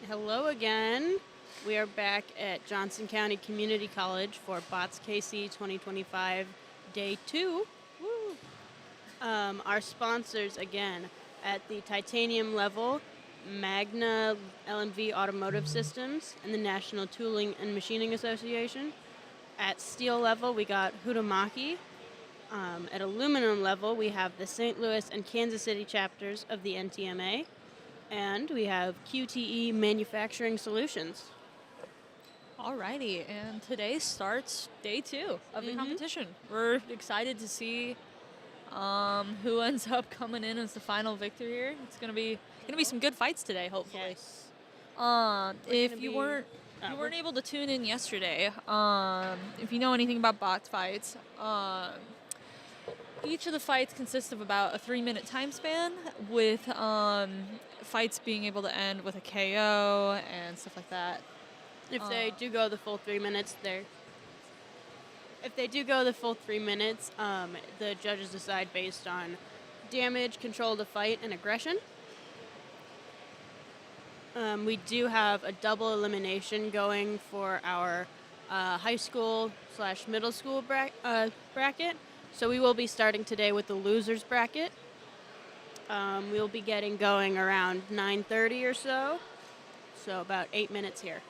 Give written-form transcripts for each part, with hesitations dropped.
Hello again. We are back at Johnson County Community College for BotsKC 2025 Day 2. Woo! Our sponsors again at the titanium level, Magna LMV Automotive Systems and the National Tooling and Machining Association. At steel level, we got Hutamaki. At aluminum level, we have the St. Louis and Kansas City chapters of the NTMA. And we have QTE Manufacturing Solutions. Alrighty, and today starts day 2 of the competition. We're excited to see who ends up coming in as the final victor here. It's gonna be some good fights today, hopefully. Yes. If you weren't able to tune in yesterday, if you know anything about bots fights, each of the fights consists of about a 3-minute time span, with fights being able to end with a KO and stuff like that. If they do go the full 3 minutes, If they do go the full 3 minutes, the judges decide based on damage, control of the fight, and aggression. We do have a double elimination going for our high school / middle school bracket. So we will be starting today with the losers bracket. We'll be getting going around 9:30 or so. So about 8 minutes here.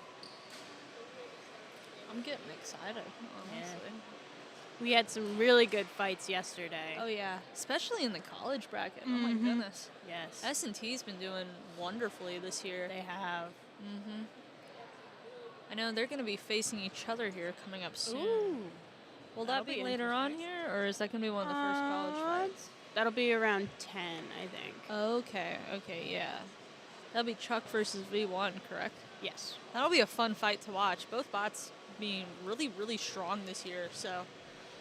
I'm getting excited, honestly. Yeah. We had some really good fights yesterday. Oh yeah, especially in the college bracket. Oh my goodness. Yes. S&T's been doing wonderfully this year. They have. I know they're going to be facing each other here coming up soon. Ooh. Will that be later on here, or is that going to be one of the first college fights? That'll be around 10, I think. Okay, yeah. That'll be Chuck versus V1, correct? Yes. That'll be a fun fight to watch. Both bots being really, really strong this year, so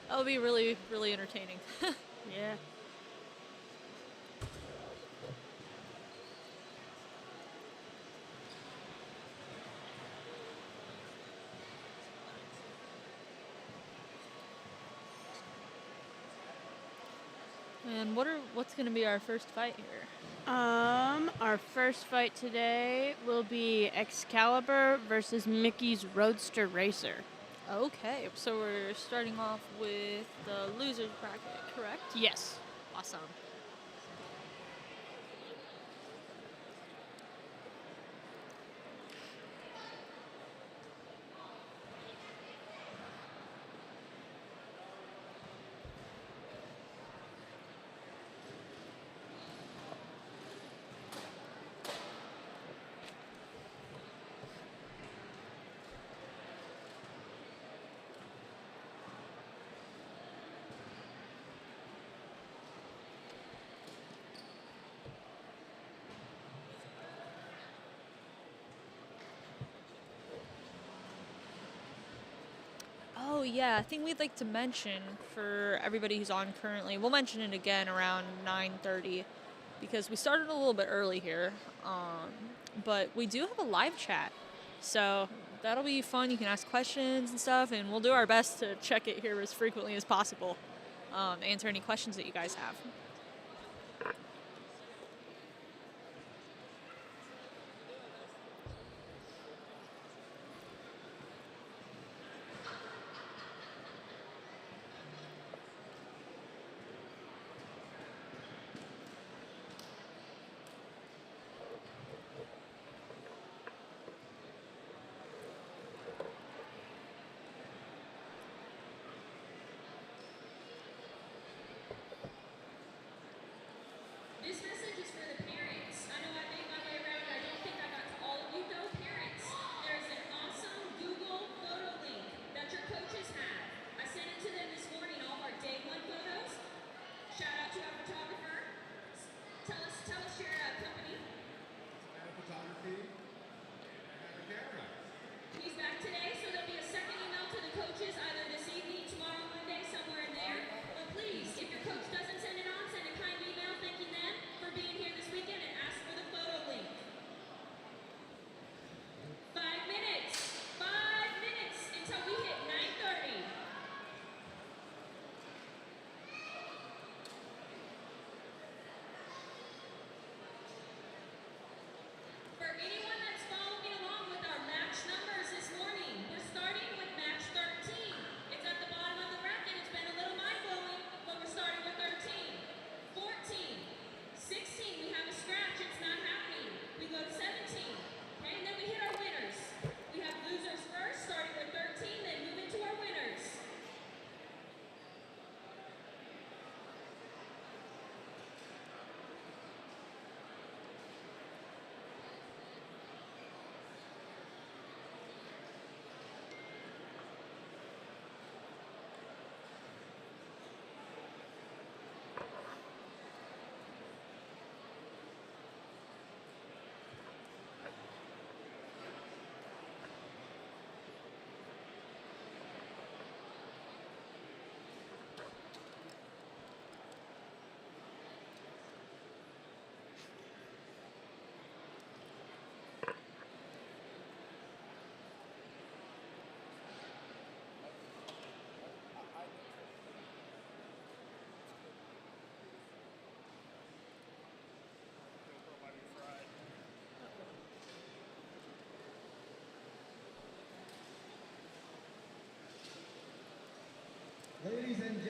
that'll be really, really entertaining. Yeah. And what's going to be our first fight here? Our first fight today will be Excalibur versus Mickey's Roadster Racer. Okay, so we're starting off with the losers bracket, correct? Yes. Awesome. Oh yeah, I think we'd like to mention for everybody who's on currently, we'll mention it again around 9:30 because we started a little bit early here, but we do have a live chat, so that'll be fun. You can ask questions and stuff, and we'll do our best to check it here as frequently as possible, answer any questions that you guys have.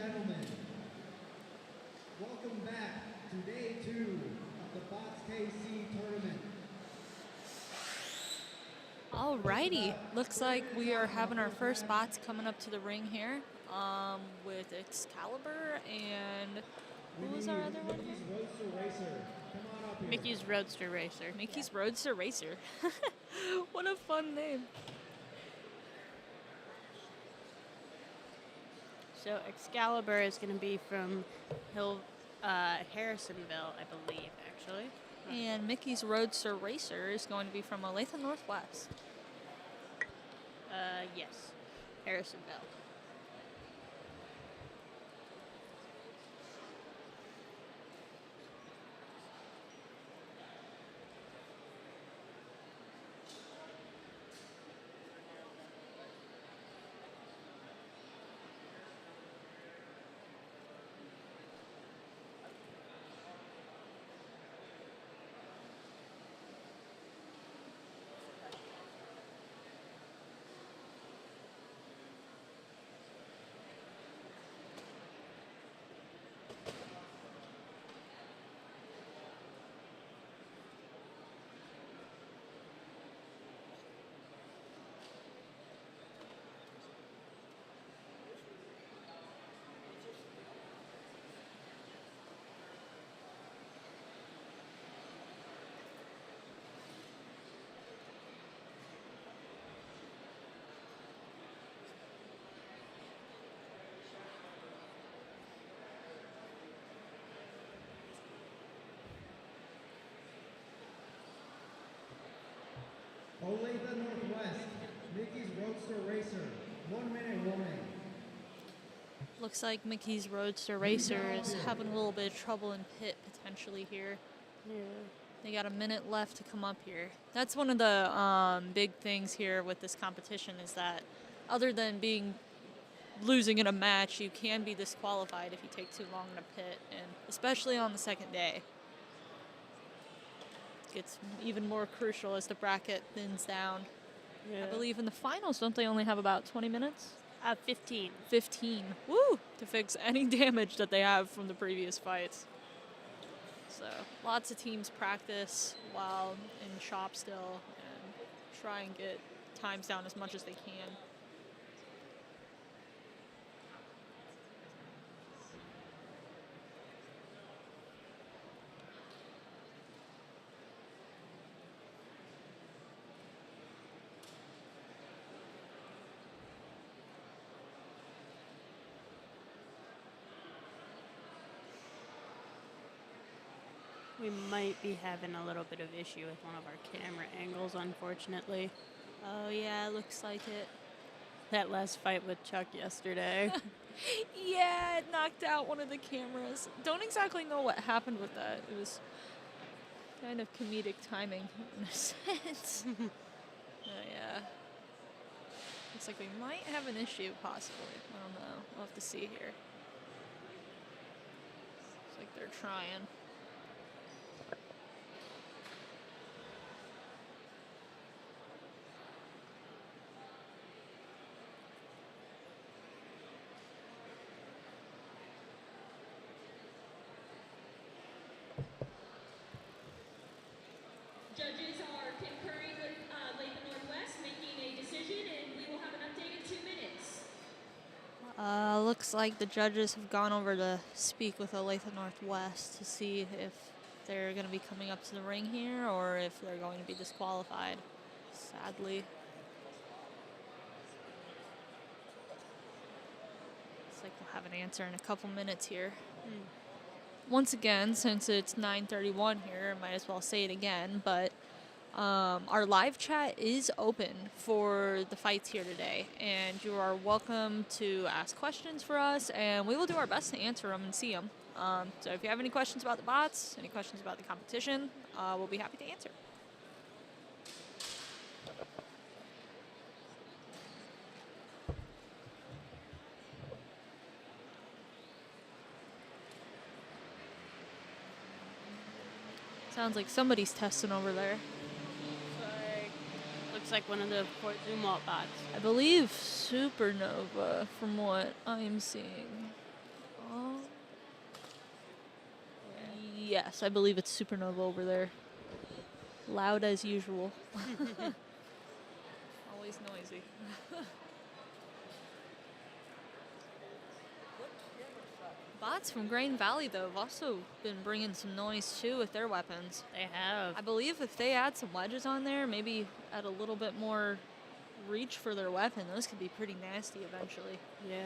gentlemen, welcome back to day 2 of the BotsKC tournament. Alrighty, looks like we are having our first bots coming up to the ring here, with Excalibur and who was our other one? Mickey's Roadster Racer. Come on up here. Mickey's Roadster Racer. Mickey's Roadster Racer. What a fun name. So Excalibur is going to be from Harrisonville, I believe, actually. And Mickey's Roadster Racer is going to be from Olathe Northwest. Yes, Harrisonville. Olathe Northwest, Mickey's Roadster Racer. 1 minute warning. Looks like Mickey's Roadster Racer is having a little bit of trouble in pit potentially here. Yeah. They got a minute left to come up here. That's one of the big things here with this competition is that other than losing in a match, you can be disqualified if you take too long in a pit, and especially on the second day. It gets even more crucial as the bracket thins down. Yeah. I believe in the finals, don't they only have about 20 minutes? 15. 15. Woo! To fix any damage that they have from the previous fights. So lots of teams practice while in shop still and try and get times down as much as they can. We might be having a little bit of issue with one of our camera angles, unfortunately. Oh yeah, looks like it. That last fight with Chuck yesterday. Yeah, it knocked out one of the cameras. Don't exactly know what happened with that. It was kind of comedic timing in a sense. Oh yeah. Looks like we might have an issue, possibly. I don't know. We'll have to see here. Looks like they're trying. Judges are concurring with Olathe Northwest, making a decision, and we will have an update in 2 minutes. Looks like the judges have gone over to speak with Olathe Northwest to see if they're going to be coming up to the ring here or if they're going to be disqualified, sadly. Looks like we'll have an answer in a couple minutes here. Once again, since it's 9:31 here, I might as well say it again, but our live chat is open for the fights here today, and you are welcome to ask questions for us, and we will do our best to answer them and see them. So if you have any questions about the bots, any questions about the competition, we'll be happy to answer. Sounds like somebody's testing over there. Looks like one of the Fort Zumwalt bots. I believe Supernova, from what I'm seeing. Yes, I believe it's Supernova over there. Loud as usual. Always noisy. Bots from Grain Valley, though, have also been bringing some noise, too, with their weapons. They have. I believe if they add some wedges on there, maybe add a little bit more reach for their weapon, those could be pretty nasty eventually. Yeah.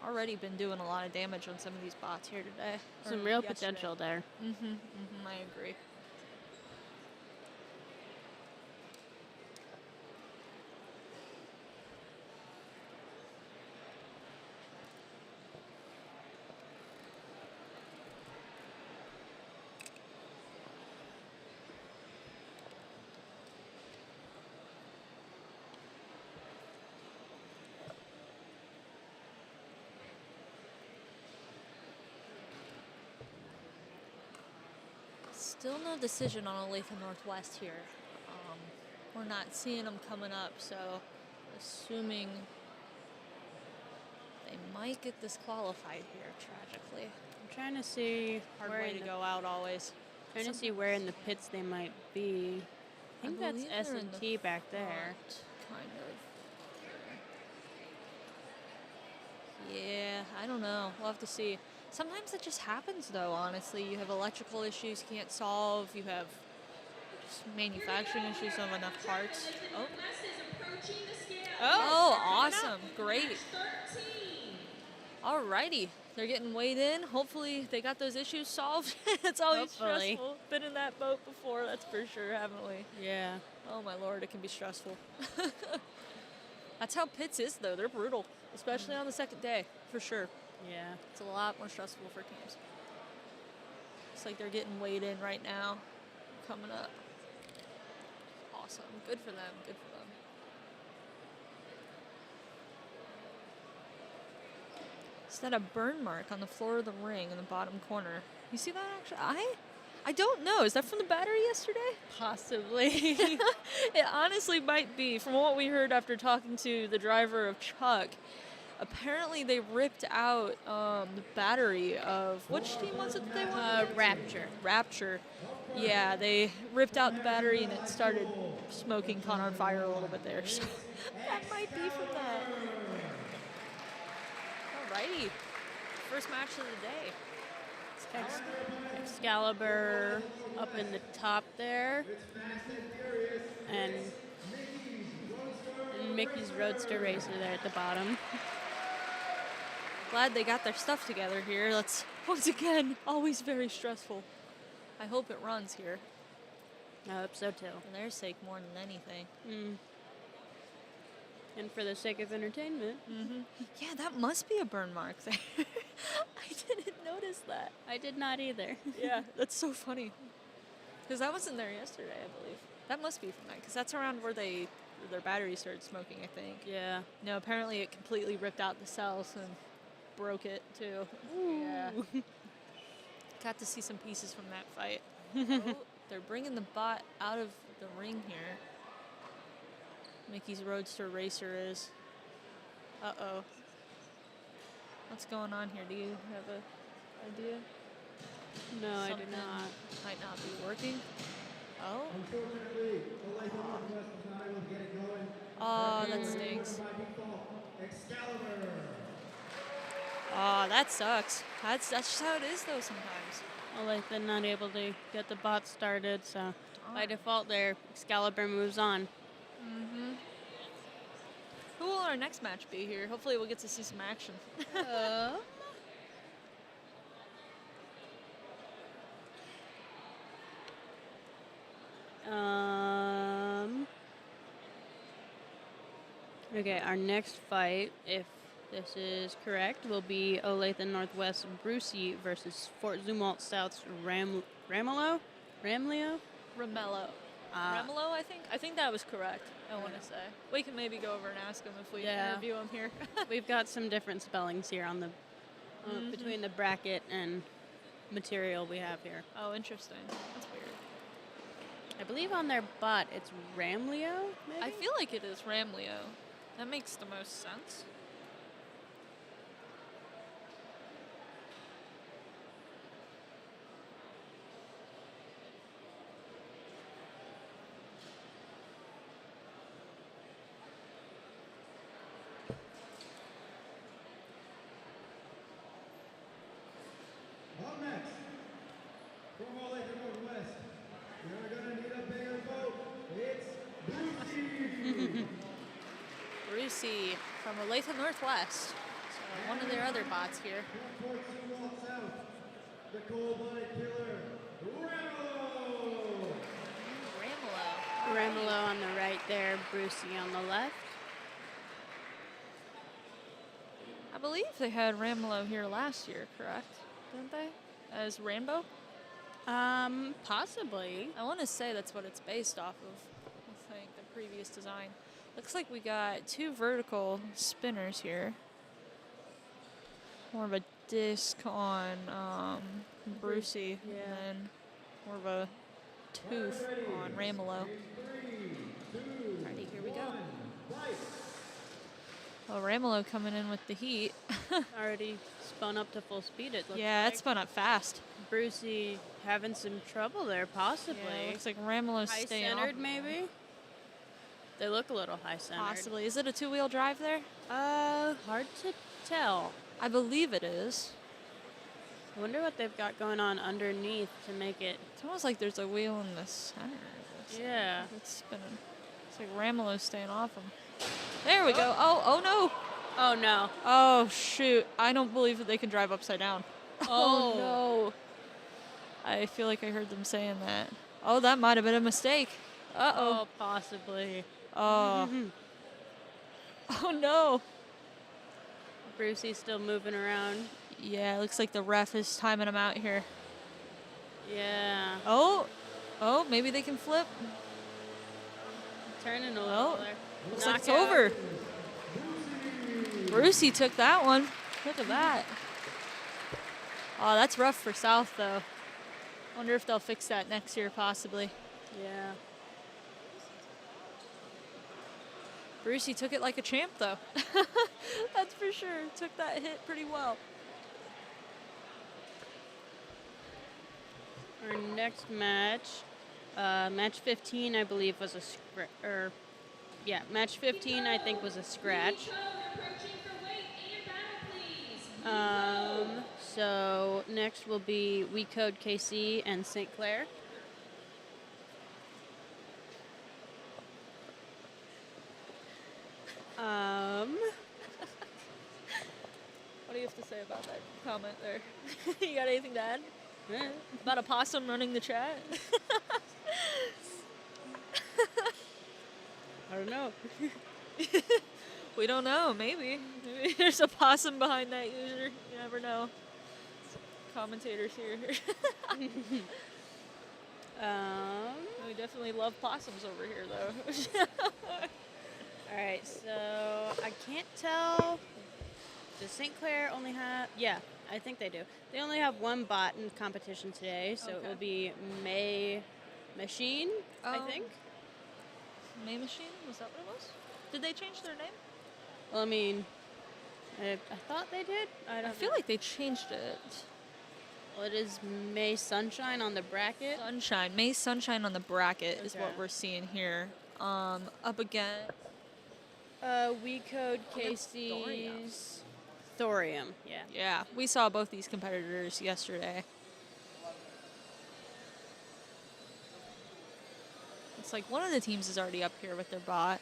Already been doing a lot of damage on some of these bots here today. Some or real yesterday. potential there. I agree. Still no decision on Olathe Northwest here. We're not seeing them coming up, so assuming they might get disqualified here, tragically. I'm trying to see Hard where way in to the- go out always. Trying to see where in the pits they might be. I think that's believe they're in the S&T back there. front, kind of. Yeah, I don't know. We'll have to see. Sometimes it just happens, though, honestly. You have electrical issues you can't solve. You have just manufacturing issues, don't have enough parts. Oh, West is approaching the scale. oh awesome. Great. 13. Alrighty. They're getting weighed in. Hopefully they got those issues solved. It's always Hopefully. stressful. Been in that boat before, that's for sure, haven't we? Yeah. Oh my lord, it can be stressful. That's how pits is, though. They're brutal, especially on the second day, for sure. Yeah. It's a lot more stressful for teams. It's like they're getting weighed in right now, coming up. Awesome. Good for them. Good for them. Is that a burn mark on the floor of the ring in the bottom corner? You see that actually? I don't know. Is that from the battery yesterday? Possibly. It honestly might be. From what we heard after talking to the driver of Chuck, apparently they ripped out the battery of, which team was it that they won? Rapture. Rapture. Yeah, they ripped out the battery and it started smoking, caught on fire a little bit there. So that might be from that. Alrighty. First match of the day. Excalibur up in the top there. And Mickey's Roadster Racer there at the bottom. Glad they got their stuff together here. That's, once again, always very stressful. I hope it runs here. I hope so too. For their sake more than anything. And for the sake of entertainment. Yeah, that must be a burn mark there. I didn't notice that. I did not either. Yeah, that's so funny. Because that wasn't there yesterday, I believe. That must be from that, because that's around where their battery started smoking, I think. Yeah. No, apparently it completely ripped out the cells and broke it, too. Yeah. Got to see some pieces from that fight. Oh, they're bringing the bot out of the ring here. Mickey's Roadster Racer is. Uh-oh. What's going on here? Do you have an idea? No, I do Something not. might not be working. Oh. Unfortunately, Olathe Northwest was not able to get it going. Oh, that stinks. By default, Excalibur. Oh, that sucks. That's just how it is, though, sometimes. Well, like they're not able to get the bot started, so by default there, Excalibur moves on. Who will our next match be here? Hopefully we'll get to see some action. Okay, our next fight, if this is correct, will be Olathe Northwest Brucey versus Fort Zumwalt South's Ramlio? Ramello, Ah. I think. I think that was correct, I want to say. We can maybe go over and ask him if we Yeah. interview him here. We've got some different spellings here on the between the bracket and material we have here. Oh, interesting. That's weird. I believe on their bot it's Ramlio, maybe? I feel like it is Ramlio. That makes the most sense. from Olathe Northwest. So one of their other bots here. Court 2 walks out. The cold-blooded killer, Rambo! Ramelo. Ramelo on the right there, Brucey on the left. I believe they had Ramelo here last year, correct? Didn't they? As Rambo? Possibly. I want to say that's what it's based off of, I think, the previous design. Looks like we got 2 vertical spinners here. More of a disc on Brucey, Yeah. and then more of a tooth on Ramelo. 3, 2, Alrighty, here we go. fight! Well, Ramelo coming in with the heat. Already spun up to full speed, it looks Yeah, like. it spun up fast. Brucey having some trouble there, possibly. Yeah, looks like Ramelo's high staying centered, off. maybe? They look a little high centered. Possibly. Is it a 2-wheel drive there? Hard to tell. I believe it is. I wonder what they've got going on underneath to make it. It's almost like there's a wheel in the center. Yeah. It's spinning. It's like Ramelo's staying off him. There we go. Oh no. Oh, no. Oh, shoot. I don't believe that they can drive upside down. Oh. No. I feel like I heard them saying that. Oh, that might have been a mistake. Uh-oh. Oh, possibly. Oh. Oh, no. Brucey's still moving around. Yeah, it looks like the ref is timing him out here. Yeah. Oh. Oh, maybe they can flip. Turning a little Oh. there. Looks like it's Knockout. over. Brucey took that one. Look at that. Oh, that's rough for South, though. Wonder if they'll fix that next year, possibly. Yeah. Brucey took it like a champ, though. That's for sure. Took that hit pretty well. Our next match, match 15, I believe, was a match 15, I think, was a scratch. Code approaching for weight and battle, please. So next will be We Code KC and St. Clair. What do you have to say about that comment there? You got anything to add? About a possum running the chat? I don't know. We don't know. Maybe. Maybe there's a possum behind that user. You never know. Commentators here. We definitely love possums over here, though. All right, so I can't tell. Does St. Clair only have? Yeah, I think they do. They only have one bot in competition today, so it Okay. will be May Machine, I Oh. think. May Machine? Was that what it was? Did they change their name? Well, I mean, I thought they did. I don't I feel know. like they changed it. Well, it is May Sunshine on the bracket. Sunshine. May Sunshine on the bracket is what Okay. we're seeing here. Up against We Code Against KC's Thorium. Yeah. Yeah, we saw both these competitors yesterday. It's like one of the teams is already up here with their bot.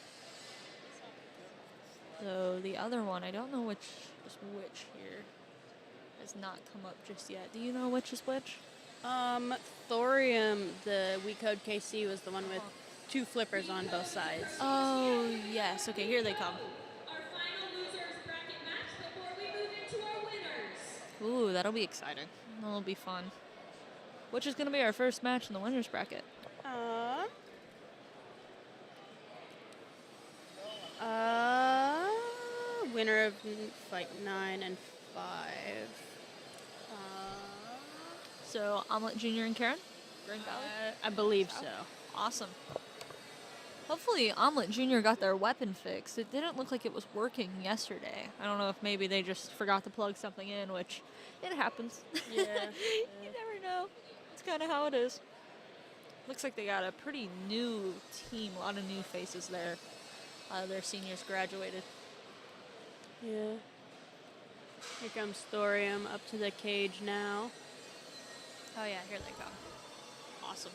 So the other one, I don't know which is which here. Has not come up just yet. Do you know which is which? Thorium, the We Code KC was the one with two flippers on both sides. Oh, yes. Okay, here they come. Our final losers bracket match before we move into our winners. Ooh, that'll be exciting. That'll be fun. Which is going to be our first match in the winners bracket? Winner of fight 9 and 5. So, Omelet Jr. and Karen? Green Valley? I believe so. Awesome. Hopefully, Omelet Jr. got their weapon fixed. It didn't look like it was working yesterday. I don't know if maybe they just forgot to plug something in, which it happens. Yeah. You never know. It's kind of how it is. Looks like they got a pretty new team, a lot of new faces there. Their seniors graduated. Yeah. Here comes Thorium up to the cage now. Oh yeah, here they come. Awesome.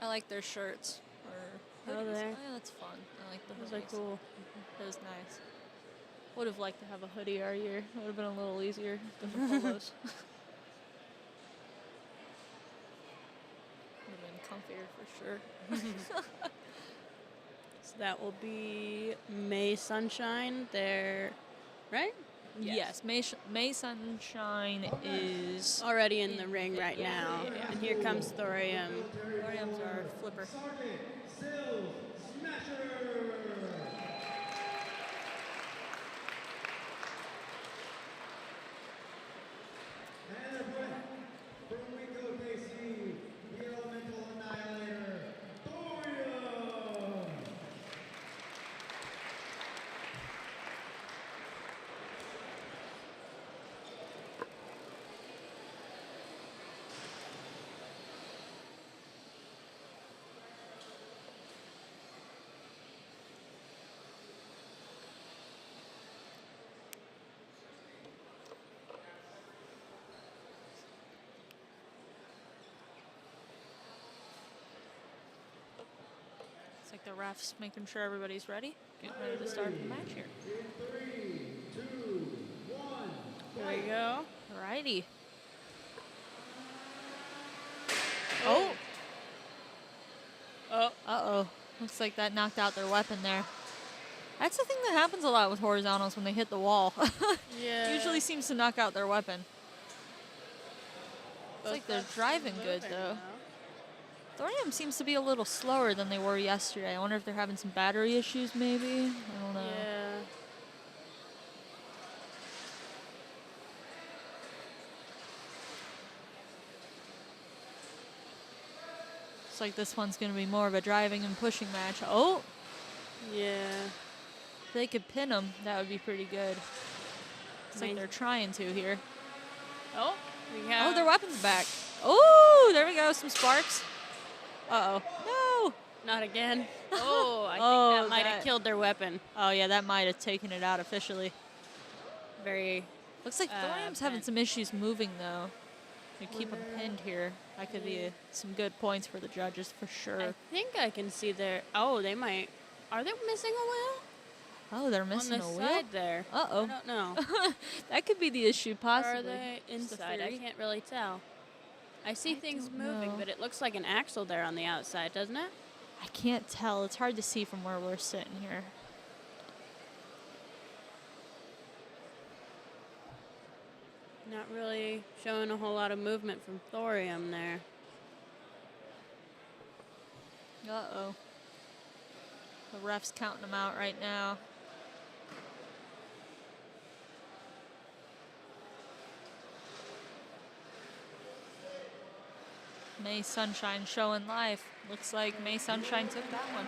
I like their shirts. or Oh, hoodies. there. Oh, yeah, that's fun. I like the Those hoodies. are cool. That was nice. Would have liked to have a hoodie our year. It would have been a little easier than the polos. Would have been comfier for sure. So that will be May Sunshine there, right? Yes, May Sunshine is Already in the ring right yeah, now. yeah, yeah. And here comes Thorium. Thorium's our flipper. Sergeant Sills Smasher. And their friend from Waco, KC, the Elemental Annihilator, Thorium. It's like the refs making sure everybody's ready. Getting ready to start the match here. In 3, 2, 1. Here we go. Alrighty. Oh. Oh. Uh-oh. Looks like that knocked out their weapon there. That's the thing that happens a lot with horizontals when they hit the wall. Yeah. Usually seems to knock out their weapon. It's like they're driving good, though. Thorium seems to be a little slower than they were yesterday. I wonder if they're having some battery issues, maybe? I don't know. Yeah. Looks like this one's going to be more of a driving and pushing match. Oh! Yeah. If they could pin them, that would be pretty good. It's like they're trying to here. Oh. We have. Oh, their weapon's back. Oh, there we go. Some sparks. Uh-oh. No! Not again. Oh, I think Oh, that might have that- killed their weapon. Oh, yeah, that might have taken it out officially. Very. Looks like Thorium's having bent. some issues moving, though. You keep them pinned here. That could be some good points for the judges, for sure. I think I can see their. Oh, they might. Are they missing a wheel? Oh, they're missing On the a wheel? side there. I Uh-oh. don't know. That could be the issue, Or possibly. are they Just a inside? I theory. can't really tell. I see things don't moving, know. but it looks like an axle there on the outside, doesn't it? I can't tell. It's hard to see from where we're sitting here. Not really showing a whole lot of movement from Thorium there. Uh-oh. The ref's counting them out right now. May Sunshine showing live. Looks like May Sunshine took that one.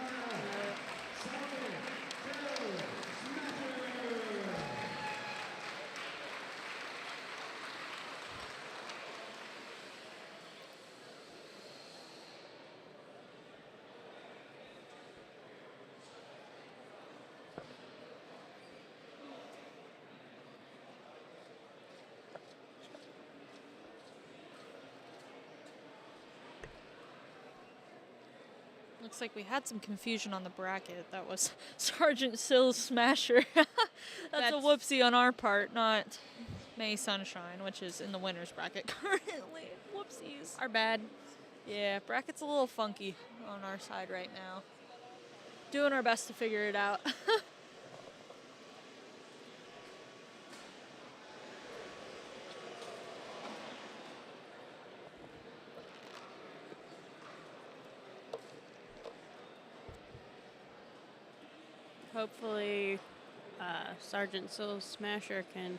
Looks like we had some confusion on the bracket. That was Sergeant Sills Smasher. That's a whoopsie on our part, not May Sunshine, which is in the winner's bracket currently. Whoopsies. Our bad. Yeah, bracket's a little funky on our side right now. Doing our best to figure it out. Hopefully, Sergeant Soul Smasher can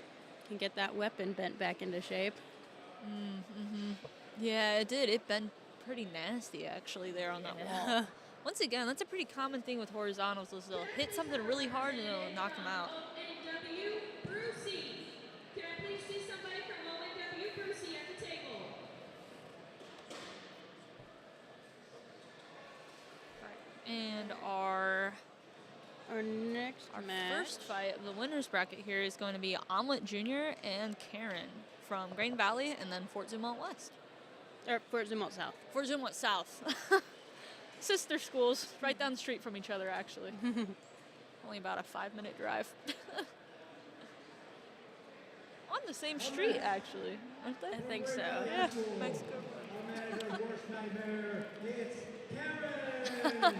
get that weapon bent back into shape. Yeah, it did. It bent pretty nasty, actually, there on that wall. Once again, that's a pretty common thing with horizontals, is they'll hit something really hard and it'll knock them out. ONW Brucey. Can I please see somebody from ONW Brucey at the table? And our Next match. first fight of the winner's bracket here is going to be Omelet Jr. and Karen from Grain Valley and then Fort Zumwalt West. Or Fort Zumwalt South. Fort Zumwalt South. Sister schools, right down the street from each other, actually. Only about a 5-minute drive. On the same street, actually, aren't they? I think so. Yeah, Mexico. Our manager's worst nightmare, it's Karen!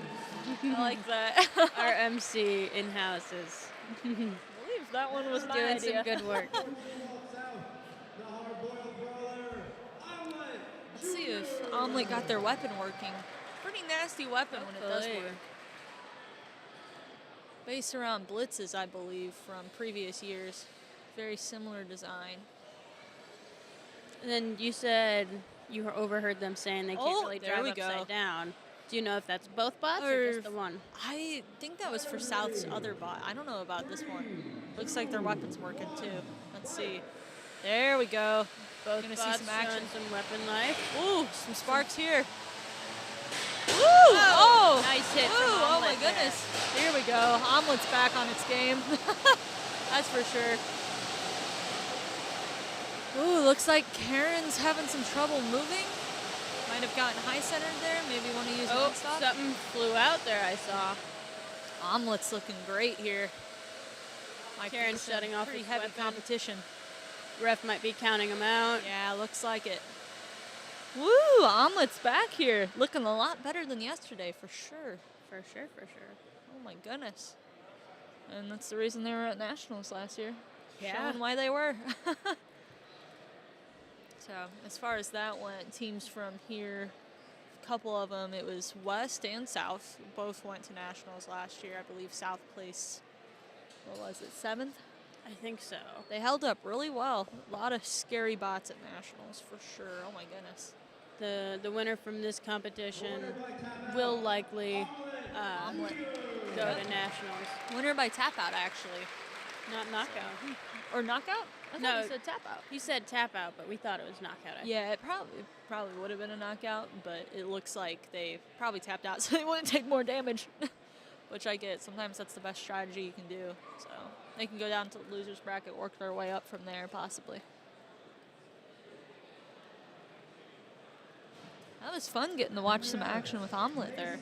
I like that. Our MC in-house is I believe that one was my doing idea. some good work. Walks out, the hard-boiled brawler, Omelet Let's see if Omelet got their weapon working. Pretty nasty weapon when it does Hopefully. work. Based around blitzes, I believe, from previous years. Very similar design. And then you said you overheard them saying they can't Oh, really there drive we upside go. down. Do you know if that's both bots or just the one? I think that was for South's other bot. I don't know about this one. Looks like their weapon's working too. Let's see. There we go. Both Gonna see bots some action. showing some weapon life. Ooh, some sparks here. Woo! Oh! Nice hit Woo! from Oh my Omelet there. goodness. Here we go. Omelet's back on its game. That's for sure. Ooh, looks like Karen's having some trouble moving. Might have gotten high centered there. Maybe want to use Oh, non-stop. something flew out there, I saw. Omelet's looking great here. Might be Karen's some shutting off pretty his heavy weapon. competition. Ref might be counting him out. Yeah, looks like it. Woo! Omelet's back here. Looking a lot better than yesterday, for sure. For sure, for sure. Oh my goodness. And that's the reason they were at Nationals last year. Yeah. Showing why they were. So, as far as that went, teams from here, a couple of them, it was West and South. Both went to Nationals last year. I believe South placed, what was it, 7th? I think so. They held up really well. A lot of scary bots at Nationals, for sure. Oh my goodness. The winner from this competition will likely Omelet. go to nationals. Winner by tap out, actually. Not knockout. Or knockout? I thought No. you said tap out. You said tap out, but we thought it was knockout. I Yeah, it probably would have been a knockout, but it looks like they probably tapped out so they wouldn't take more damage, which I get. Sometimes that's the best strategy you can do. So they can go down to the loser's bracket, work their way up from there, possibly. That was fun getting to watch some action with Omelet there.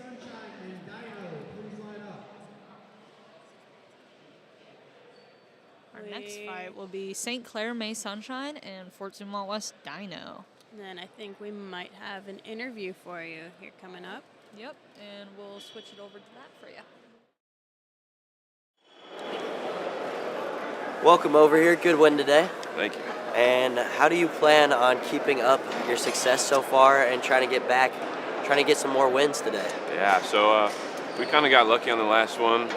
Our next fight will be St. Clair May Sunshine and Fort Zumwalt West Dino. Then I think we might have an interview for you here coming up. Yep, and we'll switch it over to that for you. Welcome over here. Good win today. Thank you. And how do you plan on keeping up your success so far and trying to get some more wins today? Yeah, so we kind of got lucky on the last one.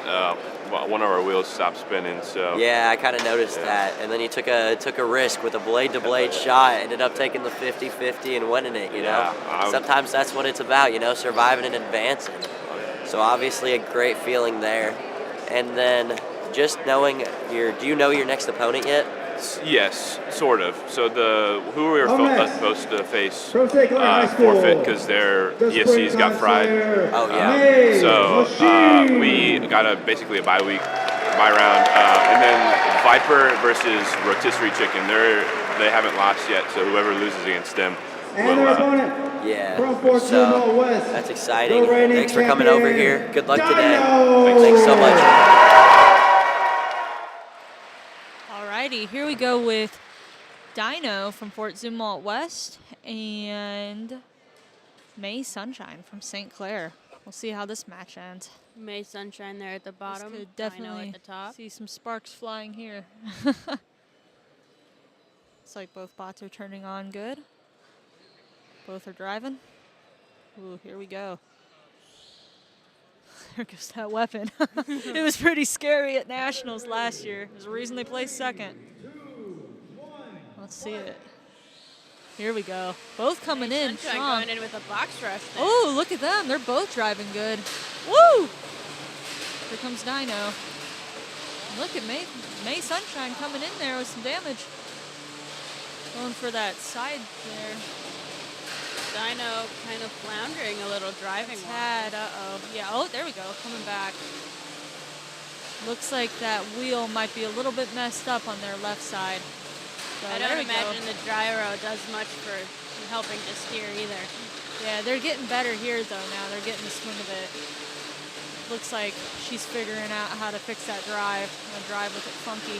One of our wheels stopped spinning, so. Yeah, I kind of noticed that. And then you took a risk with a blade-to-blade shot, ended up taking the 50-50 and winning it, you know? Sometimes that's what it's about, you know, surviving and advancing. So obviously a great feeling there. And then just knowing do you know your next opponent yet? Yes, sort of. So who we were supposed to face From St. Clair High School, forfeit because their the ESCs got fried. Oh, yeah. May So Machine. we got basically a bye round, and then Viper versus Rotisserie Chicken. They haven't lost yet, so whoever loses against them And will. their opponent Yeah. from Fort So Zumwalt West. that's exciting. the reigning Thanks for coming over champion, here. Good luck today. Dino. Thanks so much. Alrighty, here we go with Dino from Fort Zumwalt West and May Sunshine from St. Clair. We'll see how this match ends. May Sunshine there at the This bottom. could Dino definitely at the top. see some sparks flying here. Looks like both bots are turning on good. Both are driving. Ooh, here we go. There goes that weapon. It was pretty scary at Nationals last year. There's a reason they placed second. Let's see it. Here we go. Both coming in Sunshine strong. going in with a box rush there. Oh, look at them. They're both driving good. Woo! Here comes Dino. Look at May Sunshine coming in there with some damage. Going for that side there. Dino kind of floundering a little driving wise. Tad, uh-oh. Yeah, oh, there we go, coming back. Looks like that wheel might be a little bit messed up on their left side. So I there don't we go. imagine the gyro does much for helping to steer either. Yeah, they're getting better here though now. They're getting the swing of it. Looks like she's figuring out how to fix that drive. Drive with it funky.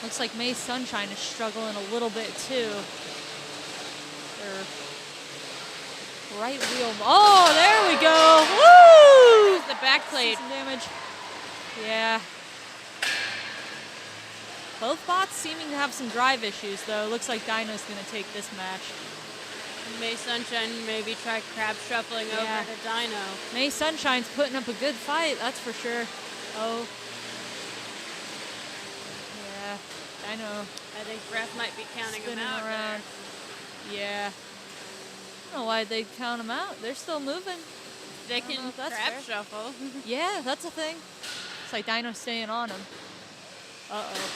Looks like May Sunshine is struggling a little bit too. Her right wheel. Oh, there we go. Woo! The back plate. Some damage. Yeah. Both bots seeming to have some drive issues though. Looks like Dino's gonna take this match. May Sunshine maybe try crab shuffling Yeah. over to Dino. May Sunshine's putting up a good fight, that's for sure. Oh. Yeah, Dino I think Breath might be counting him spinning out around. Yeah. I don't know why they count them out. They're still moving. They don't know can if that's crab fair. shuffle. Yeah, that's a thing. It's like Dino staying on him. Uh-oh.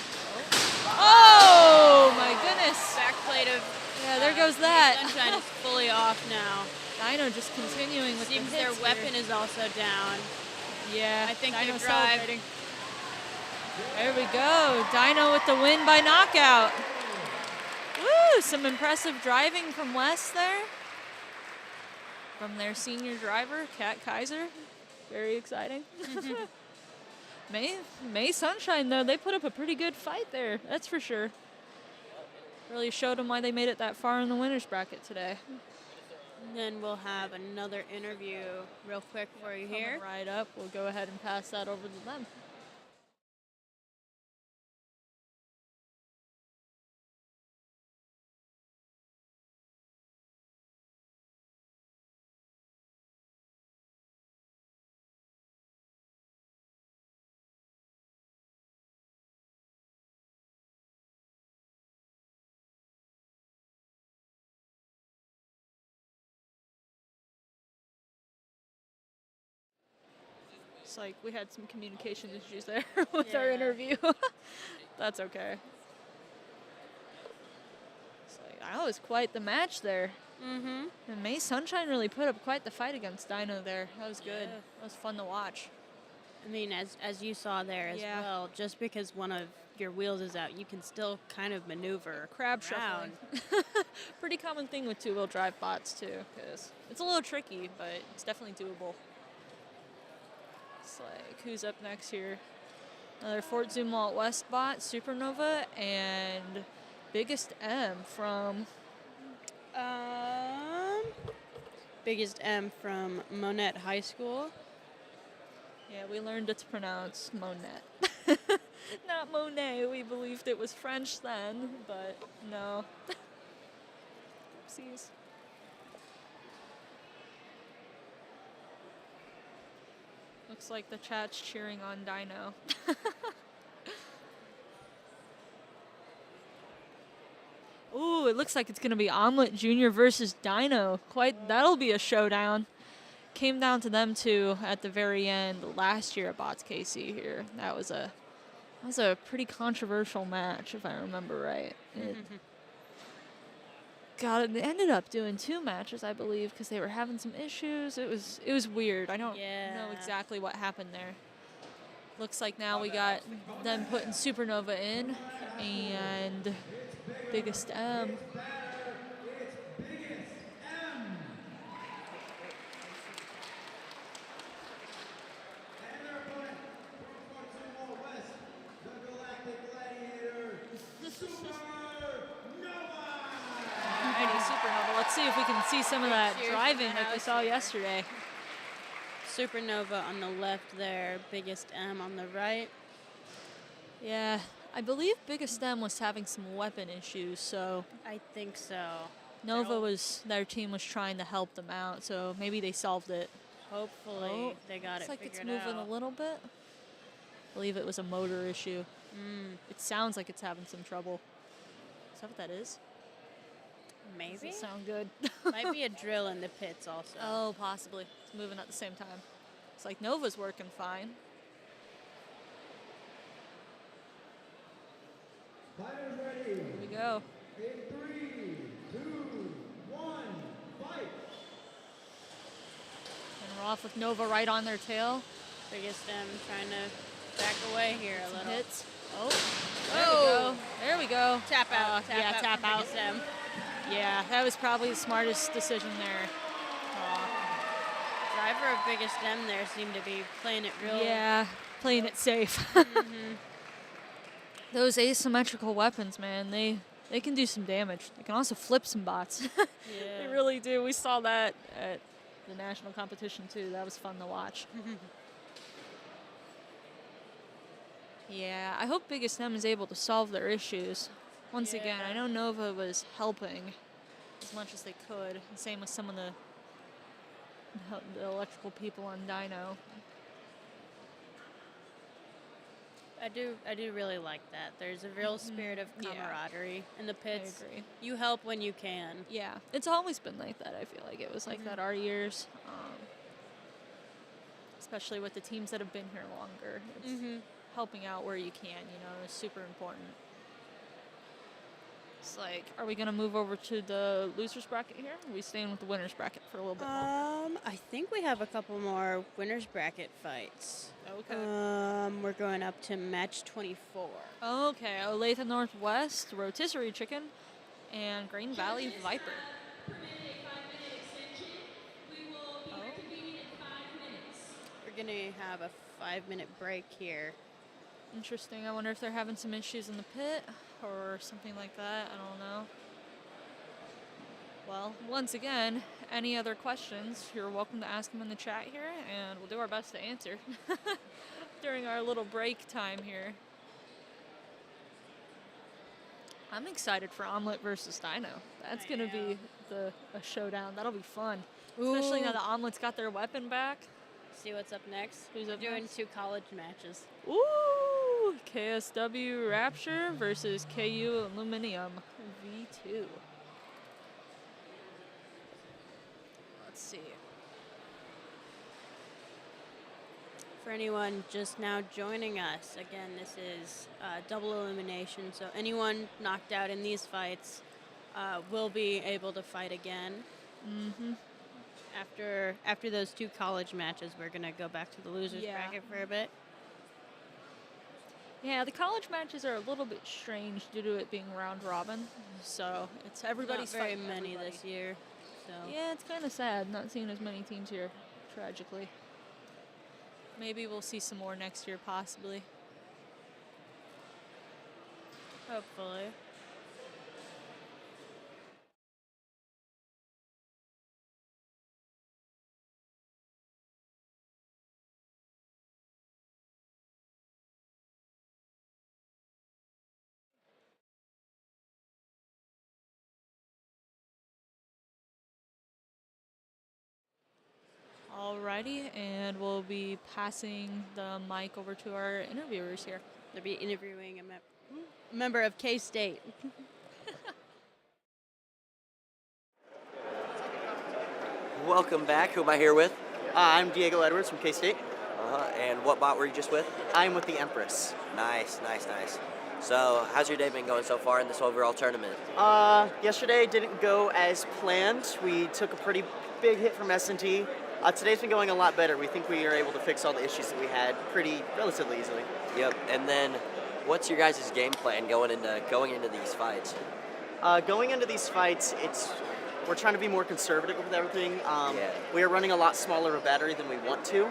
Oh, my goodness. Back plate of Yeah, there goes May that. Sunshine is fully off now. Dino just continuing with Seems the their hits here. weapon is also down. Yeah, I think Dino they're drive- celebrating. There we go. Dino with the win by knockout. Woo! Some impressive driving from Wes there. From their senior driver, Kat Kaiser. Very exciting. May Sunshine, though, they put up a pretty good fight there. That's for sure. Really showed them why they made it that far in the winner's bracket today. And then we'll have another interview real quick for you here. Coming right up. We'll go ahead and pass that over to them. It's like we had some communication issues there with our Yeah. interview. That's okay. It's like, that was quite the match there. Mm-hmm. And May Sunshine really put up quite the fight against Dino there. That was good. Yeah. That was fun to watch. I mean, as you saw there as Yeah. well, just because one of your wheels is out, you can still kind of maneuver Crab around. shuffling. Pretty common thing with two-wheel drive bots too, because it's a little tricky, but it's definitely doable. It's like, who's up next here? Another Fort Zumwalt West bot, Supernova, and Biggest M from Biggest M from Monette High School. Yeah, we learned it to pronounce Monette. Not Monet. We believed it was French then, but no. Oopsies. Looks like the chat's cheering on Dino. Ooh, it looks like it's going to be Omelet Jr. versus Dino. That'll be a showdown. Came down to them two at the very end last year at BotsKC here. That was a pretty controversial match, if I remember right. It ended up doing two matches, I believe, because they were having some issues. It was weird. I don't know exactly what happened there. Looks like now we got them putting Supernova in and Biggest M. Alrighty, Supernova. Let's see if we can see some of that Cheers driving to the like we house. saw yesterday. Supernova on the left there, Biggest M on the right. Yeah, I believe Biggest M was having some weapon issues, so I think so. their team was trying to help them out, so maybe they solved it. Hopefully they got Looks it like figured it's moving out. a little bit. I believe it was a motor issue. It sounds like it's having some trouble. Is that what that is? Maybe. Doesn't sound good. Might be a drill in the pits also. Oh, possibly. It's moving at the same time. It's like Nova's working fine. Fighters ready. Here we go. In 3, 2, 1, fight. And we're off with Nova right on their tail. Biggest M trying to back away here a Some little. hits. Oh, there we go. There we go. Tap out. Yeah, tap from out. Biggest M. Yeah, that was probably the smartest decision there. Driver of Biggest M there seemed to be playing it real. Yeah, playing it safe. Those asymmetrical weapons, man, they can do some damage. They can also flip some bots. They really do. We saw that at the national competition too. That was fun to watch. Yeah, I hope Biggest M is able to solve their issues. Once again, I know Nova was helping as much as they could. And same with some of the electrical people on Dino. I do really like that. There's a real spirit of camaraderie in the pits. I agree. You help when you can. Yeah, it's always been like that. I feel like it was like that our years, especially with the teams that have been here longer. It's helping out where you can, is super important. It's like, are we gonna move over to the losers bracket here? Or are we staying with the winners bracket for a little bit more? I think we have a couple more winners bracket fights. Okay. We're going up to match 24. Okay, Olathe Northwest, Rotisserie Chicken, and Green Valley Viper. Permitted a 5-minute extension. We will be reconvening in 5 minutes. We're gonna have a 5-minute break here. Interesting. I wonder if they're having some issues in the pit or something like that. I don't know. Well, once again, any other questions, you're welcome to ask them in the chat here, and we'll do our best to answer during our little break time here. I'm excited for Omelet versus Dino. That's going to be a showdown. That'll be fun. Especially now the Omelets got their weapon back. See what's up next? Who's up Doing next? 2 college matches. Ooh! KSW Rapture versus KU Aluminium V2. Let's see. For anyone just now joining us, again, this is double elimination, so anyone knocked out in these fights will be able to fight again. After those 2 college matches, we're going to go back to the losers bracket for a bit. Yeah, the college matches are a little bit strange due to it being round robin, so it's everybody's Not very fighting many everybody. this year. So Yeah, it's kind of sad not seeing as many teams here, tragically. Maybe we'll see some more next year, possibly. hopefully. Alrighty, and we'll be passing the mic over to our interviewers here. They'll be interviewing a member of K-State. Welcome back. Who am I here with? I'm Diego Edwards from K-State. And what bot were you just with? I'm with the Empress. Nice. So, how's your day been going so far in this overall tournament? Yesterday didn't go as planned. We took a pretty big hit from S&T. Today's been going a lot better. We think we are able to fix all the issues that we had relatively easily. Yep. And then, what's your guys' game plan going into these fights? Going into these fights, we're trying to be more conservative with everything. Yeah. We are running a lot smaller of a battery than we want to.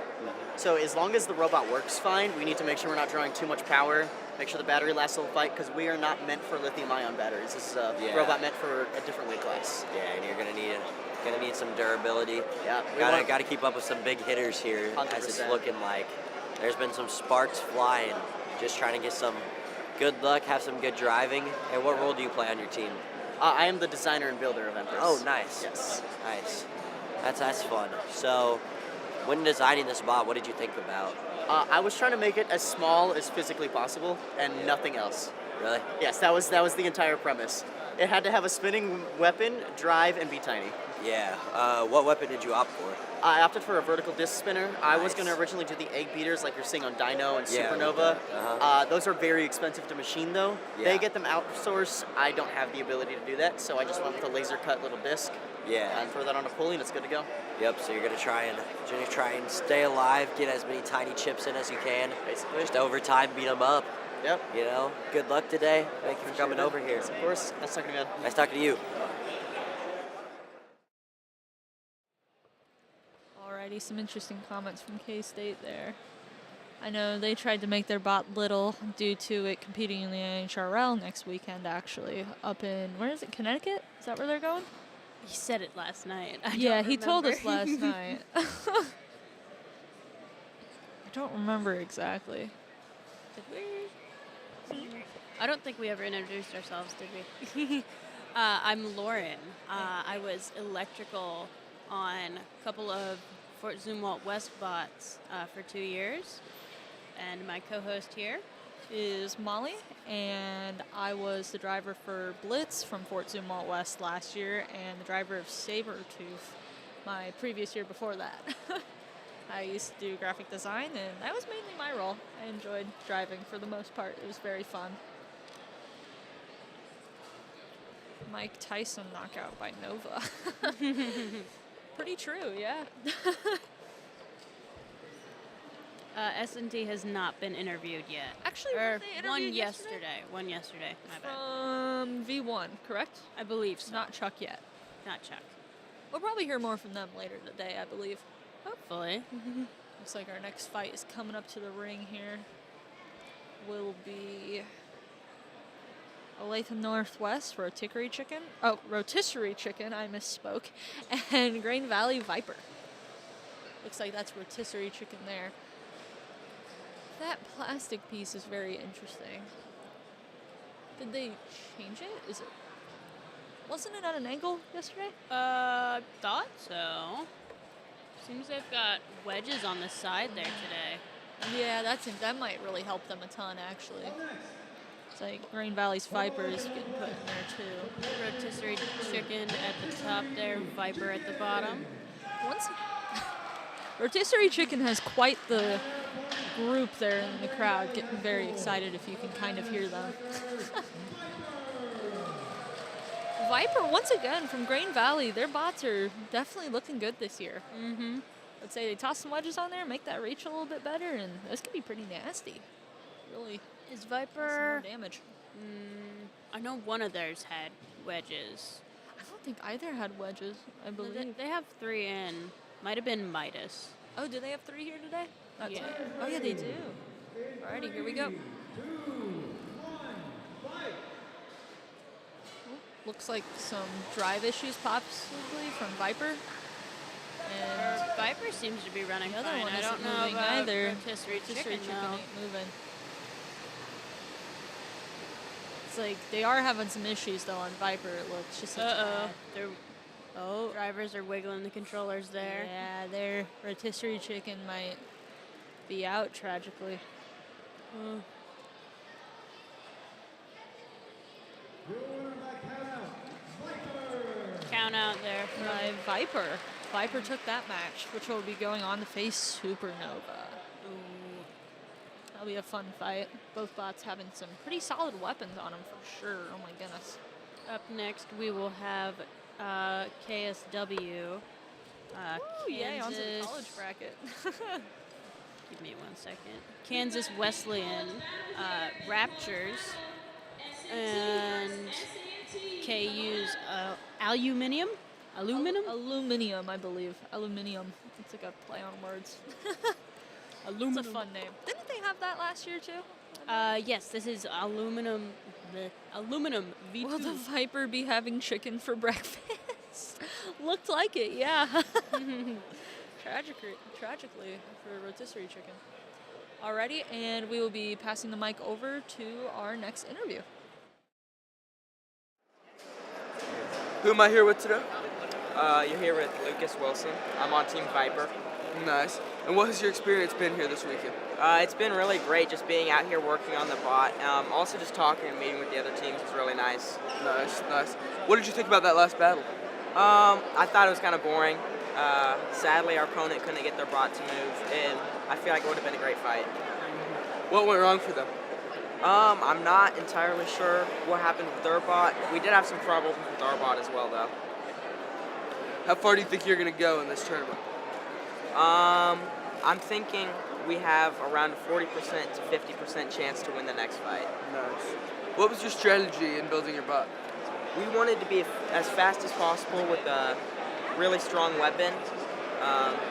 So as long as the robot works fine, we need to make sure we're not drawing too much power, make sure the battery lasts the whole fight, because we are not meant for lithium-ion batteries. This is a robot meant for a different weight class. Yeah, and you're gonna need some durability. Yeah, Gotta keep up with some big hitters here, 100%. as it's looking like. There's been some sparks flying, just trying to get some good luck, have some good driving. And what role do you play on your team? I am the designer and builder of Empress. Oh, nice. Yes. Nice. That's fun. So, when designing this bot, what did you think about? I was trying to make it as small as physically possible and nothing else. Really? Yes, that was the entire premise. It had to have a spinning weapon, drive, and be tiny. Yeah. What weapon did you opt for? I opted for a vertical disc spinner. I was Nice. going to originally do the egg beaters like you're seeing on Dino and Yeah, Supernova. uh-huh. Those are very expensive to machine though. Yeah. They get them outsourced. I don't have the ability to do that, so I just went with a laser cut little disc Yeah. and throw that on a pulley and it's good to go. Yep. So you're gonna try and stay alive, get as many tiny chips in as you can. Basically. Just over time, beat them up. Yep. You know, good luck today. Thank you for coming over here. Of course. Nice talking to you. Nice talking to you. Alrighty, some interesting comments from K-State there. I know they tried to make their bot little due to it competing in the NHRL next weekend, actually, up in, where is it, Connecticut? Is that where they're going? He said it last night. Yeah, he told us last night. I don't remember exactly. Did we? I don't think we ever introduced ourselves, did we? I'm Lauren. I was electrical on a couple of Fort Zumwalt West bots for 2 years. And my co-host here Is Molly, and I was the driver for Blitz from Fort Zumwalt West last year, and the driver of Sabertooth my previous year before that. I used to do graphic design, and that was mainly my role. I enjoyed driving for the most part. It was very fun. Mike Tyson knockout by Nova. Pretty true, yeah. S&T has not been interviewed yet. Actually, Or weren't they one interviewed yesterday. One yesterday. My bad. From V1, correct? I believe so. Not Chuck yet. Not Chuck. We'll probably hear more from them later today, I believe. Hopefully. Looks like our next fight is coming up to the ring here. Will be Olathe Northwest Rotisserie Chicken. Oh, Rotisserie Chicken, I misspoke. And Grain Valley Viper. Looks like that's Rotisserie Chicken there. That plastic piece is very interesting. Did they change it? Is it? Wasn't it at an angle yesterday? Thought so. Seems they've got wedges on the side there today. Yeah, that might really help them a ton, actually. It's like Grain Valley's Viper is getting put in there, too. Rotisserie chicken at the top there, Viper at the bottom. Rotisserie Chicken has quite the group there in the crowd, getting very excited if you can kind of hear them. Viper, once again, from Grain Valley, their bots are definitely looking good this year. Mm-hmm. I'd say they toss some wedges on there, make that reach a little bit better, and this could be pretty nasty. Really Is some Viper... more damage. I know one of theirs had wedges. I don't think either had wedges, I No, believe. They have 3 in. Might have been Midas. Oh, do they have 3 here today? That's Yeah. Oh, yeah, they do. Alrighty, here we go. Looks like some drive issues possibly from Viper. And Viper seems to be running the other fine. one I isn't don't know moving about either. Rotisserie Rotisserie chicken, Chicken though. ain't moving. It's like they are having some issues though on Viper. It looks just a tad. Their drivers are wiggling the controllers there. Yeah, their Rotisserie Chicken might be out tragically. Count out there. By Viper. Viper took that match, which will be going on to face Supernova. Ooh. That'll be a fun fight. Both bots having some pretty solid weapons on them for sure. Oh my goodness. Up next, we will have KSW. Ooh, yay, onto the college bracket. Give me 1 second. Kansas Wesleyan, Raptures, and KU's Aluminium. Aluminium, I believe. Aluminium. It's like a play on words. It's a fun name. Didn't they have that last year too? Yes, this is Aluminum V2. Will the Viper be having chicken for breakfast? Looked like it, yeah. Tragically for Rotisserie Chicken. Alrighty, and we will be passing the mic over to our next interview. Who am I here with today? You're here with Lucas Wilson. I'm on Team Viper. Nice. And what has your experience been here this weekend? It's been really great just being out here working on the bot. Also just talking and meeting with the other teams is really nice. Nice. What did you think about that last battle? I thought it was kind of boring. Sadly, our opponent couldn't get their bot to move, and I feel like it would have been a great fight. What went wrong for them? I'm not entirely sure what happened with their bot. We did have some problems with our bot as well, though. How far do you think you're going to go in this tournament? I'm thinking we have around a 40% to 50% chance to win the next fight. Nice. What was your strategy in building your bot? We wanted to be as fast as possible with a really strong weapon.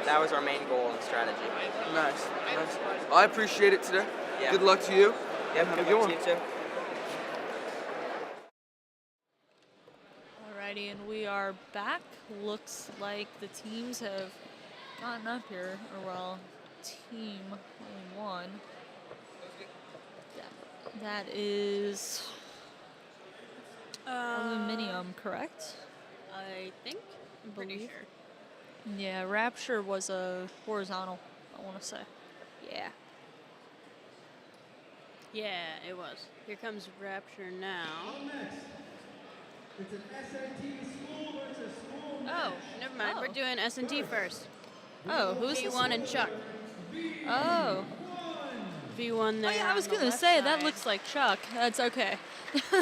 That was our main goal and strategy. Nice. Well, I appreciate it today. Yeah. Good luck to you. Yep, Have a good good luck one. to you too. Alrighty, and we are back. Looks like the teams have gotten up here, or well, team only one. That is aluminum, correct? I think. I'm pretty Believe. sure. Yeah, Rapture was a horizontal, I want to say. Yeah. Yeah, it was. Here comes Rapture now. Up next, it's an SAT school versus school match. Oh, never mind. Oh. We're doing S&T first. Oh, who's this? V1 and Chuck. Oh. V1 there. Oh, yeah, I was on the going to left say, that side, looks like Chuck. That's okay.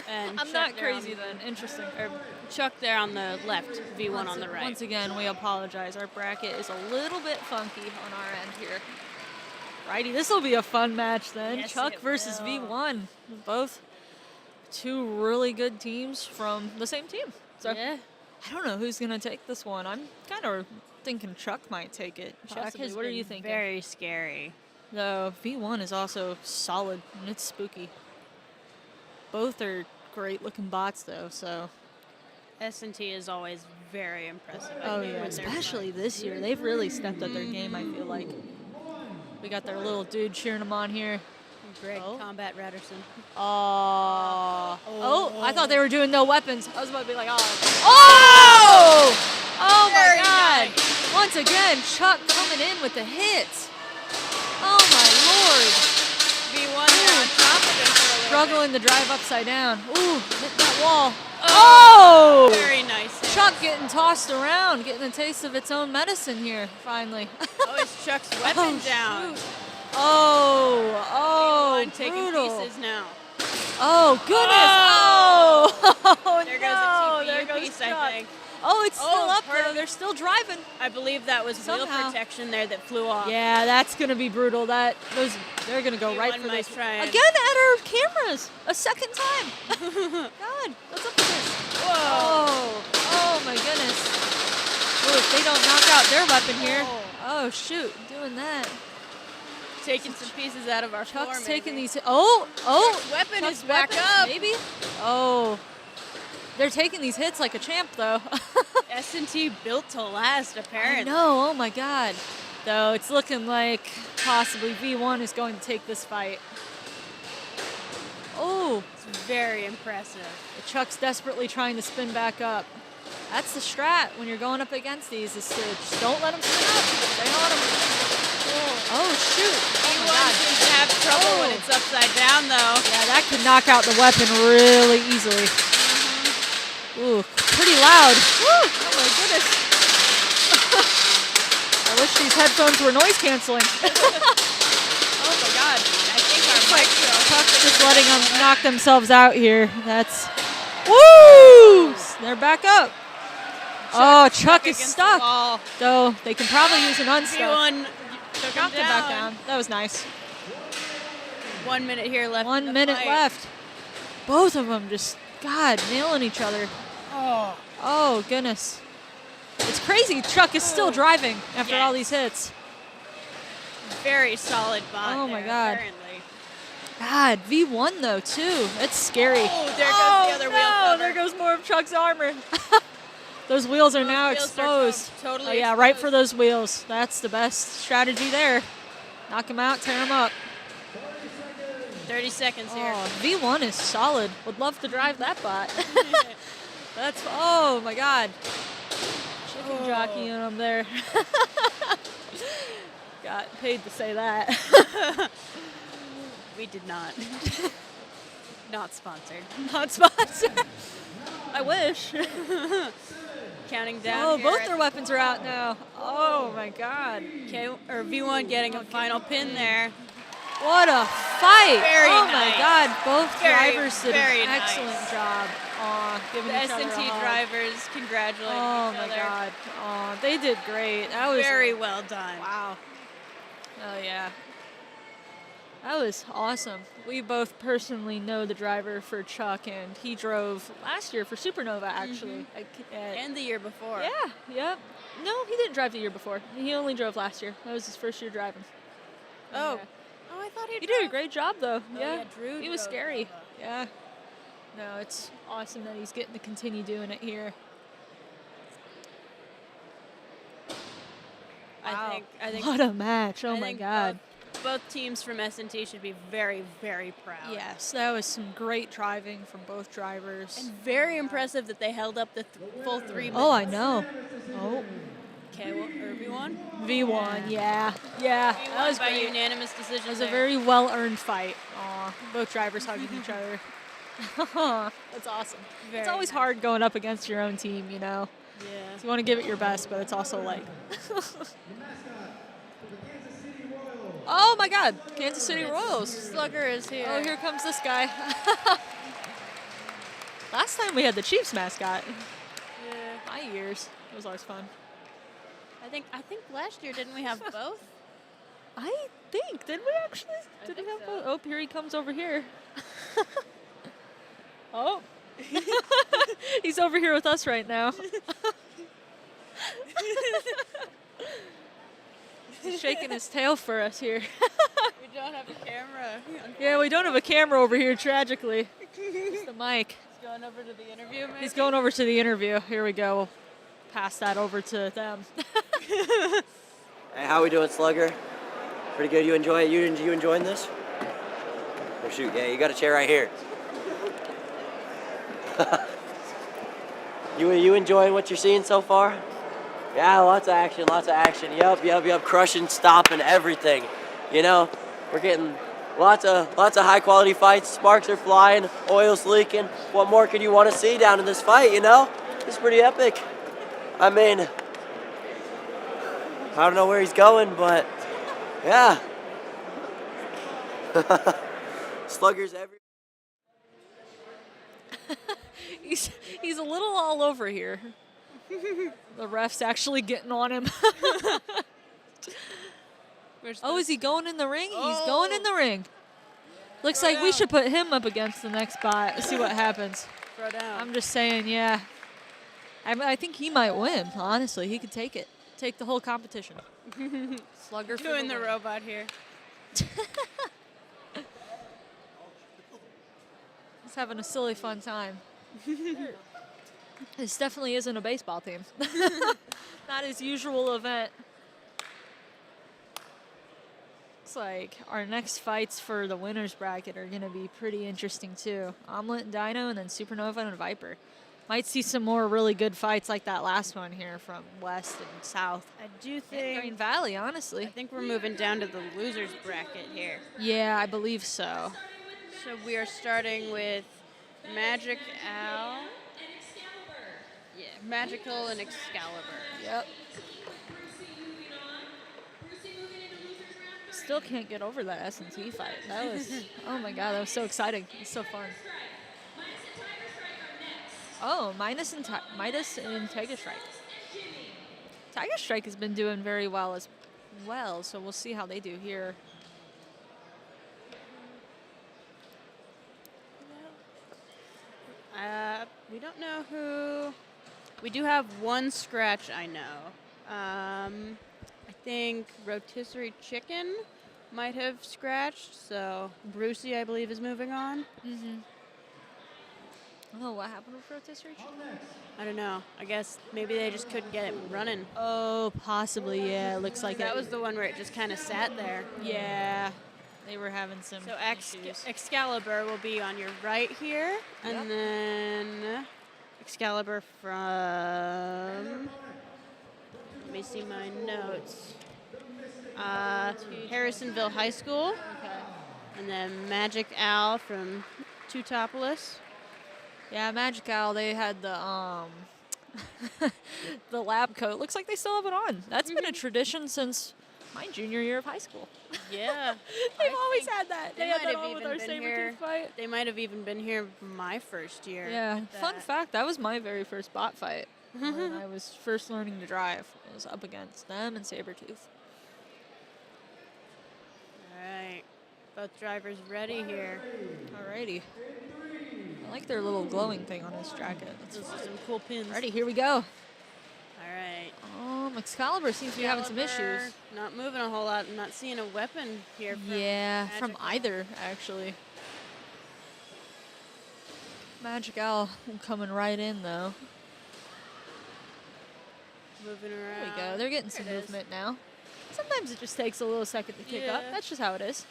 and I'm Chuck not there on crazy the- then. Interesting. Or Chuck there on the left, V1 on the right. Once again, we apologize. Our bracket is a little bit funky on our end here. Righty, this will be a fun match then. Yes, Chuck it versus will. V1. Both two really good teams from the same team. So Yeah. I don't know who's going to take this one. I'm kind of thinking Chuck might take it. Chuck Possibly. has What are been you thinking? very scary. Though V1 is also solid and it's spooky. Both are great looking bots though, so. S&T is always very impressive. Oh yeah, especially this year. They've really stepped up their game, I feel like. We got their little dude cheering them on here. Greg Oh. Combat Ratterson. Oh, I thought they were doing no weapons. I was about to be like, oh. Oh my Very God. nice. Once again, Chuck coming in with the hits. Oh my Lord. V1 there on top of him for a little Struggling to drive upside down. Ooh, hit that wall. Oh! bit. Very nice. hit. Chuck getting tossed around, getting a taste of its own medicine here, finally. Oh, it's Chuck's weapon down. shoot. Oh, V1 taking brutal. pieces now. Oh, goodness. Oh, There no. goes a There TPU goes piece, Chuck. I think. Oh, it's still Oh, up part though. of- They're still driving. I believe that was wheel Somehow. protection there that flew off. Yeah, that's gonna be brutal. They're gonna go right V1 for might this try and- again at our cameras a second time. God, what's up with this? Whoa. Oh my goodness. Oh, if they don't knock out their weapon here. Oh. Oh shoot, doing that. Taking some pieces out of our floor, Chuck's maybe. taking these. Oh. Chuck's weapon Chuck's is back weapon, up. Maybe. Oh. They're taking these hits like a champ though. S&T built to last, apparently. I know, oh my God. Though it's looking like possibly V1 is going to take this fight. Oh, It's very impressive. Chuck's desperately trying to spin back up. That's the strat when you're going up against these is to just don't let them spin up. Stay on them. Oh, shoot. Oh my V1 God. seems to have trouble when Oh. it's upside down, though. Yeah, that could knock out the weapon really easily. Ooh, pretty loud. Woo! Oh my goodness. I wish these headphones were noise canceling. Oh my God. I think our mics are Chuck's just letting them knock themselves out here. That's. Woo! They're back up. Oh, Chuck is against the stuck. wall. Though they can probably use an unstuck. V1 took him Knocked him back down. That was nice. 1 minute here left. in 1 the minute fight. left. Both of them just, God, nailing each other. Oh. Oh, goodness. It's crazy. Chuck is still driving after all these hits. Very solid bot. Oh my there, God. Apparently. God, V1 though, too. That's scary. Oh, there goes the other wheel cover. There goes more of Chuck's armor. Those wheels are Those now wheels are exposed. totally Oh yeah, right exposed. for those wheels. That's the best strategy there. Knock them out, tear them up. 30 seconds here. Oh, V1 is solid. Would love to drive that bot. That's, oh my God. Chicken jockeying them there. Got paid to say that. We did not. Not sponsored. Not sponsored. I wish. Counting down. Oh, here both at their weapons are out now. Oh my God. K or V1 getting a final pin there. What a fight. Very oh nice. my God. Both Very, drivers did very an excellent nice. job. Giving The each other a S&T hug. drivers congratulating Oh each my other. God. Oh, they did great. That was Very well done. wow. Oh yeah. That was awesome. We both personally know the driver for Chuck, and he drove last year for Supernova, actually. And the year before. Yeah, yep. No, he didn't drive the year before. He only drove last year. That was his first year driving. Oh. Yeah. Oh, I thought He did a great job, though. Oh, yeah. Drew He was drove scary. Nova. Yeah. No, it's awesome that he's getting to continue doing it here. Wow. I think What a match. Oh, I my think God. Both teams from S&T should be very, very proud. Yes, that was some great driving from both drivers. And very impressive that they held up the full 3 minutes. Oh, I know. Oh. Okay, well, Irby won. V1, yeah. Yeah, He that won was by great. unanimous decision. It was there. a very well-earned fight. Aw, both drivers hugging each other. That's awesome. Very It's always nice. hard going up against your own team, you know. Yeah. You want to give it your best, but it's also like... Oh my God, Kansas City Royals. Slugger is here. Oh, here comes this guy. Last time we had the Chiefs mascot. Yeah. My years. It was always fun. I think last year didn't we have both? I think. Did we actually? Did we have both? Oh, here he comes over here. Oh. He's over here with us right now. He's shaking his tail for us here. We don't have a camera. Yeah, we don't have a camera over here, tragically. It's the mic. He's going over to the interview, maybe? He's going over to the interview. Here we go. We'll pass that over to them. Hey, how we doing, Slugger? Pretty good. You enjoy it? You enjoying this? Oh shoot! Yeah, you got a chair right here. You enjoying what you're seeing so far? Yeah, lots of action, lots of action. Yup. Crushing, stopping, everything. You know, we're getting lots of high quality fights. Sparks are flying, oil's leaking. What more could you want to see down in this fight? You know, it's pretty epic. I mean, I don't know where he's going, but yeah. Sluggers everywhere. He's a little all over here. The ref's actually getting on him. Oh, is he going in the ring? He's going in the ring. Looks like we should put him up against the next bot. See what happens. Throw down. I'm just saying, yeah. I think he might win, honestly. He could take it. Take the whole competition. Slugger for Doing the win. robot here. He's having a silly fun time. This definitely isn't a baseball team. Not his usual event. Looks like our next fights for the winners bracket are going to be pretty interesting too. Omelet and Dino, and then Supernova and Viper. Might see some more really good fights like that last one here from West and South. I do And think Green Valley, honestly. I think we're moving down to the losers bracket here. Yeah, I believe so. So we are starting with Magic Al. Yeah, Magical and Excalibur. Yep. Still can't get over that S&T fight. That was, oh my God, that was so exciting. It was so fun. Oh, Midas and Tiger Strike. Tiger Strike has been doing very well as well, so we'll see how they do here. We don't know who. We do have one scratch, I know. I think Rotisserie Chicken might have scratched, so Brucey, I believe, is moving on. Mm-hmm. Oh, what happened with Rotisserie Chicken? I don't know. I guess maybe they just couldn't get it running. Oh, possibly, yeah. It looks like That was the one where it just kind of sat there. Yeah. They were having some So issues. Excalibur will be on your right here, and then Excalibur from. Let me see my notes. Harrisonville High School, and then Magic Al from Teutopolis. Yeah, Magic Owl, they had the the lab coat. Looks like they still have it on. That's been a tradition since my junior year of high school. Yeah, They've always had that. They had might that have on with even our been saber here. tooth fight. They might have even been here my first year. Yeah, with fun that. fact, that was my very first bot fight when I was first learning to drive. I was up against them and Sabretooth. All right. Both drivers ready here. Alrighty. I like their little glowing thing on his jacket. Those are some cool pins. Alrighty, here we go. All right. Excalibur seems to be having some issues. Not moving a whole lot. I'm not seeing a weapon here. From either, actually. Magic Owl coming right in, though. Moving around. There we go. They're getting some movement now. Sometimes it just takes a little second to kick up. That's just how it is.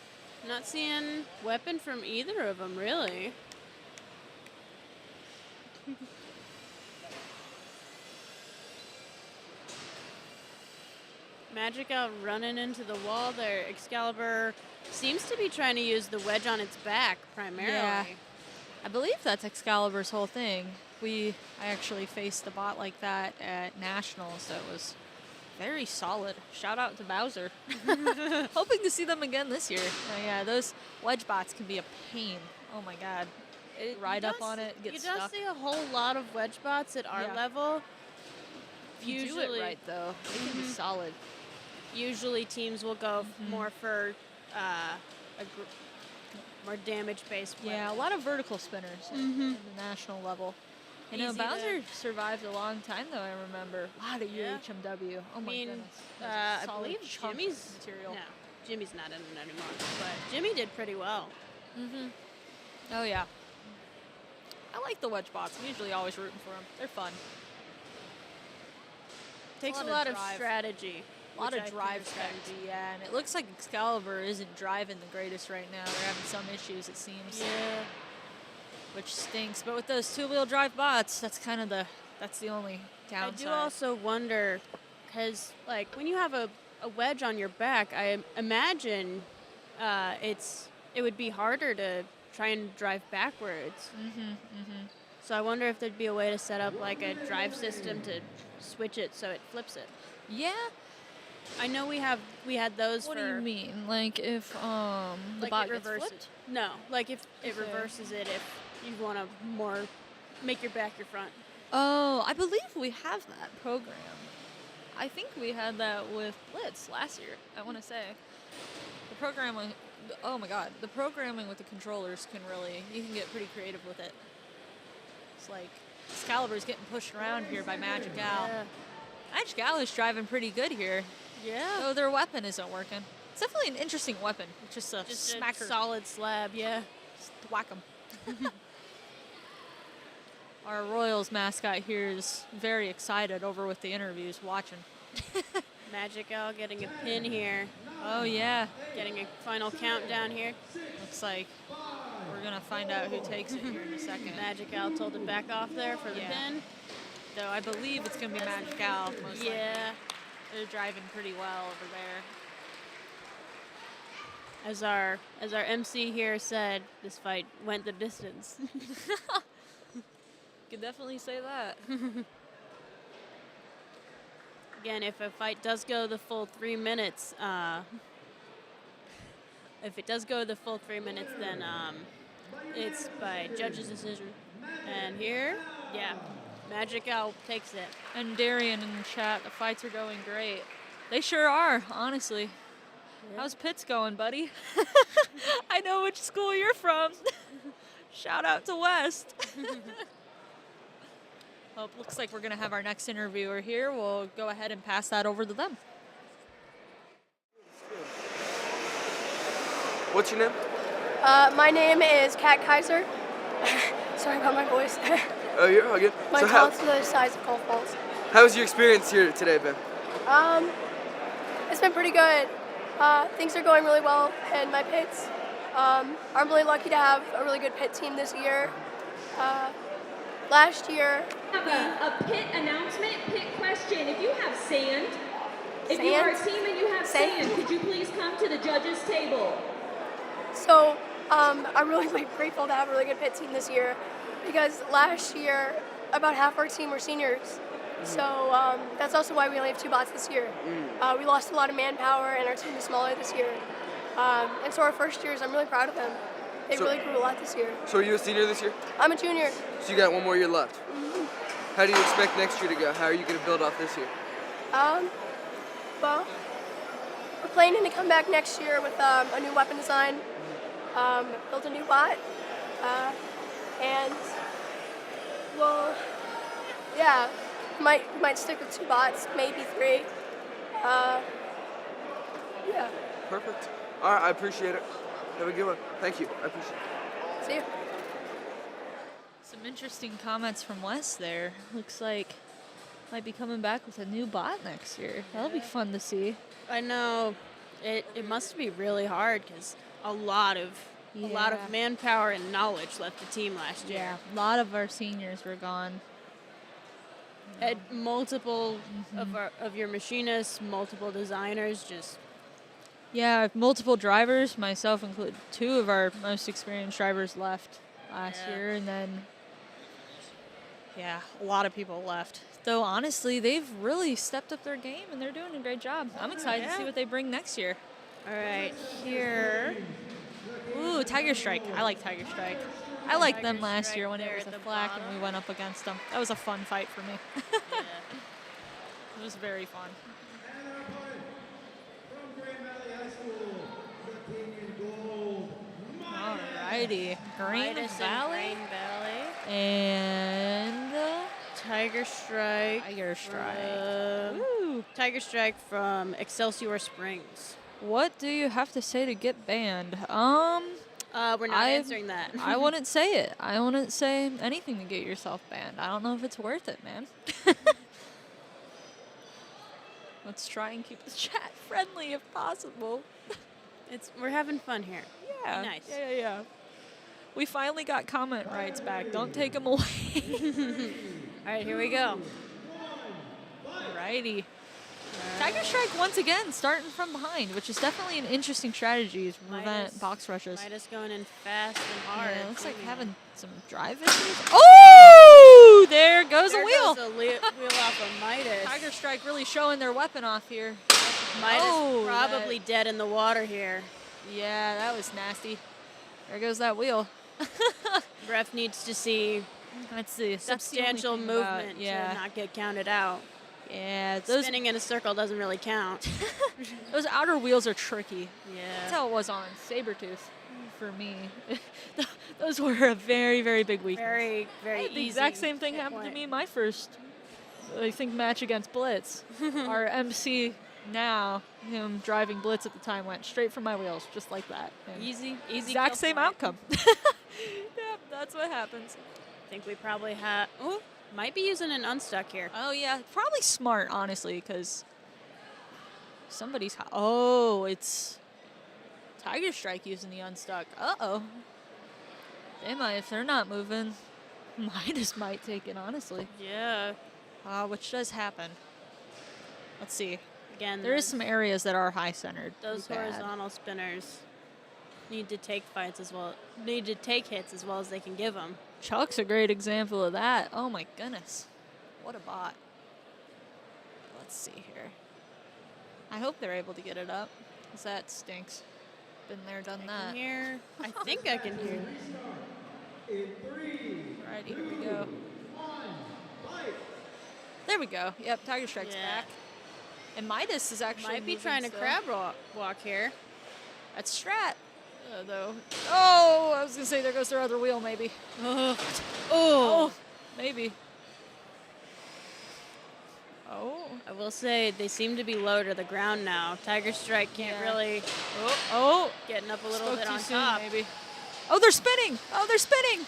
Not seeing weapon from either of them, really. Magic out running into the wall there. Excalibur seems to be trying to use the wedge on its back primarily. Yeah. I believe that's Excalibur's whole thing. I actually faced a bot like that at Nationals, so it was very solid. Shout out to Bowser. Hoping to see them again this year. Yeah, those wedge bots can be a pain. Oh my god. Ride up on it, get stuck. You don't see a whole lot of wedge bots at our level. If you do it right, though, they can be solid. Usually teams will go more for more damage-based play. Yeah, a lot of vertical spinners at the national level. You know, Bowser survived a long time, though, I remember. A lot of UHMW. Oh, my goodness. I believe Jimmy's material. No, Jimmy's not in it anymore. But Jimmy did pretty well. Oh, yeah. I like the wedge bots. I'm usually always rooting for them. They're fun. Takes a lot of strategy. A lot of drive strategy, yeah. And it looks like Excalibur isn't driving the greatest right now. They're having some issues, it seems. Yeah. Which stinks. But with those two-wheel drive bots, that's kind of that's the only downside. I do also wonder, because, like, when you have a wedge on your back, I imagine it would be harder to try and drive backwards. So I wonder if there'd be a way to set up, like, a drive system to switch it so it flips it. Yeah. I know we had those. What do you mean? Like if the bot gets flipped? No, like if it reverses it if you want to more make your back your front. Oh, I believe we have that program. I think we had that with Blitz last year, I want to say. The programming, oh my god, the programming with the controllers you can get pretty creative with it. It's like Excalibur's getting pushed around here by Magic Owl. Yeah. Magic Owl is driving pretty good here. Yeah. Though their weapon isn't working. It's definitely an interesting weapon. It's just a smacker. A solid slab, yeah. Just whack 'em. Our Royals mascot here is very excited over with the interviews watching. Magic Owl getting a pin here. Oh, yeah. Getting a final countdown here. Looks like we're going to find out who takes it here in a second. Magic Owl told it back off there for the pin. Though I believe it's going to be Magic Owl. Most likely. They're driving pretty well over there. As our MC here said, this fight went the distance. Could definitely say that. Again, if a fight does go the full 3 minutes, then it's by judge's decision. And here, Magic Owl takes it. And Darian in the chat, the fights are going great. They sure are, honestly. Yeah. How's Pitts going, buddy? I know which school you're from. Shout out to West. Well, looks like we're going to have our next interviewer here. We'll go ahead and pass that over to them. What's your name? My name is Kat Kaiser. Sorry about my voice. Oh, you're all good. My talent's the size of golf balls. How's your experience here today been? It's been pretty good. Things are going really well in my pits. I'm really lucky to have a really good pit team this year. Last year, a pit announcement, pit question. If you have sand, if you are a team and you have sand, could you please come to the judges' table? So I'm really grateful to have a really good pit team this year because last year about half our team were seniors. So that's also why we only have 2 bots this year. We lost a lot of manpower and our team is smaller this year. And so our first years, I'm really proud of them. They really grew a lot this year. So are you a senior this year? I'm a junior. So you got 1 more year left. How do you expect next year to go? How are you going to build off this year? Well, we're planning to come back next year with a new weapon design. built a new bot, and well, yeah, might stick with 2 bots, maybe 3. Yeah. Perfect. All right, I appreciate it. Have a good one. Thank you. I appreciate it. See you. Some interesting comments from Wes there. Looks like might be coming back with a new bot next year. That'll be fun to see. I know. It must be really hard because a lot of manpower and knowledge left the team last year. Yeah, a lot of our seniors were gone. And multiple of your machinists, multiple designers, just Yeah, multiple drivers, myself included. 2 of our most experienced drivers left last year, and then a lot of people left. Though honestly, they've really stepped up their game and they're doing a great job. I'm excited to see what they bring next year. all right here. Ooh, Tiger Strike. I like Tiger Strike. I liked them Tiger last Strike year when it there was at a the flag and bottom. we went up against them. That was a fun fight for me. It was very fun. And our opponent from Grand Valley High School, the king in gold, Alrighty. Green Midas and Valley. Green Valley. And Tiger Strike. Tiger Strike. Woo. Tiger Strike from Excelsior Springs. What do you have to say to get banned? We're not answering that. I wouldn't say it. I wouldn't say anything to get yourself banned. I don't know if it's worth it, man. Let's try and keep the chat friendly if possible. We're having fun here. Yeah. Nice. Yeah. We finally got comment rights back. Don't take them away. All right, here we go. Alrighty. Tiger Strike once again starting from behind, which is definitely an interesting strategy to prevent box rushes. Midas going in fast and hard. Yeah, looks like having some drive issues. Oh! There goes a wheel. There goes a wheel off of Midas. Tiger Strike really showing their weapon off here. Midas probably dead in the water here. Yeah, that was nasty. There goes that wheel. Ref needs to see substantial movement to not get counted out. Yeah, spinning in a circle doesn't really count. Those outer wheels are tricky. Yeah. That's how it was on Sabretooth for me. Those were a very, very big weakness. Very, very The easy. exact same thing happened to me in my first, I think, match against Blitz. Our MC now, him driving Blitz at the time, went straight from my wheels, just like that. And Easy exact kill same point. outcome. Yep, that's what happens. I think we probably have. Oh, might be using an unstuck here. Oh yeah, probably smart, honestly, because somebody's. Oh, it's Tiger Strike using the unstuck. Uh-oh. They might, if they're not moving, Midas might take it, honestly. Yeah. Which does happen. Let's see. Again, There is some areas that are high-centered. those Pretty bad. horizontal spinners need to take fights as well. Need to take hits as well as they can give them. Chuck's a great example of that. Oh my goodness. What a bot. Let's see here. I hope they're able to get it up, because that stinks. Been there, done that. Here, I think I can hear. Alrighty, here we go. There we go. Yep, Tiger Strike's back. And Midas is actually Might be moving trying to still. crab walk here. That's Strat, though. Oh, I was going to say there goes their other wheel, maybe. Oh, maybe. Oh. I will say they seem to be low to the ground now. Tiger Strike can't really. Oh, getting up a little spoke bit too on soon, top. maybe. Oh, they're spinning. Oh, they're spinning.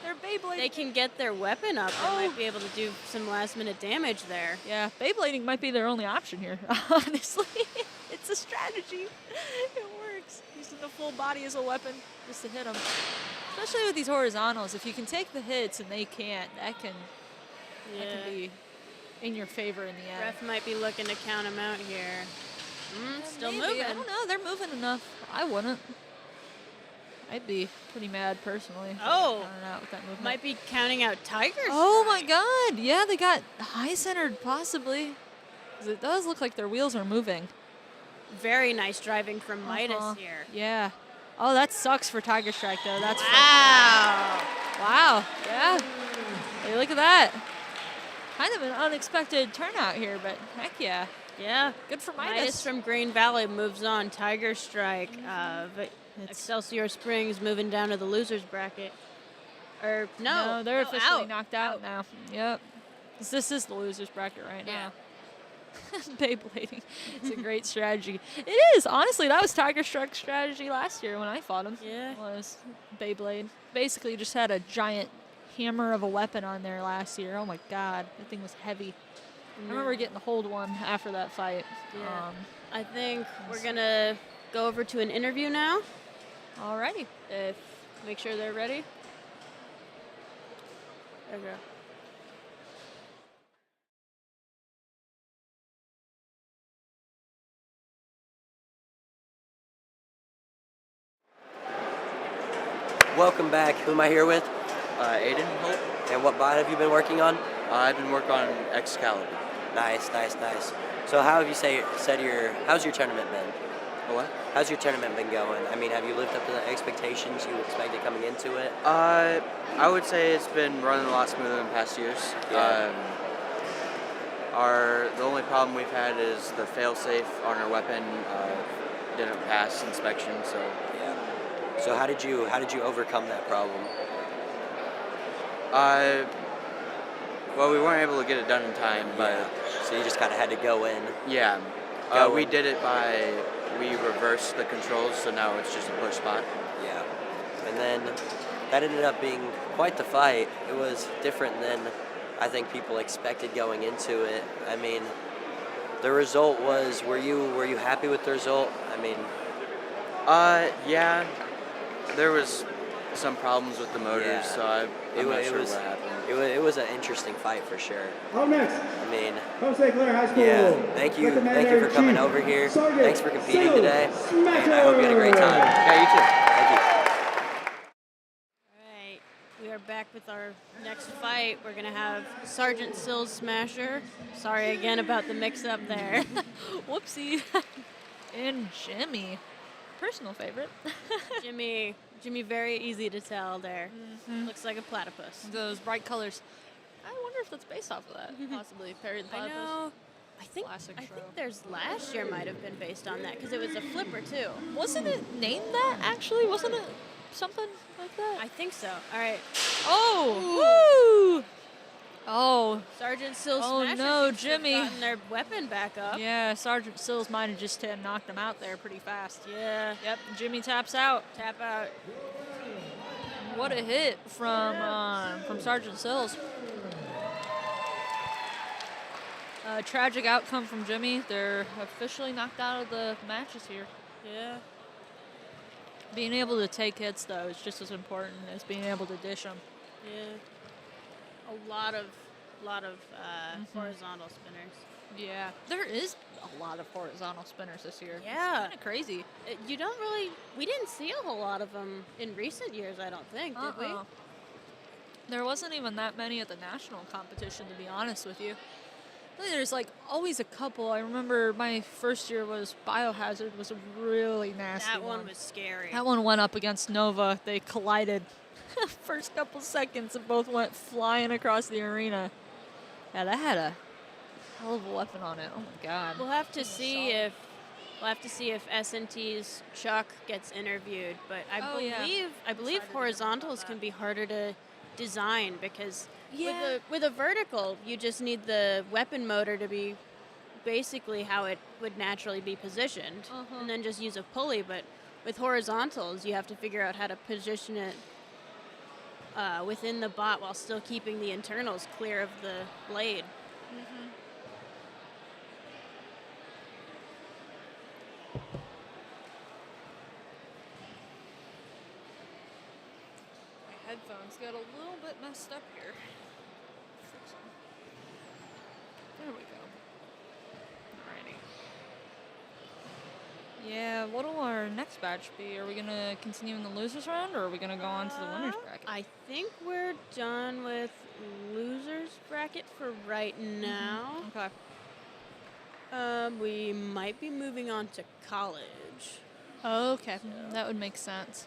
They're Beyblade. They can get their weapon up. They might be able to do some last-minute damage there. Yeah, Beyblading might be their only option here, honestly. It's a strategy. It works. Using the full body as a weapon just to hit them. Especially with these horizontals. If you can take the hits and they can't, that can be in your favor in the end. Ref might be looking to count him out here. Still Maybe. moving. I don't know. They're moving enough. I wouldn't. I'd be pretty mad personally. Oh, Counting out with that movement. might be counting out Tiger Strike. Oh my God! Yeah, they got high-centered possibly. 'Cause it does look like their wheels are moving. Very nice driving from Midas here. Yeah. Oh, that sucks for Tiger Strike though. That's Wow. wow. Yeah. Hey, look at that. Kind of an unexpected turnout here, but heck yeah. Yeah. Good for Midas Midas. from Green Valley moves on. Tiger Strike Excelsior Springs moving down to the losers bracket. Or no, they're officially out. knocked out now. Yep. This is the losers bracket right now. Beyblading. It's a great strategy. It is. Honestly, that was Tiger Struck's strategy last year when I fought him. Yeah. Was Beyblade. Basically just had a giant hammer of a weapon on there last year. Oh my god. That thing was heavy. I remember getting to hold one after that fight. Yeah. I think we're going to go over to an interview now. Alrighty. Make sure they're ready. There we go. Welcome back. Who am I here with? Aiden Hope. And what bot have you been working on? I've been working on Excalibur. Nice. So how have you how's your tournament been? What? How's your tournament been going? I mean, have you lived up to the expectations you expected coming into it? I would say it's been running a lot smoother than past years. Yeah. The only problem we've had is the failsafe on our weapon didn't pass inspection, so. Yeah. So how did you overcome that problem? Well, we weren't able to get it done in time, but. So you just kind of had to go in. Yeah. We did it we reversed the controls, so now it's just a push spot. Yeah. And then that ended up being quite the fight. It was different than I think people expected going into it. I mean, the result was, were you happy with the result? I mean, yeah. There was some problems with the motors, so I'm not sure what happened. It was an interesting fight for sure. Up next, I mean, Jose Claire High School. yeah, thank you for coming over here. Thanks for competing today. And I hope you had a great time. Yeah, you too. Thank you. All right. We are back with our next fight. We're going to have Sergeant Sills Smasher. Sorry again about the mix-up there. Whoopsie. And Jimmy. Personal favorite. Jimmy, very easy to tell there. Looks like a platypus. Those bright colors. I wonder if that's based off of that. Possibly. Perry the Platypus. I know. I think there's last year might have been based on that because it was a flipper too. Wasn't it named that actually? Wasn't it something like that? I think so. All right. Oh! Woo! Oh. Sergeant Sills Oh Smasher no, seems to have Jimmy. gotten their weapon back up. Yeah, Sergeant Sills might have just knocked him out there pretty fast. Yeah. Yep, Jimmy taps out. Tap out. What a hit from Sergeant Sills. Tragic outcome from Jimmy. They're officially knocked out of the matches here. Yeah. Being able to take hits, though, is just as important as being able to dish them. Yeah. A lot of horizontal spinners. Yeah, there is a lot of horizontal spinners this year. Yeah. It's kind of crazy. We didn't see a whole lot of them in recent years, I don't think, did we? There wasn't even that many at the national competition, to be honest with you. I think there's always a couple. I remember my first year was Biohazard was a really nasty That one was scary. That one went up against Nova. They collided first couple seconds and both went flying across the arena. Yeah, that had a hell of a weapon on it. Oh my god. We'll have to see if S&T's Chuck gets interviewed, but I believe horizontals can be harder to design because with a vertical, you just need the weapon motor to be basically how it would naturally be positioned, and then just use a pulley. But with horizontals, you have to figure out how to position it within the bot while still keeping the internals clear of the blade. My headphones got a little bit messed up here. There we go. Alrighty. Yeah, what will our next batch be? Are we going to continue in the losers round, or are we going to go on to the winners bracket? I think we're done with losers bracket for right now. Okay. We might be moving on to college. Okay, that would make sense.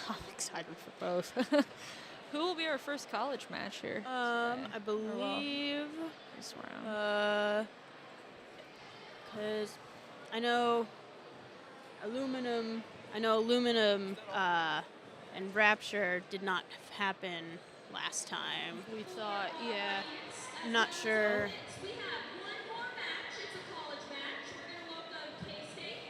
I'm excited for both. Who will be our first college match here? I believe this round. Because I know aluminum I know Aluminum and Rapture did not happen last time. We thought, yeah. I'm not sure. We have one more match. It's a college match. We're going to look at K-State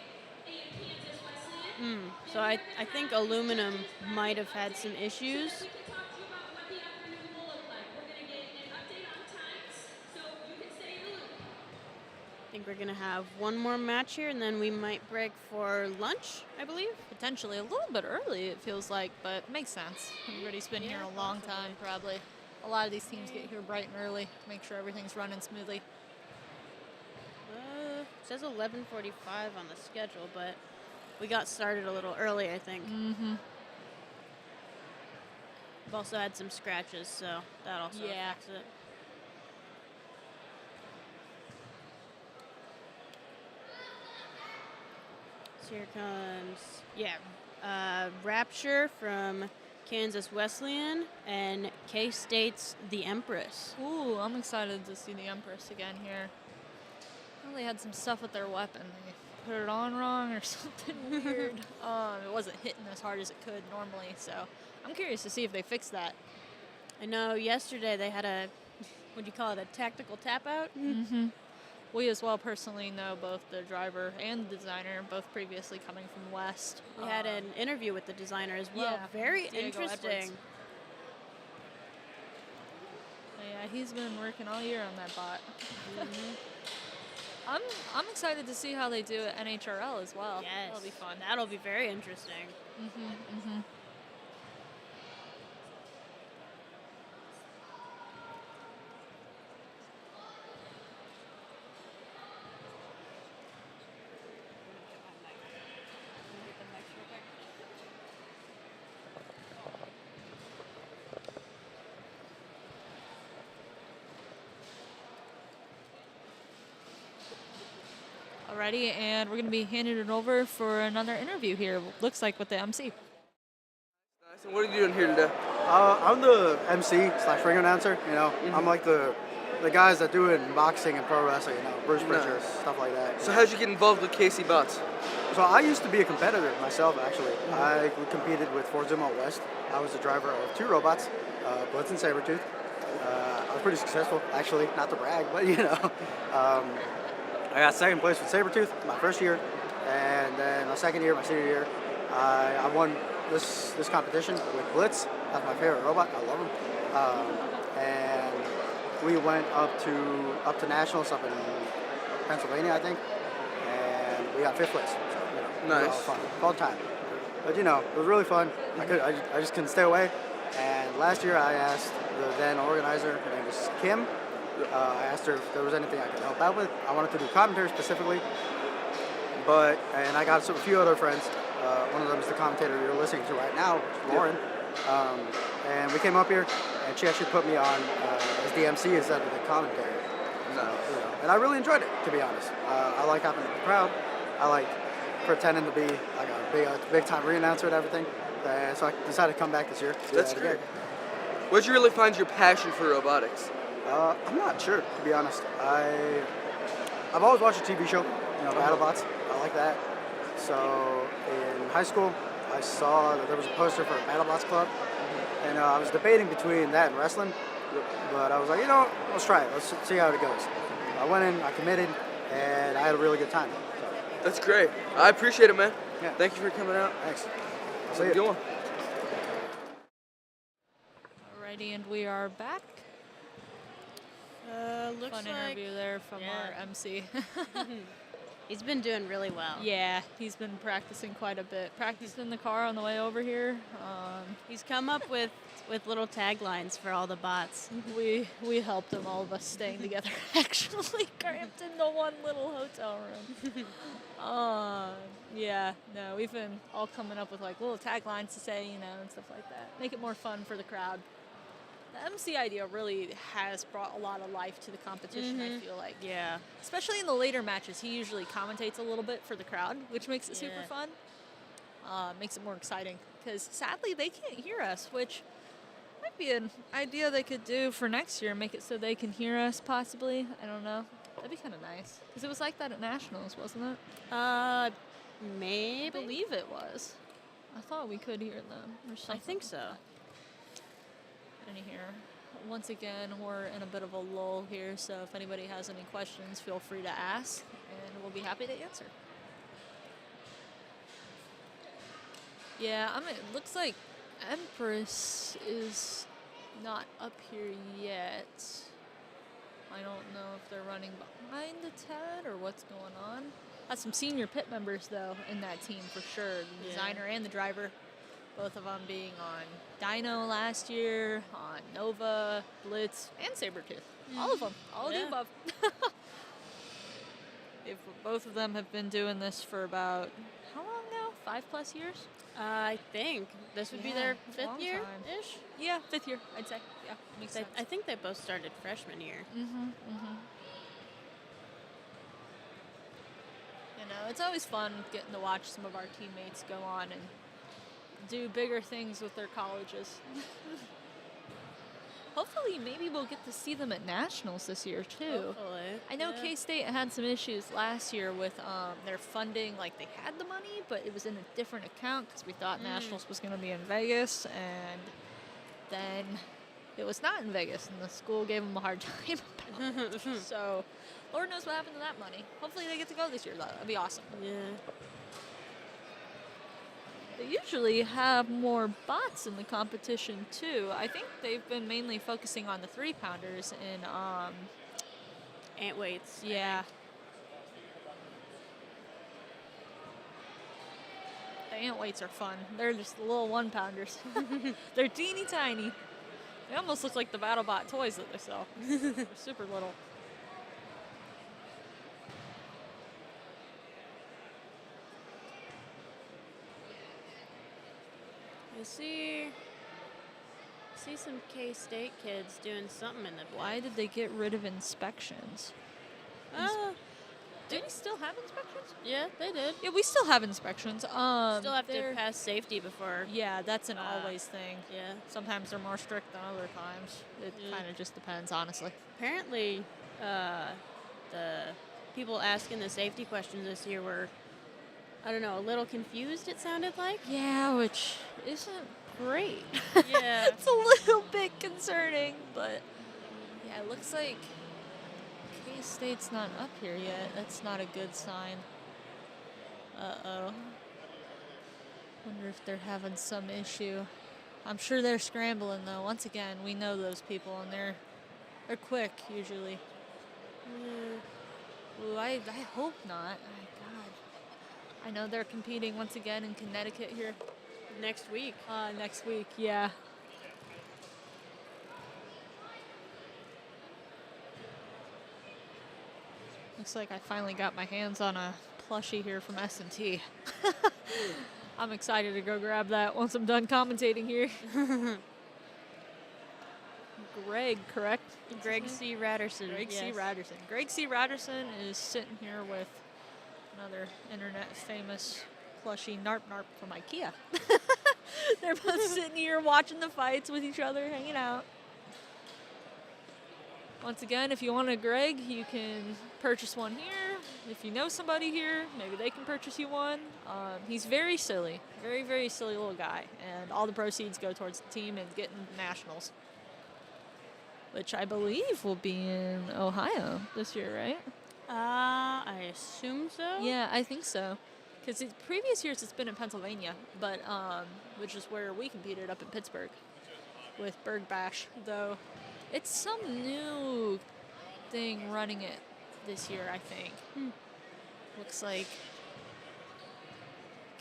and Kansas Wesleyan. So I think Aluminum might have had some issues. We can talk to you about what the afternoon will look like. We're going to get an update on times, so you can stay in the loop. I think we're going to have one more match here, and then we might break for lunch, I believe. Potentially a little bit early, it feels like, but makes sense. Everybody's been here a long time, probably. A lot of these teams get here bright and early, make sure everything's running smoothly. It says 11:45 on the schedule, but we got started a little early, I think. Mm-hmm. We've also had some scratches, so that also affects it. So here comes, Rapture from Kansas Wesleyan and K-State's The Empress. Ooh, I'm excited to see the Empress again here. Well, they had some stuff with their weapon. They put it on wrong or something weird. It wasn't hitting as hard as it could normally, so I'm curious to see if they fix that. I know yesterday they had a, what do you call it, a tactical tap out? Mm-hmm. We as well personally know both the driver and the designer, both previously coming from West. We had an interview with the designer as well. Yeah, Very Diego interesting. Edwards. Yeah, he's been working all year on that bot. I'm excited to see how they do at NHRL as well. Yes. That'll be fun. That'll be very interesting. Mm-hmm. Alrighty, and we're going to be handing it over for another interview here. Looks like with the MC. Nice. And what are you doing here today? I'm the MC/ring announcer. You know, I'm like the guys that do it in boxing and pro wrestling. You know, Bruce Pritchard, stuff like that. So how'd you get involved with KC Bots? So I used to be a competitor myself, actually. I competed with Forzumo West. I was the driver of 2 robots, Blitz and Sabretooth. I was pretty successful, actually, not to brag, but you know. I got second place with Sabretooth my first year, and then my second year, my senior year, I won this competition with Blitz. That's my favorite robot. I love him. And we went up to nationals up in Pennsylvania, I think, and we got 5th place. So, you know, it was all fun time. But you know, it was really fun. I just couldn't stay away. And last year, I asked the then organizer, her name was Kim. I asked her if there was anything I could help out with. I wanted to do commentary specifically, and I got a few other friends. One of them is the commentator you're listening to right now, Lauren. And we came up here, and she actually put me on as the MC instead of the commentary. So, you know, and I really enjoyed it, to be honest. I like having the crowd. I like pretending to be like a big time re-announcer and everything. So I decided to come back this year. That's great. Where'd you really find your passion for robotics? I'm not sure, to be honest. I've always watched a TV show, you know, BattleBots. I like that. So in high school, I saw that there was a poster for a BattleBots club, and I was debating between that and wrestling. But I was like, you know, let's try it. Let's see how it goes. I went in, I committed, and I had a really good time. So. That's great. I appreciate it, man. Yeah. Thank you for coming out. Thanks. See you. Good one. Alrighty, and we are back. Looks Fun like interview there from our MC. He's been doing really well. Yeah, he's been practicing quite a bit. Practiced in the car on the way over here. He's come up with little taglines for all the bots. We helped him, all of us staying together, actually cramped into one little hotel room. Yeah, no, we've been all coming up with like little taglines to say, you know, and stuff like that. Make it more fun for the crowd. The MC idea really has brought a lot of life to the competition, I feel like. Yeah. Especially in the later matches, he usually commentates a little bit for the crowd, which makes it super fun. Makes it more exciting, because sadly they can't hear us, which might be an idea they could do for next year, make it so they can hear us possibly. I don't know. That'd be kind of nice, because it was like that at Nationals, wasn't it? Maybe. I believe it was. I thought we could hear them or something. I think so. Here. Once again, we're in a bit of a lull here, so if anybody has any questions, feel free to ask, and we'll be happy to answer. Yeah, I mean, it looks like Empress is not up here yet. I don't know if they're running behind the Ted or what's going on. Has some senior pit members, though, in that team for sure. The designer and the driver. Both of them being on Dyno last year, on Nova, Blitz, and Sabretooth. All of them. All of the above. Both of them have been doing this for about, how long now? 5+ years? I think. This would be their 5th year-ish? Yeah, 5th year, I'd say. Yeah, makes sense. I think they both started freshman year. You know, it's always fun getting to watch some of our teammates go on and do bigger things with their colleges. Hopefully, maybe we'll get to see them at nationals this year too. Hopefully. I know K-State had some issues last year with their funding. Like, they had the money, but it was in a different account because we thought nationals was going to be in Vegas, and then it was not in Vegas, and the school gave them a hard time about it. So, Lord knows what happened to that money. Hopefully, they get to go this year, though. That'd be awesome. Yeah. They usually have more bots in the competition too. I think they've been mainly focusing on the 3-pounders in ant weights. Yeah. The ant weights are fun. They're just the little 1-pounders. They're teeny tiny. They almost look like the BattleBot toys that they sell. They're super little. I see some K-State kids doing something in the back. Why did they get rid of inspections? Do we still have inspections? Yeah, they did. Yeah, we still have inspections. Still have to pass safety before. Yeah, that's an always thing. Yeah. Sometimes they're more strict than other times. It kind of just depends, honestly. Apparently, the people asking the safety questions this year were, I don't know, a little confused, it sounded like. Yeah, which isn't great. Yeah. It's a little bit concerning, but yeah, it looks like K-State's not up here yet. That's not a good sign. Uh-oh. Wonder if they're having some issue. I'm sure they're scrambling, though. Once again, we know those people, and they're quick, usually. Ooh, I hope not. God. I know they're competing once again in Connecticut here. Next week. Next week, yeah. Looks like I finally got my hands on a plushie here from S&T. I'm excited to go grab that once I'm done commentating here. Greg, correct? Greg C. Ratterson. Greg C. Ratterson. Greg C. Ratterson is sitting here with another internet famous plushie Narp Narp from IKEA. They're both sitting here watching the fights with each other, hanging out. Once again, if you want a Greg, you can purchase one here. If you know somebody here, maybe they can purchase you one. He's very silly. Very, very silly little guy. And all the proceeds go towards the team and getting nationals. Which I believe will be in Ohio this year, right? I assume so. Yeah, I think so. Because previous years it's been in Pennsylvania, but which is where we competed up in Pittsburgh with Berg Bash, though it's some new thing running it this year, I think. Looks like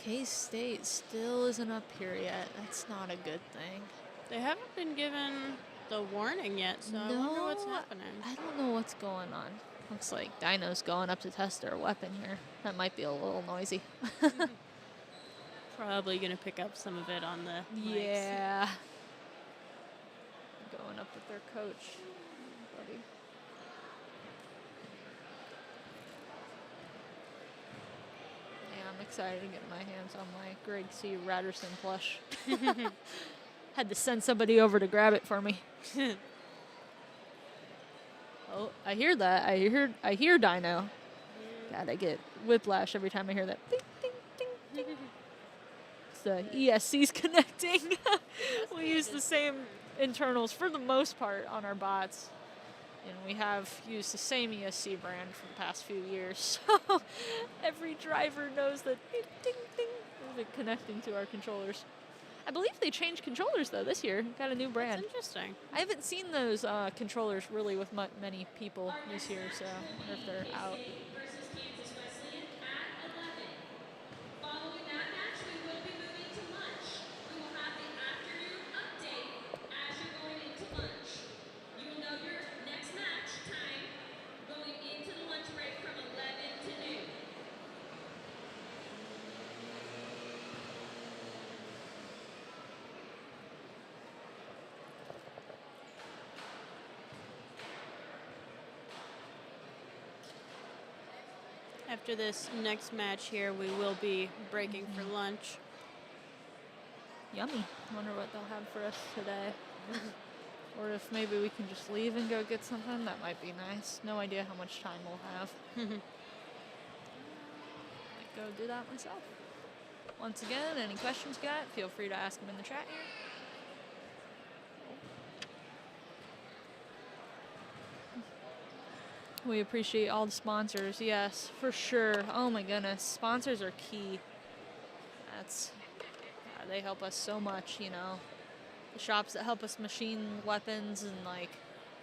K-State still isn't up here yet. That's not a good thing. They haven't been given the warning yet, so I wonder what's happening. I don't know what's going on. Looks like Dino's going up to test their weapon here. That might be a little noisy. Probably going to pick up some of it on the mics. Yeah. Going up with their coach, buddy. Yeah, I'm excited to get my hands on my Greg C. Ratterson plush. Had to send somebody over to grab it for me. Oh, I hear that. I hear Dino. God, I get whiplash every time I hear that. Ding, ding, It's the ESC's connecting. We use the same internals for the most part on our bots. And we have used the same ESC brand for the past few years. So every driver knows that ding, ding, ding, is connecting to our controllers. I believe they changed controllers, though, this year. Got a new brand. That's interesting. I haven't seen those controllers really with many people this year, so I wonder if they're out. Versus Kansas Wesleyan at 11. Following that match, we will be moving to lunch. We will have the afternoon update as you're going into lunch. You will know your next match time going into the lunch break from 11 to noon. After this next match here, we will be breaking for lunch. Yummy. Wonder what they'll have for us today. Or if maybe we can just leave and go get something, that might be nice. No idea how much time we'll have. Might go do that myself. Once again, any questions you got, feel free to ask them in the chat here. We appreciate all the sponsors, yes, for sure. Oh my goodness, sponsors are key. They help us so much, you know. The shops that help us machine weapons, and like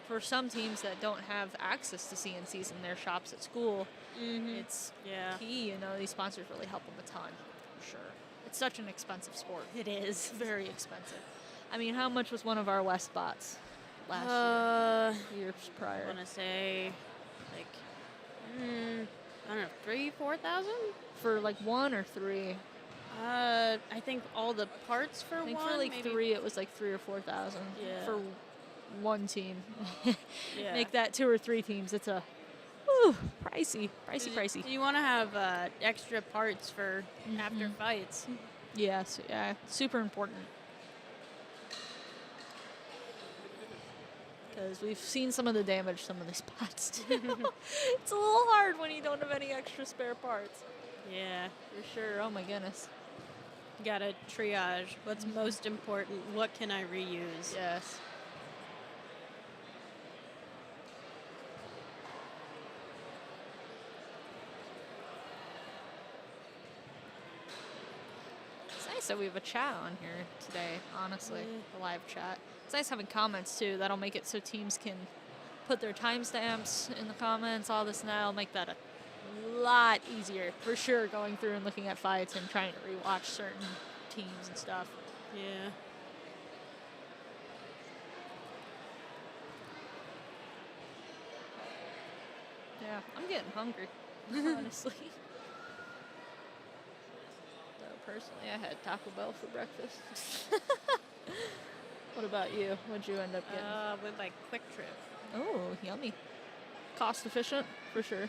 for some teams that don't have access to CNCs in their shops at school, it's key, you know. These sponsors really help them a ton, for sure. It's such an expensive sport. It is. Very expensive. I mean, how much was one of our West bots last year? Years prior. I want to say, like, I don't know, 3,000-4,000 for like 1 or 3. I think all the parts for I think one. for like maybe 3, it was like 3,000 or 4,000 for one team. Yeah. Make that 2 or 3 teams. It's a pricey. You want to have extra parts for after fights. Yes, yeah, super important. Because we've seen some of the damage some of these bots do. It's a little hard when you don't have any extra spare parts. Yeah, for sure. Oh my goodness. Gotta triage. What's most important? What can I reuse? Yes. It's nice that we have a chat on here today, honestly, the live chat. It's nice having comments too. That'll make it so teams can put their timestamps in the comments, all this, and that'll make that a lot easier, for sure, going through and looking at fights and trying to rewatch certain teams and stuff. Yeah. Yeah, I'm getting hungry, honestly. Though personally, I had Taco Bell for breakfast. What about you? What'd you end up getting? Went by Quick Trip. Oh, yummy. Cost efficient, for sure.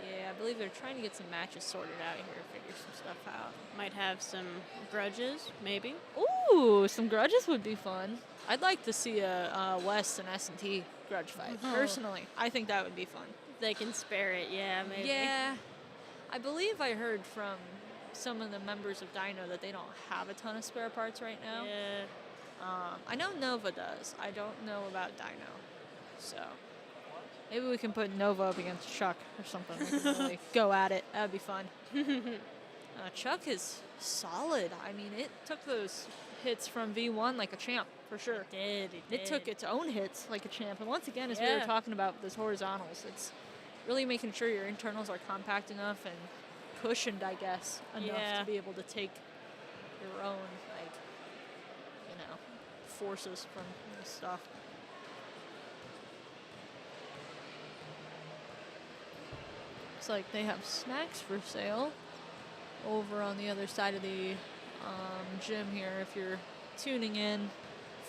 Yeah, I believe they're trying to get some matches sorted out here, figure some stuff out. Might have some grudges, maybe. Ooh, some grudges would be fun. I'd like to see a West and S&T grudge fight, personally. I think that would be fun. They can spare it, yeah, maybe. Yeah. I believe I heard from some of the members of Dino that they don't have a ton of spare parts right now. Yeah. I know Nova does. I don't know about Dino. So maybe we can put Nova up against Chuck or something. We can really go at it. That'd be fun. Chuck is solid. I mean, it took those hits from V1 like a champ, for sure. It Took its own hits like a champ. And once again, as we were talking about those horizontals, it's really making sure your internals are compact enough and cushioned, I guess, enough to be able to take your own, like, you know, forces from this stuff. Looks like they have snacks for sale over on the other side of the gym here. If you're tuning in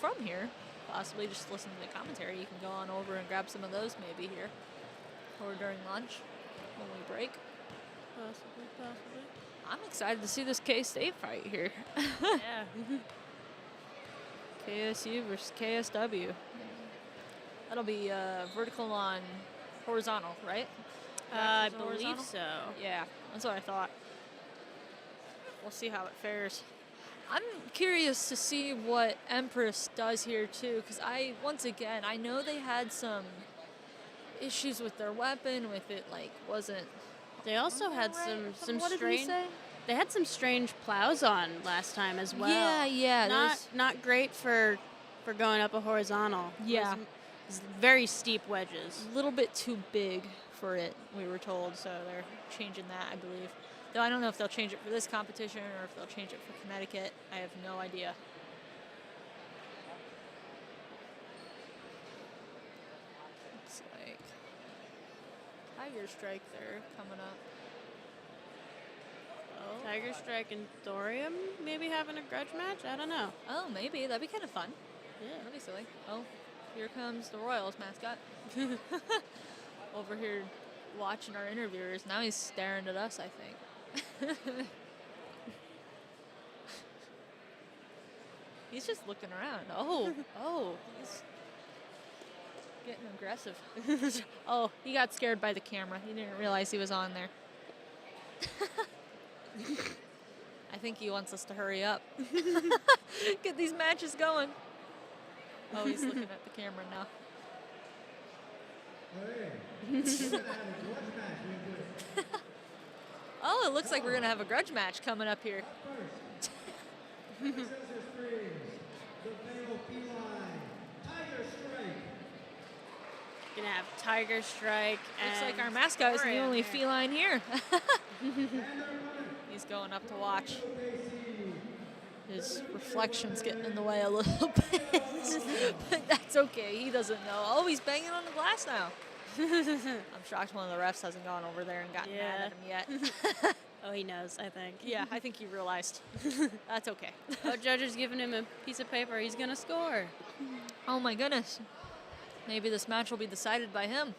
from here, possibly just listen to the commentary, you can go on over and grab some of those maybe here. Or during lunch, when we break. Possibly. I'm excited to see this K-State fight here. Yeah. KSU versus KSW. That'll be vertical on horizontal, right? I Back to believe horizontal? so. Yeah, that's what I thought. We'll see how it fares. I'm curious to see what Empress does here too, because I know they had some issues with their weapon, with it like wasn't. They also had some What did we strange. say? They had some strange plows on last time as well. Yeah. Not great for going up a horizontal. Yeah. It was very steep wedges. A little bit too big for it, we were told, so they're changing that, I believe. Though I don't know if they'll change it for this competition or if they'll change it for Connecticut. I have no idea. Looks like Tiger Strike there coming up. Oh. Tiger Strike and Thorium maybe having a grudge match? I don't know. Oh, maybe. That'd be kind of fun. Yeah. That'd be silly. Oh, here comes the Royals mascot. Over here watching our interviewers. Now he's staring at us, I think. He's just looking around. Oh, he's getting aggressive. Oh, he got scared by the camera. He didn't realize he was on there. I think he wants us to hurry up. Get these matches going. Oh, he's looking at the camera now. Oh, it looks like we're going to have a grudge match coming up here. Gonna have Tiger Strike and Looks like our mascot is the Thorium only here. feline here. He's going up to watch. His reflection's getting in the way a little bit. But that's okay. He doesn't know. Oh, he's banging on the glass now. I'm shocked one of the refs hasn't gone over there and gotten mad at him yet. Oh, he knows, I think. Yeah, I think he realized. That's okay. Oh, judge is giving him a piece of paper. He's gonna score. Oh my goodness. Maybe this match will be decided by him.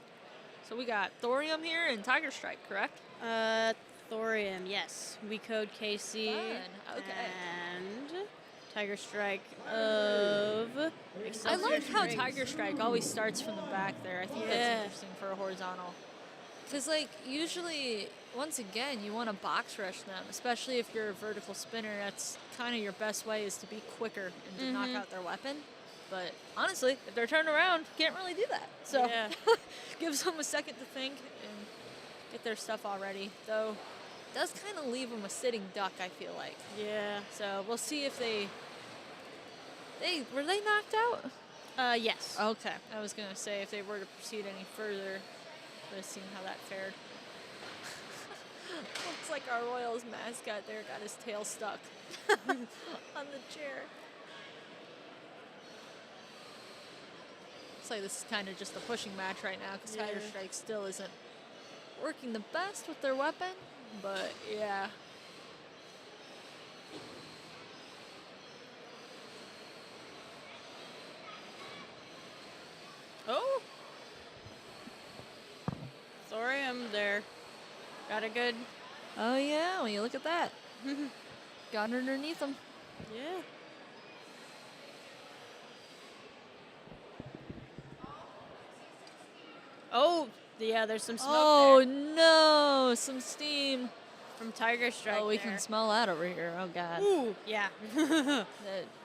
So we got Thorium here and Tiger Strike, correct? Thorium, yes. We code KC. Fun. Okay. And Tiger Strike of I Excelsior like how Springs. Tiger Strike always starts from the back there. I think that's interesting for a horizontal. Because, like, usually, once again, you want to box rush them, especially if you're a vertical spinner. That's kind of your best way is to be quicker and to knock out their weapon. But honestly, if they're turned around, can't really do that. So gives them a second to think and get their stuff all ready. Though, does kind of leave them a sitting duck, I feel like. Yeah. So we'll see if they were they knocked out? Yes. Okay. I was gonna say if they were to proceed any further, would have seen how that fared. Looks like our Royals mascot there got his tail stuck on the chair. Looks like this is kind of just a pushing match right now because Tiger Strike still isn't working the best with their weapon, but yeah. Oh! Thorium there. Got a good... Oh yeah, when you look at that. Got underneath them. Yeah. Oh, yeah, there's some smoke Oh there. no, some steam. From Tiger Strike. Oh, we there. can smell that over here. Oh god. Ooh, yeah.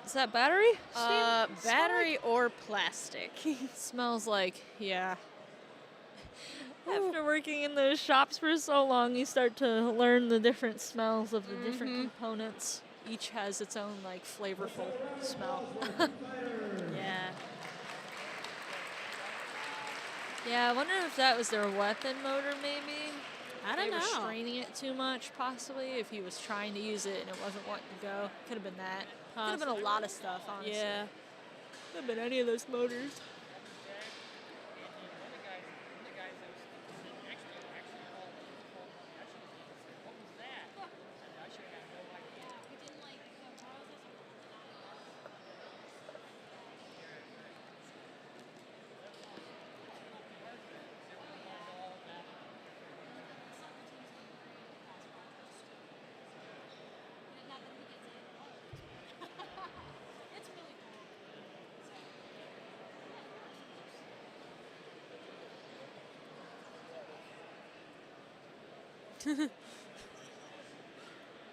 Is that battery? Battery or plastic. Smells like, yeah. After working in those shops for so long, you start to learn the different smells of the different components. Each has its own, like, flavorful smell. Yeah. Yeah, I wonder if that was their weapon motor, maybe. I don't They were know. straining it too much, possibly. If he was trying to use it and it wasn't wanting to go, could have been that. Could have been a lot of stuff, honestly. Yeah. Could have been any of those motors.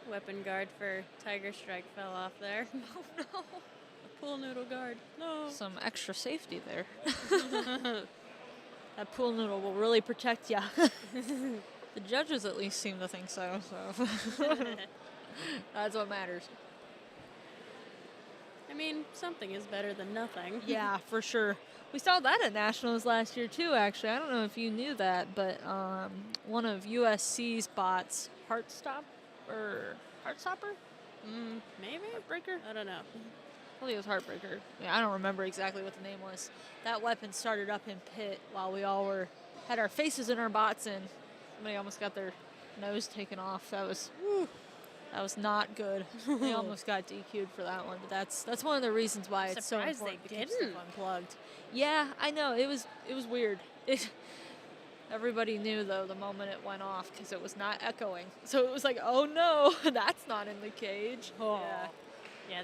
Weapon guard for Tiger Strike fell off there. Oh no. A pool noodle guard. No. Some extra safety there. That pool noodle will really protect ya. The judges at least seem to think so. That's what matters. I mean, something is better than nothing. Yeah, for sure. We saw that at Nationals last year too, actually. I don't know if you knew that, but one of USC's bots, Heartstopper? Maybe? Heartbreaker? I don't know. I think it was Heartbreaker. Yeah, I don't remember exactly what the name was. That weapon started up in pit while we all had our faces in our bots, and somebody almost got their nose taken off. That was not good. They almost got DQ'd for that one, but that's one of the reasons why it's so Surprised important they to keep didn't. stuff unplugged. Yeah, I know. It was weird. Everybody knew though the moment it went off because it was not echoing. So it was like, oh no, that's not in the cage. Oh. Yeah. Yeah,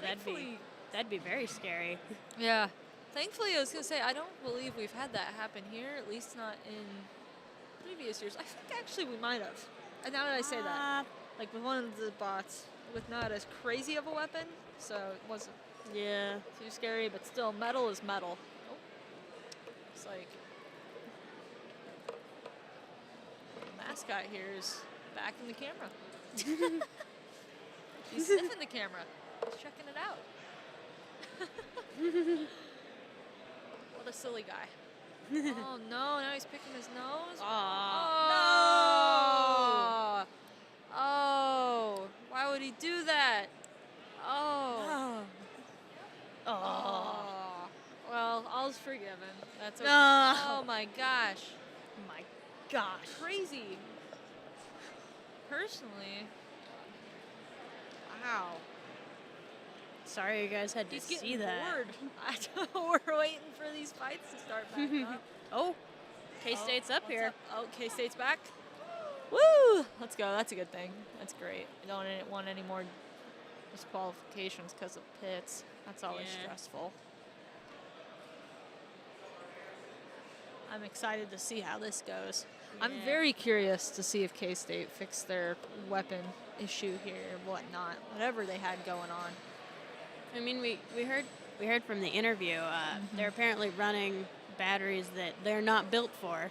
that'd be very scary. Yeah. Thankfully, I was going to say, I don't believe we've had that happen here, at least not in previous years. I think actually we might have. And now that I say that, like with one of the bots, with not as crazy of a weapon, so it wasn't too scary, but still, metal is metal. Oh. It's like, the mascot here is back in the camera. He's sniffing the camera. He's checking it out. What a silly guy. Oh no, now he's picking his nose. Oh. Oh, why would he do that? Oh. Well, all's forgiven. That's okay. Oh my gosh. My gosh. Crazy. Personally. Wow. Sorry you guys had to He's see getting that. bored. I know, we're waiting for these fights to start back up. Oh, K-State's up here. Oh, K-State's back. Woo! Let's go. That's a good thing. That's great. I don't want any more disqualifications because of pits. That's always stressful. I'm excited to see how this goes. I'm very curious to see if K-State fixed their weapon issue here, whatnot, whatever they had going on. I mean, we heard from the interview. They're apparently running batteries that they're not built for.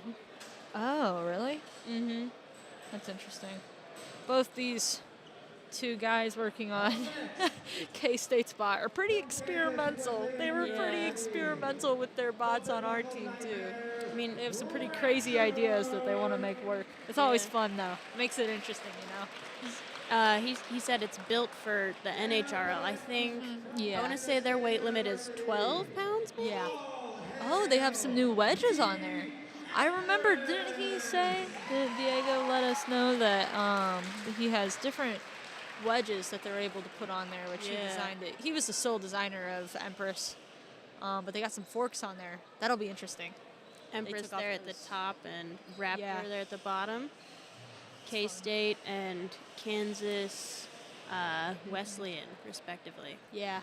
Oh, really? Mm-hmm. That's interesting. Both these two guys working on K-State's bot are pretty experimental. They were pretty experimental with their bots on our team, too. I mean, they have some pretty crazy ideas that they want to make work. It's always fun, though. Makes it interesting, you know? He said it's built for the NHRL. I think, Yeah. I want to say their weight limit is 12 pounds, maybe? Yeah. Oh, they have some new wedges on there. I remember, didn't he say, did Diego let us know that he has different wedges that they're able to put on there, which he designed it. He was the sole designer of Empress, but they got some forks on there. That'll be interesting. Empress there at the top and Raptor there at the bottom. K-State and Kansas Wesleyan, respectively. Yeah.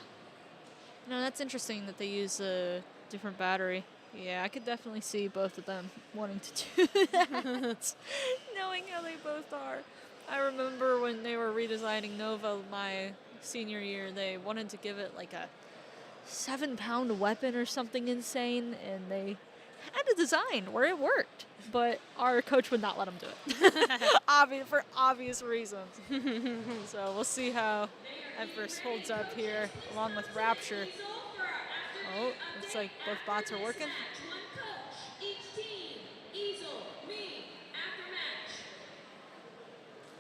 No, that's interesting that they use a different battery. Yeah, I could definitely see both of them wanting to do that, knowing how they both are. I remember when they were redesigning Nova my senior year, they wanted to give it like a 7-pound weapon or something insane, and they had a design where it worked, but our coach would not let them do it, for obvious reasons. So we'll see how Empress holds up here, along with Rapture. Oh, looks like both bots are working.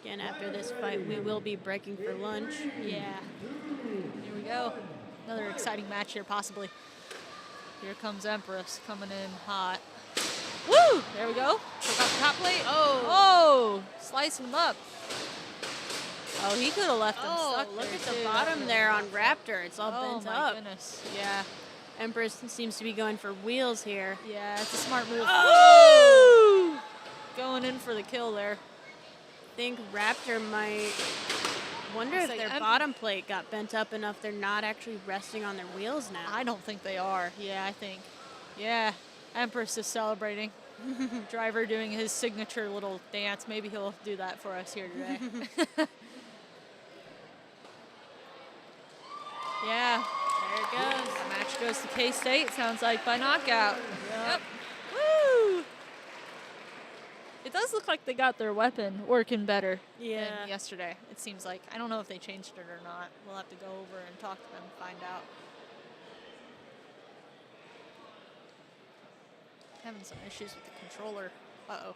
Again, after this fight, we will be breaking for lunch. Yeah. Here we go. Another exciting match here, possibly. Here comes Empress coming in hot. Woo! There we go. Took off the top plate. Oh! Slice him up. Oh, he could have left him stuck. Look there at the too. bottom there on Raptor. It's all bent my up. Goodness. Yeah. Empress seems to be going for wheels here. Yeah, it's a smart move. Oh! Woo! Going in for the kill there. I think Raptor might wonder if their bottom plate got bent up enough they're not actually resting on their wheels now. I don't think they are. Yeah, I think. Yeah, Empress is celebrating. Driver doing his signature little dance. Maybe he'll do that for us here today. Yeah. There it goes. The match goes to K-State, sounds like, by knockout. Yep. Woo! It does look like they got their weapon working better than yesterday, it seems like. I don't know if they changed it or not. We'll have to go over and talk to them and find out. Having some issues with the controller. Uh-oh.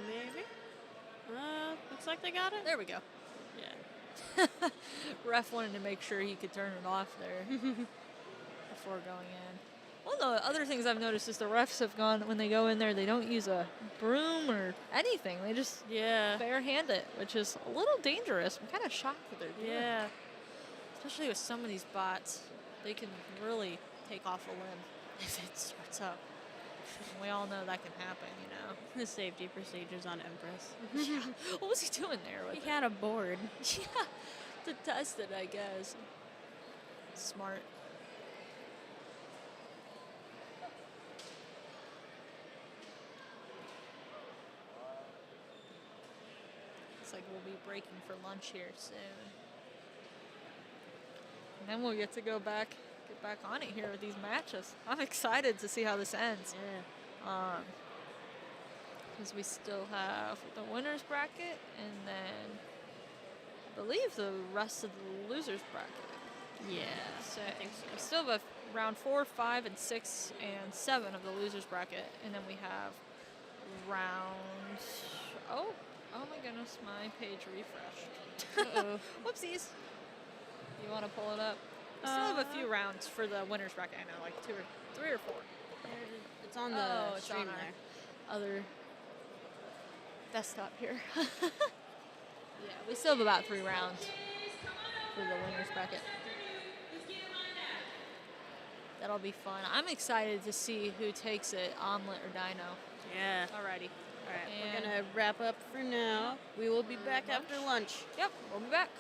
Maybe. Looks like they got it. There we go. Yeah. Ref wanted to make sure he could turn it off there before going in. One of the other things I've noticed is the refs have gone, when they go in there, they don't use a broom or anything. They just bare-hand it, which is a little dangerous. I'm kind of shocked that they're doing it. Especially with some of these bots. They can really take off a limb if it starts up. And we all know that can happen, you know. The safety procedures on Empress. Yeah. What was he doing there with He had a board. Yeah, to test it, I guess. Smart. Looks like we'll be breaking for lunch here soon. And then we'll get to get back on it here with these matches. I'm excited to see how this ends. Yeah. Because we still have the winner's bracket and then I believe the rest of the loser's bracket. Yeah. So I think so. We still have round 4, 5, and 6, and 7 of the loser's bracket, and then we have round. Oh my goodness, my page refreshed. Uh-oh. Whoopsies. You want to pull it up? We still have a few rounds for the winner's bracket. I know, like 3 or 4. It's on the it's stream on our there. other desktop here. Yeah, we still have about 3 rounds for the winner's bracket. That'll be fun. I'm excited to see who takes it, Omelet or Dino. Yeah. Alrighty. All right, And we're going to wrap up for now. We will be back after lunch. Yep, we'll be back.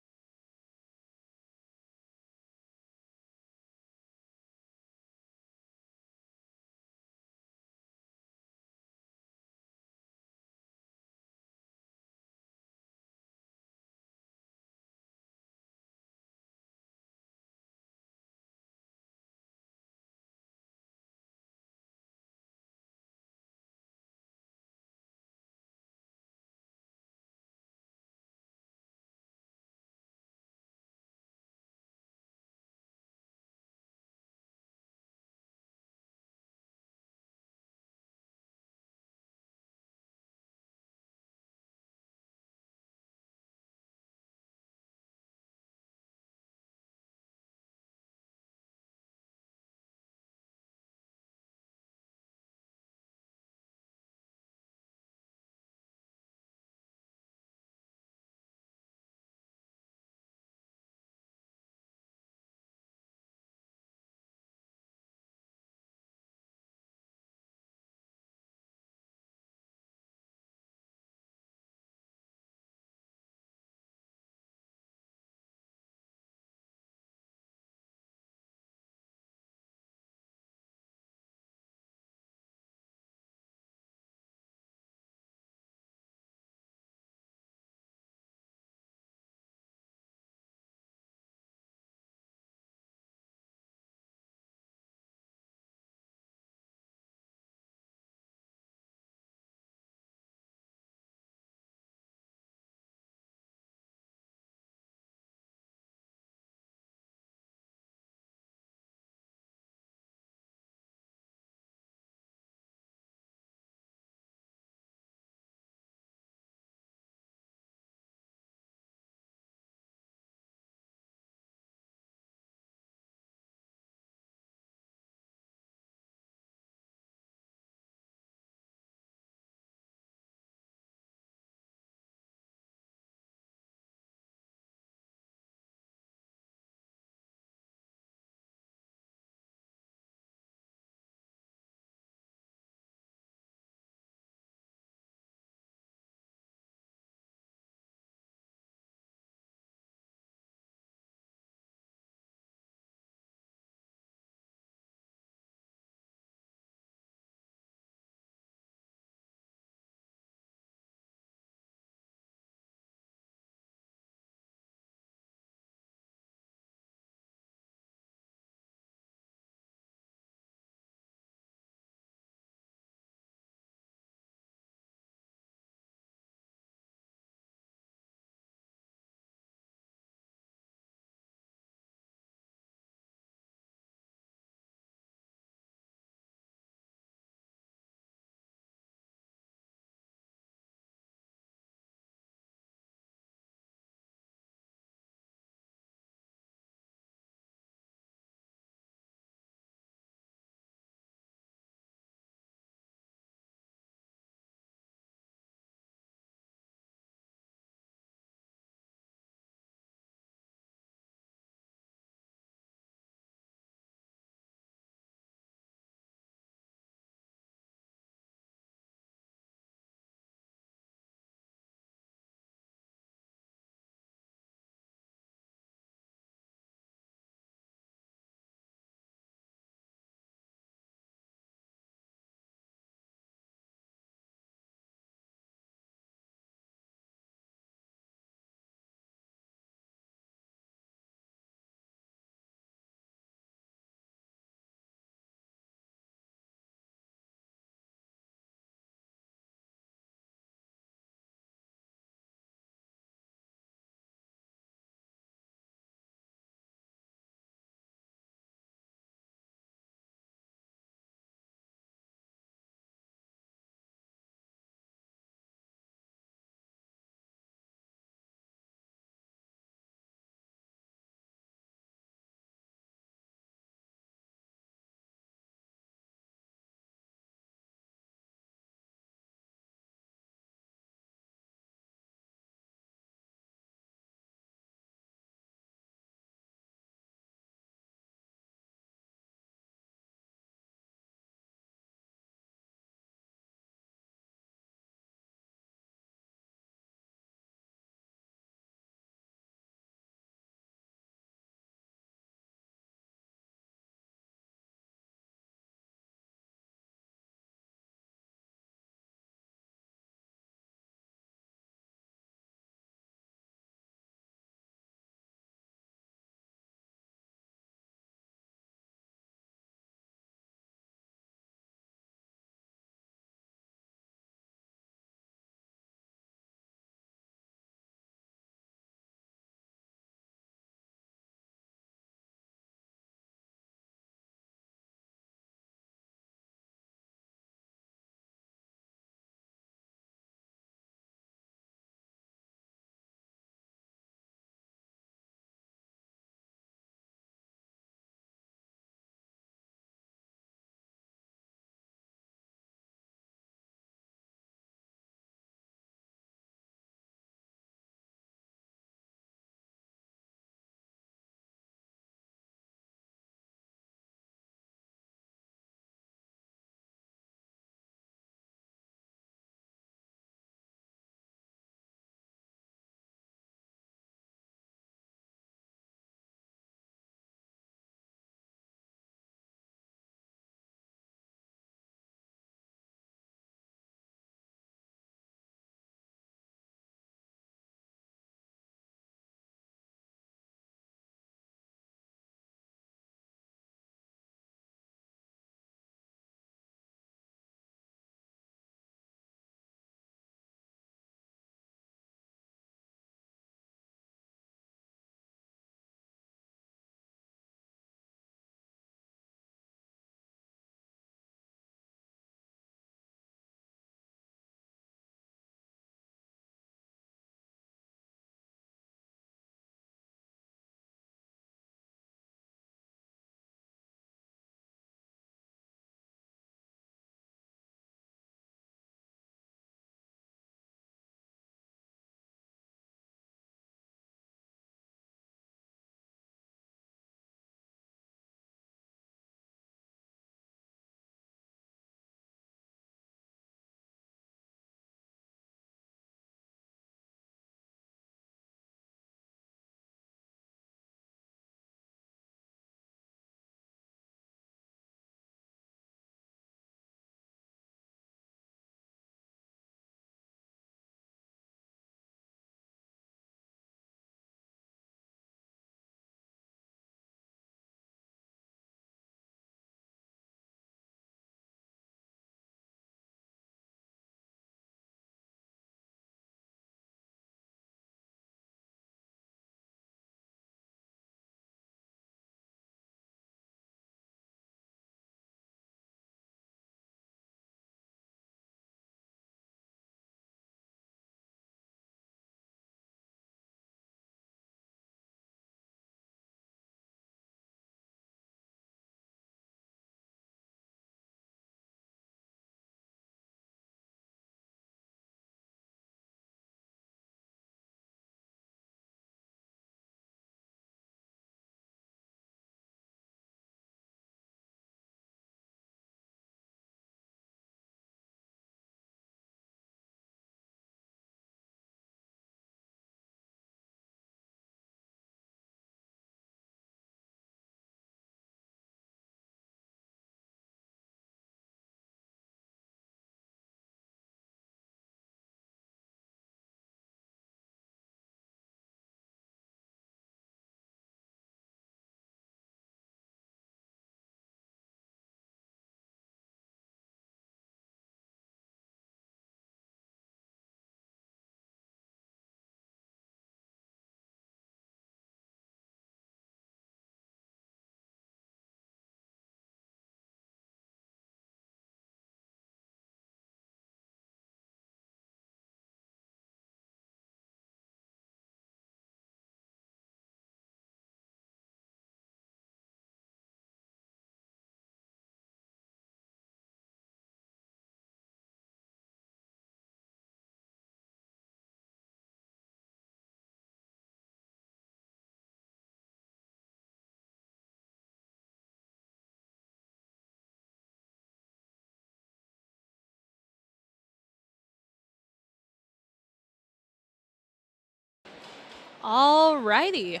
Alrighty.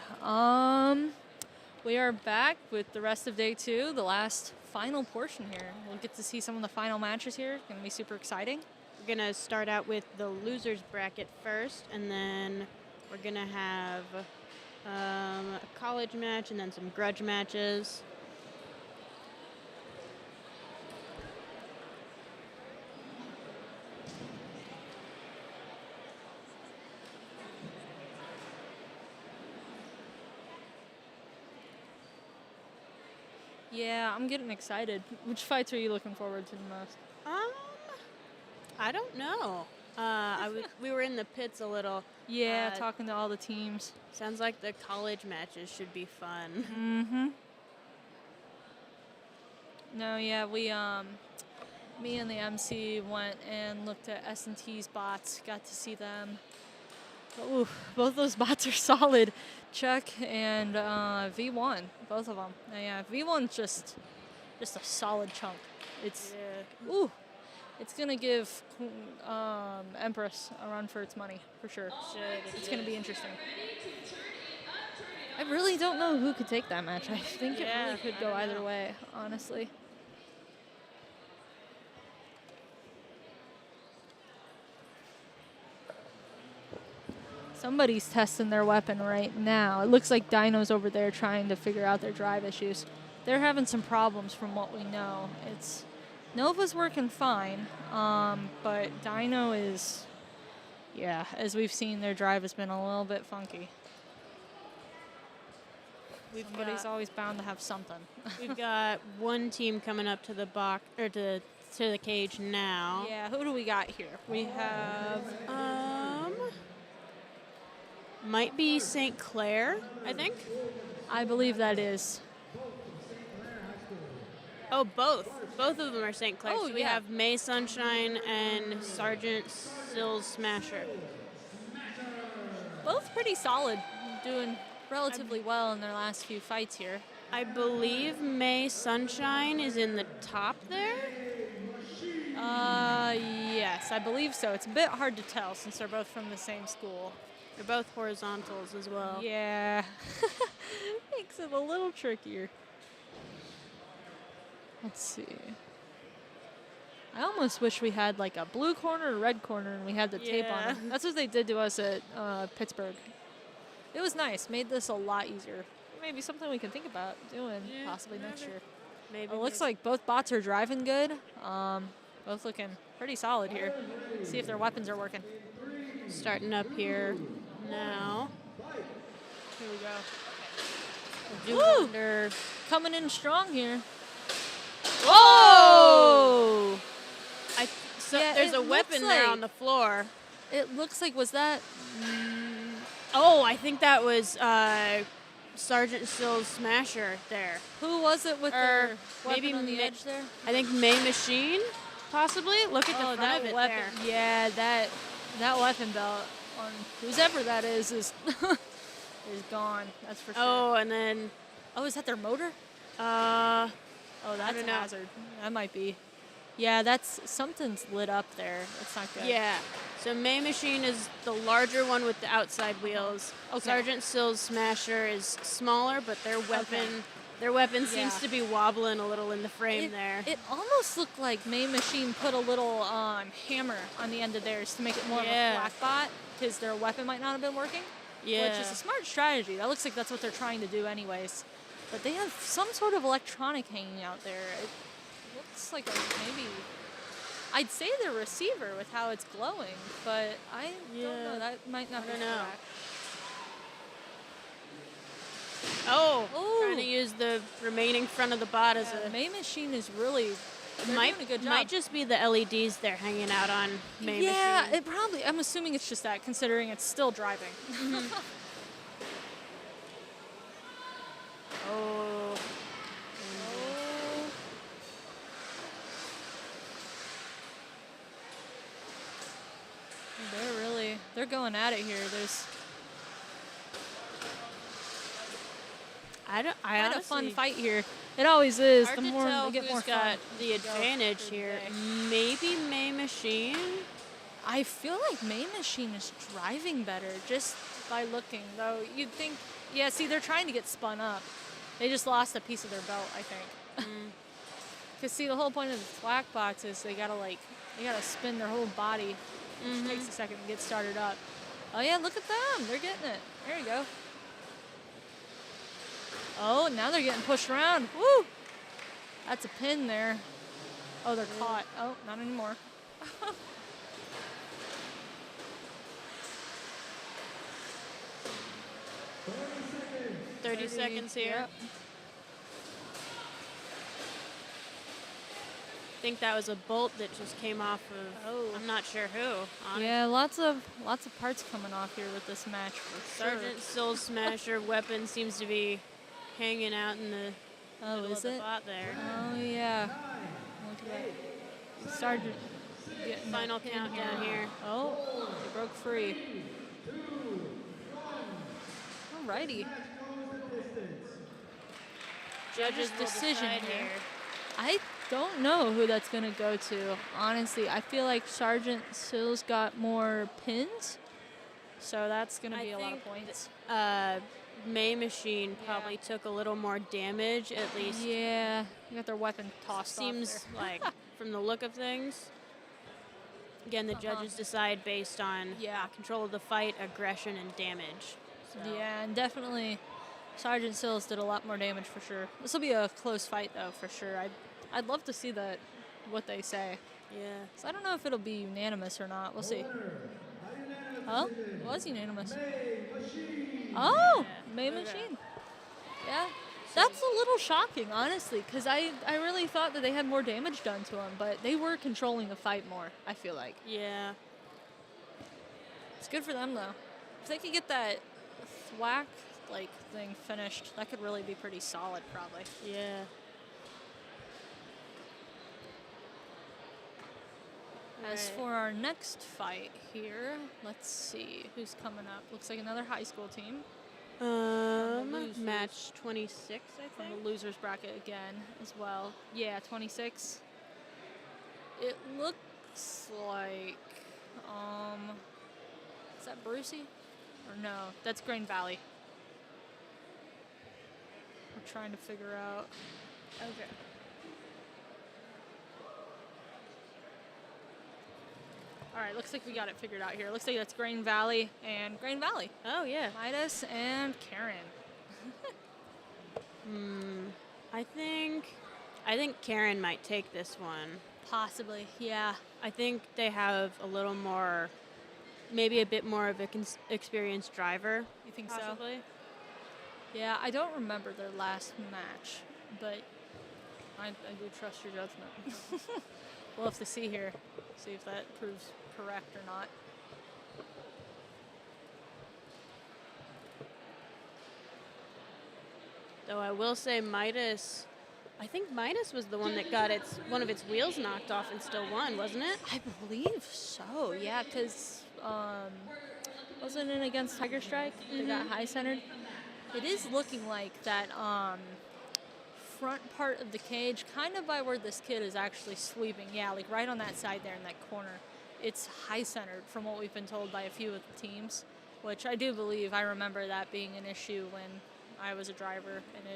We are back with the rest of day 2, the last final portion here. We'll get to see some of the final matches here. Gonna be super exciting. We're gonna start out with the losers bracket first, and then we're gonna have a college match and then some grudge matches. Yeah, I'm getting excited. Which fights are you looking forward to the most? I don't know. We were in the pits a little. Yeah, talking to all the teams. Sounds like the college matches should be fun. Mm-hmm. No, yeah, me and the MC went and looked at S&T's bots, got to see them. Ooh, both those bots are solid. Chuck and V1, both of them. Yeah, V1's just a solid chunk. It's it's gonna give Empress a run for its money for sure. It's gonna be interesting. I really don't know who could take that match. I think it really could go either way, honestly. Somebody's testing their weapon right now. It looks like Dino's over there trying to figure out their drive issues. They're having some problems from what we know. Nova's working fine, but Dino is, as we've seen, their drive has been a little bit funky. Somebody's always bound to have something. We've got one team coming up to the box or to the cage now. Yeah, who do we got here? We have might be St. Clair, I think. I believe that is. Oh, both. Both of them are St. Clair. Oh, so we have May Sunshine and Sergeant Sills Smasher. Both pretty solid, doing relatively well in their last few fights here. I believe May Sunshine is in the top there. Yes, I believe so. It's a bit hard to tell since they're both from the same school. They're both horizontals as well. Yeah. Makes it a little trickier. Let's see. I almost wish we had like a blue corner or red corner and we had the tape on it. That's what they did to us at Pittsburgh. It was nice. Made this a lot easier. Maybe something we can think about doing possibly next year. Maybe. It looks like both bots are driving good. Both looking pretty solid here. See if their weapons are working. Starting up here now. Here we go. Woo! Coming in strong here. Whoa! There's a weapon there on the floor. It looks like, was that? Oh, I think that was Sergeant Sills Smasher there. Who was it with their weapon maybe on the edge there? I think May Machine, possibly. Look at the front of it weapon. there. Yeah, that weapon belt on whoever that is is gone. That's for sure. Oh, and then is that their motor? Oh, that's a hazard. That might be. Yeah, that's something's lit up there. It's not good. Yeah. So May Machine is the larger one with the outside wheels. Okay. Sergeant Sills Smasher is smaller, but their weapon seems to be wobbling a little in the frame there. It almost looked like May Machine put a little hammer on the end of theirs to make it more of a black bot, because their weapon might not have been working. Yeah. Which is a smart strategy. That looks like that's what they're trying to do anyways. But they have some sort of electronic hanging out there. It looks like maybe... I'd say the receiver with how it's glowing, but I don't know. That might not be correct. Trying to use the remaining front of the bot as a... May Machine is really... Might doing a good job. Might just be the LEDs they're hanging out on May Machine. Yeah, it probably... I'm assuming it's just that, considering it's still driving. They're going at it here. There's quite a fun fight here. It always is. Hard the to more tell we get who's more got fun. the advantage here. Maybe May Machine. I feel like May Machine is driving better. Just by looking, though. You'd think, yeah, see, they're trying to get spun up. They just lost a piece of their belt, I think. Because, see, the whole point of the thwack box is they gotta spin their whole body, which takes a second to get started up. Oh, yeah, look at them. They're getting it. There you go. Oh, now they're getting pushed around. Woo! That's a pin there. Oh, they're caught. Oh, not anymore. 30 seconds here. Yep. I think that was a bolt that just came off of. Oh. I'm not sure who. Honestly. Yeah, lots of parts coming off here with this match for sure. Sergeant Sills Smasher weapon seems to be hanging out in the middle of the bot there. Oh yeah. Look at that. Sergeant getting Final that pin countdown here. Oh, they broke free. Alrighty. Judge's decision decide here. I don't know who that's going to go to. Honestly, I feel like Sergeant Sills got more pins, so that's going to be a lot of points. May Machine probably took a little more damage, at least. Yeah, you got their weapon tossed Seems off there. like, from the look of things. Again, the judges decide based on control of the fight, aggression, and damage. So. Yeah, and definitely Sergeant Sills did a lot more damage for sure. This will be a close fight, though, for sure. I'd love to see what they say. Yeah. So I don't know if it'll be unanimous or not. We'll see. Oh, it was unanimous. Oh, May Machine. Yeah. That's a little shocking, honestly, because I really thought that they had more damage done to them, but they were controlling the fight more, I feel like. Yeah. It's good for them, though. If they could get that thwack thing finished, that could really be pretty solid, probably. Yeah. As for our next fight here, let's see who's coming up. Looks like another high school team. Match 26, I think. From the losers bracket again, as well. Yeah, 26. It looks like, is that Brucey? Or no, that's Grain Valley. We're trying to figure out. Okay. All right, looks like we got it figured out here. Looks like that's Grain Valley and Grain Valley. Oh, yeah. Midas and Karen. I think Karen might take this one. Possibly, yeah. I think they have a little more, maybe a bit more of an experienced driver. You think possibly? So? Yeah, I don't remember their last match, but I do trust your judgment. We'll have to see here, see if that proves correct or not. Though I will say I think Midas was the one that got one of its wheels knocked off and still won, wasn't it? I believe so, yeah, because wasn't it against Tiger Strike? They got high-centered. It is looking like that front part of the cage, kind of by where this kid is actually sweeping. Yeah, like right on that side there in that corner. It's high-centered from what we've been told by a few of the teams, which I do believe. I remember that being an issue when I was a driver, and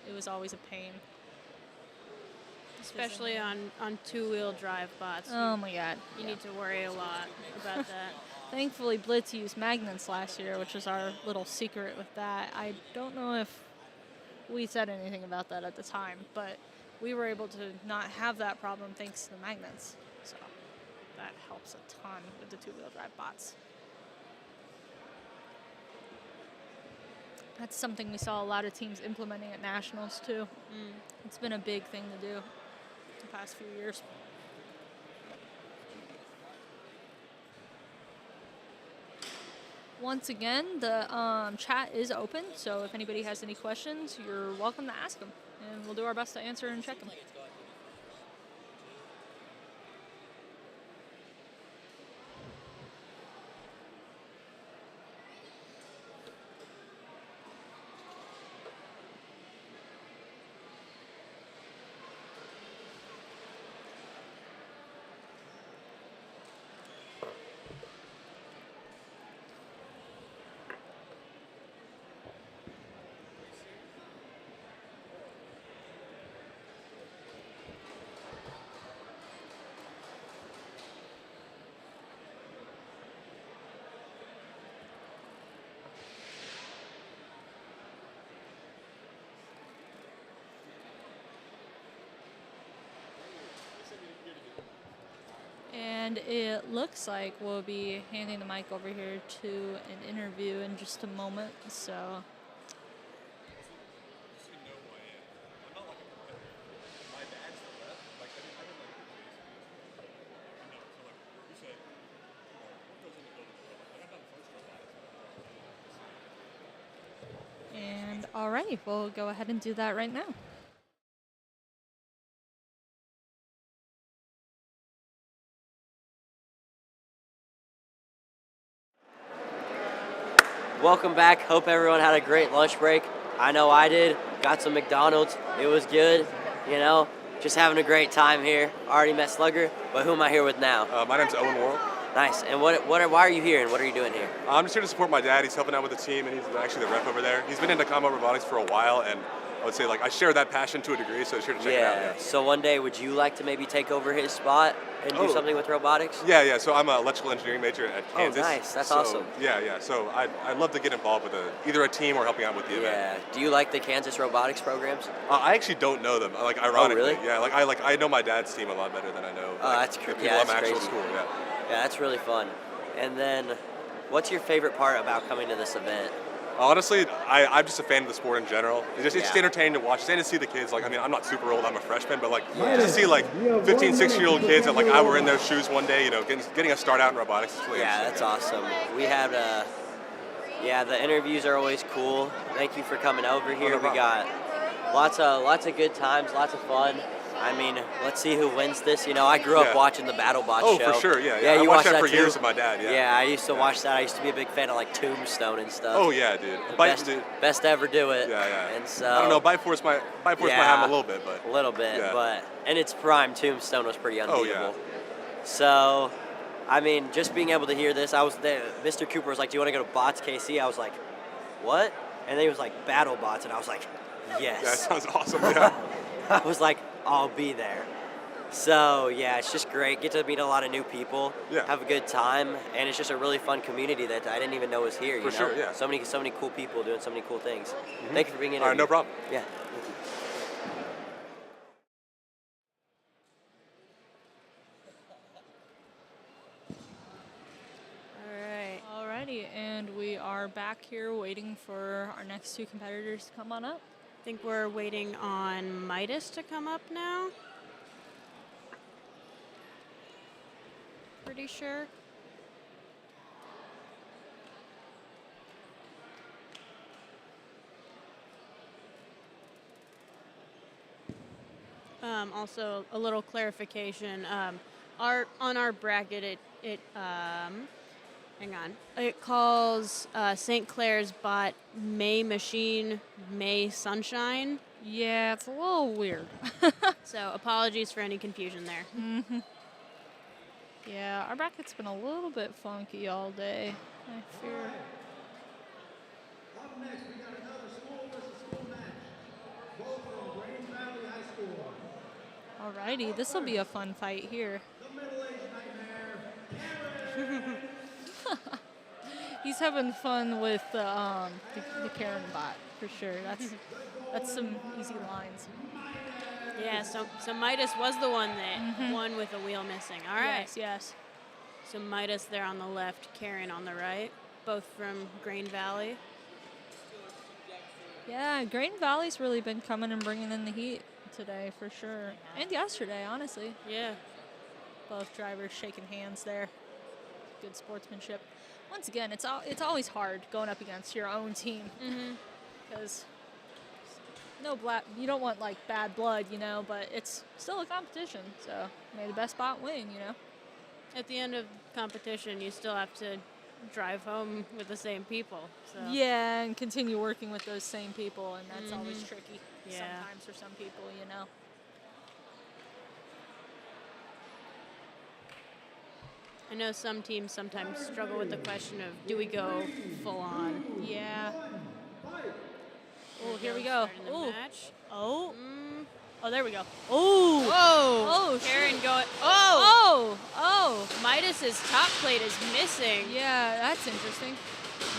it was always a pain. Especially on two-wheel drive bots. Oh my God. You need to worry a lot about that. Thankfully, Blitz used magnets last year, which was our little secret with that. I don't know if we said anything about that at the time, but we were able to not have that problem thanks to the magnets. So that helps a ton with the two-wheel drive bots. That's something we saw a lot of teams implementing at Nationals, too. It's been a big thing to do the past few years. Once again, the chat is open, so if anybody has any questions, you're welcome to ask them, and we'll do our best to answer and check them. And it looks like we'll be handing the mic over here to an interview in just a moment. So. And alrighty, we'll go ahead and do that right now. Welcome back. Hope everyone had a great lunch break. I know I did. Got some McDonald's. It was good. You know, just having a great time here. Already met Slugger, but who am I here with now? My name's Owen Worrell. Nice. And why are you here and what are you doing here? I'm just here to support my dad. He's helping out with the team, and he's actually the rep over there. He's been into combat robotics for a while, and I would say like I share that passion to a degree, so I'm here to check it out. Yeah. So one day, would you like to maybe take over his spot and do something with robotics? Yeah. So I'm an electrical engineering major at Kansas. Oh, nice. That's awesome. Yeah. So I'd love to get involved with either a team or helping out with the event. Yeah. Do you like the Kansas robotics programs? I actually don't know them. Like ironically. Oh, really? Yeah. I know my dad's team a lot better than I know. Oh, that's crazy. Yeah, that's actual school. Yeah. Yeah, that's really fun. And then, what's your favorite part about coming to this event? Honestly, I'm just a fan of the sport in general. It's just entertaining to watch. It's entertaining to see the kids. Like, I mean, I'm not super old. I'm a freshman, but like, just to see like 15, 16-year-old kids that like I were in their shoes one day. You know, getting a start out in robotics. Is really that's awesome. We had the interviews are always cool. Thank you for coming over here. We got lots of good times, lots of fun. I mean, let's see who wins this. You know, I grew up watching the BattleBots show. Oh, for sure, yeah. Yeah, you watched that for too? years with my dad, yeah. Yeah, I used to watch that. I used to be a big fan of, like, Tombstone and stuff. Oh, yeah, dude. Best to ever do it. Yeah. And so... I don't know, Bite Force might have him a little bit, but... A little bit, but... In its prime, Tombstone was pretty unbeatable. Oh, yeah. So, I mean, just being able to hear this, I was there. Mr. Cooper was like, do you want to go to BotsKC? I was like, what? And then he was like, BattleBots, and I was like, yes. That sounds awesome, yeah. I was like, I'll be there. So, yeah, it's just great. Get to meet a lot of new people, have a good time, and it's just a really fun community that I didn't even know was here, you know? For sure, yeah. So many cool people doing so many cool things. Mm-hmm. Thank you for being in. All right, no problem. Yeah. Alrighty, and we are back here waiting for our next two competitors to come on up. I think we're waiting on Midas to come up now. Pretty sure. Also, a little clarification. On our bracket, hang on. It calls St. Clair's bot May Machine May Sunshine. Yeah, it's a little weird. So apologies for any confusion there. Mm-hmm. Yeah, our bracket's been a little bit funky all day, I fear. Up next, we got another school versus school match. Both from Green Valley High School. Alrighty, this will be a fun fight here. The middle-aged nightmare, He's having fun with the Karen bot for sure. That's some easy lines. Yeah, so Midas was the one that won with a wheel missing. All right. Yes. So Midas there on the left, Karen on the right, both from Grain Valley. Yeah, Grain Valley's really been coming and bringing in the heat today for sure. And yesterday, honestly. Yeah. Both drivers shaking hands there. Good sportsmanship. Once again, it's always hard going up against your own team. Because you don't want like bad blood, you know, but it's still a competition. So may the best bot win, you know. At the end of competition, you still have to drive home with the same people. So. Yeah, and continue working with those same people, and that's always tricky sometimes for some people, you know. I know some teams sometimes struggle with the question of, do we go full on? Yeah. Oh, here we go. Oh. Oh, there we go. Oh. Oh. Karen going. Oh. Midas's top plate is missing. Yeah, that's interesting.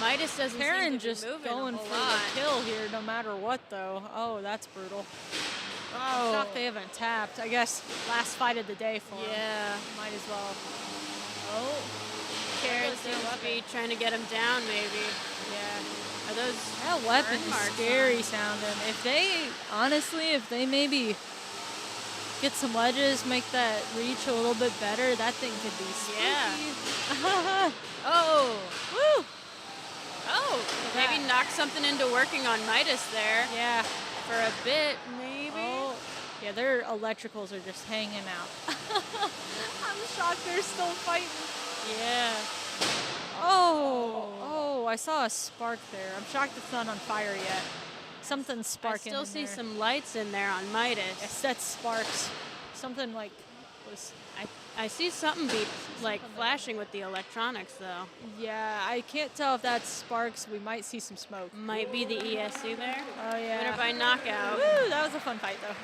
Midas doesn't Karen seem to just be moving going a whole for lot. the kill here no matter what, though. Oh, that's brutal. I'm shocked they haven't tapped. I guess last fight of the day for him. Yeah. Might as well. Oh. Karen seems to be trying to get him down, maybe. Yeah. Are those That weapon burn is marks scary on? sounding. If they, honestly, if they maybe get some wedges, make that reach a little bit better, that thing could be spooky. Yeah. Oh. Woo! Oh. Maybe knock something into working on Midas there. Yeah. For a bit, maybe. Oh. Yeah, their electricals are just hanging out. I'm shocked they're still fighting. Yeah. Oh, I saw a spark there. I'm shocked it's not on fire yet. Something's I sparking. still in see there. some lights in there on Midas. Yes, that's sparks. Something like was. I see something be like flashing with the electronics though. Yeah, I can't tell if that's sparks. We might see some smoke. Might be the ESC there. Oh yeah. Winner by knockout. Woo, that was a fun fight though.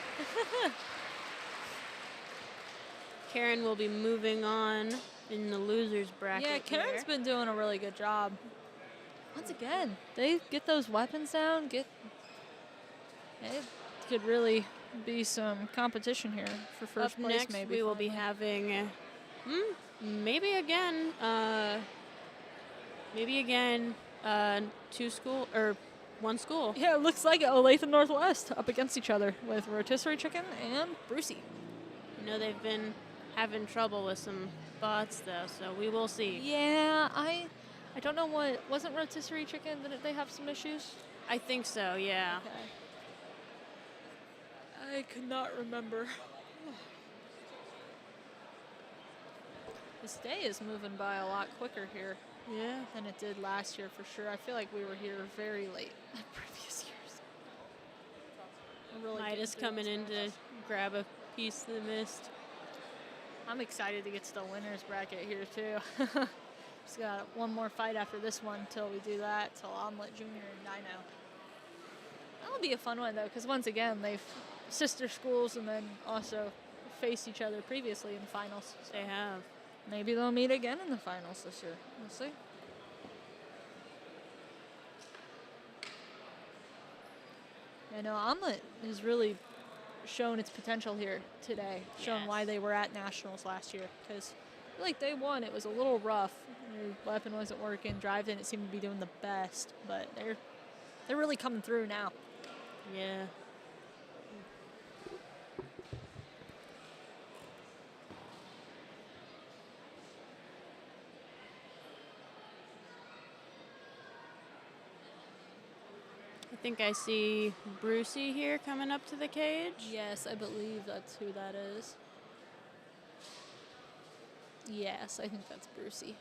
Karen will be moving on in the losers bracket. Yeah, Karen's here. been doing a really good job. Once again, they get those weapons down. It could really be some competition here for first Up place. next, maybe we will be having, maybe again, one school. Yeah, it looks like Olathe and Northwest up against each other with Rotisserie Chicken and Brucey. You know, they've been having trouble with some bots though, so we will see. Yeah, I don't know what, wasn't Rotisserie Chicken, didn't they have some issues? I think so, yeah. Okay. I could not remember. This day is moving by a lot quicker here. Yeah. Than it did last year for sure. I feel like we were here very late in previous years. Really Midas coming in to grab a piece of the mist. I'm excited to get to the winners bracket here too. Just got one more fight after this one till we do that, till Omelet Jr. and Dino. That'll be a fun one though, because once again, they've sister schools and then also faced each other previously in finals. They have. Maybe they'll meet again in the finals this year. We'll see. I know Omelet has really shown its potential here today, shown why they were at nationals last year. Because like they won, it was a little rough. Their weapon wasn't working. Drive didn't seem to be doing the best, but they're really coming through now. Yeah. I think I see Brucey here coming up to the cage. Yes, I believe that's who that is. Yes, I think that's Brucey.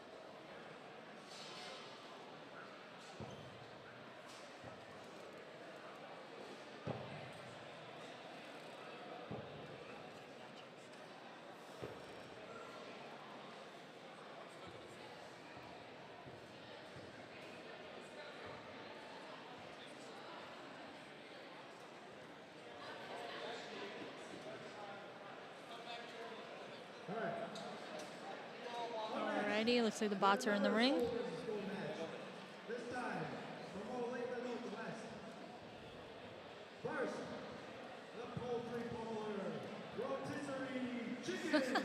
Alrighty, looks like the bots are in the ring. This time, from Olathe Northwest. First, the poultry bowler, Rotisserie Chicken.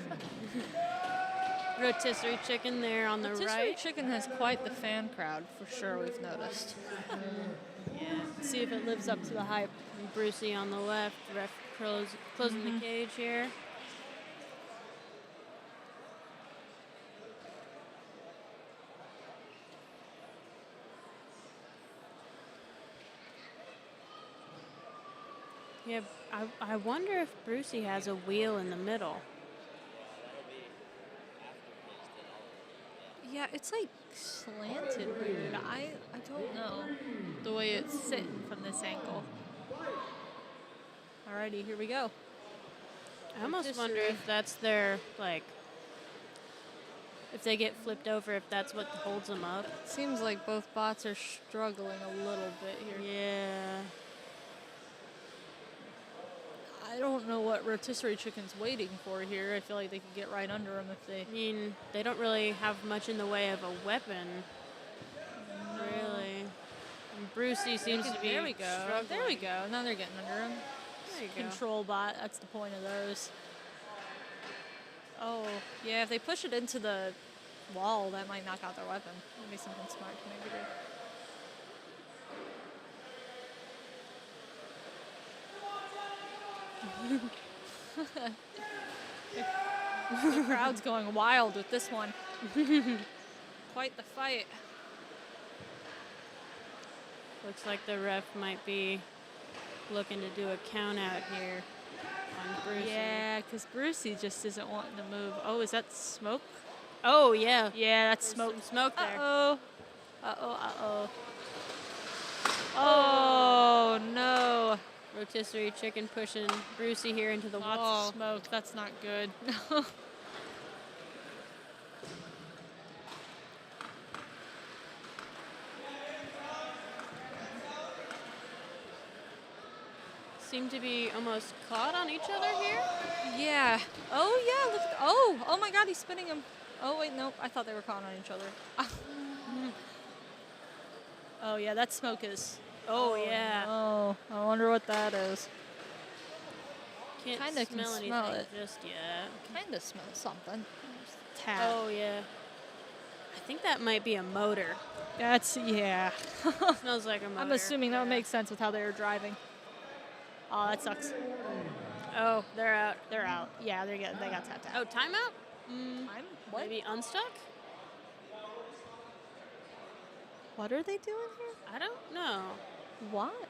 Rotisserie Chicken there on the Rotisserie right. Chicken has quite the fan crowd, for sure, we've noticed. Yeah. See if it lives up to the hype. And Brucey on the left, ref closing the cage here. Yeah, I wonder if Brucey has a wheel in the middle. Yeah, it's like slanted weird. I don't know the way it's sitting from this angle. Alrighty, here we go. I almost wonder if that's their, like, if they get flipped over, if that's what holds them up. Seems like both bots are struggling a little bit here. Yeah. I don't know what Rotisserie Chicken's waiting for here. I feel like they could get right under them if they... I mean, they don't really have much in the way of a weapon. Really. And Brucey seems to be There we go. struggling. There we go. Now they're getting under him. There you go. control bot. That's the point of those. Oh, yeah, if they push it into the wall, that might knock out their weapon. Maybe something smart to maybe do. The crowd's going wild with this one. Quite the fight. Looks like the ref might be looking to do a count out here on Brucey. Yeah, because Brucey just isn't wanting to move. Oh, is that smoke? Oh, yeah. Yeah, that's There's smoke. some smoke there. Uh-oh. Uh-oh, uh-oh. Oh, no. Rotisserie chicken pushing Brucey here into the Lots wall. of smoke. That's not good. Seem to be almost caught on each other here. Yeah. Oh, yeah. Look. Oh my God, he's spinning him. Oh, wait, no. I thought they were caught on each other. Oh, yeah, that smoke is. Oh, yeah. Oh, I wonder what that is. Can't Kinda can smell smell anything it. just yet. Kind of smells something. Just a tad. Oh, yeah. I think that might be a motor. That's, yeah. Smells like a motor. I'm assuming that would make sense with how they were driving. Oh, that sucks. Oh, they're out. They're out. Yeah, they got tapped out. Oh, timeout? Time? What? Maybe unstuck? What are they doing here? I don't know. What?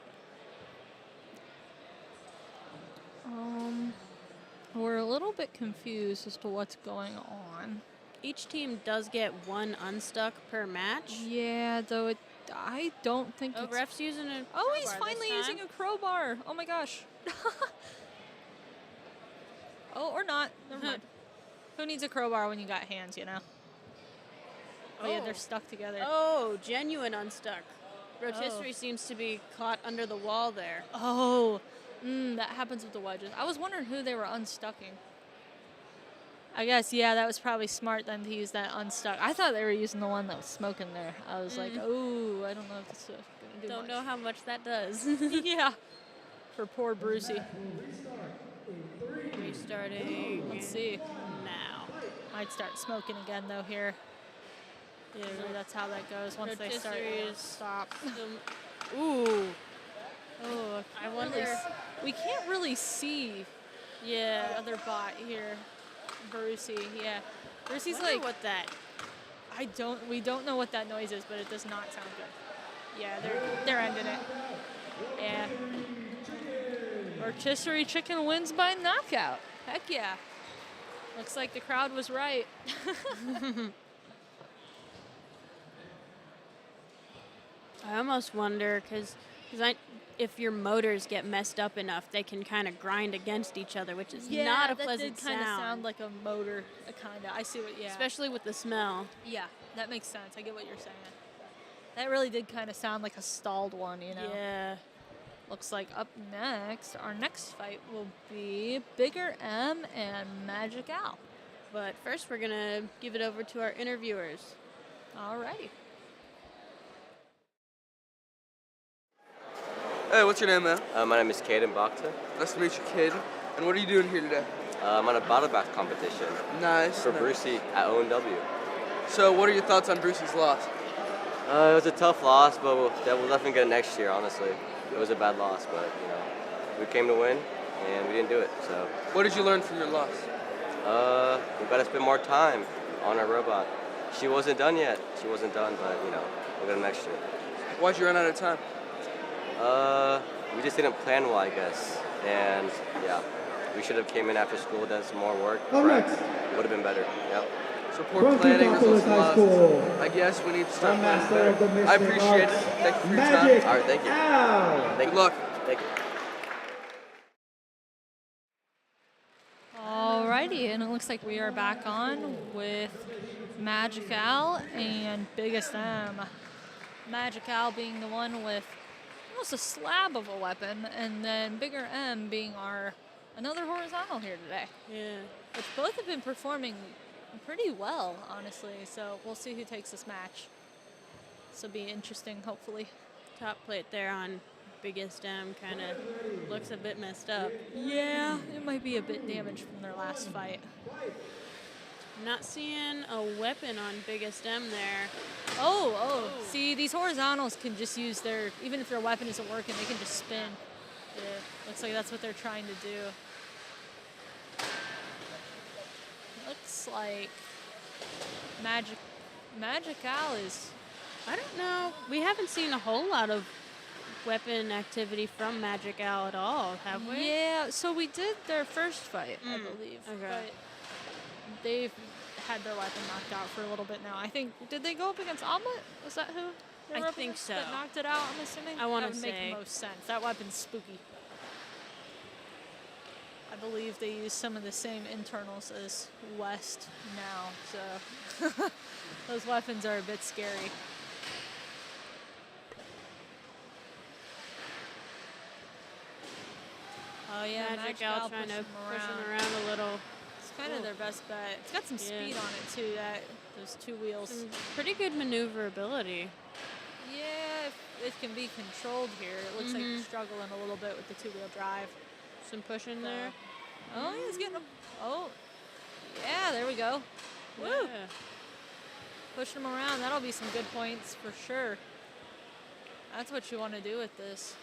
We're a little bit confused as to what's going on. Each team does get one unstuck per match. Yeah, though I don't think Oh, it's... ref's using a Oh, he's crowbar finally this using time. a crowbar. Oh my gosh. Oh, or not. Never mind. Who needs a crowbar when you got hands, you know? Oh, yeah, they're stuck together. Oh, genuine unstuck. Rotisserie Oh. seems to be caught under the wall there. Oh, that happens with the wedges. I was wondering who they were unstucking. I guess, yeah, that was probably smart then to use that unstuck. I thought they were using the one that was smoking there. I was like, oh, I don't know if this is going to do Don't much. know how much that does. Yeah, for poor Brucey. Restarting. Let's see. Now. Might start smoking again, though, here. Usually that's how that goes once they start. Rotisserie's Stop. Ooh. Oh, I wonder. We can't really see the Yeah. other bot here. Brucey, yeah. Brucey's Wonder like, what that. we don't know what that noise is, but it does not sound good. Yeah, they're ending it. Yeah. Rotisserie chicken wins by knockout. Heck yeah. Looks like the crowd was right. I almost wonder because if your motors get messed up enough, they can kind of grind against each other, which is not a pleasant that did kind of sound. sound like a motor, kind of. I see what, yeah. Especially with the smell. Yeah, that makes sense. I get what you're saying. That really did kind of sound like a stalled one, you know? Yeah. Looks like up next, our next fight will be Bigger M and Magic Al. But first, we're going to give it over to our interviewers. Alrighty. Hey, what's your name, man? My name is Caden Bakhta. Nice to meet you, kid. And what are you doing here today? I'm on a bottle bath competition Nice. for nice. Brucey at O&W. So, what are your thoughts on Brucey's loss? It was a tough loss, but we'll definitely get it next year, honestly. It was a bad loss, but, we came to win, and we didn't do it, so. What did you learn from your loss? We've got to spend more time on our robot. She wasn't done yet. She wasn't done, but, we'll get it next year. Why'd you run out of time? We just didn't plan well, I guess. And, yeah, we should have came in after school, done some more work. Would have been better, yep. So poor planning results in loss. I guess we need to start planning better. I appreciate it. Thank you for your time. All right, thank you. Good luck. Thank you. Alrighty, and it looks like we are back on with Magic Al and Biggest M. Magic Al being the one with almost a slab of a weapon, and then Bigger M being our another horizontal here today. Yeah. Which both have been performing pretty well, honestly. So we'll see who takes this match. This will be interesting, hopefully. Top plate there on Biggest M kind of looks a bit messed up. Yeah, it might be a bit damaged from their last fight. Not seeing a weapon on Biggest M there. Oh. See, these horizontals can just use their, even if their weapon isn't working, they can just spin. Yeah, looks like that's what they're trying to do. Looks like Magic Al is... I don't know. We haven't seen a whole lot of weapon activity from Magic Al at all, have we? Yeah, so we did their first fight, I believe. Okay. But they've had their weapon knocked out for a little bit now. I think, did they go up against Omelet? Was that who? they were I up think against so. That knocked it out, I'm assuming? I want That to would make say. the most sense. That weapon's spooky. I believe they use some of the same internals as West now, so those weapons are a bit scary. Oh yeah, Magic Al trying to push him around a little. It's kind of their best bet. It's got some speed on it too. Those two wheels. Some pretty good maneuverability. Yeah, if it can be controlled here. It looks like he's struggling a little bit with the two-wheel drive. Some pushing there. Oh, he's getting a. Oh, yeah, there we go. Woo! Yeah. Pushing him around. That'll be some good points for sure. That's what you want to do with this.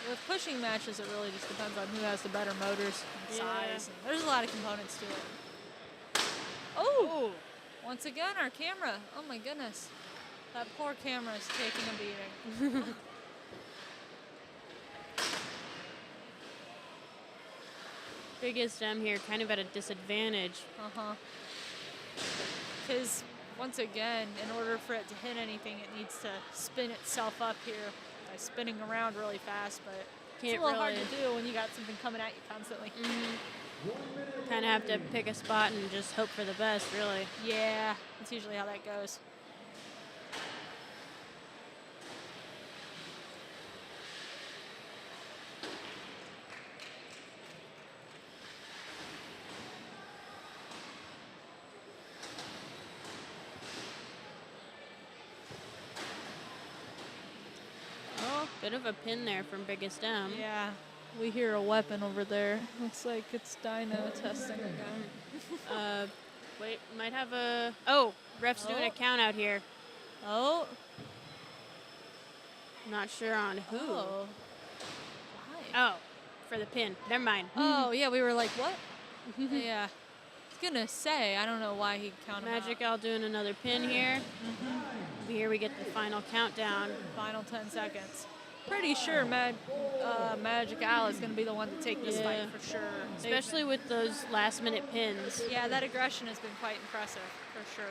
With pushing matches, it really just depends on who has the better motors and size. And there's a lot of components to it. Oh! Once again, our camera. Oh my goodness. That poor camera is taking a beating. Biggest M here, kind of at a disadvantage. Because, once again, in order for it to hit anything, it needs to spin itself up here by spinning around really fast, but it's a little hard to do when you got something coming at you constantly. Kind of have to pick a spot and just hope for the best, really. Yeah, that's usually how that goes. Bit of a pin there from Biggest M. Yeah, we hear a weapon over there. Looks like it's dyno testing again. Wait, might have a... Oh, ref's doing a count out here. Oh. Not sure on who. Oh. Oh, for the pin. Never mind. Oh, yeah, we were like, what? Yeah. I was going to say, I don't know why he counted Magic Al doing another pin here. Here we get the final countdown. Final 10 seconds. Pretty sure Magic Al is going to be the one to take this fight for sure. Especially with those last-minute pins. Yeah, that aggression has been quite impressive, for sure.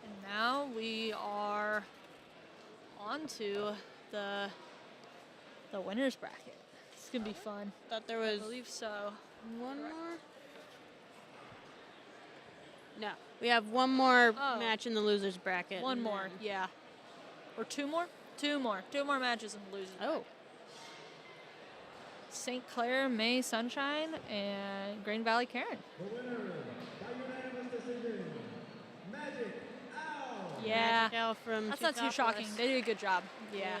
And now we are on to the winner's bracket. It's going to be fun. Thought there was... I believe so. One more? No. We have one more match in the loser's bracket. One more, yeah. Or two more? Two more. Two more matches in the loser's bracket. St. Clair, May Sunshine, and Green Valley Karen. The winner, by unanimous decision, Magic Al. Yeah. Magic Al from That's not too shocking. They did a good job. Yeah.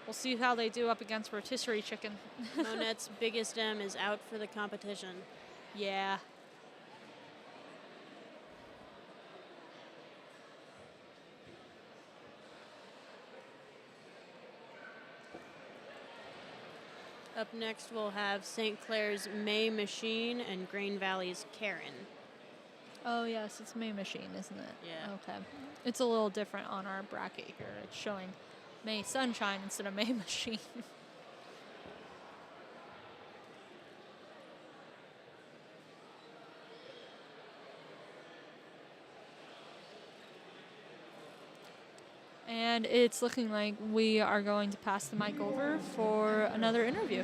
We'll see how they do up against Rotisserie Chicken. Monette's Biggest M is out for the competition. Yeah. Up next, we'll have St. Clair's May Machine and Green Valley's Karen. Oh, yes, it's May Machine, isn't it? Yeah. Okay. It's a little different on our bracket here. It's showing May Sunshine instead of May Machine. And it's looking like we are going to pass the mic over for another interview.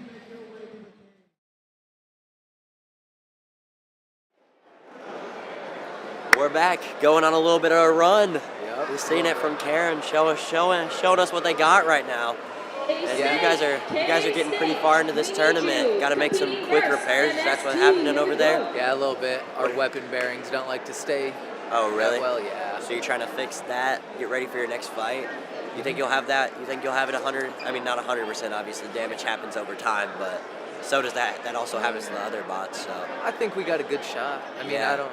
We're back, going on a little bit of a run. We've seen it from Karen, showing us what they got right now. You guys are getting pretty far into this tournament. Got to make some quick repairs. That's what's happening over there. Yeah, a little bit. Our weapon bearings don't like to stay. Oh, really? Well, yeah. So you're trying to fix that, get ready for your next fight. You think you'll have that? You think you'll have it 100? I mean, not 100%. Obviously, damage happens over time, but so does that. That also happens to the other bots. So I think we got a good shot. I mean, Yeah.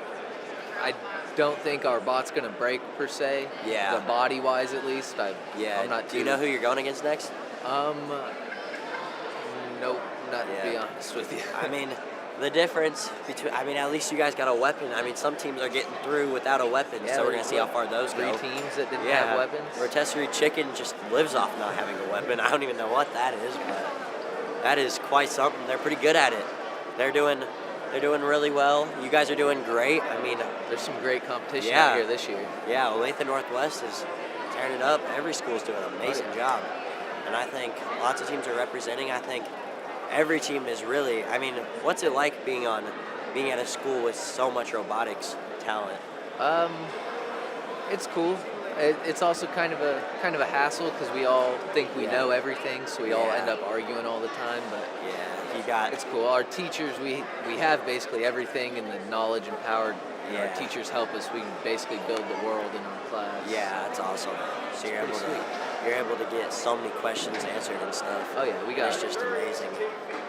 I don't think our bot's gonna break per se. Yeah. The body wise, at least. yeah. I'm not Do you know who you're going against next? Nope. Not to be honest with you. I mean, the difference between, I mean, at least you guys got a weapon. I mean, some teams are getting through without a weapon, Yeah, so we're going there's to see how far those go. 3 teams that didn't Yeah. have weapons. Rotisserie Chicken just lives off not having a weapon. I don't even know what that is, but that is quite something. They're pretty good at it. They're doing really well. You guys are doing great. I mean, there's some great competition yeah. out here this year. Yeah, Olathe Northwest is tearing it up. Every school's doing an amazing job. And I think lots of teams are representing. I think every team is really, I mean, what's it like being at a school with so much robotics talent? It's cool. It's also kind of a hassle because we all think we know everything, so we all end up arguing all the time. But it's cool. Our teachers, we have basically everything, and the knowledge and power. Our teachers help us. We can basically build the world in our class. Yeah, that's awesome. So you're able to get so many questions answered and stuff. Oh yeah, we got It's just amazing.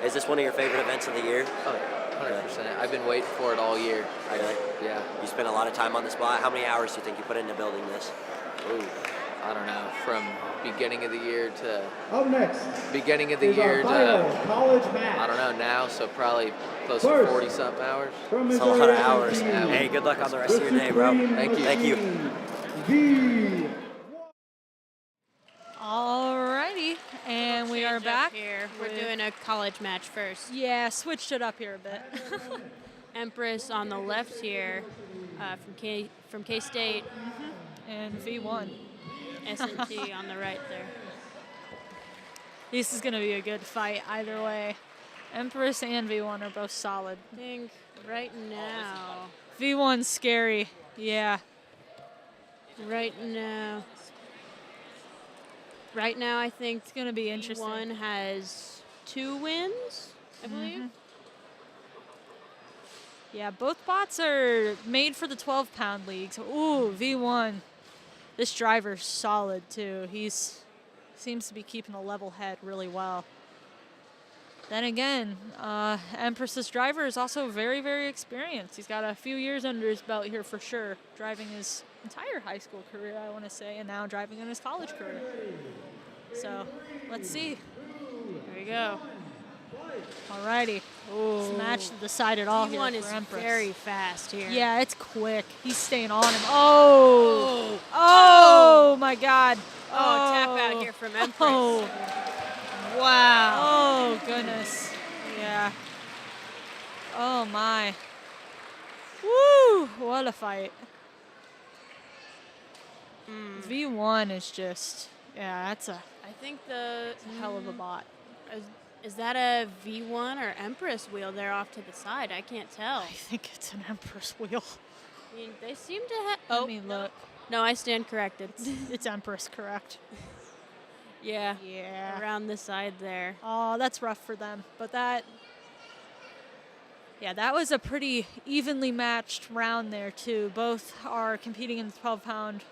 Is this one of your favorite events of the year? Oh yeah, 100%. I've been waiting for it all year. Really? Yeah. You spent a lot of time on the spot. How many hours do you think you put into building this? Ooh, I don't know. From beginning of the year to Up next beginning of the is our year final to college match. I don't know now, so probably close First, to 40-something hours. from It's a lot of hours. Hey, good luck on the rest of your day, bro. Thank you. Thank you. Alrighty, and we are Change up back. here. We're doing a college match first. Yeah, switched it up here a bit. Empress on the left here, from K State, and V1. S&T on the right there. This is going to be a good fight either way. Empress and V1 are both solid. I think right now. V1's scary. Yeah. Right now. Right now, I think it's going to be interesting. V1 has 2 wins, I believe. Yeah, both bots are made for the 12-pound leagues. Ooh, V1. This driver's solid, too. Seems to be keeping a level head really well. Then again, Empress's driver is also very, very experienced. He's got a few years under his belt here for sure, driving his entire high school career, I want to say, and now driving in his college career. So, let's see. Here we go. Alrighty. This match decided all here V1 for is Empress. very fast here. Yeah, it's quick. He's staying on him. Oh, my God. Oh, tap out here from Empress. Oh. Wow. Oh, goodness. Yeah. Oh, my. Woo! What a fight. V1 is just, that's a I think the hell of a bot. Is that a V1 or Empress wheel there off to the side? I can't tell. I think it's an Empress wheel. I mean, they seem to have. Let me look. No, I stand corrected. It's Empress, correct? Yeah. Yeah. Around the side there. Oh, that's rough for them. But that was a pretty evenly matched round there, too. Both are competing in the 12-pound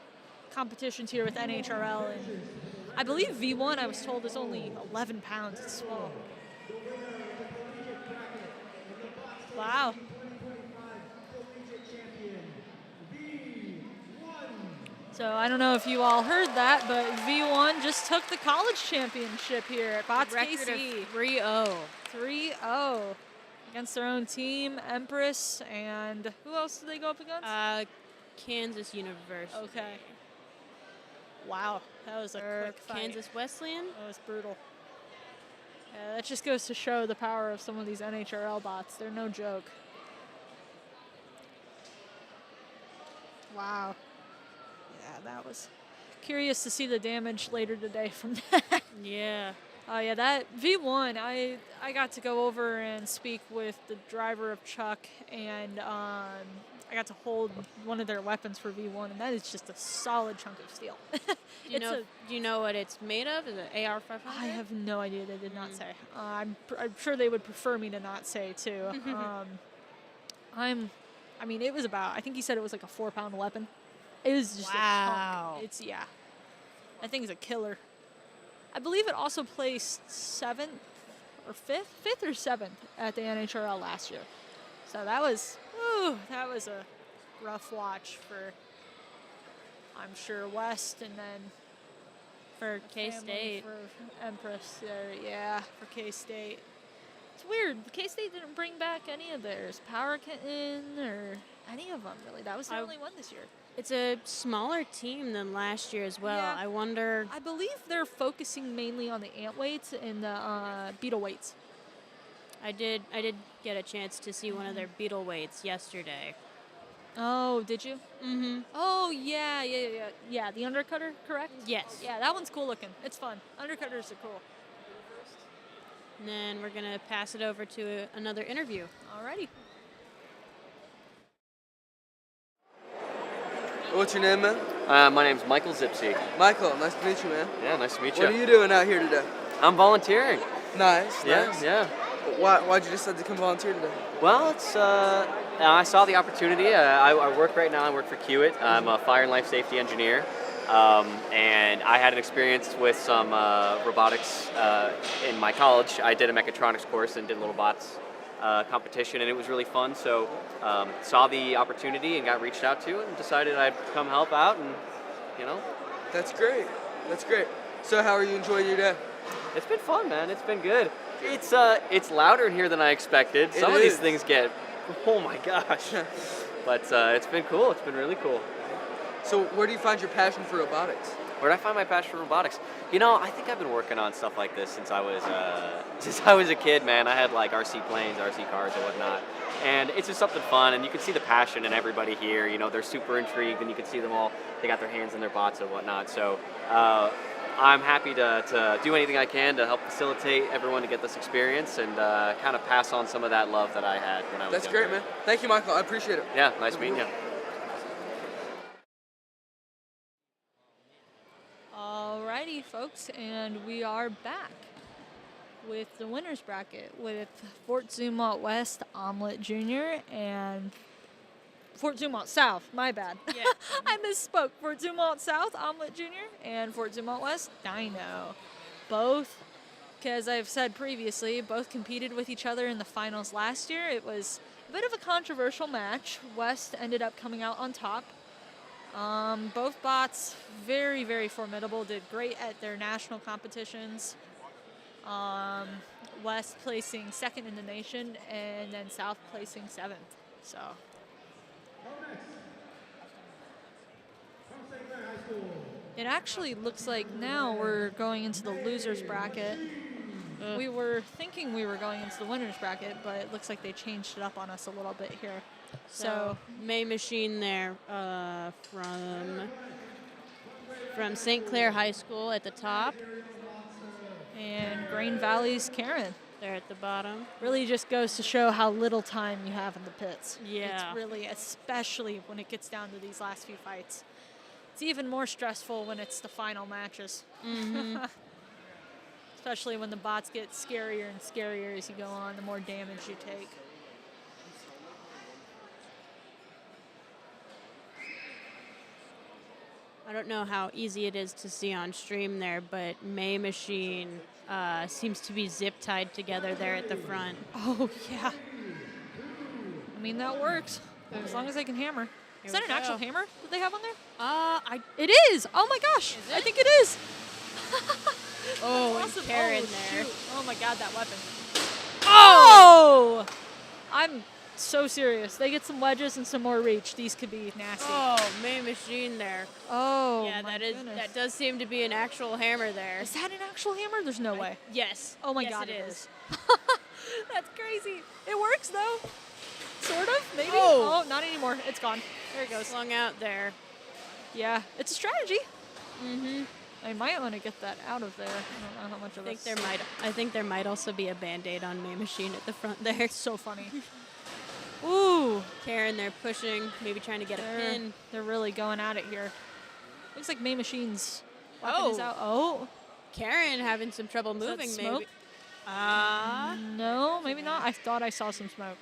competitions here with NHRL. And I believe V1, I was told, is only 11 pounds. It's small. Wow. So I don't know if you all heard that, but V1 just took the college championship here at BotsKC. 3-0. 3-0 against their own team, Empress, and who else did they go up against? Kansas University. Okay. Wow, that was a quick fight. Kansas Wesleyan? That was brutal. Yeah, that just goes to show the power of some of these NHRL bots. They're no joke. Wow. Yeah, that was curious to see the damage later today from that. Yeah. Oh yeah, that V1. I got to go over and speak with the driver of Chuck, and I got to hold one of their weapons for V1, and that is just a solid chunk of steel. Do you know what it's made of? Is it AR-500? I have no idea. They did not say. I'm sure they would prefer me to not say too. I mean, it was about. I think he said it was like a 4-pound weapon. It was just a chunk. It's that thing is a killer. I believe it also placed 7th or 5th or 7th at the NHRL last year. So that was a rough watch for, I'm sure, West, and then for K-State. For Empress there, yeah, for K-State. It's weird. K-State didn't bring back any of theirs. Power Kitten or any of them, really. That was the only one this year. It's a smaller team than last year as well. Yeah. I wonder. I believe they're focusing mainly on the ant weights and the beetle weights. I did get a chance to see one of their beetle weights yesterday. Oh, did you? Mm-hmm. Oh, yeah. Yeah, the undercutter, correct? Yes. Yeah, that one's cool looking. It's fun. Undercutters are cool. And then we're going to pass it over to another interview. Alrighty. What's your name, man? My name's Michael Zipsy. Michael, nice to meet you, man. Yeah, nice to meet you. What are you doing out here today? I'm volunteering. Nice. Yeah. Why'd you decide to come volunteer today? Well, it's I saw the opportunity. I work right now. I work for Kiewit. I'm a fire and life safety engineer, and I had an experience with some robotics in my college. I did a mechatronics course and did a little bots competition, and it was really fun. So saw the opportunity and got reached out to, and decided I'd come help out. And That's great. So how are you enjoying your day? It's been fun, man. It's been good. It's louder in here than I expected. Some of these things get, oh my gosh. But it's been cool. It's been really cool. So where do you find your passion for robotics? Where did I find my passion for robotics? I think I've been working on stuff like this since I was a kid, man. I had like RC planes, RC cars, and whatnot. And it's just something fun, and you can see the passion in everybody here. They're super intrigued, and you can see them all. They got their hands in their bots and whatnot. So I'm happy to do anything I can to help facilitate everyone to get this experience and kind of pass on some of that love that I had when I was That's younger. great, man. Thank you, Michael. I appreciate it. Yeah, nice meeting you. Alrighty, folks, and we are back with the winners bracket with Fort Zumwalt West Omelet Jr. and Fort Zumwalt South, my bad. Yeah. I misspoke. Fort Zumwalt South Omelet Jr. and Fort Zumwalt West Dino. Both, because I've said previously, both competed with each other in the finals last year. It was a bit of a controversial match. West ended up coming out on top. Both bots, very, very formidable, did great at their national competitions. West placing 2nd in the nation, and then South placing 7th. So. It actually looks like now we're going into the losers bracket. We were thinking we were going into the winners bracket, but it looks like they changed it up on us a little bit here. So May Machine there from St. Clair High School at the top. And Grain Valley's Karen. There at the bottom. Really just goes to show how little time you have in the pits. Yeah. It's really, especially when it gets down to these last few fights. It's even more stressful when it's the final matches. Mm-hmm. Especially when the bots get scarier and scarier as you go on, the more damage you take. I don't know how easy it is to see on stream there, but May Machine seems to be zip tied together there at the front. Oh, yeah. I mean, that works. As long as I can hammer. Is that an actual hammer that they have on there? It is! Oh my gosh! I think it is! Oh, awesome. and Karen oh, there. Shoot. Oh my god, that weapon. Oh! I'm so serious. They get some wedges and some more reach. These could be nasty. Oh, May Machine there. Oh, yeah, my goodness. that does seem to be an actual hammer there. Is that an actual hammer? There's no way. Yes. Oh my yes, god, it it is. That's crazy. It works though. Sort of, maybe. Oh. Oh, not anymore. It's gone. There it goes. Slung out there. Yeah, it's a strategy. Mm-hmm. I might want to get that out of there. I don't know how much of I think there might also be a Band-Aid on May Machine at the front there. It's so funny. Ooh. Karen, they're pushing, maybe trying to get a pin. They're really going at it here. Looks like May Machine's weapon is out. Oh. Karen having some trouble moving, smoke? maybe. No, maybe not. I thought I saw some smoke.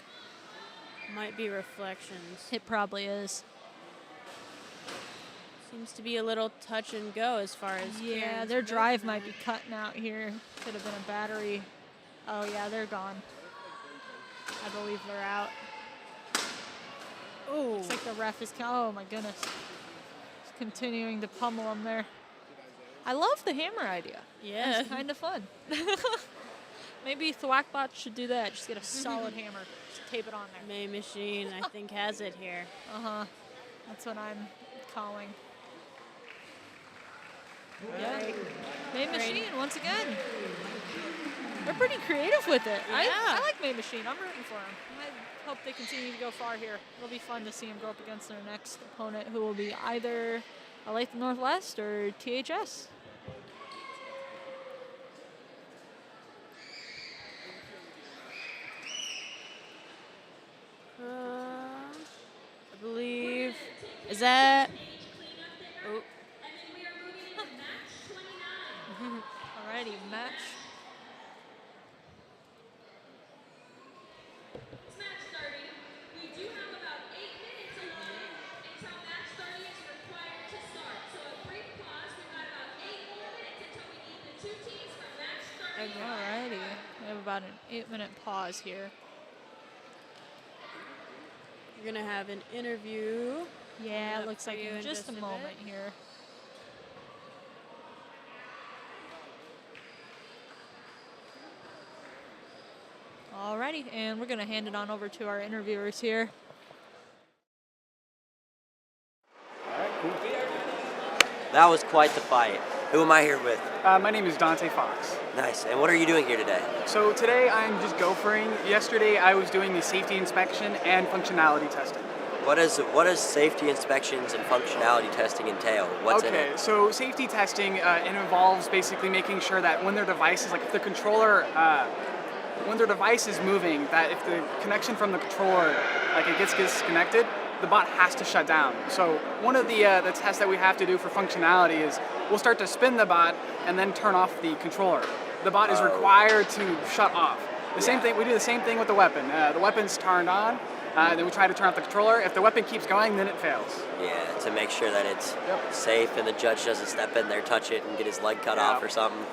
Might be reflections. It probably is. Seems to be a little touch and go as far as Karen's their drive movement. might be cutting out here. Could have been a battery. Oh yeah, they're gone. I believe they're out. Oh, looks like the ref is. Oh my goodness, he's continuing to pummel them there. I love the hammer idea. Yeah, it's kind of fun. Maybe Thwackbot should do that. Just get a solid hammer, just tape it on there. May Machine, I think, has it here. That's what I'm calling. Yeah, May Machine once again. They're pretty creative with it. I like May Machine. I'm rooting for them. I hope they continue to go far here. It'll be fun to see them go up against their next opponent, who will be either Olathe Northwest or THS. I believe. Is that? Oh. Alrighty, match. Match starting. We do have about 8 minutes allotted until match starting is required to start. So a brief pause. We've got about 8 more minutes until we need the 2 teams from match starting. Alrighty, we have about an 8-minute pause here. You're gonna have an interview. Yeah, it looks like in just a moment here. Alrighty, and we're gonna hand it on over to our interviewers here. That was quite the fight. Who am I here with? My name is Dante Fox. Nice. And what are you doing here today? So today I'm just gophering. Yesterday I was doing the safety inspection and functionality testing. What does safety inspections and functionality testing entail? What's in it? So safety testing it involves basically making sure that when their device is, like if the controller, when their device is moving, that if the connection from the controller, like it gets disconnected, the bot has to shut down. So one of the tests that we have to do for functionality is we'll start to spin the bot and then turn off the controller. The bot is required to shut off. The same thing. We do the same thing with the weapon. The weapon's turned on. Then we try to turn off the controller. If the weapon keeps going, then it fails. Yeah, to make sure that it's safe and the judge doesn't step in there, touch it, and get his leg cut off or something.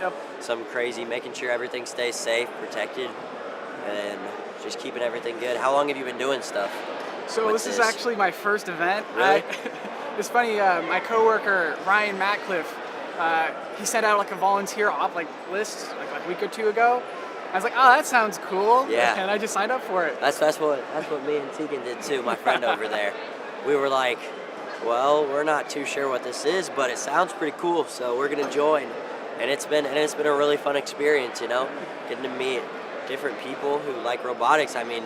Something crazy, making sure everything stays safe, protected, and just keeping everything good. How long have you been doing stuff? So this is actually my first event. Really? It's funny, my coworker, Ryan Matcliffe, he sent out like a volunteer list like a week or two ago. I was like, oh, that sounds cool. Yeah. And I just signed up for it. That's what me and Tegan did too, my friend over there. We were like, well, we're not too sure what this is, but it sounds pretty cool, so we're gonna join. And it's been a really fun experience, you know, getting to meet different people who like robotics. I mean,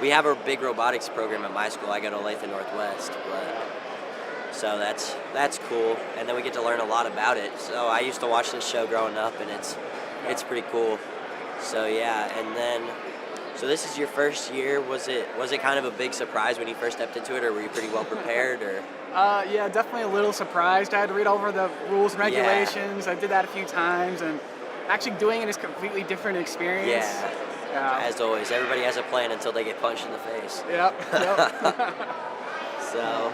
we have a big robotics program at my school. I go to Olathe Northwest, so that's cool. And then we get to learn a lot about it. So I used to watch this show growing up, and it's pretty cool. So yeah, and then, so this is your first year. Was it kind of a big surprise when you first stepped into it, or were you pretty well prepared, or? Yeah, definitely a little surprised. I had to read over the rules and regulations. I did that a few times, and actually doing it is a completely different experience. Yeah. As always, everybody has a plan until they get punched in the face. Yep. So,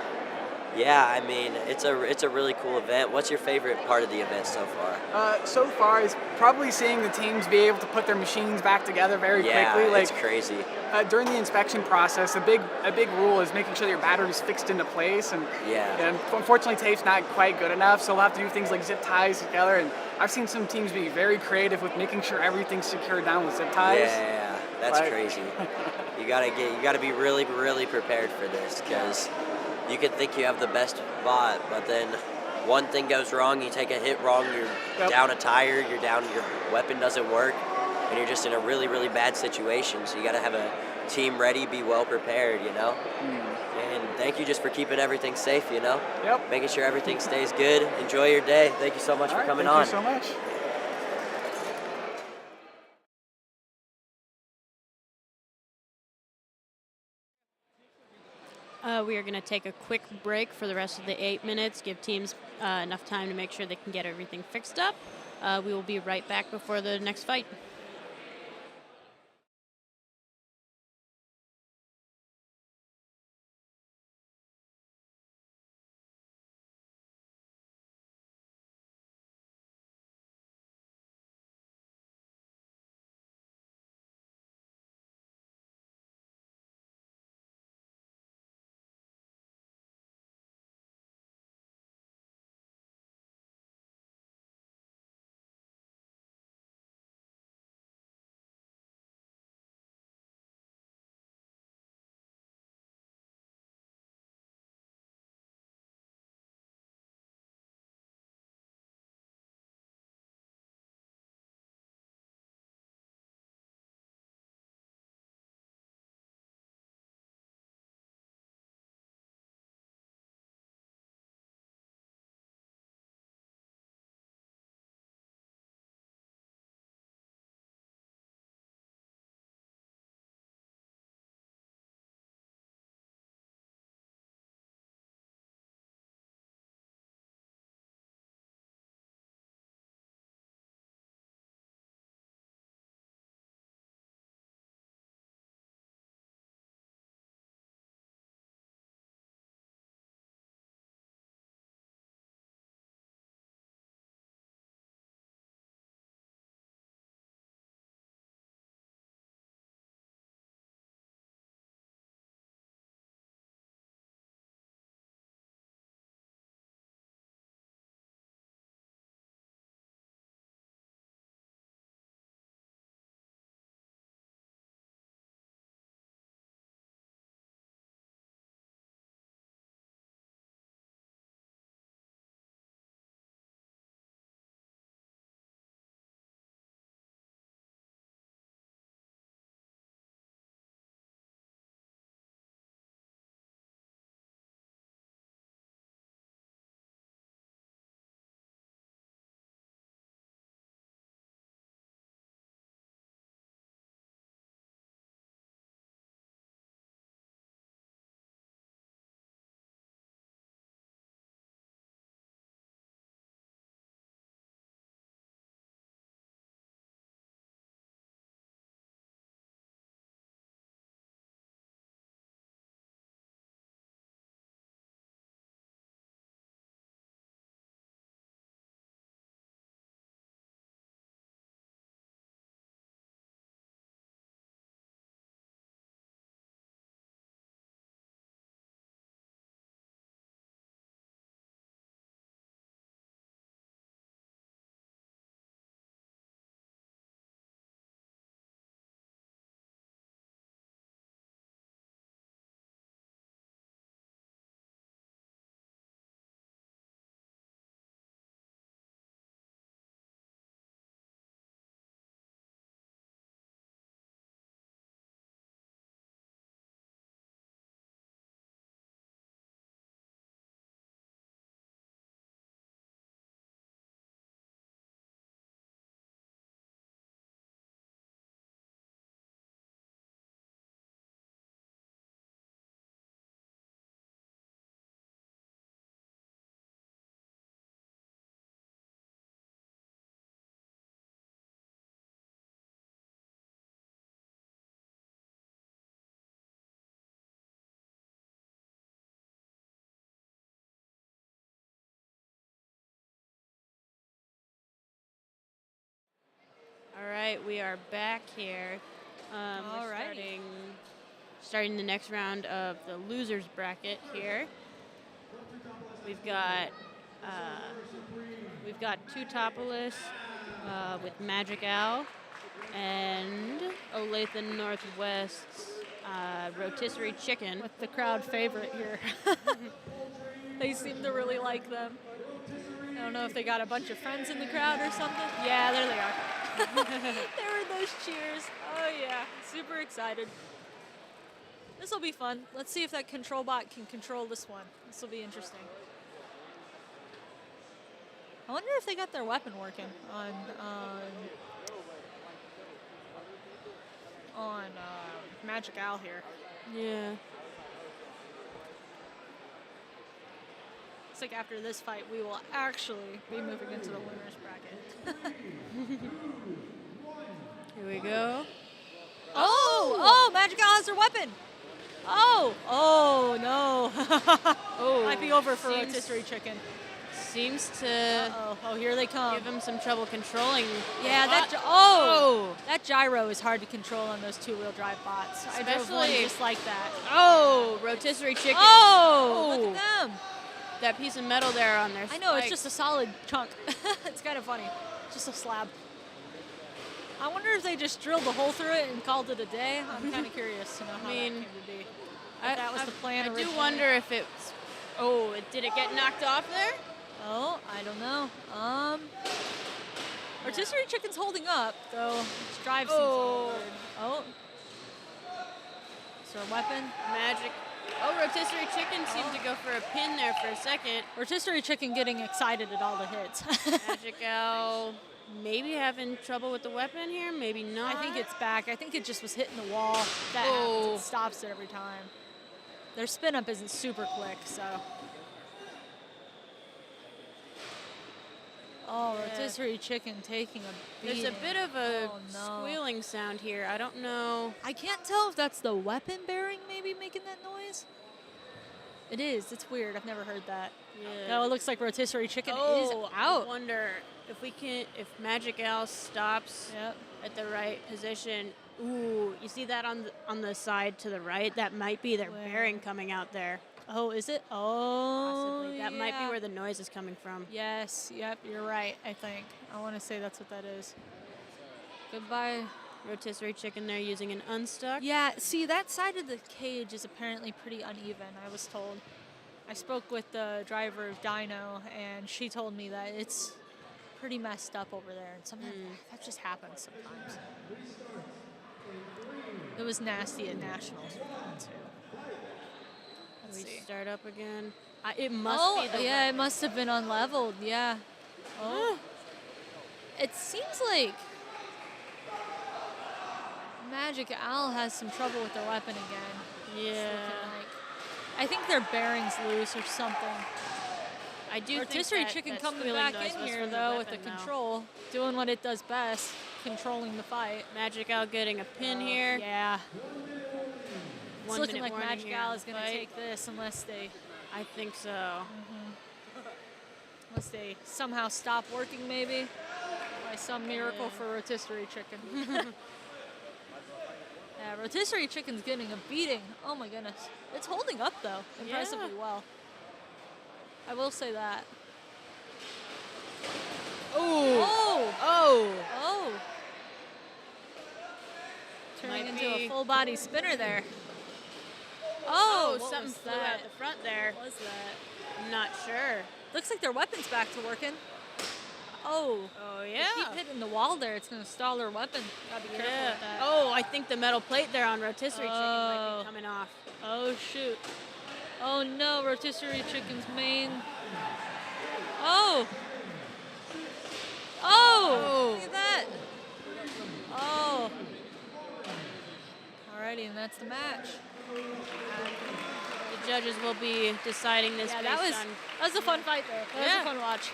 yeah, I mean, it's a really cool event. What's your favorite part of the event so far? So far is probably seeing the teams be able to put their machines back together very quickly. Yeah, it's crazy. During the inspection process, a big rule is making sure that your battery's fixed into place. And unfortunately, tape's not quite good enough, so we'll have to do things like zip ties together. And I've seen some teams be very creative with making sure everything's secured down with zip ties. Yeah, that's crazy. You gotta be really, really prepared for this, because you could think you have the best bot, but then one thing goes wrong, you take a hit wrong, you're down a tire, your weapon doesn't work, and you're just in a really, really bad situation. So you gotta have a team ready, be well prepared, you know? And thank you just for keeping everything safe, you know? Yep. Making sure everything stays good. Enjoy your day. Thank you so much for coming on. Thank you so much. We are going to take a quick break for the rest of the 8 minutes, give teams enough time to make sure they can get everything fixed up. We will be right back before the next fight. All right, we are back here. We're starting the next round of the losers bracket here. We've got Tutopolis with Magic Owl and Olathe Northwest's Rotisserie Chicken With the crowd favorite here. They seem to really like them. I don't know if they got a bunch of friends in the crowd or something. Yeah, there they are. There were those cheers. Oh yeah, super excited. This will be fun. Let's see if that control bot can control this one. This will be interesting. I wonder if they got their weapon working on Magic Al here. Yeah. Looks like after this fight, we will actually be moving into the winners bracket. Here we go. Oh, Magic Al has their weapon. Oh no. Might be over for Rotisserie Chicken. Seems to. Oh, here they come. Give him some trouble controlling. Yeah, that gyro is hard to control on those two-wheel drive bots. I drove one Especially just like that. Oh, Rotisserie Chicken. Oh, look at them. That piece of metal there on their I know, it's spike. just a solid chunk. It's kind of funny. Just a slab. I wonder if they just drilled a hole through it and called it a day. I'm kind of curious to know how that came to be. If that was the plan I do originally. wonder if it's. Oh, did it get knocked off there? Oh, I don't know. Rotisserie Chicken's holding up, though its drive seems a little weird. Oh. So weapon. Magic. Oh, Rotisserie Chicken seemed to go for a pin there for a second. Rotisserie Chicken getting excited at all the hits. Magic Al maybe having trouble with the weapon here, maybe not. I think it's back. I think it just was hitting the wall. That happens. It stops it every time. Their spin up isn't super quick, so. Oh, Rotisserie Chicken taking a beating. There's a bit of a squealing sound here. I don't know. I can't tell if that's the weapon bearing maybe making that noise. It is. It's weird. I've never heard that. Yeah. No, it looks like Rotisserie Chicken is I out. wonder if Magic Al stops at the right position. Ooh, you see that on the side to the right? That might be their bearing coming out there. Oh, is it? Oh, possibly. That might be where the noise is coming from. Yes, yep, you're right, I think. I want to say that's what that is. Goodbye. Rotisserie Chicken there using an unstuck. Yeah, see, that side of the cage is apparently pretty uneven, I was told. I spoke with the driver of Dino, and she told me that it's pretty messed up over there, and sometimes that just happens sometimes. It was nasty at Nationals, too. We start up again. It must be the yeah, it must have been unleveled. Yeah. Oh. It seems like Magic Al has some trouble with their weapon again. Yeah. I think their bearings loose or something. I do Rotisserie think Chicken that coming squealing back noise in was here, from the though, with the weapon, control, doing what it does best, controlling the fight. Magic Al getting a pin here. Yeah. It's looking like warning Magic here Al on is the going to fight. take this unless they... I think so. Unless they somehow stop working, maybe. By some miracle for Rotisserie Chicken. Yeah, Rotisserie Chicken's getting a beating. Oh my goodness. It's holding up, though, impressively well. I will say that. Oh! Turning into a full body spinner there. Oh, what something was flew that? out the front there. What was that? I'm not sure. Looks like their weapon's back to working. Oh. Oh, They yeah. keep hitting the wall there. It's going to stall their weapon. Gotta be careful with that. Oh, I think the metal plate there on Rotisserie Chicken might be coming off. Oh, shoot. Oh, no. Rotisserie Chicken's main. Oh. Oh. Look at that. Oh. Alrighty, and that's the match. The judges will be deciding this Yeah, based that was a fun fight, though. That was a fun watch.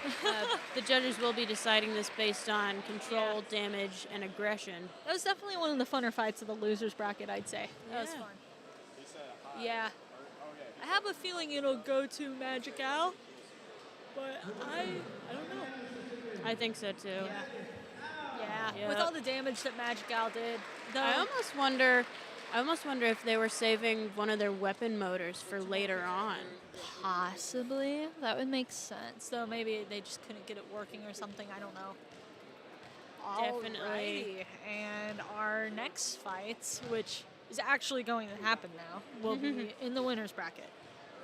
The judges will be deciding this based on control, damage, and aggression. That was definitely one of the funner fights of the losers bracket, I'd say. That was fun. Yeah. I have a feeling it'll go to Magic Al, but I don't know. I think so too. Yeah. With all the damage that Magic Al did. I almost wonder if they were saving one of their weapon motors for later on. Possibly. That would make sense. Though maybe they just couldn't get it working or something. I don't know. Definitely. Alrighty. And our next fights, which is actually going to happen now, will be in the winners bracket.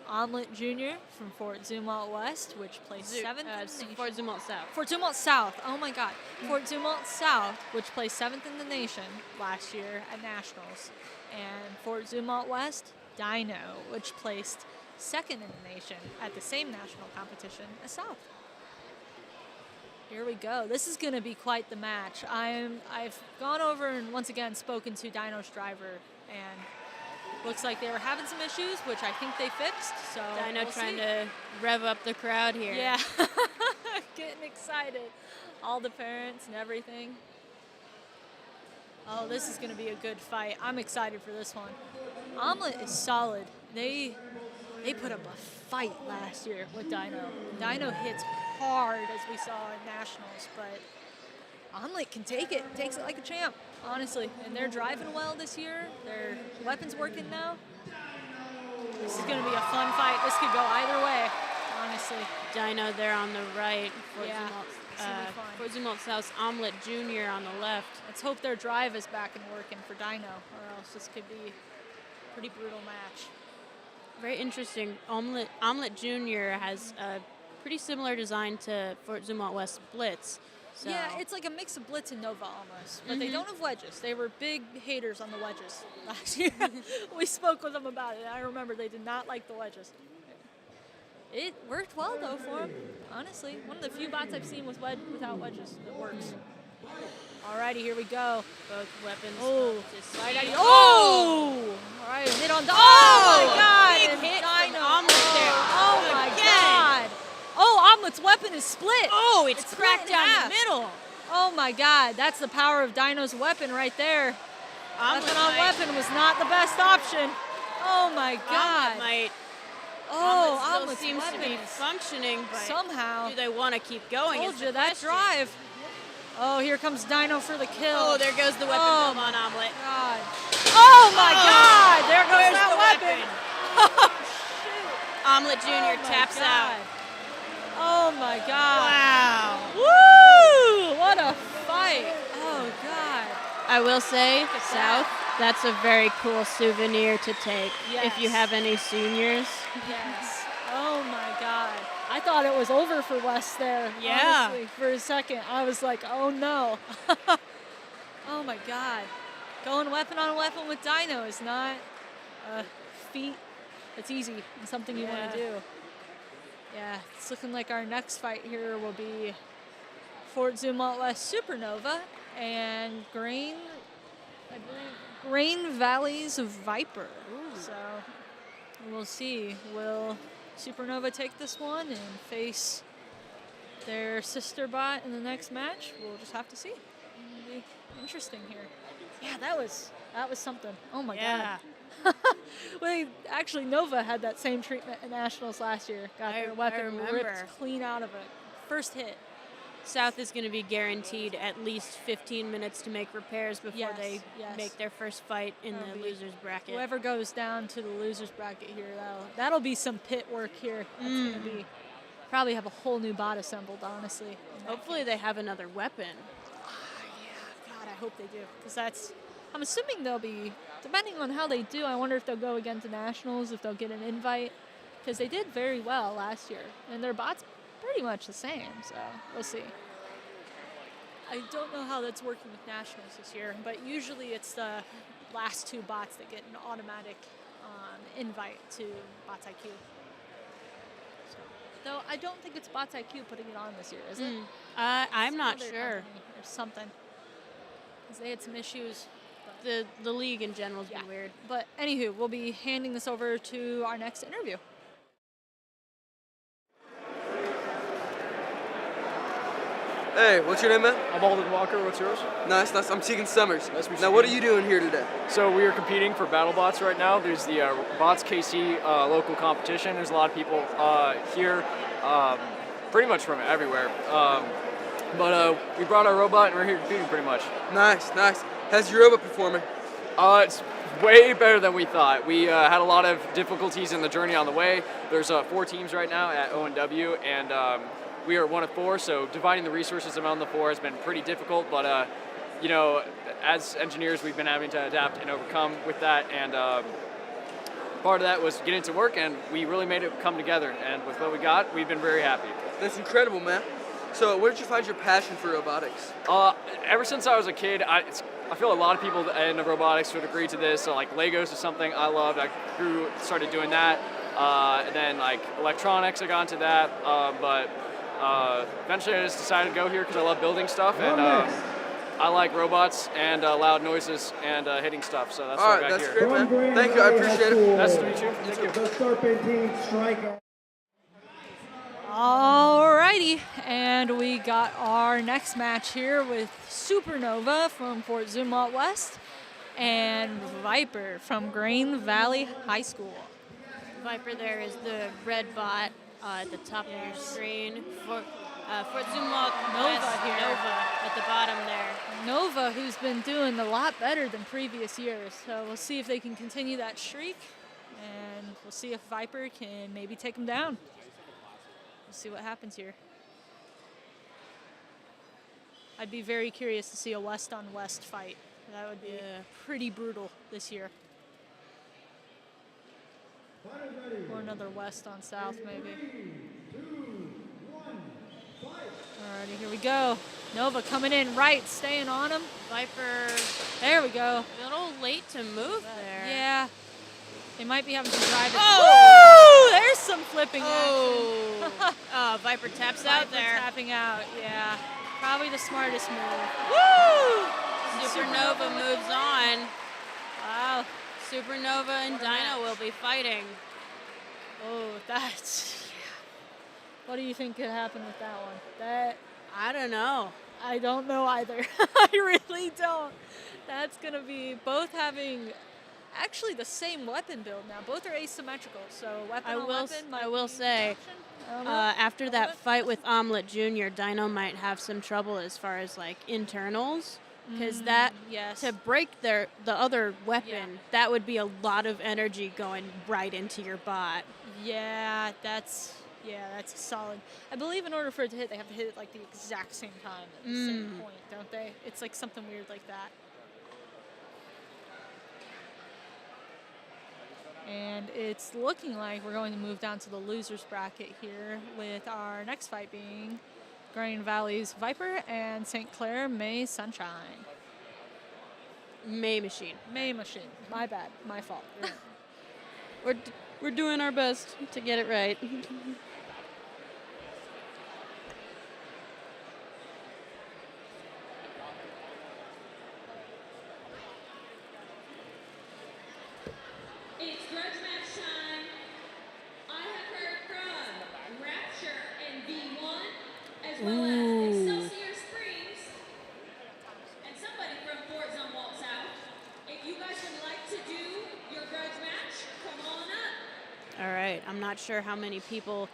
Omelet Jr. from Fort Zumwalt West, which placed 7th in the nation. Fort Zumwalt South. Fort Zumwalt South. Oh my God. Fort Zumwalt South, which placed 7th in the nation last year at nationals, and Fort Zumwalt West, Dino, which placed 2nd in the nation at the same national competition as South. Here we go. This is going to be quite the match. I've gone over and once again spoken to Dino's driver, and looks like they were having some issues, which I think they fixed. So Dino we'll trying see. to rev up the crowd here. Yeah, getting excited. All the parents and everything. Oh, this is going to be a good fight. I'm excited for this one. Omelet is solid. They put up a fight last year with Dino. Dino hits hard, as we saw in nationals, but Omelet can take it. Takes it like a champ, honestly. And they're driving well this year. Their weapons working now. This is going to be a fun fight. This could go either way, honestly. Dino there on the right. Yeah. Fort Zumwalt South's Omelet Jr. on the left. Let's hope their drive is back and working for Dino, or else this could be a pretty brutal match. Very interesting. Omelet Jr. has a pretty similar design to Fort Zumwalt West Blitz. So. Yeah, it's like a mix of Blitz and Nova almost, but they don't have wedges. They were big haters on the wedges last year. We spoke with them about it. I remember they did not like the wedges. It worked well though for them, honestly. One of the few bots I've seen without wedges that works. Alrighty, here we go. Both weapons. Oh, just right at you. Oh! Alright, hit on the. Oh my God! Big And hit Dino. from Omelet there. Oh my Again. God! Oh, Omelet's weapon is split. Oh, it's cracked split in down half. the middle. Oh my God, that's the power of Dino's weapon right there. Weapon on weapon was not the best option. Oh my God. Omelet still Omelet's seems to be weapon is functioning, but somehow. do they want to keep going? Told is you the that question. drive. Oh, here comes Dino for the kill. Oh, there goes the weapon Oh, build on Omelet. God. Oh my Oh, God! There goes there's that the weapon. Omelet Jr. Oh, my taps God. out. Oh my God! Wow. Woo! What a fight! Oh God! I will say, Look at South, that's a very cool souvenir to take if you Yes. have any seniors. Yes. Oh my God! I thought it was over for Wes there. Yeah. Honestly, for a second, I was like, oh no. Oh my God! Going weapon on weapon with Dino is not a feat that's easy and something you want to do. Yeah, it's looking like our next fight here will be Fort Zumwalt West Supernova and Grain Valley's Viper. So we'll see. Will Supernova take this one and face their sister bot in the next match? We'll just have to see. It'll be interesting here. Yeah, that was something. Oh my God. Well, actually, Nova had that same treatment at Nationals last year. Got their weapon remember. ripped clean out of it. First hit. South is going to be guaranteed at least 15 minutes to make repairs before Yes, they yes. make their first fight in That'll the be- losers bracket. Whoever goes down to the losers bracket here, that'll be some pit work here. That's gonna be probably have a whole new bot assembled, honestly. Hopefully they have another weapon. God, I hope they do, because I'm assuming they'll be, depending on how they do, I wonder if they'll go again to Nationals, if they'll get an invite, because they did very well last year, and their bot's pretty much the same, so we'll see. I don't know how that's working with Nationals this year, but usually it's the last two bots that get an automatic invite to Bots IQ. So, though I don't think it's Bots IQ putting it on this year, is it? I'm not Other sure. company or something. Because they had some issues. The league in general's been weird. But anywho, we'll be handing this over to our next interview. Hey, what's your name, man? I'm Alden Walker. What's yours? Nice. I'm Tegan Summers. Nice to meet Now, you. what are you doing here today? So we are competing for BattleBots right now. There's the BotsKC local competition. There's a lot of people here, pretty much from everywhere. But we brought our robot and we're here competing pretty much. Nice. How's your robot performing? It's way better than we thought. We had a lot of difficulties in the journey on the way. There's 4 teams right now at ONW, and we are one of 4, so dividing the resources among the 4 has been pretty difficult, but you know, as engineers, we've been having to adapt and overcome with that, and part of that was getting to work, and we really made it come together. And with what we got, we've been very happy. That's incredible, man. So where did you find your passion for robotics? Ever since I was a kid, I feel a lot of people in the robotics would agree to this. So like Legos is something I loved. I started doing that. And then like electronics, I got into that. But eventually I just decided to go here because I love building stuff. And I like robots and loud noises and hitting stuff. So that's All what right, I got that's here. great, man. Thank you. I appreciate it. Nice to meet you. You too. The Serpentine Striker. Alrighty, and we got our next match here with Supernova from Fort Zumwalt West and Viper from Green Valley High School. Viper there is the red bot at the top of your screen. Fort Zumwalt Nova here. Nova at the bottom there. Nova, who's been doing a lot better than previous years, so we'll see if they can continue that streak, and we'll see if Viper can maybe take them down. We'll see what happens here. I'd be very curious to see a West-on-West fight. That would be pretty brutal this year. Or another West-on-South, maybe. Alrighty, here we go. Nova coming in right, staying on him. Viper. There we go. A little late to move there. Yeah. They might be having to drive it. Oh! Woo! There's some flipping Oh. action. Oh, Viper taps out Viper there. tapping out, yeah. Probably the smartest move. Woo! Supernova moves on. Wow. Supernova and Dino will be fighting. Oh, that's... What do you think could happen with that one? I don't know. I don't know either. I really don't. That's going to be both having actually the same weapon build now. Both are asymmetrical, so weapon on weapon might I will be say, action. I don't know. after that fight with Omelette Jr., Dino might have some trouble as far as like internals. Because to break the other weapon, that would be a lot of energy going right into your bot. Yeah, that's solid. I believe in order for it to hit, they have to hit it like the exact same time at the same point, don't they? It's like something weird like that. And it's looking like we're going to move down to the losers bracket here with our next fight being Green Valley's Viper and St. Clair May Sunshine. May Machine. May Machine. My bad. My fault. We're doing our best to get it right. It's Grudge match time. I have heard from Rapture and V1, as well as Excelsior Springs, and somebody from Fort Zumwalt South. If you guys would like to do your Grudge match, come on up. All right. I'm not sure how many people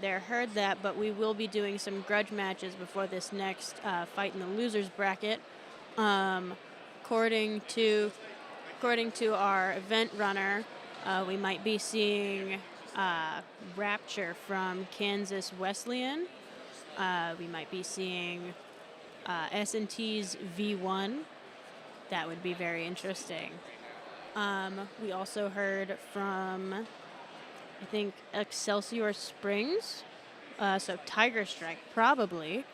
there heard that, but we will be doing some grudge matches before this next fight in the losers bracket. According to our event runner, we might be seeing Rapture from Kansas Wesleyan. We might be seeing S&T's V1. That would be very interesting. We also heard from, I think, Excelsior Springs, so Tiger Strike probably,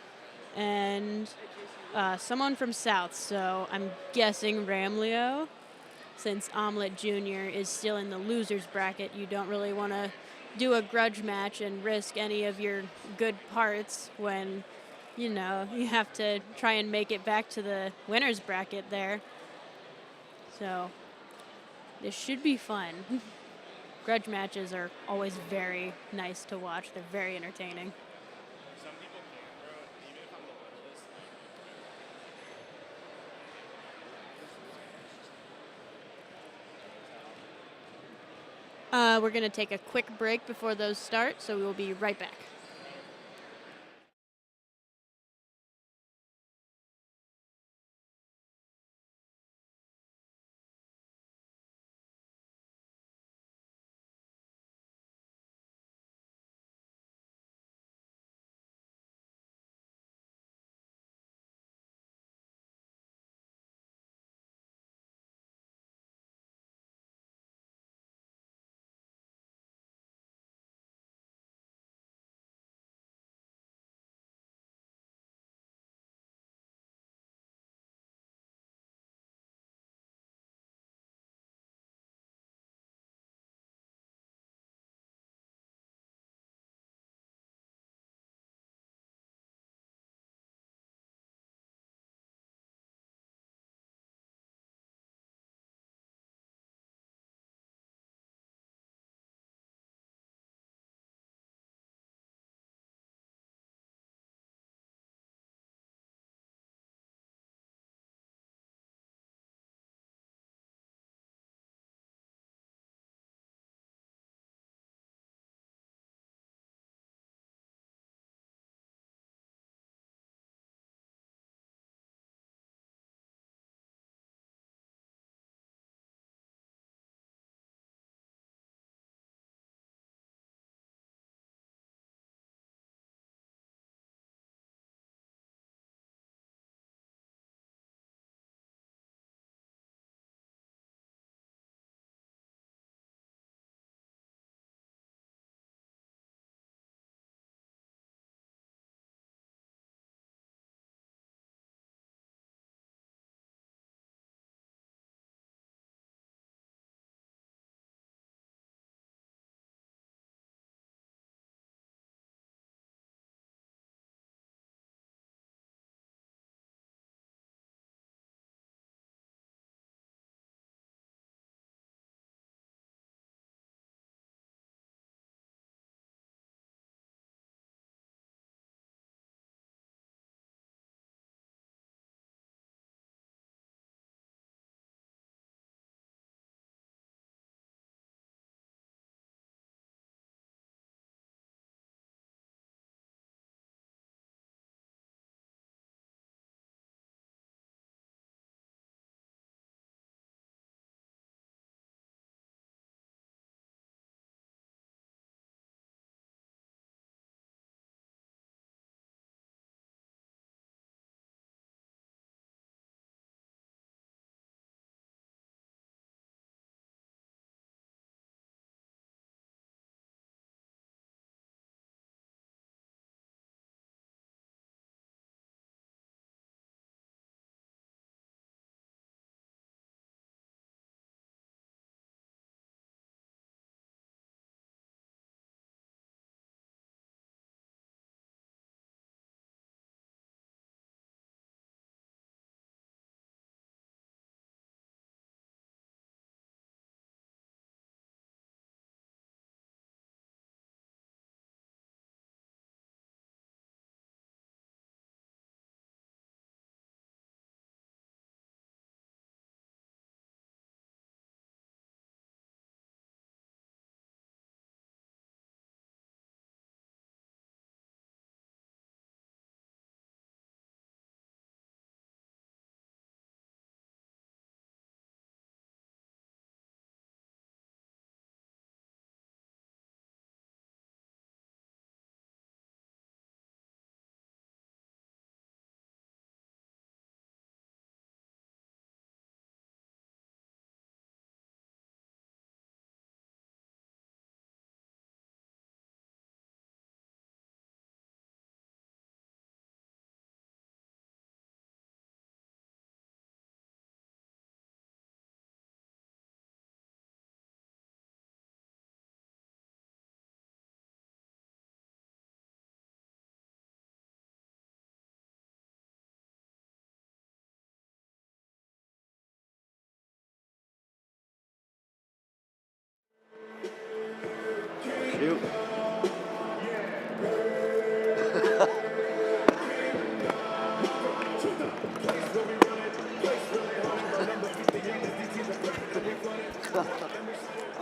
and someone from South, so I'm guessing Ramleo. Since Omelette Jr. is still in the losers bracket, you don't really want to do a grudge match and risk any of your good parts when, you know, you have to try and make it back to the winners bracket there. So this should be fun. Grudge matches are always very nice to watch. They're very entertaining. We're going to take a quick break before those start, so we will be right back.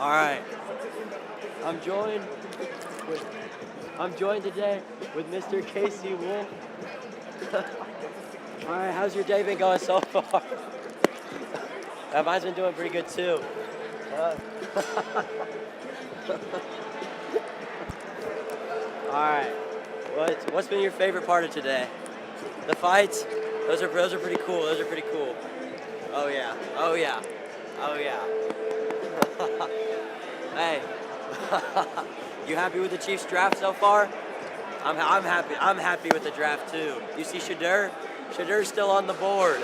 All right. I'm joined today with Mr. Casey Wolf. All right, how's your day been going so far? Mine's been doing pretty good too. All right. What's been your favorite part of today? The fights? Those are pretty cool. Those are pretty cool. Oh yeah. Oh yeah. Oh yeah. Hey. You happy with the Chiefs draft so far? I'm happy. I'm happy with the draft too. You see Shadur? Shadur's still on the board.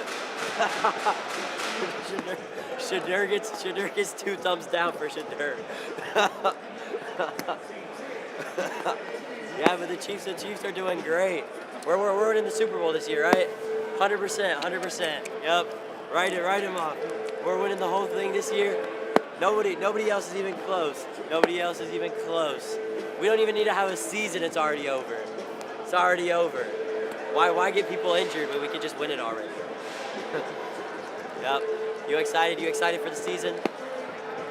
Shadur gets 2 thumbs down for Shadur. Yeah, but the Chiefs are doing great. We're in the Super Bowl this year, right? 100%. Yep. Write him off. We're winning the whole thing this year. Nobody else is even close. Nobody else is even close. We don't even need to have a season. It's already over. It's already over. Why get people injured when we could just win it already? Yep. You excited? You excited for the season?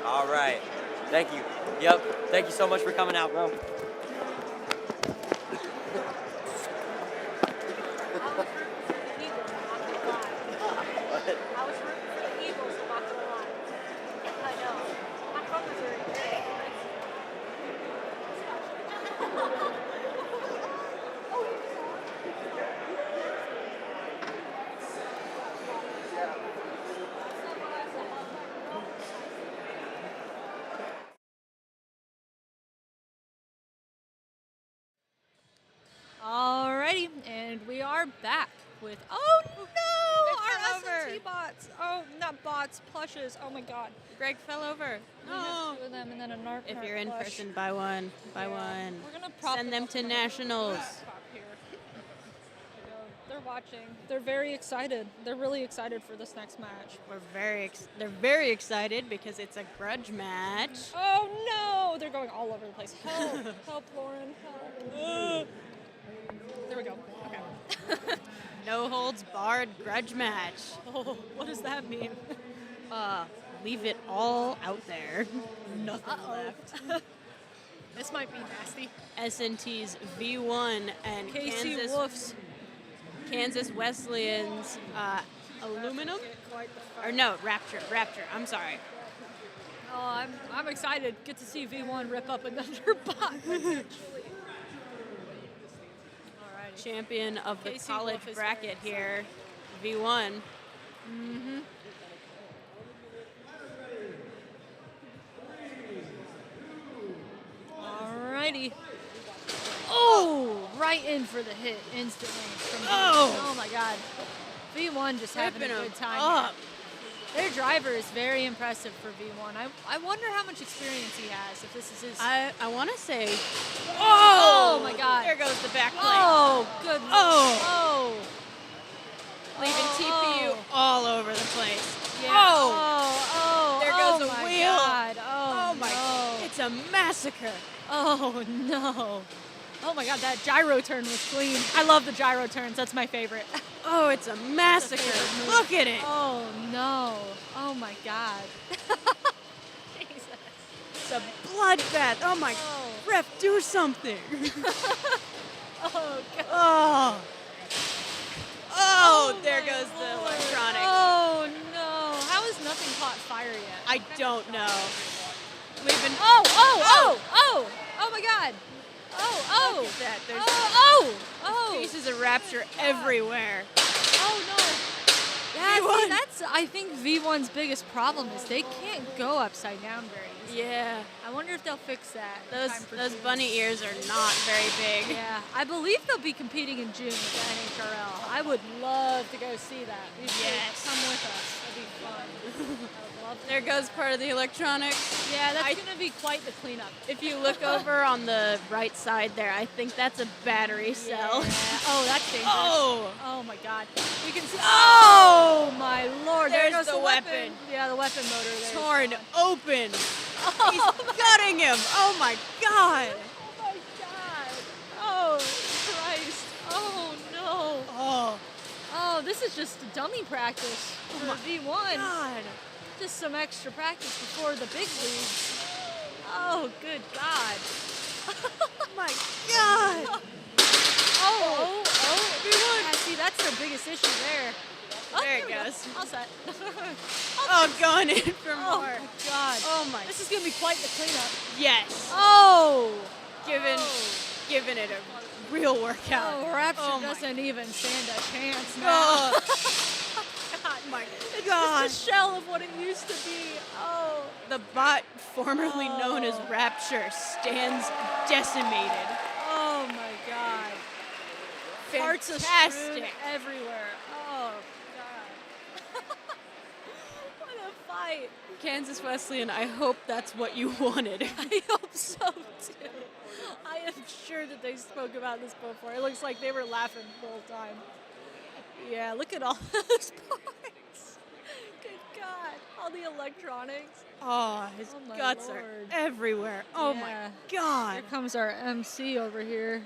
All right. Thank you. Yep. Thank you so much for coming out, bro. Alrighty, and we are back with our SNT bots. Oh, not bots, plushes. Oh my god. Greg fell over. We have 2 of them and then a narc. If you're in person, buy one. Buy one. We're gonna prop Send them to nationals. They're watching. They're very excited. They're really excited for this next match. They're very excited because it's a grudge match. Oh no! They're going all over the place. Help! Help, Lauren! Help! There we go. Okay. No holds barred grudge match. Oh, what does that mean? Leave it all out there. Nothing left. This might be nasty. SNT's V1 and KC Wolf's Kansas Wesleyan's aluminum? Or no, Rapture. I'm sorry. Oh, I'm excited. Get to see V1 rip up another bot. Champion of the KC college Wolf is bracket very here, V1. Mm-hmm. Alrighty. Oh, right in for the hit instantly. Oh my god. V1 just having a good time. Their driver is very impressive for V1. I wonder how much experience he has, if this is his... I want to say... Oh my god. There goes the back plate. Oh, good. Oh. Leaving TPU all over the place. Yeah. Oh. There goes the my wheel. God. Oh my god. It's a massacre. Oh no. Oh my god, that gyro turn was clean. I love the gyro turns. That's my favorite. Oh, it's a massacre. Look at it. Oh no. Oh my god. Jesus. It's a bloodbath. Oh my. Ref, do something. Oh god. Oh, there goes the electronics. Oh no. How has nothing caught fire yet? I don't know. We've been. Oh my god. Oh. Look at that. There's Oh. pieces of Rapture everywhere. Oh no. Yeah, see, that's I think V1's biggest problem is they can't go upside down very easily. Yeah. I wonder if they'll fix that. Those bunny ears are not very big. Yeah, I believe they'll be competing in June with the NHRL. I would love to go see that. Yes. Come with us. It'll be fun. I would love to. There goes part of the electronics. Yeah, that's going to be quite the cleanup. If you look over on the right side there, I think that's a battery cell. Yeah. Oh, that's dangerous. Oh my god. We can see. Oh my lord. There's there goes the weapon. Yeah, the weapon motor there. Torn open. He's gutting him. Oh my god. Oh my god. Oh Christ. Oh no. Oh, this is just dummy practice for V1. God. Just some extra practice before the big leagues. Oh, good God. My God. Oh. Yeah, see, that's the biggest issue there. There it we go. goes. All set. Oh, going in for more. Oh, my God. Oh, my. This is going to be quite the cleanup. Yes. Oh. Giving it a real workout. Oh, Rapture Oh, my. doesn't even stand a chance now. Oh. God. My It's God. just a shell of what it used to be. Oh. The bot, formerly known as Rapture, stands decimated. Oh, my God. Parts of Fantastic. strewn everywhere. Oh, God. What a fight. Kansas Wesleyan, I hope that's what you wanted. I hope so, too. I am sure that they spoke about this before. It looks like they were laughing the whole time. Yeah, look at all those parts. Good God. All the electronics. Oh, his my guts Lord. are everywhere. Oh, Yeah. my God. Here comes our MC over here.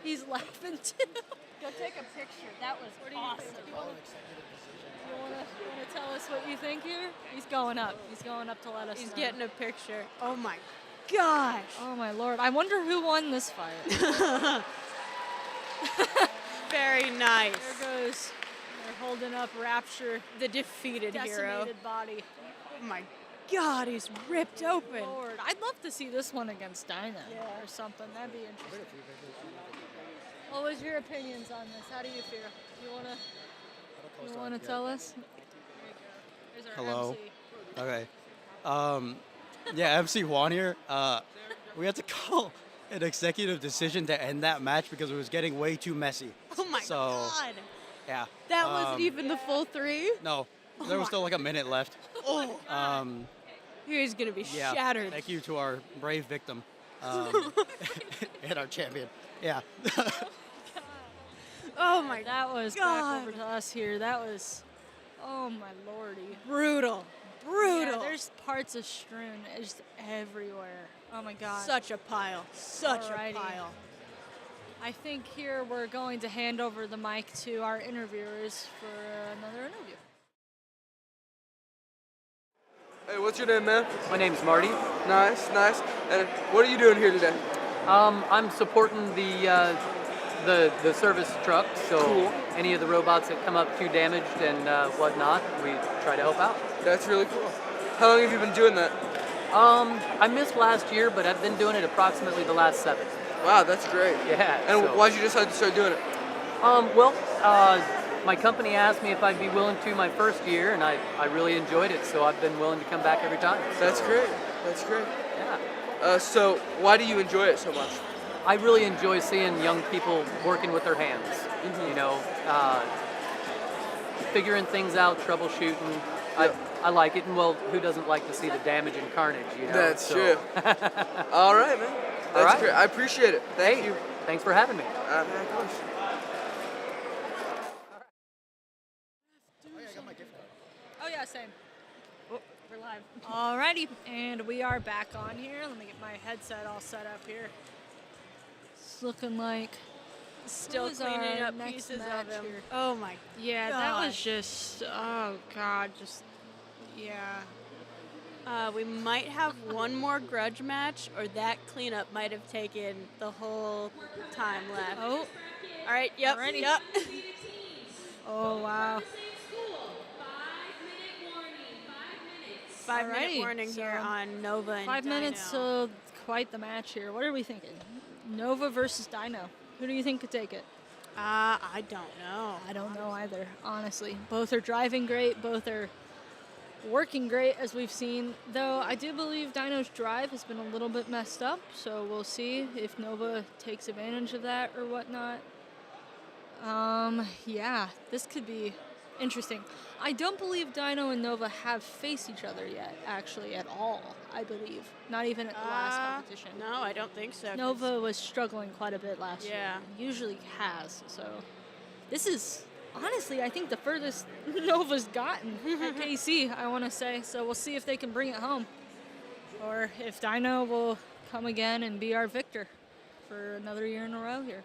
He's laughing, too. Go take a picture. That was awesome. You want to tell us what you think here? He's going up. He's going up to let us He's know. getting a picture. Oh, my gosh. Oh, my Lord. I wonder who won this fight. Very nice. There goes. They're holding up Rapture, The defeated hero. decimated body. Oh, my God. He's ripped open. Lord, I'd love to see this one against Dinah or something. That'd be interesting. What was your opinions on this? How do you feel? You wanna tell us? There's our Hello. MC. Okay. Yeah, MC Juan here. We had to call an executive decision to end that match because it was getting way too messy. Oh, my God. Yeah. That wasn't even the full 3? No, there was still like a minute left. Oh. He's going to be Yeah. shattered. Thank you to our brave victim and our champion. Yeah. Oh, my That was God. back over to us here. That was, oh my lordy. Brutal. Brutal. Yeah, there's parts of strewn just everywhere. Oh my God. Such a pile. Such Alrighty. a pile. I think here we're going to hand over the mic to our interviewers for another interview. Hey, what's your name, man? My name's Marty. Nice. And what are you doing here today? I'm supporting the service truck, so Cool. any of the robots that come up too damaged and whatnot, we try to help out. That's really cool. How long have you been doing that? I missed last year, but I've been doing it approximately the last 7. Wow, that's great. Yeah. And so- why'd you decide to start doing it? My company asked me if I'd be willing to my first year, and I really enjoyed it, so I've been willing to come back every time. That's So, great. That's great. Yeah. So why do you enjoy it so much? I really enjoy seeing young people working with their hands. Mm-hmm. You know, figuring things out, troubleshooting. I like it, and well, who doesn't like to see the damage and carnage? You know. That's So- true. All right, man. That's right. great. I appreciate it. Thank you. Thanks for having me. Of course. Oh yeah, same. We're live. Alrighty, and we are back on here. Let me get my headset all set up here. It's looking like Still who's cleaning our up next pieces match of him. here? Oh, my Yeah, God. that was just, oh God, just, yeah. We might have one more grudge match, or that cleanup might have taken the whole time left. Oh. All right, yep, Alrighty. yep. Oh, wow. 5-minute Alrighty, warning here so on Nova and 5 minutes, Dino. so quite the match here. What are we thinking? Nova versus Dino. Who do you think could take it? I don't know. I don't know either, honestly. Both are driving great. Both are working great, as we've seen. Though I do believe Dino's drive has been a little bit messed up, so we'll see if Nova takes advantage of that or whatnot. Yeah, this could be interesting. I don't believe Dino and Nova have faced each other yet, actually, at all, I believe. Not even at the last competition. No, I don't think so. 'cause- Nova was struggling quite a bit last year. Yeah. Usually has, so this is honestly, I think the furthest Nova's gotten at KC, I want to say. So we'll see if they can bring it home, or if Dino will come again and be our victor for another year in a row here.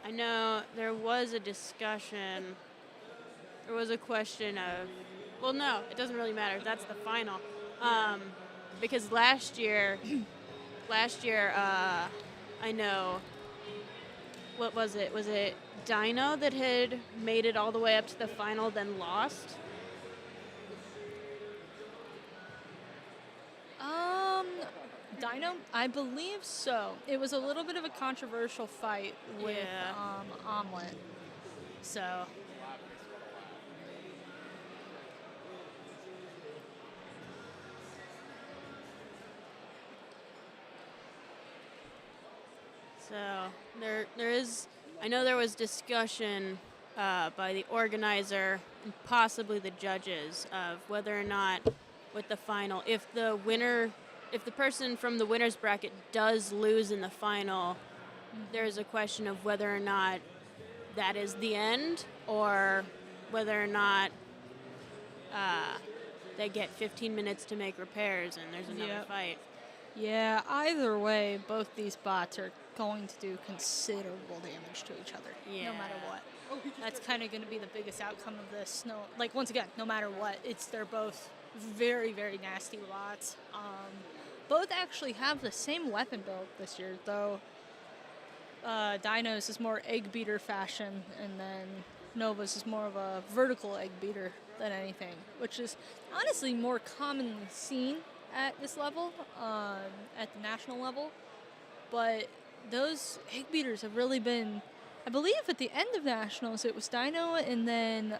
I know there was a discussion. There was a question of, well, no, it doesn't really matter. That's the final. because last year, I know. What was it? Was it Dino that had made it all the way up to the final, then lost? Dino, I believe so. It was a little bit of a controversial fight with Omelet. So. So there is, I know there was discussion by the organizer and possibly the judges of whether or not with the final, if the person from the winner's bracket does lose in the final, there's a question of whether or not that is the end or whether or not they get 15 minutes to make repairs and there's another fight. Yeah, either way, both these bots are going to do considerable damage to each other, no matter what. That's kind of going to be the biggest outcome of this. No, like once again, no matter what, they're both very, very nasty bots. Both actually have the same weapon build this year, though. Dino's is more egg beater fashion, and then Nova's is more of a vertical egg beater than anything, which is honestly more commonly seen at this level, at the national level. But those egg beaters have really been, I believe at the end of nationals, it was Dino and then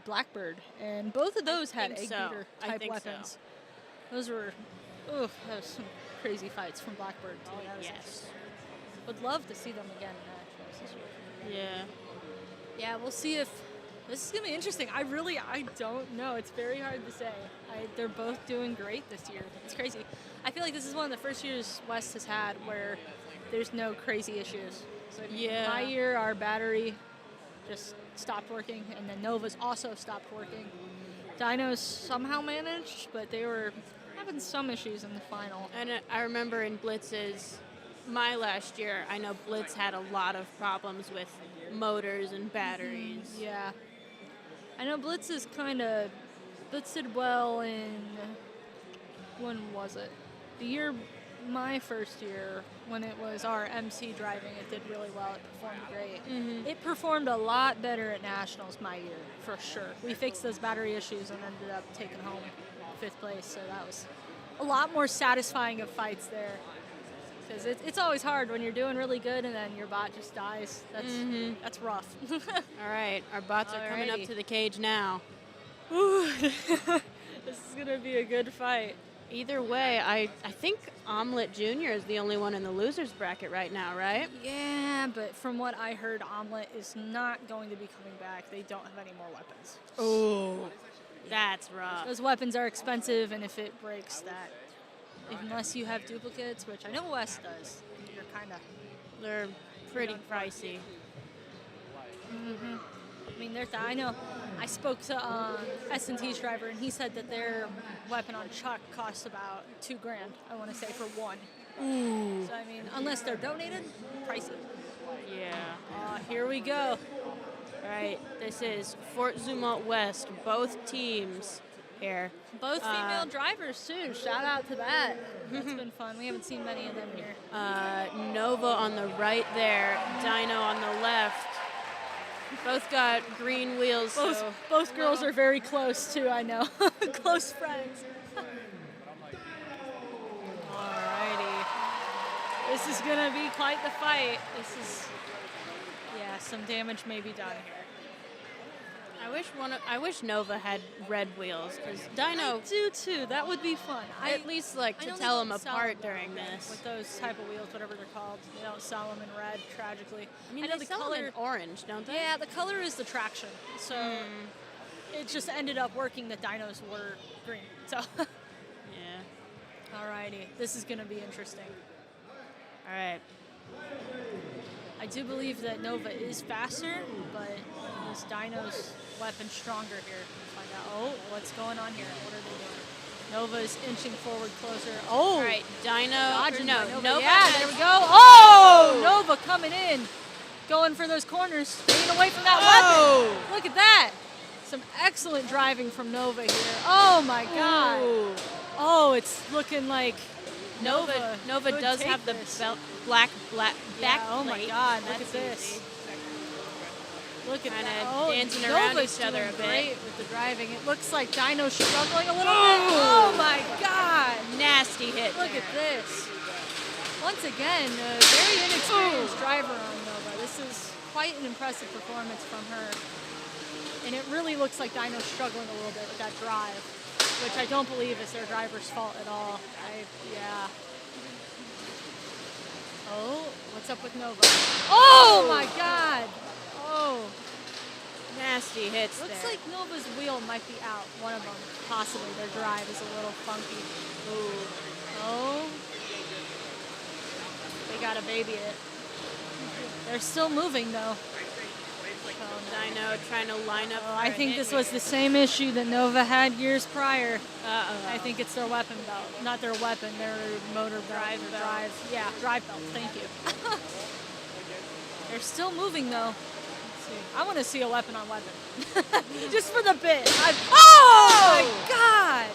Blackbird, and both of those had egg beater type weapons. Those were, that was some crazy fights from Blackbird too. That was interesting. Would love to see them again in nationals this year. Yeah, we'll see if this is gonna be interesting. I don't know. It's very hard to say. They're both doing great this year. It's crazy. I feel like this is one of the first years West has had where there's no crazy issues. So my year, our battery just stopped working, and then Nova's also stopped working. Dino's somehow managed, but they were having some issues in the final. And I remember in Blitz's, my last year, I know Blitz had a lot of problems with motors and batteries. Yeah. I know Blitz did well in, when was it? The year, my first year, when it was our MC driving, it did really well. It performed great. It performed a lot better at nationals my year, for sure. We fixed those battery issues and ended up taking home 5th place, so that was a lot more satisfying of fights there. Because it's always hard when you're doing really good and then your bot just dies. That's rough. All right, our bots are coming up to the cage now. Ooh, this is going to be a good fight. Either way, I think Omelet Jr. is the only one in the loser's bracket right now, right? Yeah, but from what I heard, Omelet is not going to be coming back. They don't have any more weapons. Oh, that's rough. Those weapons are expensive, and if it breaks that, unless you have duplicates, which I know West does, they're pretty pricey. I mean, I know I spoke to S&T's driver, and he said that their weapon on Chuck costs about $2,000, I want to say, for one. Ooh. So, I mean, unless they're donated, pricey. Yeah. Here we go. All right, this is Fort Zumwalt West, both teams here. Both female drivers, too. Shout out to that. That's been fun. We haven't seen many of them here. Nova on the right there, Dino on the left. Both got green wheels. Both girls are very close, too, I know. Close friends. Alrighty. This is going to be quite the fight. Some damage may be done here. I wish Nova had red wheels, because Dino... I do, too. That would be fun. At least, to tell them apart during this. With those type of wheels, whatever they're called. They don't sell them in red, tragically. I mean, they sell them in orange, don't they? Yeah, the color is the traction. So it just ended up working that Dinos were green. So yeah. Alrighty. This is going to be interesting. All right. I do believe that Nova is faster, but is Dino's weapon stronger here? Let's find out. Oh, what's going on here? What are they doing? Nova's inching forward closer. Oh! All right, Nova. Yeah, there we go. Oh! Nova coming in. Going for those corners. Staying away from that weapon. Look at that. Some excellent driving from Nova here. Oh, my God. Oh, it's looking like Nova could does take have the this. black back Oh my plate. God! Look That's at this. easy. Look at Kinda that. Oh, dancing around Nova's each other doing a bit. great with the driving. It looks like Dino's struggling a little bit. Oh my God! Nasty hit. Look there. at this. Once again, a very inexperienced driver on Nova. This is quite an impressive performance from her. And it really looks like Dino's struggling a little bit with that drive, which I don't believe is their driver's fault at all. Yeah. Oh, what's up with Nova? Oh my God! Oh. Nasty hits Looks there. like Nova's wheel might be out. One of them, possibly. Their drive is a little funky. Ooh. Oh. They gotta baby it. They're still moving though. Dino trying to line up. I think this was the same issue that Nova had years prior. I think it's their weapon belt. Not their weapon, their motor belt. Drive. Yeah, drive belt. Thank you. They're still moving though. Let's see. I want to see a weapon on weapon. Just for the bit. Oh my God!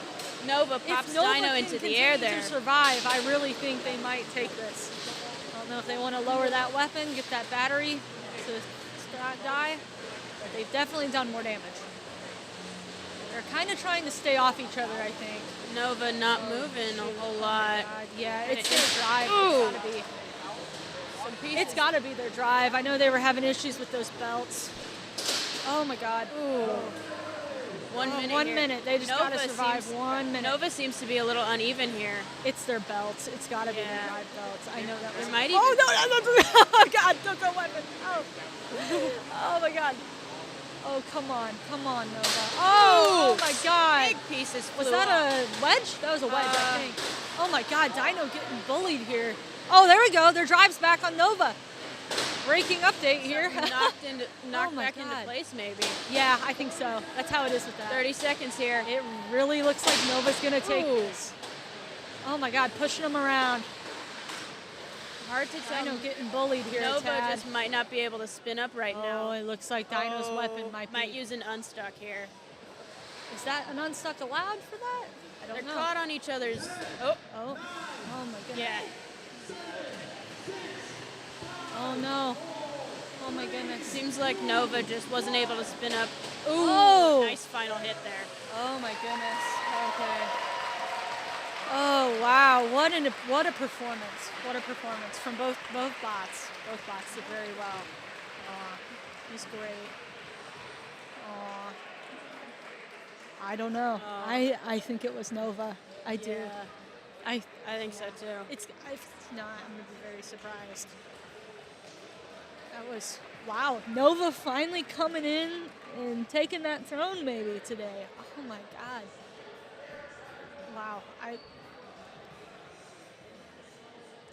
Nova pops If Nova Dino can into the air continue there. to survive, I really think they might take this. I don't know if they want to lower that weapon, get that battery to die, but they've definitely done more damage. They're kind of trying to stay off each other, I think. Nova not moving a whole lot. Yeah, And it's it- their drive. Ooh. It's gotta be. It's gotta be their drive. I know they were having issues with those belts. Oh my God. Ooh. 1 minute. 1 here. minute. They just gotta survive seems, 1 minute. Nova seems to be a little uneven here. It's their belts. It's gotta be Yeah. their drive belts. I know that was. There might Oh even- no! Oh God! Don't go weapon. Oh. Oh my God. Oh come on, Nova. Oh my God. Big pieces flew Was that off. a wedge? That was a wedge, I think. Oh my God, Dino getting bullied here. Oh, there we go. Their drive's back on Nova. Breaking update here. knocked my back into God. place maybe. Yeah, I think so. That's how it is with that. 30 seconds here. It really looks like Nova's gonna take Ooh. this. Oh my God, pushing them around. Hard to tell. Dino getting bullied here. Nova Tad. just might not be able to spin up right now. Oh, it looks like Dino's weapon might be. use an unstuck here. Is that an unstuck allowed for that? I don't They're know. caught on each other's. Oh my goodness. Yeah. Oh no. Oh my goodness. Seems like Nova just wasn't able to spin up. Ooh, Oh. nice final hit there. Oh my goodness. Okay. Oh wow, what a performance. What a performance from both bots. Both bots did very well. He's great. I don't know. I think it was Nova. I do. Yeah. I think so too. It's not. I'm gonna be very surprised. That was wow. Nova finally coming in and taking that throne maybe today. Oh my God. Wow.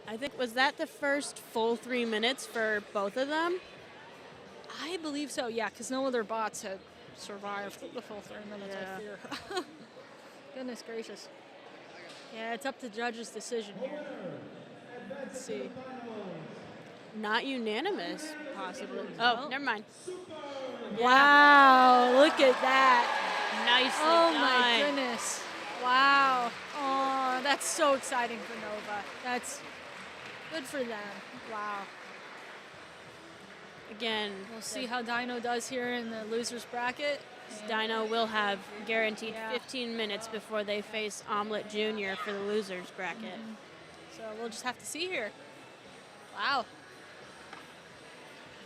I think, was that the first full 3 minutes for both of them? I believe so. Yeah, because no other bots had survived the full 3 minutes. I fear. Goodness gracious. Yeah, it's up to the judge's decision here. Let's see. Not unanimous, possibly. Oh, never mind. Wow, look at that. Nicely Oh done. my goodness. Wow. Oh, that's so exciting for Nova. That's good for them. Wow. Again, We'll see how Dino does here in the losers bracket. Dino will have guaranteed 15 minutes before they face Omelet Jr. for the losers bracket. So we'll just have to see here. Wow.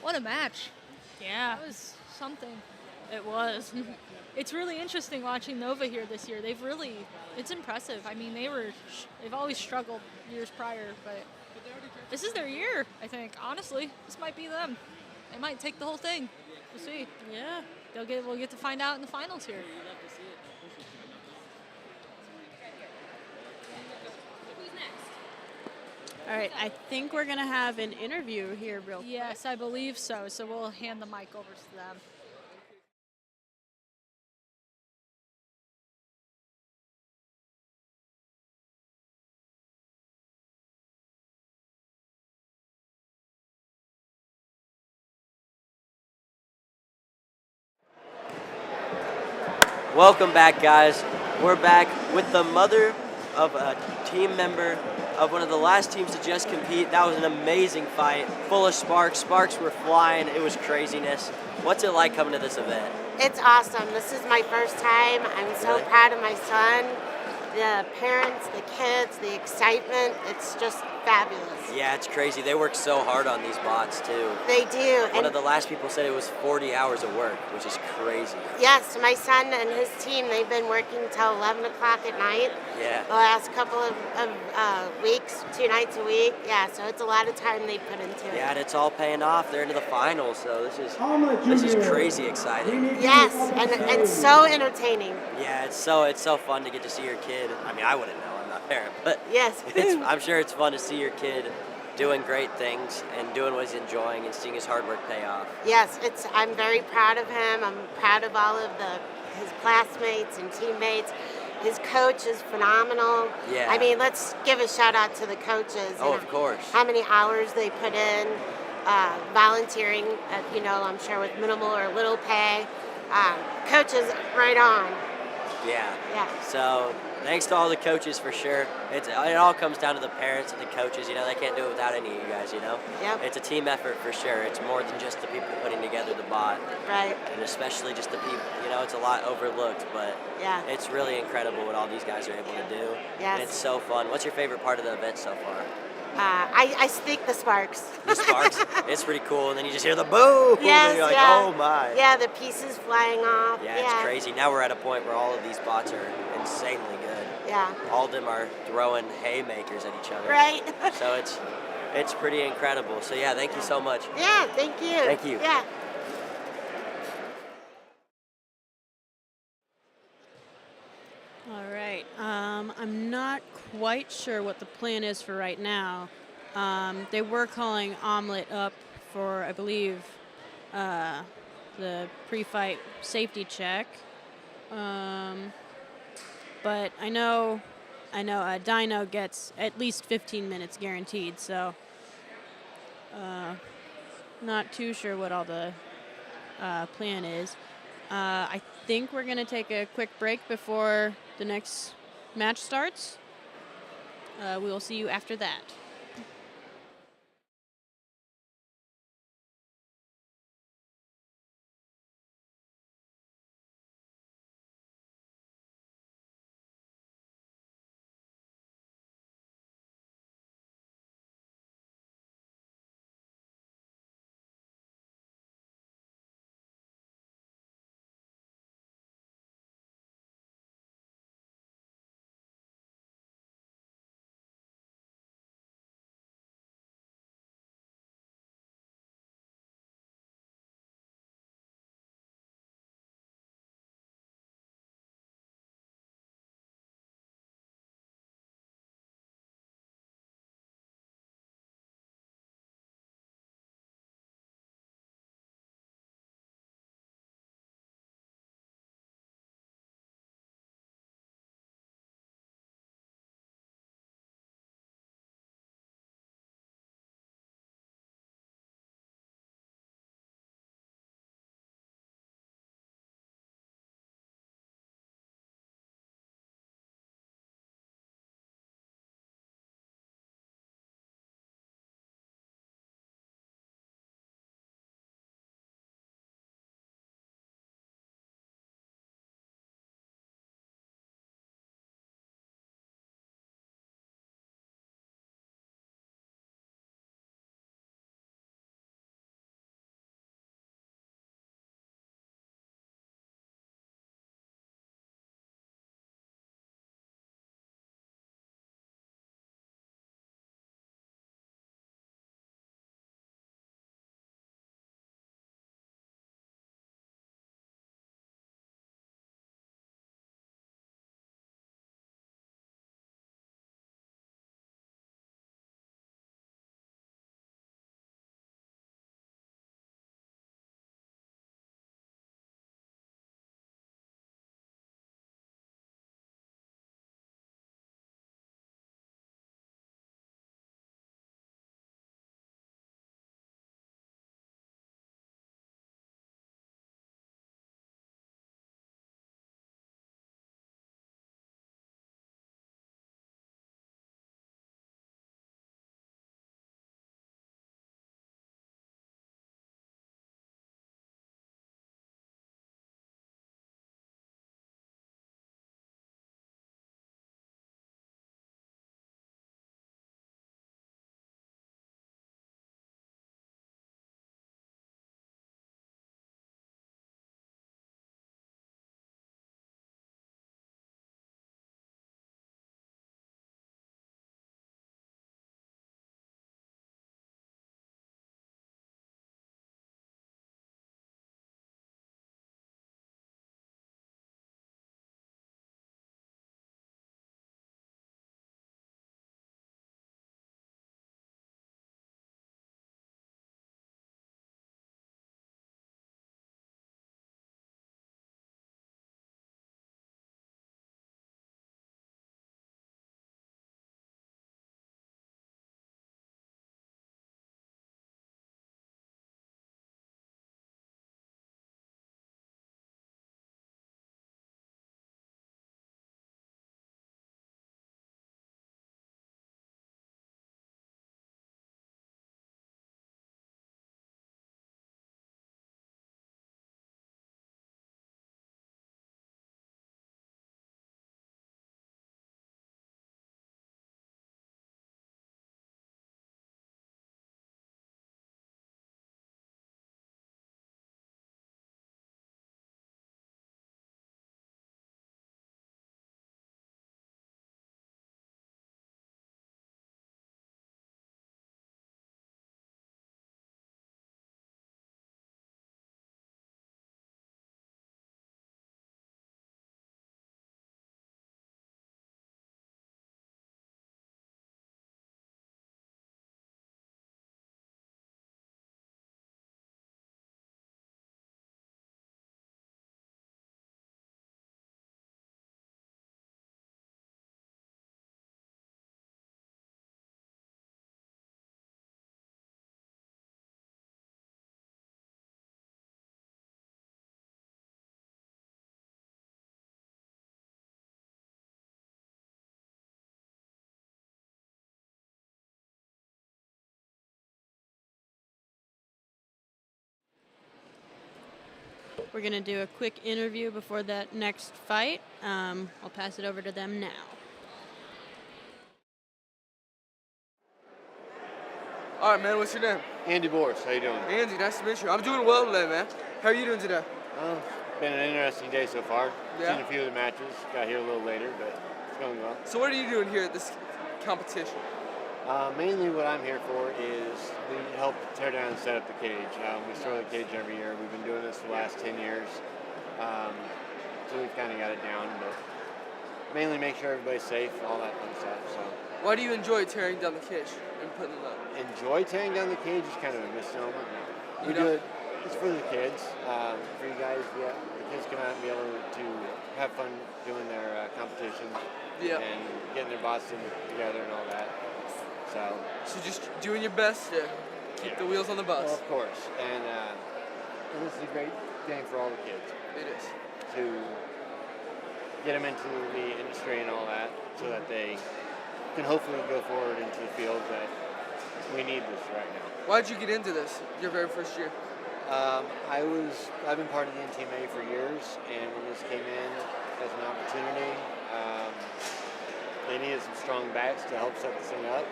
What a match. Yeah. That was something. It was. It's really interesting watching Nova here this year. It's impressive. I mean, they've always struggled years prior, but this is their year, I think. Honestly, this might be them. They might take the whole thing. We'll see. Yeah. We'll get to find out in the finals here. All right, I think we're going to have an interview here real quick. Yes, I believe so. So we'll hand the mic over to them. Welcome back, guys. We're back with the mother of a team member of one of the last teams to just compete. That was an amazing fight, full of sparks. Sparks were flying. It was craziness. What's it like coming to this event? It's awesome. This is my first time. I'm so Really? proud of my son, the parents, the kids, the excitement. It's just fabulous. Yeah, it's crazy. They work so hard on these bots too. They do. One of the last people said it was 40 hours of work, which is crazy. Yes, my son and his team, they've been working till 11 o'clock at night. Yeah. The last couple of weeks, 2 nights a week. Yeah, so it's a lot of time they put into it. Yeah, and it's all paying off. They're into the finals, so this is crazy exciting. Yes, and so entertaining. Yeah, it's so fun to get to see your kid. I mean, I wouldn't know. I'm not a parent, but yes, I'm sure it's fun to see your kid doing great things and doing what he's enjoying and seeing his hard work pay off. Yes, I'm very proud of him. I'm proud of all of his classmates and teammates. His coach is phenomenal. Yeah. I mean, let's give a shout out to the coaches. Oh, of course. How many hours they put in, volunteering, I'm sure with minimal or little pay. Coaches, right on. Yeah. Yeah. So thanks to all the coaches for sure. It all comes down to the parents and the coaches. They can't do it without any of you guys. Yep. It's a team effort for sure. It's more than just the people putting together the bot. Right. And especially just the people. It's a lot overlooked, but yeah, it's really incredible what all these guys are able to do. Yes. And it's so fun. What's your favorite part of the event so far? I think the sparks. The sparks. It's pretty cool. And then you just hear the boom. Yes, and you're like, yeah. oh my. Yeah, the pieces flying off. Yeah, it's crazy. Now we're at a point where all of these bots are insanely good. Yeah. All of them are throwing haymakers at each other. Right. So it's pretty incredible. So yeah, thank you so much. Yeah, thank you. Thank you. Yeah. All right. I'm not quite sure what the plan is for right now. They were calling Omelet up for, I believe, the pre-fight safety check. But I know Dino gets at least 15 minutes guaranteed, so not too sure what all the plan is. I think we're going to take a quick break before the next match starts. We will see you after that. We're going to do a quick interview before that next fight. I'll pass it over to them now. All right, man. What's your name? Andy Boris, how you doing? Andy, nice to meet you. I'm doing well today, man. How are you doing today? It's been an interesting day so far. Yeah. Seen a few of the matches. Got here a little later, but it's going well. So what are you doing here at this competition? Mainly what I'm here for is we help tear down and set up the cage. We store the cage every year. We've been doing this for the last 10 years. So we've kind of got it down, but mainly make sure everybody's safe and all that fun stuff. So. Why do you enjoy tearing down the cage and putting it up? Enjoy tearing down the cage is kind of a misnomer. We do it, it's for the kids. For you guys, yeah, the kids come out and be able to have fun doing their competitions and getting their bots together and all that. So just doing your best to keep the wheels on the bus. Well, of course. And this is a great thing for all the kids. It is. To get them into the industry and all that so that they can hopefully go forward into the field that we need this right now. Why did you get into this, your very first year? I've been part of the NTMA for years, and when this came in as an opportunity, they needed some strong bats to help set this thing up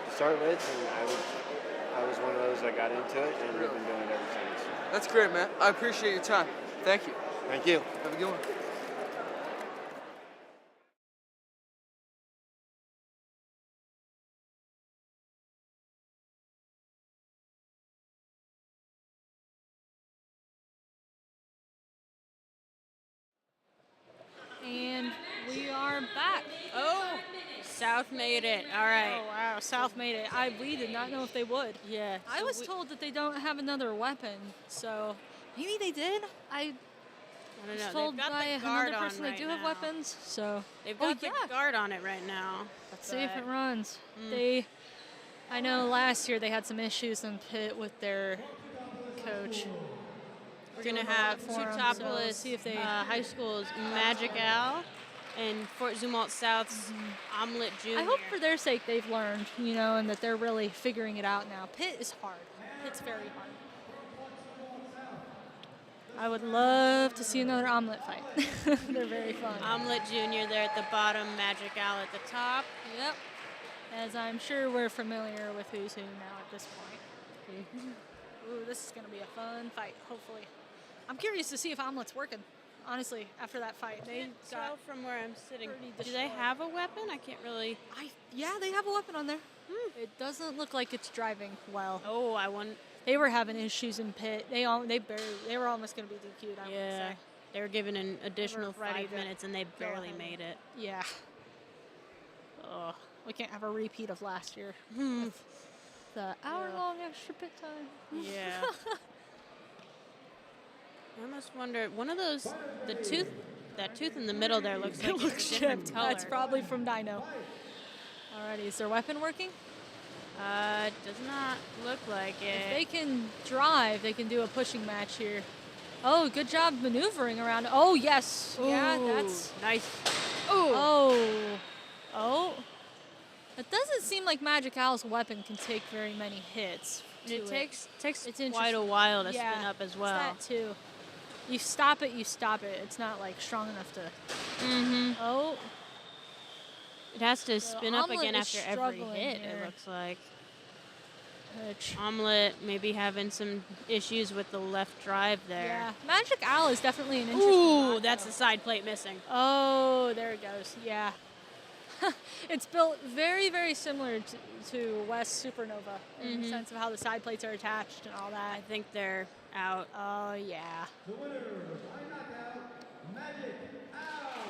to start with, and I was one of those that got into it, and we've been doing it ever since. That's great, man. I appreciate your time. Thank you. Thank you. Have a good one. And we are back. Oh, South made it. All right. Oh, wow. South made it. We did not know if they would. Yeah. I was told that they don't have another weapon, so maybe they did. I don't was know. told They've got by the guard another on person right they do have now. weapons, so. They've got the guard on it right now. Let's see if it but- runs. Mm. I know last year they had some issues in pit with their coach. We're going to have two topless see if they high schools, Magic Al and Fort Zumwalt South's Omelet Jr. I hope for their sake they've learned, and that they're really figuring it out now. Pit is hard. Pit's very hard. I would love to see another omelet fight. They're very fun. Omelet Jr. there at the bottom, Magic Al at the top. Yep. As I'm sure we're familiar with who's who now at this point. Ooh, this is going to be a fun fight, hopefully. I'm curious to see if Omelet's working, honestly, after that fight. They tell from where I'm sitting. Do destroyed. they have a weapon? I can't really. Yeah, they have a weapon on there. It doesn't look like it's driving well. Oh, I want. They were having issues in pit. They were almost going to be DQ'd, I would say. They were given an additional ready 5 to minutes and they go barely ahead. made it. Yeah. Ugh. We can't have a repeat of last year. Hmm. with the hour-long extra pit time. Yeah. I almost wonder, one of those, that tooth in the middle there looks like It looks it's a different chipped. color. That's probably from Dino. Alrighty, is their weapon working? Does not look like it. If they can drive, they can do a pushing match here. Oh, good job maneuvering around. Oh, yes. Yeah, Ooh, that's nice. Oh. It doesn't seem like Magic Al's weapon can take very many hits. It takes It's quite a interesting. while to Yeah, spin up as well. It's that too. You stop it, you stop it. It's not like strong enough to. Mm-hmm. Oh. It has to spin up Omelet again is after every struggling hit, here. it looks like. Omelet maybe having some issues with the left drive there. Yeah. Magic Al is definitely an interesting. Ooh, bot, that's though. the side plate missing. Oh, there it goes. Yeah. It's built very, very similar to West Supernova in the sense of how the side plates are attached and all that. I think they're out. Oh, yeah. Yeah.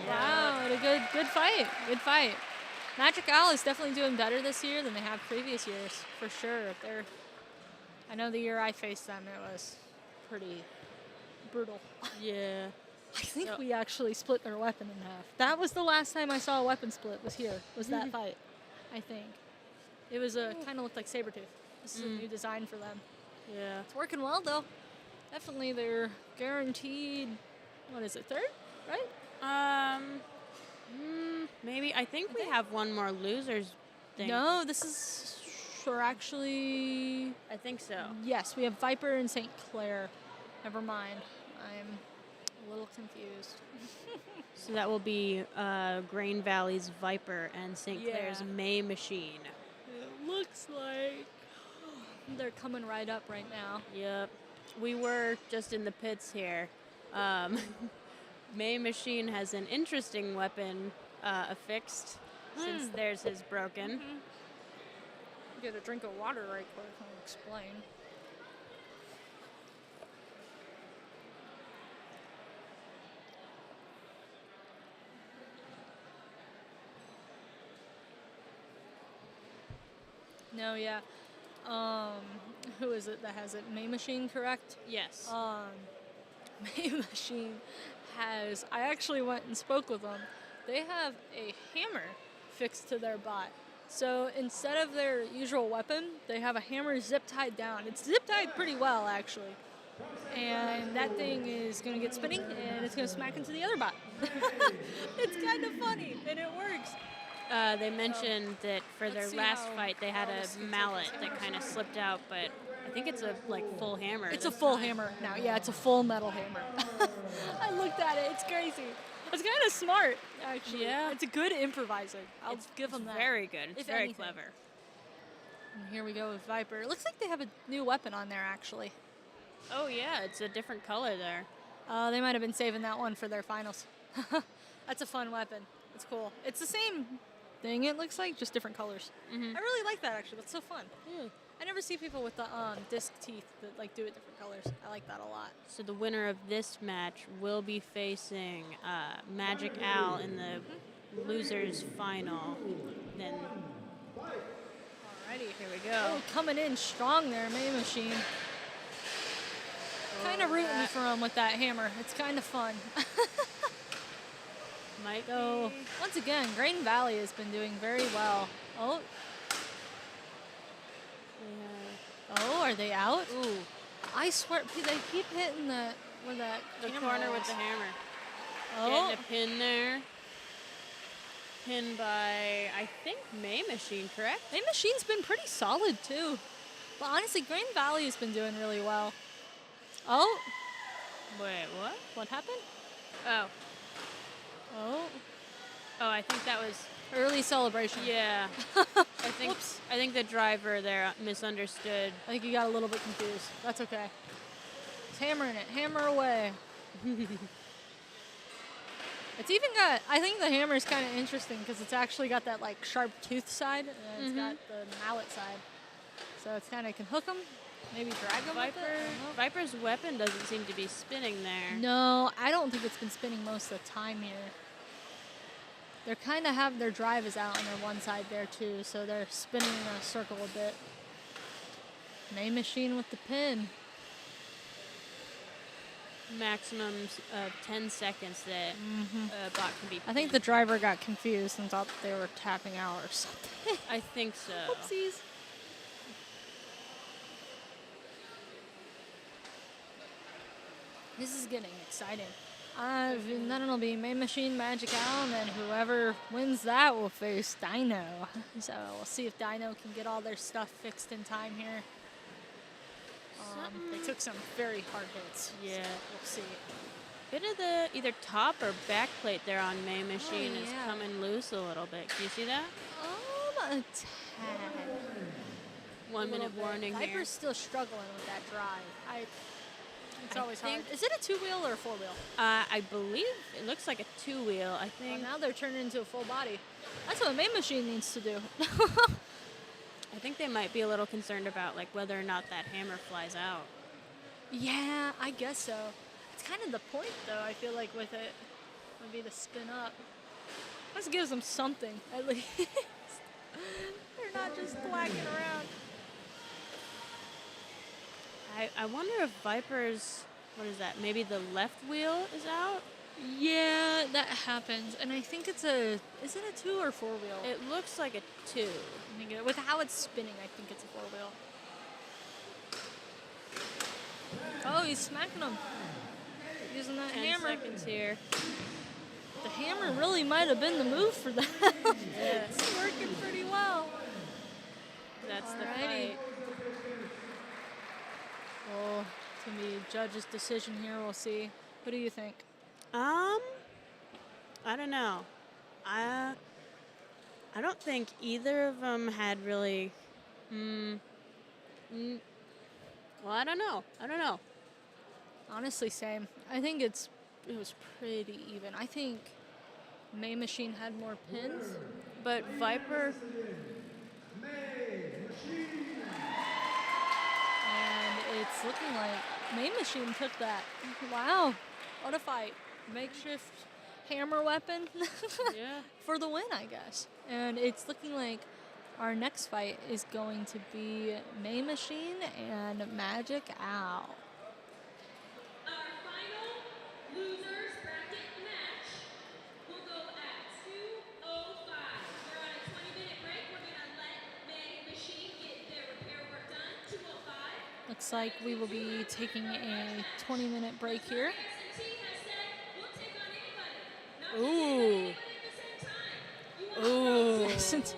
Wow, what a good fight. Good fight. Magic Al is definitely doing better this year than they have previous years, for sure. I know the year I faced them, it was pretty brutal. Yeah. I think we actually split their weapon in half. That was the last time I saw a weapon split, was that fight, I think. It was kind of looked like Sabretooth. This is a new design for them. Yeah. It's working well, though. Definitely they're guaranteed, what is it, third, right? Maybe. I think we have one more losers thing. No, this is actually. I think so. Yes, we have Viper and St. Clair. Never mind. A little confused. So that will be Grain Valley's Viper and St. Clair's Yeah. May Machine. It looks like they're coming right up right now. Yep. We were just in the pits here. May Machine has an interesting weapon affixed since theirs is broken. Get a drink of water right quick. I'll explain. No, yeah. Who is it that has it? May Machine, correct? Yes. May Machine has. I actually went and spoke with them. They have a hammer fixed to their bot. So instead of their usual weapon, they have a hammer zip tied down. It's zip tied pretty well, actually. And that thing is going to get spinning, and it's going to smack into the other bot. It's kind of funny, and it works. They mentioned that for their let's see last how fight, they had well a this can take mallet its that kind of slipped out, but I think it's a full hammer. It's a this full time. hammer now. Yeah, it's a full metal hammer. I looked at it. It's crazy. It's kind of smart, actually. Yeah. It's a good improviser. I'll give them that. Very good. It's If very anything. clever. And here we go with Viper. It looks like they have a new weapon on there, actually. Oh yeah, it's a different color there. They might have been saving that one for their finals. That's a fun weapon. It's cool. It's the same thing, it looks like, just different colors. I really like that, actually. That's so fun. I never see people with the disc teeth that like do it different colors. I like that a lot. So the winner of this match will be facing Magic Al in the losers final. Then, Alrighty, here we go. Oh, coming in strong there, May Machine. Kind of rooting for him with that hammer. It's kind of fun. Might go. be. Once again, Grain Valley has been doing very well. Oh. Oh, are they out? Ooh. I swear, they keep hitting the where that The camera corner with is. the hammer. Oh. Getting a pin there. Pinned by, I think, May Machine, correct? May Machine's been pretty solid, too. But honestly, Grain Valley has been doing really well. Oh. Wait, what? What happened? Oh. Oh. Oh, I think that was early celebration. Yeah. I think the driver there misunderstood. I think he got a little bit confused. That's okay. He's hammering it. Hammer away. It's even got, I think the hammer is kind of interesting because it's actually got that like sharp tooth side and it's got the mallet side. So it's kind of can hook them, maybe drag them with it. I don't know. Viper's weapon doesn't seem to be spinning there. No, I don't think it's been spinning most of the time here. They're kind of have their drive is out on their one side there too, so they're spinning in a circle a bit. May Machine with the pin. Maximum of 10 seconds that bot can be. I think the driver got confused and thought they were tapping out or something. I think so. Whoopsies. This is getting exciting. Then it'll be May Machine, Magic Al, and then whoever wins that will face Dino. So we'll see if Dino can get all their stuff fixed in time here. They took some very hard hits. Yeah. So we'll see. Bit of the either top or back plate there on May Machine is yeah. coming loose a little bit. Can you see that? A tad. 1 minute warning here. Viper's still struggling with that drive. It's I always hard. think- Is it a two-wheel or a four-wheel? I believe it looks like a two-wheel. I think. Well, now they're turning into a full body. That's what a May Machine needs to do. I think they might be a little concerned about like whether or not that hammer flies out. Yeah, I guess so. It's kind of the point, though, I feel like, with it. Would be the spin up. This gives them something, at least. They're not just thwacking around. I wonder if Viper's, what is that? Maybe the left wheel is out? Yeah, that happens. And I think it's is it a two or four wheel? It looks like a two. I think with how it's spinning, I think it's a four wheel. Oh, he's smacking him. Using that 10 hammer. seconds here. The hammer really might have been the move for that. Yeah. It's working pretty well. That's the Alrighty. fight. Well, it's going to be judge's decision here. We'll see. What do you think? Um, I don't know. I I don't think either of them had really. Mm, mm, well, I don't know. I don't know. Honestly, same. I think it was pretty even. I think May Machine had more pins, but Viper and it's looking like May Machine took that. Wow, what a fight! Makeshift hammer weapon Yeah. for the win, I guess. And it's looking like our next fight is going to be May Machine and Magic Owl. Our final losers bracket match will go at 2:05. We're on a 20-minute break. We're going to let May Machine get their repair work done. 2:05. Looks like we will be taking a 20-minute break here. S&T has said we'll take on anybody. Ooh. Since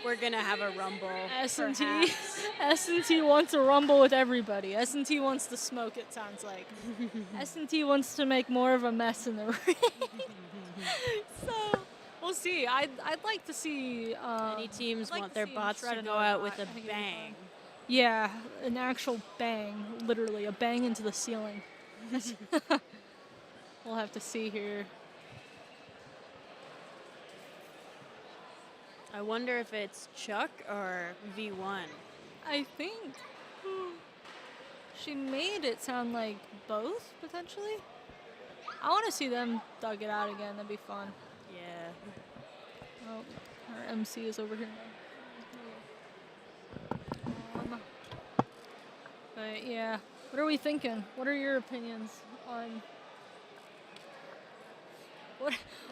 we're gonna have a rumble. S&T, perhaps. S&T wants a rumble with everybody. S&T wants to smoke, it sounds like. S&T wants to make more of a mess in the ring. So, we'll see. I'd like to see... Many teams I'd like want to their see bots to shred go another out bot. with I a think it'd be bang. fun. Yeah, an actual bang. Literally, a bang into the ceiling. We'll have to see here. I wonder if it's Chuck or V1. I think she made it sound like both, potentially. I want to see them dug it out again. That'd be fun. Yeah. Oh, our MC is over here now. But yeah, what are we thinking? What are your opinions on...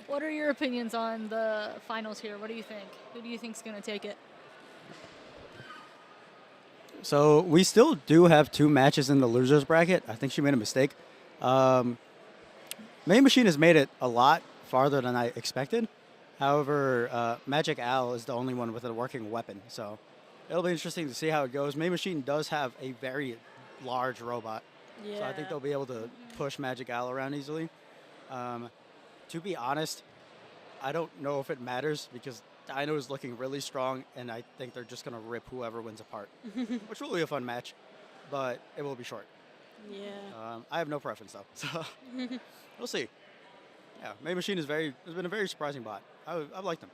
What are your opinions on the finals here? What do you think? Who do you think's going to take it? So we still do have 2 matches in the losers bracket. I think she made a mistake. May Machine has made it a lot farther than I expected. However, Magic Owl is the only one with a working weapon. So it'll be interesting to see how it goes. May Machine does have a very large robot. Yeah. So I think they'll be able to push Magic Owl around easily. To be honest, I don't know if it matters because Dino is looking really strong, and I think they're just going to rip whoever wins apart, which will be a fun match, but it will be short. Yeah. I have no preference, though, so we'll see. Yeah, May Machine has been a very surprising bot. I've liked them.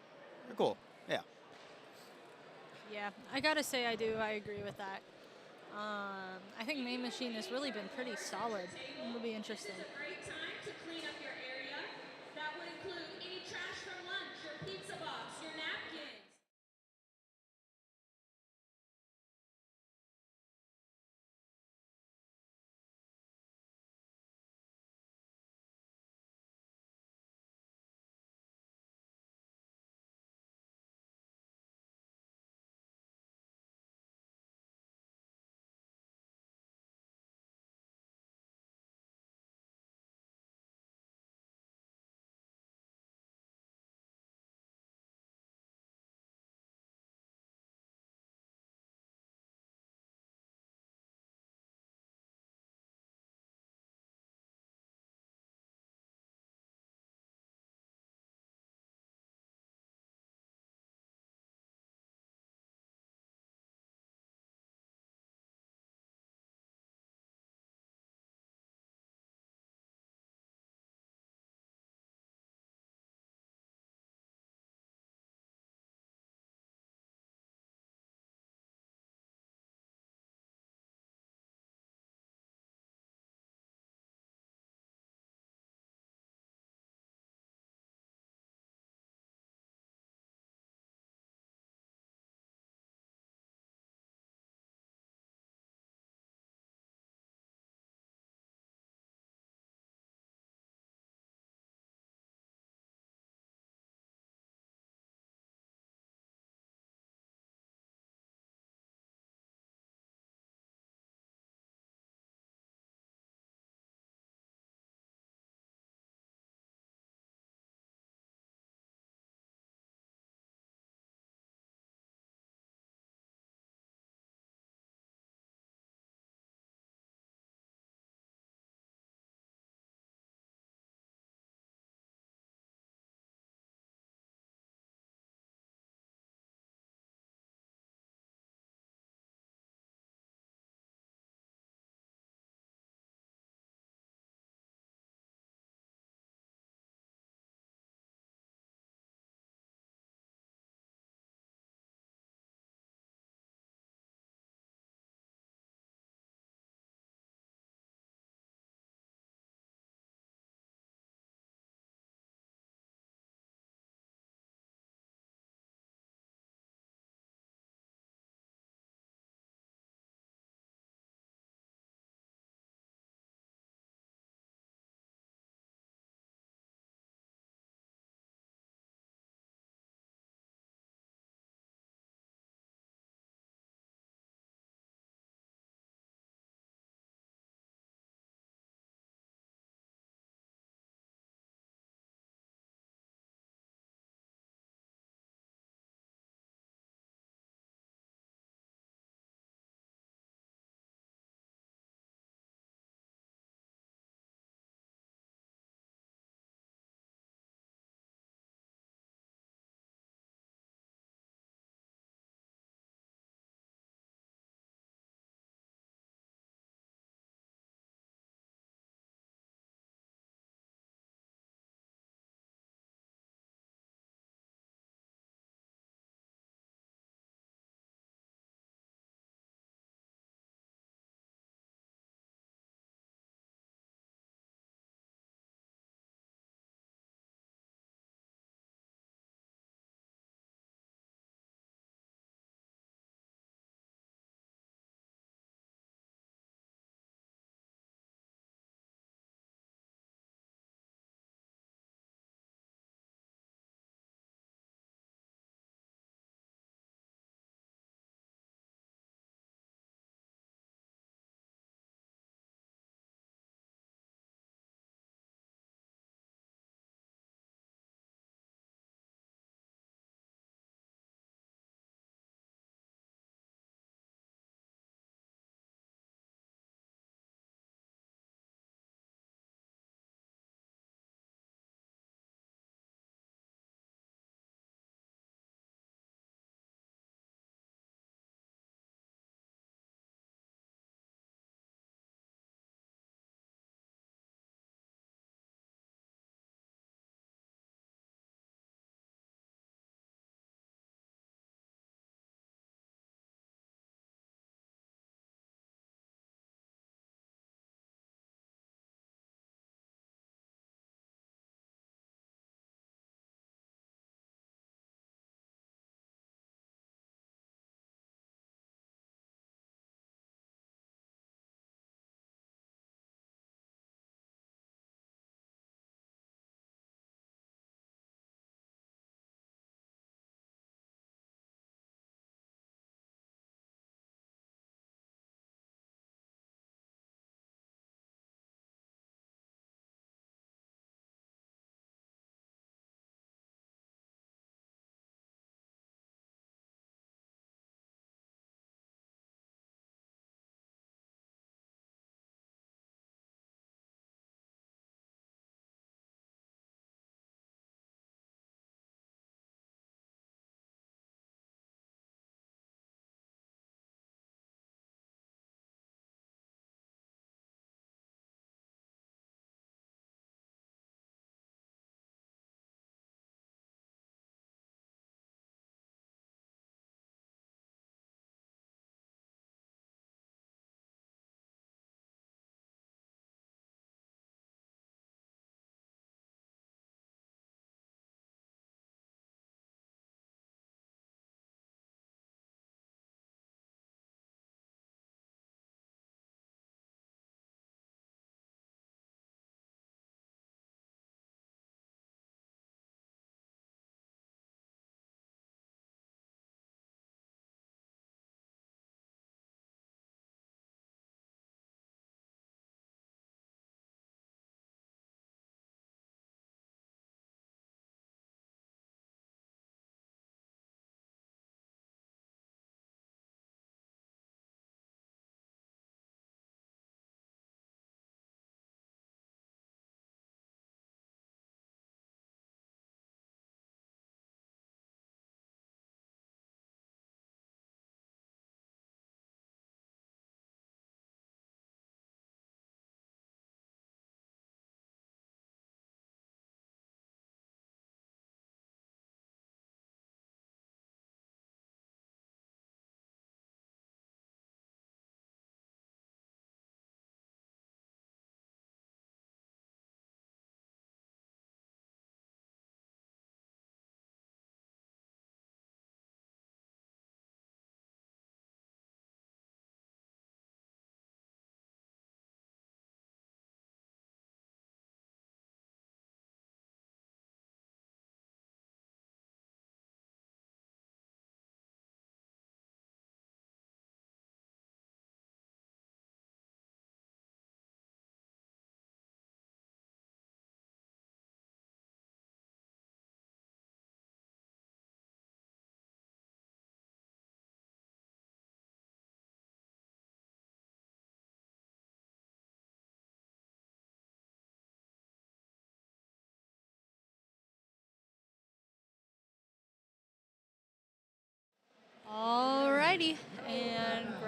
They're cool. Yeah. Yeah, I gotta say I agree with that. I think May Machine has really been pretty solid. It'll be interesting. Great time to clean up your area. That would include any trash from lunch, your pizza box, your napkins.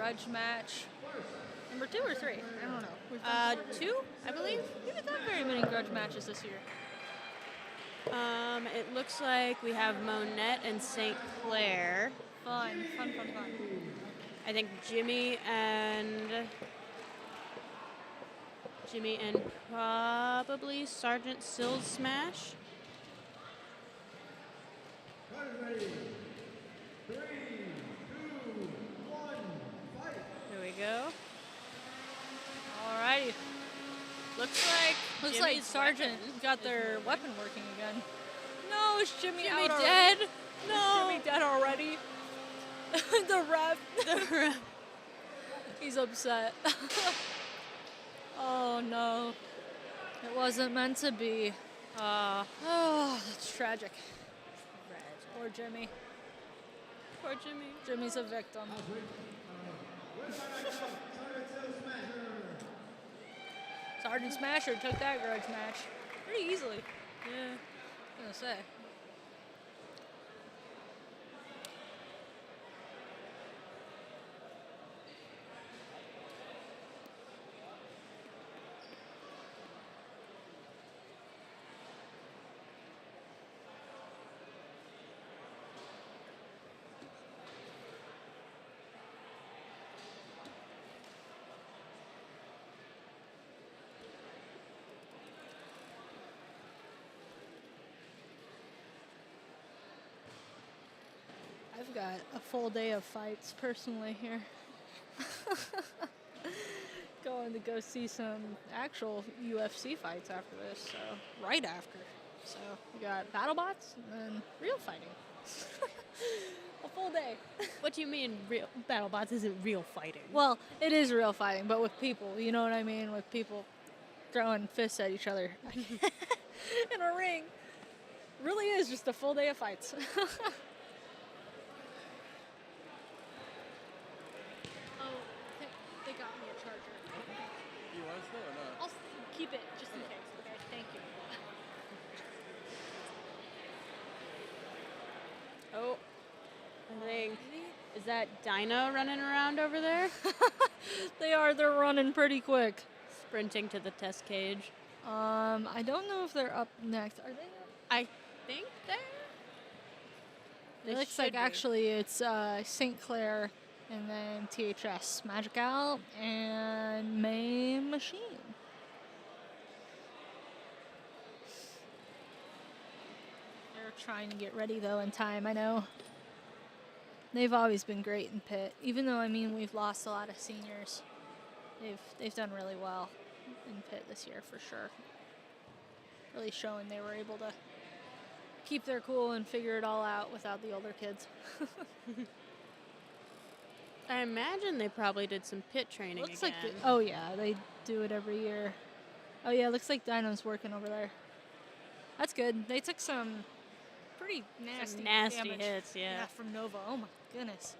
grudge match. Number 2 or 3? I don't know. We've done 2, I believe. We haven't done very many grudge matches this year. It looks like we have Monette and St. Clair. Fun. I think Jimmy and probably Sergeant Sills Smash. Ready. 3, 2, 1, fight. Here we go. Alrighty. Looks like Like Sergeant got their weapon working again. No, is Jimmy Jimmy out dead? already? No. Jimmy dead already? The ref. He's upset. Oh no. It wasn't meant to be. Oh, that's tragic. Poor Jimmy. Poor Jimmy. Jimmy's a victim. Sergeant Smasher took that grudge match pretty easily. Yeah. I'm gonna say. I've got a full day of fights personally here. Going to go see some actual UFC fights after this, so right after. So we got BattleBots and then real fighting. A full day. What do you mean real BattleBots isn't real fighting? Well, it is real fighting, but with people, you know what I mean? With people throwing fists at each other in a ring. Really is just a full day of fights. They got me a charger. You want it still or not? I'll keep it just in case, okay? Thank you. Oh, I think, is that Dino running around over there? They're running pretty quick. Sprinting to the test cage. I don't know if they're up next. Are they up? I think It looks like actually it's St. Clair and then THS, Magic Owl, and May Machine. They're trying to get ready though in time, I know. They've always been great in pit. Even though, I mean, we've lost a lot of seniors. They've done really well in pit this year for sure. Really showing they were able to keep their cool and figure it all out without the older kids. I imagine they probably did some pit training Looks again. like oh yeah, they do it every year. Oh yeah, looks like Dino's working over there. That's good. They took some pretty nasty damage. Hits, yeah. From Nova. Oh my goodness.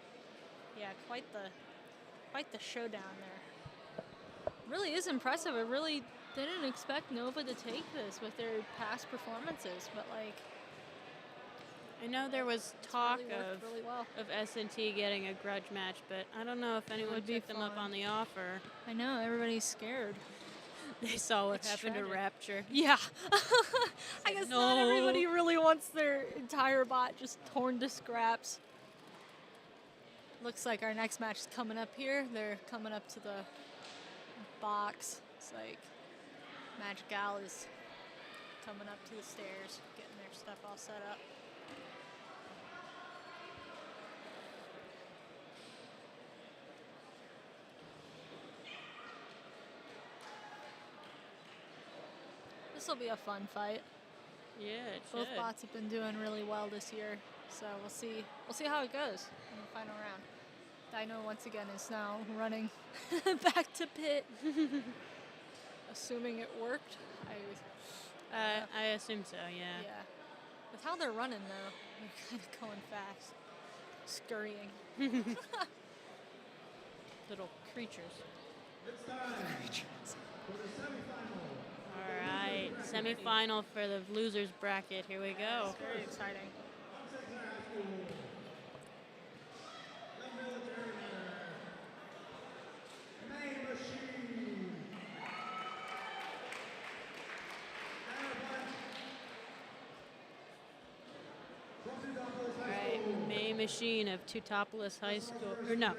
Yeah, quite the showdown there. Really is impressive. I really didn't expect Nova to take this with their past performances, but like I know there was talk really worked really well. of S&T getting a grudge match, but I don't know if anyone would be took them up fun. on the offer. I know, everybody's scared. They saw what It's happened to tragic. Rapture. Yeah. I guess not no. everybody really wants their entire bot just torn to scraps. Looks like our next match is coming up here. They're coming up to the box. It's like Magic Owl is coming up to the stairs, getting their stuff all set up. This will be a fun fight. Yeah, it Both should. bots have been doing really well this year, so we'll see. We'll see how it goes in the final round. Dino once again is now running back to pit, assuming it worked. I assume so. Yeah. Yeah. With how they're running though, they're kind of going fast, scurrying. Little creatures. It's time for the semifinal. All right, semifinal for the losers bracket. Here we go. It's very exciting. All right, May Machine of Teutopolis High School, or no,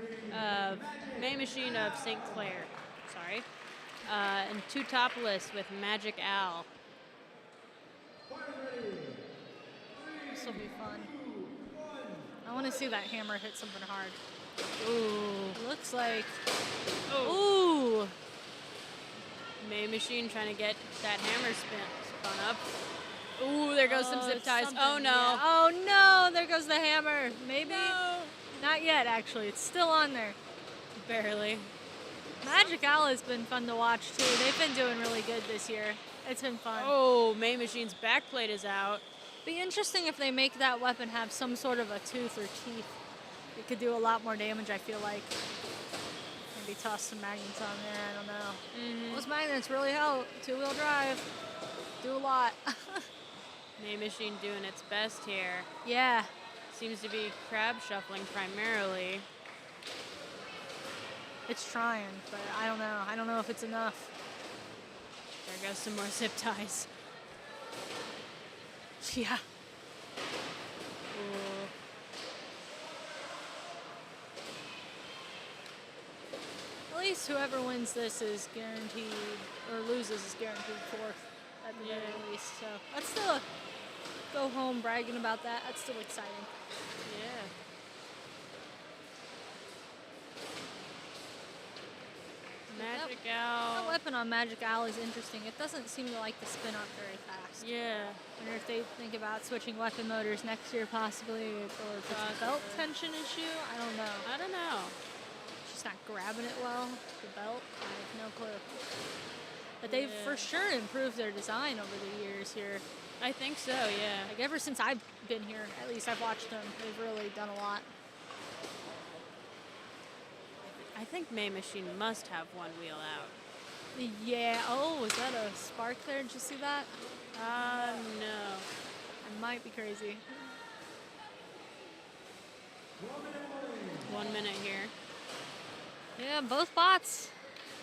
May Machine of St. Clair, sorry, and Teutopolis with Magic Al. This will be fun. I want to see that hammer hit something hard. Ooh. Looks like. Ooh. May Machine trying to get that hammer spun up. Ooh, there goes some zip ties. Oh no. Yeah. Oh no, there goes the hammer. Maybe. No. Not yet, actually. It's still on there. Barely. Magic Al has been fun to watch too. They've been doing really good this year. It's been fun. Oh, May Machine's backplate is out. Be interesting if they make that weapon have some sort of a tooth or teeth. It could do a lot more damage, I feel like. Maybe toss some magnets on there, I don't know. Those magnets really help. 2-wheel drive. Do a lot. May Machine doing its best here. Yeah. Seems to be crab shuffling primarily. It's trying, but I don't know. I don't know if it's enough. There goes some more zip ties. Yeah. Ooh. At least whoever wins this is guaranteed, or loses is guaranteed fourth at the very least. So let's still go home bragging about that. That's still exciting. Yeah. Magic Al. That weapon on Magic Al is interesting. It doesn't seem to like to spin up very fast. Yeah. I wonder if they think about switching weapon motors next year possibly, or if it's a belt tension issue. I don't know. I don't know. Just not grabbing it well, the belt. I have no clue. But they've for sure improved their design over the years here. I think so, yeah. Like ever since I've been here, at least I've watched them. They've really done a lot. I think May Machine must have one wheel out. Yeah. Oh, was that a spark there? Did you see that? No. I might be crazy. 1 minute here. Yeah, both bots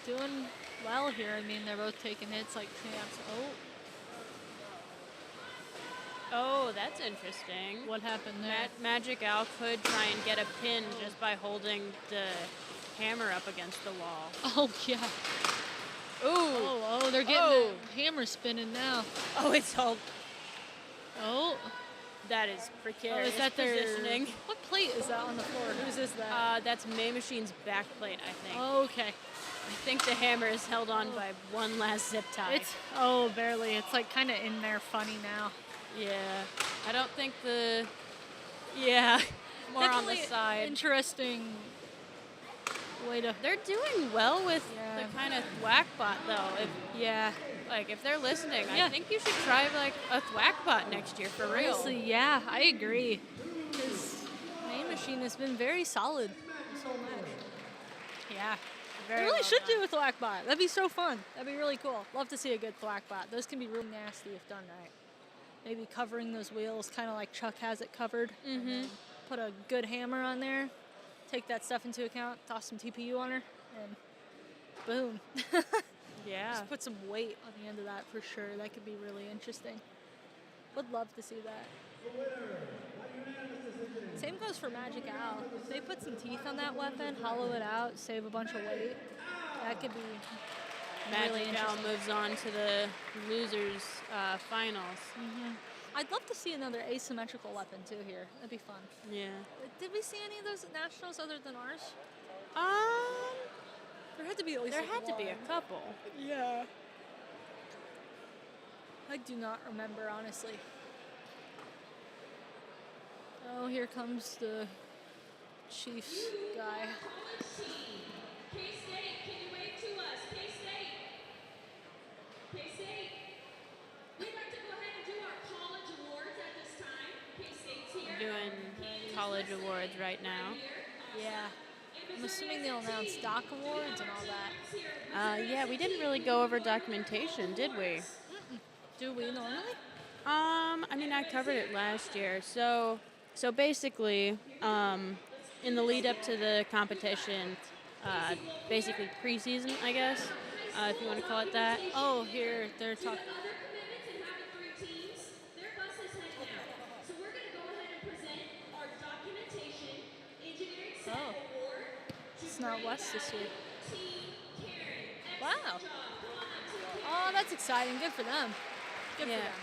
doing well here. I mean, they're both taking hits like champs. Oh, that's interesting. What happened there? Magic Al could try and get a pin just by holding the hammer up against the wall. Oh, yeah. Ooh. Oh, they're getting the hammer spinning now. Oh, it's all... Oh. That is precarious is that positioning. What plate is that on the floor? Whose is that? That's May Machine's back plate, I think. Oh, okay. I think the hammer is held on by one last zip tie. Barely. It's like kind of in there funny now. Yeah. I don't think the... Yeah. More Definitely on the side. Interesting way to... They're doing well with the kind of thwack bot, though. If they're listening, I think you should try like a thwack bot next year for real. Honestly, yeah, I agree. Because Main Machine has been very solid this whole match. Yeah. They really should do a thwack bot. That'd be so fun. That'd be really cool. Love to see a good thwack bot. Those can be really nasty if done right. Maybe covering those wheels, kind of like Chuck has it covered. Mm-hmm. Put a good hammer on there. Take that stuff into account. Toss some TPU on her, and boom. Yeah. Just put some weight on the end of that for sure. That could be really interesting. Would love to see that. Same goes for Magic Al. If they put some teeth on that weapon, hollow it out, save a bunch of weight, that could be really Magic Al interesting. moves on to the losers finals. Mm-hmm. I'd love to see another asymmetrical weapon too here. That'd be fun. Yeah. Did we see any of those at nationals other than ours? There had to be at least There had to be a couple. Yeah. I do not remember, honestly. Oh, here comes the Chiefs guy. K-State, can you wave to us? K-State. K-State. We'd like to go ahead and do our college awards at this time. K-State's here. Doing college awards right now. Yeah. I'm assuming they'll announce doc awards and all that. Yeah, we didn't really go over documentation, did we? Do we normally? I mean, I covered it last year. So basically, in the lead up to the competition, basically preseason, I guess, if you want to call it that. Oh, here they're talking. So we're going to go ahead and present East, not West this year. Wow. Oh, that's exciting. Good for them. Good for them.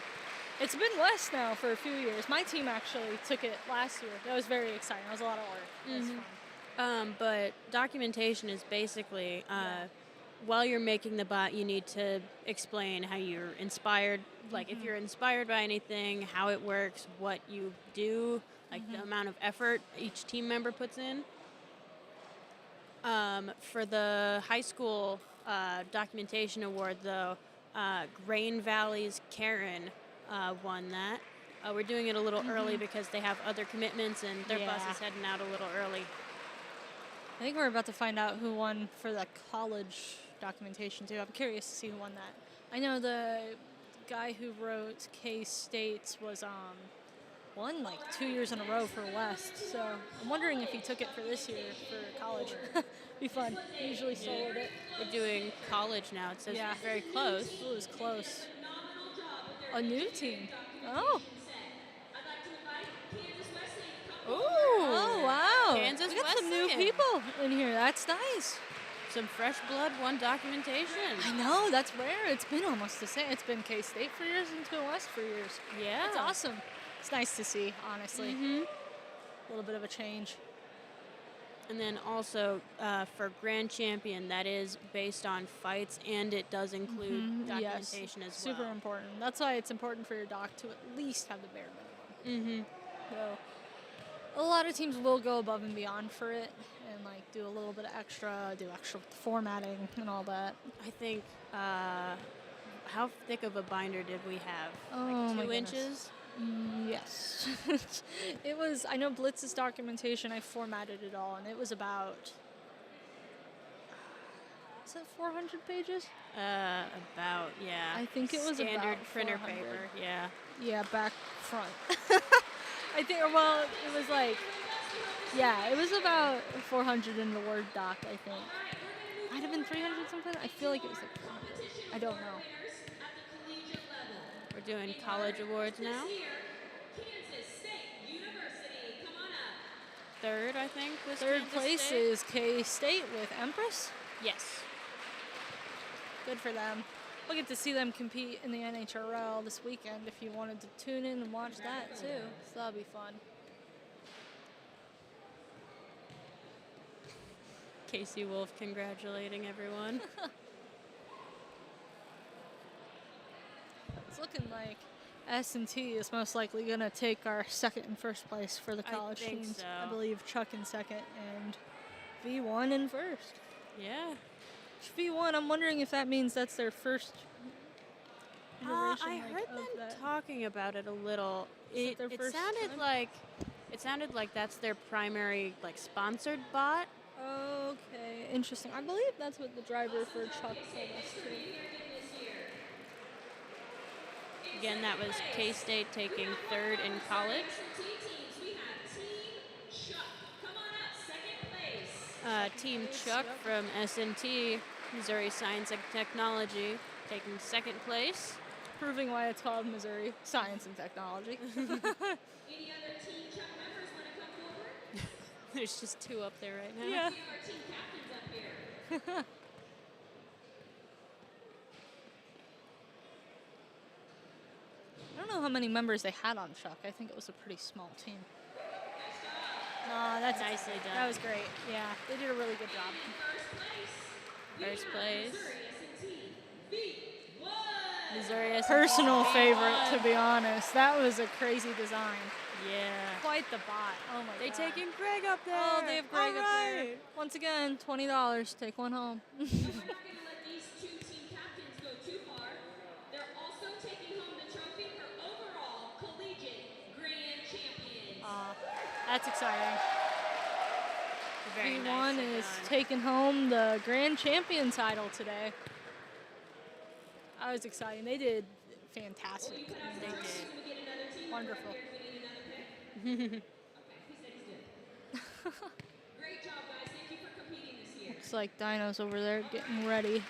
It's been West now for a few years. My team actually took it last year. That was very exciting. That was a lot of work. It was fun. But documentation is basically while you're making the bot, you need to explain how you're inspired. Like if you're inspired by anything, how it works, what you do, like the amount of effort each team member puts in. For the high school documentation award, though, Grain Valley's Karen won that. We're doing it a little early because they have other commitments and their bus is heading out a little early. I think we're about to find out who won for the college documentation, too. I'm curious to see who won that. I know the guy who wrote K-State's was won like 2 years in a row for West. So I'm wondering if he took it for this year for college. Be fun. He usually soloed it. We're doing college now. It says very close. Ooh, it was close. A new team. Oh. Ooh. Oh, wow. Kansas we got some Wesleyan. new people in here. That's nice. Some fresh blood, one documentation. I know, that's rare. It's been almost the same. It's been K-State for years and it's been West for years. Yeah. That's awesome. It's nice to see, honestly. A little bit of a change. And then also for Grand Champion, that is based on fights, and it does include documentation as well. Super important. That's why it's important for your doc to at least have the bare minimum. So a lot of teams will go above and beyond for it and like do a little bit of extra, do extra with the formatting and all that. I think, how thick of a binder did we have? Oh, like my 2 goodness. inches? Yes. It was, I know Blitz's documentation, I formatted it all, and it was about, is it 400 pages? About, yeah. I think it was standard about printer 400. paper, yeah. Yeah, back front. I think, well, it was like, yeah, it was about 400 in the Word doc, I think. Might have been 300 something? I feel like it was like 400. I don't know. We're doing college awards now. Third, I think, was Third Kansas place State. is K-State with Empress. Yes. Good for them. We'll get to see them compete in the NHRL this weekend if you wanted to tune in and watch that too. So that'll be fun. Casey Wolf congratulating everyone. It's looking like S&T is most likely going to take our second and first place for the college think teams. so. I believe Chuck in second and V1 in first. Yeah. V1, I'm wondering if that means that's their first iteration. I heard them talking about it a little. It their first sounded time? like that's their primary like sponsored bot. Okay, interesting. I believe that's what the driver for Chuck told us too. Again, that was K-State taking third in college. Team Chuck from S&T, Missouri Science and Technology, taking second place. Proving why it's called Missouri Science and Technology. Any other team Chuck members want to come forward? There's just 2 up there right now. Yeah. Our team captains up here. I don't know how many members they had on Chuck. I think it was a pretty small team. No, that's Nicely done. That was great. Yeah, they did a really good job. First place. Missouri S&T. Personal favorite, to be honest. That was a crazy design. Yeah. Quite the bot. Oh my They god. taking Greg up there. Oh, they have Greg All up there. right. Once again, $20. Take one home. We're not going to let these 2 team captains go too far. They're also taking home the trophy for overall collegiate grand champions. That's exciting. Very V1 nicely is done. taking home the grand champion title today. That was exciting. They did fantastic. They did. Wonderful. Okay, he said he's good. Great job, guys. Thank you for competing this year. Looks like Dino's over there getting ready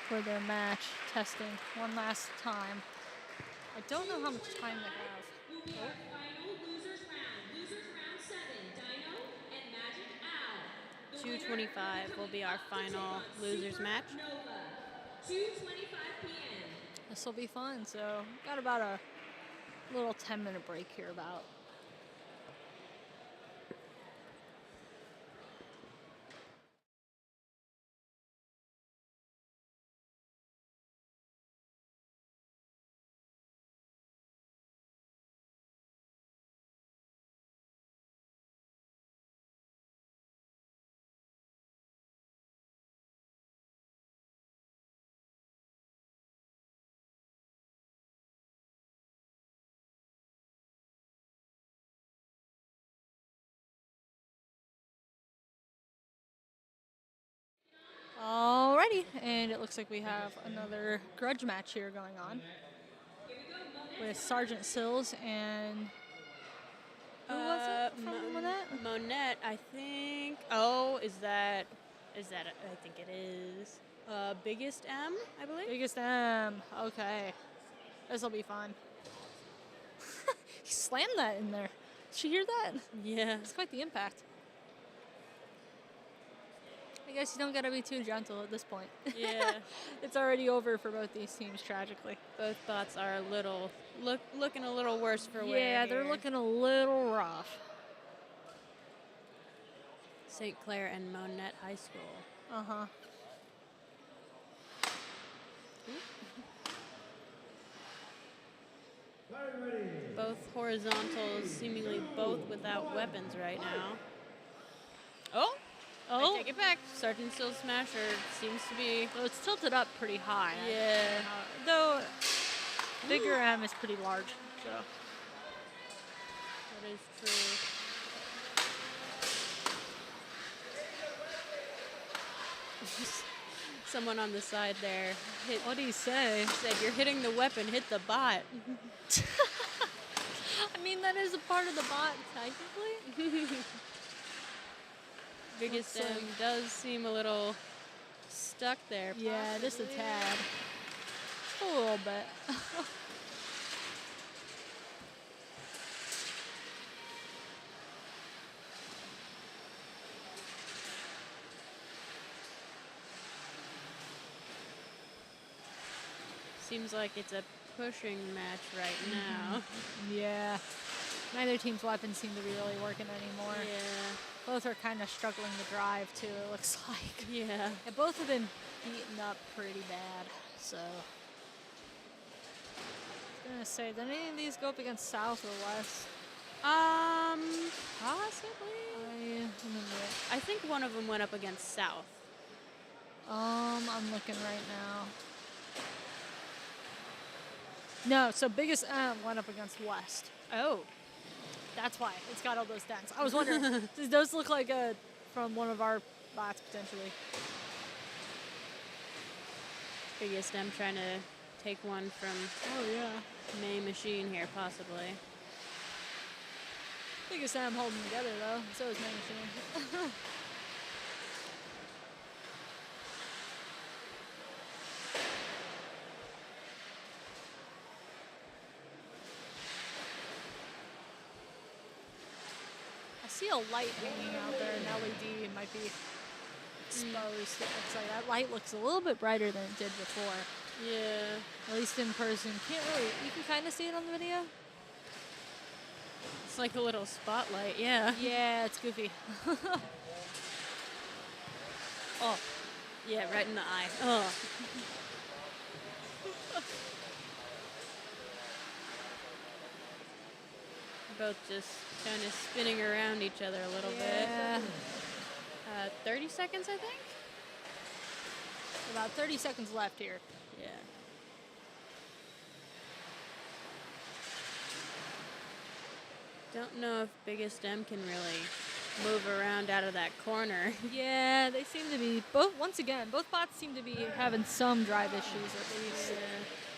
for their match, testing one last time. I don't know how much time they have. Will be our final losers round. Losers round 7, Dino and Magic Owl. The 2:25 will be our final losers match. 2:25 p.m. This will be fun. So got about a little 10-minute break here about. Alrighty, and it looks like we have another grudge match here going on with Sergeant Sills and who was it from Monette? Monette, I think. Oh, is that? I think it is. Biggest M, I believe. Biggest M. Okay, this will be fun. He slammed that in there. Did you hear that? Yeah. It's quite the impact. I guess you don't gotta be too gentle at this point. Yeah. It's already over for both these teams, tragically. Both bots are looking a little worse for wear. Yeah, they're here. looking a little rough. St. Clair and Monette High School. Uh-huh. Both horizontals, seemingly both without weapons right now. Oh! I take it back. Sergeant Still Smasher seems to be... Well, it's tilted up pretty high. Yeah. Though, bigger M is pretty large, so... That is true. Someone on the side there hit... What do you say? Said, you're hitting the weapon, hit the bot. I mean, that is a part of the bot, technically. Biggest M does seem a little stuck there. Yeah, just a possibly. tad. Just a little bit. Seems like it's a pushing match right now. Yeah. Neither team's weapons seem to be really working anymore. Yeah. Both are kind of struggling to drive, too, it looks like. Yeah. Both have been beaten up pretty bad, so... I was going to say, did any of these go up against South or West? Possibly. I think one of them went up against South. I'm looking right now. No, so Biggest M went up against West. Oh. That's why. It's got all those dents. I was wondering, does those look like from one of our bots, potentially? Biggest M trying to take one from May Machine here, possibly. Biggest M holding together, though. So is May Machine. I see a light hanging out there, an LED might be exposed. It looks like that light looks a little bit brighter than it did before. Yeah. At least in person. Can't really, you can kind of see it on the video. It's like a little spotlight, yeah. Yeah, it's goofy. Oh. Yeah, right in the eye. Oh. Both just kind of spinning around each other a little bit. 30 seconds, I think? About 30 seconds left here. Yeah. Don't know if Biggest M can really move around out of that corner. Yeah, they seem to be, once again, both bots seem to be having some drive issues at least.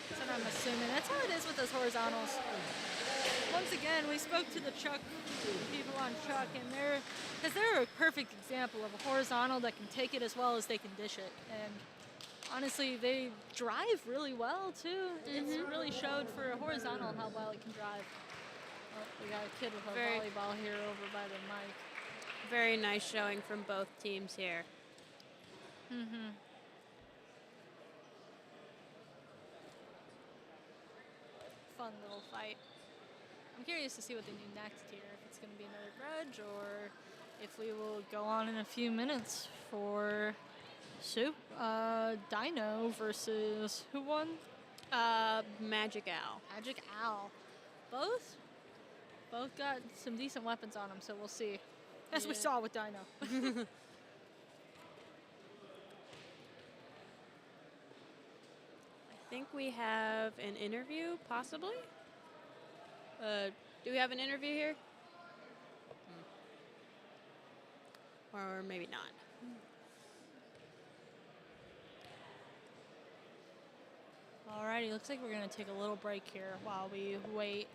That's what I'm assuming. That's how it is with those horizontals. Once again, we spoke to the Chuck people on Chuck, and they're a perfect example of a horizontal that can take it as well as they can dish it. And honestly, they drive really well too. It's really showed for a horizontal how well it can drive. Oh, we got a kid with a volleyball here over by the mic. Very nice showing from both teams here. Mm-hmm. Fun little fight. I'm curious to see what they do next here. If it's going to be another Grudge or if we will go on in a few minutes for Dino versus who won? Magic Al. Magic Al. Both got some decent weapons on them, so we'll see. As we Yeah. saw with Dino. I think we have an interview, possibly. Do we have an interview here? Or maybe not. Alrighty, looks like we're going to take a little break here while we wait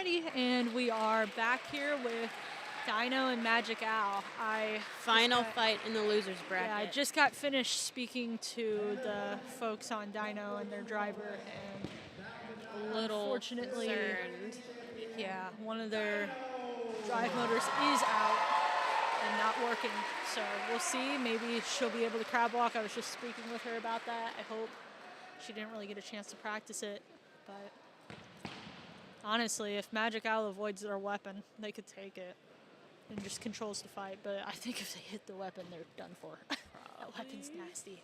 Alrighty, and we are back here with Dino and Magic Al. Final fight in the losers bracket. Yeah, I just got finished speaking to the folks on Dino and their driver, and a little unfortunately, concerned. yeah, one of their drive motors is out and not working. So we'll see. Maybe she'll be able to crab walk. I was just speaking with her about that. I hope. She didn't really get a chance to practice it, but honestly, if Magic Owl avoids their weapon, they could take it and just controls the fight. But I think if they hit the weapon, they're done for. That weapon's nasty.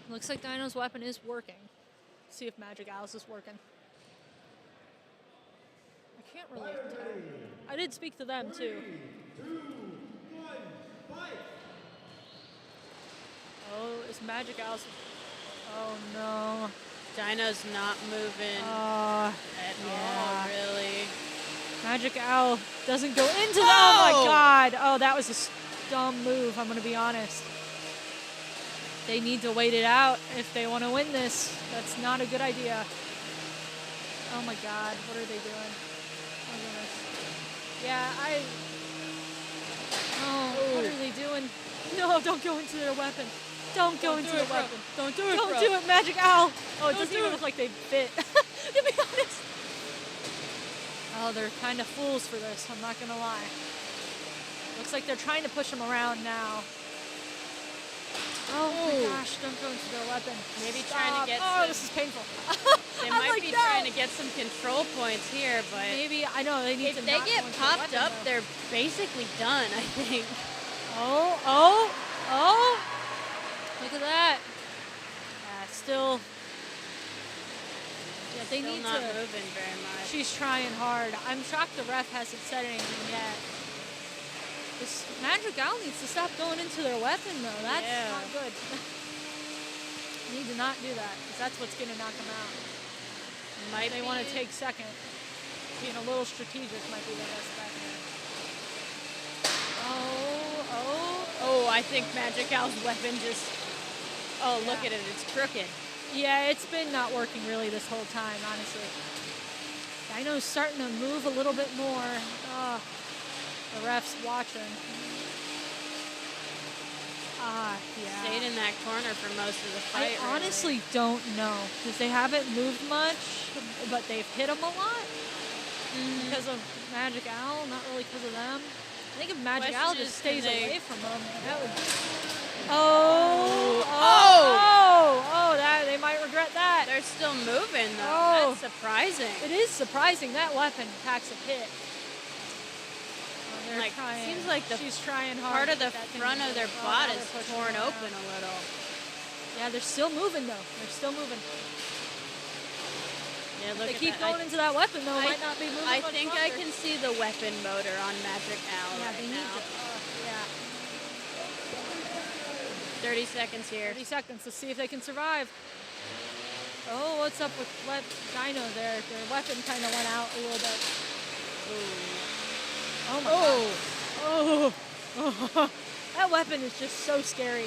Looks like Dino's weapon is working. See if Magic Owl's is working. I can't really tell. I did speak to them too. 3, 2, 1, fight! Oh, is Magic Owl's? Oh no. Dino's not moving at all, really. Magic Owl doesn't go into the, oh my god. Oh, that was a dumb move, I'm going to be honest. They need to wait it out if they want to win this. That's not a good idea. Oh my god, what are they doing? Oh goodness. Yeah, oh, what are they doing? No, don't go into their weapon. Don't go into the weapon. Don't do it, Don't bro. do it, Magic Owl. Oh, it Don't doesn't do even it. look like they fit, to be honest. Oh, they're kind of fools for this, I'm not going to lie. Looks like they're trying to push them around now. Oh my gosh, don't go into their weapon. Maybe Stop. trying to get Oh, some, this is painful. They I'm might like, be no. trying to get some control points here, but Maybe, I know, they need if to they not get go into popped their up, weapon, they're basically done, I think. though. Oh. Look at that. Yeah, still. Yeah, they Still need not to. moving very much. She's trying hard. I'm shocked the ref hasn't said anything yet. This Magic Owl needs to stop going into their weapon, though. That's not good. Need to not do that, because that's what's going to knock them out. They want to take second. Being a little strategic might be their best bet here. Oh, I think Magic Owl's weapon just... Oh, look at it. It's crooked. Yeah, it's been not working really this whole time, honestly. Dino's starting to move a little bit more. The ref's watching. Yeah. Stayed in that corner for most of the fight. I honestly don't know, because they haven't moved much, but they've hit him a lot because of Magic Owl, not really because of them. I think if Magic Question Owl is, just stays can they- away from them, that would... That they might regret that. They're still moving, though. That's surprising. It is surprising. That weapon packs a hit. They're Like, trying. seems like the she's trying hard. part of the That can front be- of their oh, bot now is they're pushing torn around. open a little. Yeah, they're still moving though. They're still moving. Yeah, If look they at keep that. going into that weapon though, it might not be moving I much think longer. I can see the weapon motor on Magic Owl Yeah, right they need now. to. Yeah. 30 seconds here. 30 seconds. Let's see if they can survive. Oh, what's up with Dino there? Their weapon kind of went out a little bit. Oh my god. Oh. That weapon is just so scary.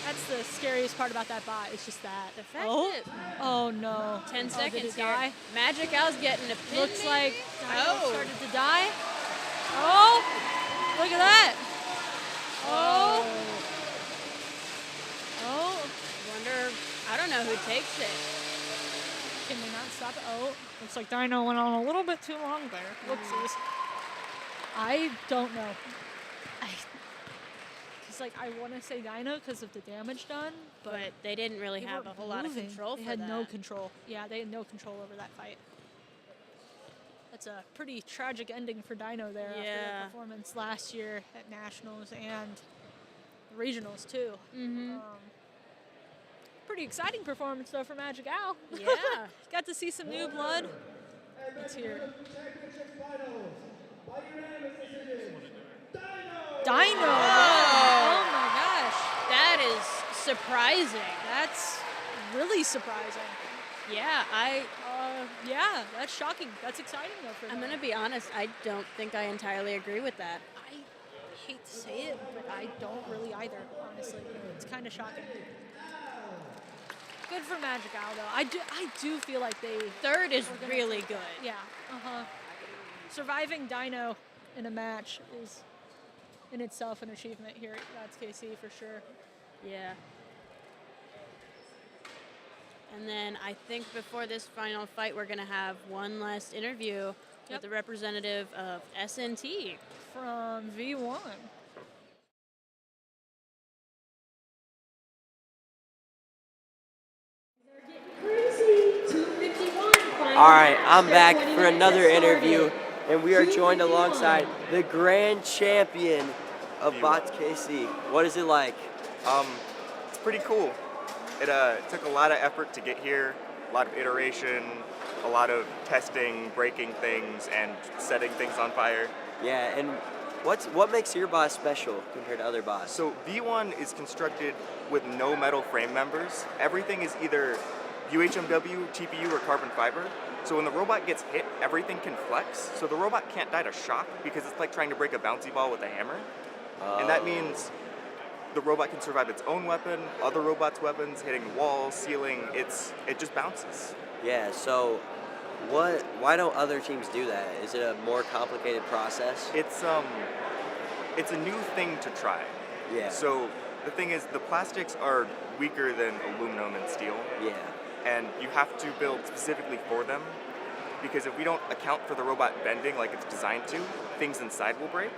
That's the scariest part about that bot. It's just that. The fact that Oh no. 10 Oh, seconds did it here. die? Magic Owl's getting a pin. Looks like Dino Oh. started to die. Oh, look at that. Oh. Wonder, I don't know who takes it. Can they not stop it? Oh, looks like Dino went on a little bit too long there. Whoopsies. I don't know. Because I want to say Dino because of the damage done, But they didn't really they have a weren't whole lot of moving. control They for had that. no control. Yeah, they had no control over that fight. That's a pretty tragic ending for Dino there after Yeah. their performance last year at Nationals and the Regionals too. Pretty exciting performance though for Magic Owl. Yeah. Got to see some new blood. Let's hear it. Championship finals. By unanimous decision, Dino! Oh. Oh my gosh. That is surprising. That's really surprising. Yeah, Yeah, that's shocking. That's exciting though for I'm them. going to be honest. I don't think I entirely agree with that. I hate to say it, but I don't really either, honestly. It's kind of shocking. Good for Magic Owl though. I do feel like they Third is were gonna really take good. it. Yeah. Surviving Dino in a match is in itself an achievement here at BotsKC for sure. Yeah. And then I think before this final fight, we're going to have one last interview with the representative of SNT. From V1. All right, I'm back for another interview, and we are joined alongside the grand champion of BotsKC. What is it like? It's pretty cool. It took a lot of effort to get here, a lot of iteration, a lot of testing, breaking things, and setting things on fire. Yeah, and what makes your boss special compared to other bots? So V1 is constructed with no metal frame members. Everything is either UHMW, TPU, or carbon fiber. So when the robot gets hit, everything can flex. So the robot can't die to shock because it's like trying to break a bouncy ball with a hammer. And that means the robot can survive its own weapon, other robots' weapons, hitting walls, ceiling. It just bounces. Yeah, so why don't other teams do that? Is it a more complicated process? It's a new thing to try. Yeah. So the thing is, the plastics are weaker than aluminum and steel. Yeah. And you have to build specifically for them, because if we don't account for the robot bending like it's designed to, things inside will break.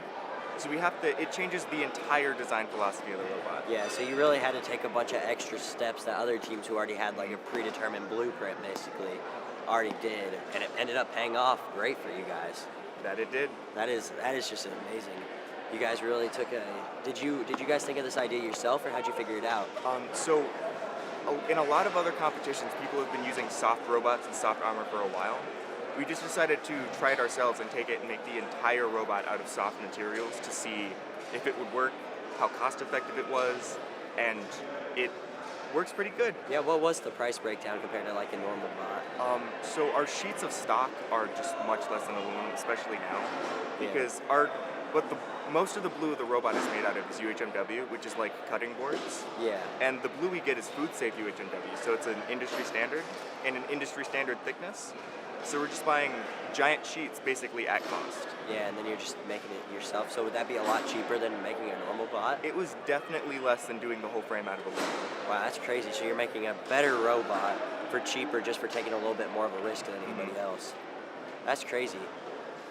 So it changes the entire design philosophy of the robot. Yeah, so you really had to take a bunch of extra steps that other teams who already had like a predetermined blueprint basically already did, and it ended up paying off great for you guys. That it did. That is just amazing. You guys really took did you guys think of this idea yourself, or how'd you figure it out? So in a lot of other competitions, people have been using soft robots and soft armor for a while. We just decided to try it ourselves and take it and make the entire robot out of soft materials to see if it would work, how cost effective it was, and it works pretty good. Yeah, what was the price breakdown compared to like a normal bot? So our sheets of stock are just much less than aluminum, especially now, because most of the blue the robot is made out of is UHMW, which is like cutting boards. Yeah. And the blue we get is food safe UHMW, so it's an industry standard and an industry standard thickness. So we're just buying giant sheets basically at cost. Yeah, and then you're just making it yourself. So would that be a lot cheaper than making a normal bot? It was definitely less than doing the whole frame out of aluminum. Wow, that's crazy. So you're making a better robot for cheaper just for taking a little bit more of a risk than anybody else. That's crazy.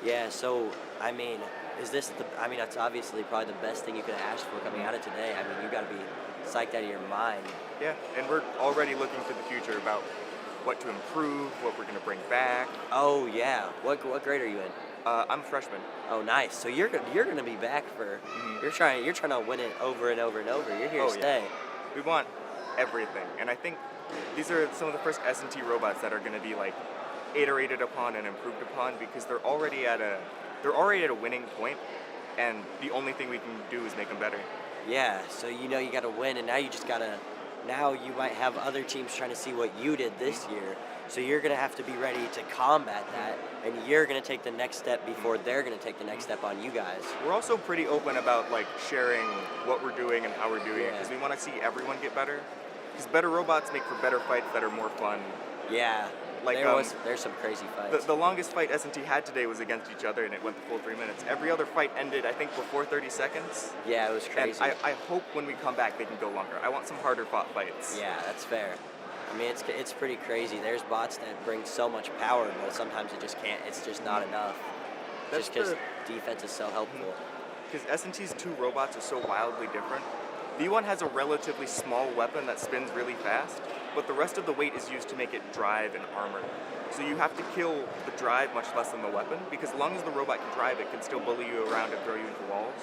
Yeah, so, I mean, that's obviously probably the best thing you could have asked for coming out of today. I mean, you got to be psyched out of your mind. Yeah, and we're already looking to the future about what to improve, what we're going to bring back. Oh, yeah. What grade are you in? I'm a freshman. Oh, nice. So you're gonna be back for. You're trying to win it over and over and over. You're here to stay. Yeah. We want everything, and I think these are some of the first S&T robots that are going to be like iterated upon and improved upon, because they're already at a winning point, and the only thing we can do is make them better. Yeah. So you got to win, and now you just gotta. Now you might have other teams trying to see what you did this year. So you're going to have to be ready to combat that, and you're going to take the next step before they're going to take the next step on you guys. We're also pretty open about like sharing what we're doing and how we're doing it, because we want to see everyone get better. Because better robots make for better fights that are more fun. Yeah, like there's some crazy fights. The longest fight S&T had today was against each other, and it went the full 3 minutes. Every other fight ended, I think, before 30 seconds. Yeah, it was crazy. And I hope when we come back they can go longer. I want some harder fought fights. Yeah, that's fair. I mean, it's pretty crazy. There's bots that bring so much power, but sometimes it just can't. It's just not enough. Just because defense is so helpful. Because S&T's two robots are so wildly different. V1 has a relatively small weapon that spins really fast, but the rest of the weight is used to make it drive and armor. So you have to kill the drive much less than the weapon, because as long as the robot can drive, it can still bully you around and throw you into walls.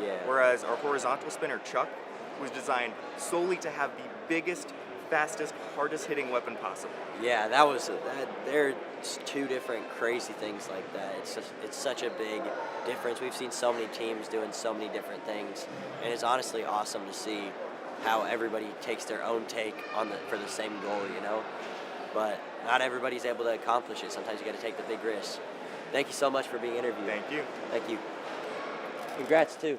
Yeah. Whereas our horizontal spinner, Chuck, was designed solely to have the biggest, fastest, hardest hitting weapon possible. Yeah, there's two different crazy things like that. It's such a big difference. We've seen so many teams doing so many different things, and it's honestly awesome to see how everybody takes their own take for the same goal, But not everybody's able to accomplish it. Sometimes you got to take the big risks. Thank you so much for being interviewed. Thank you. Thank you. Congrats too.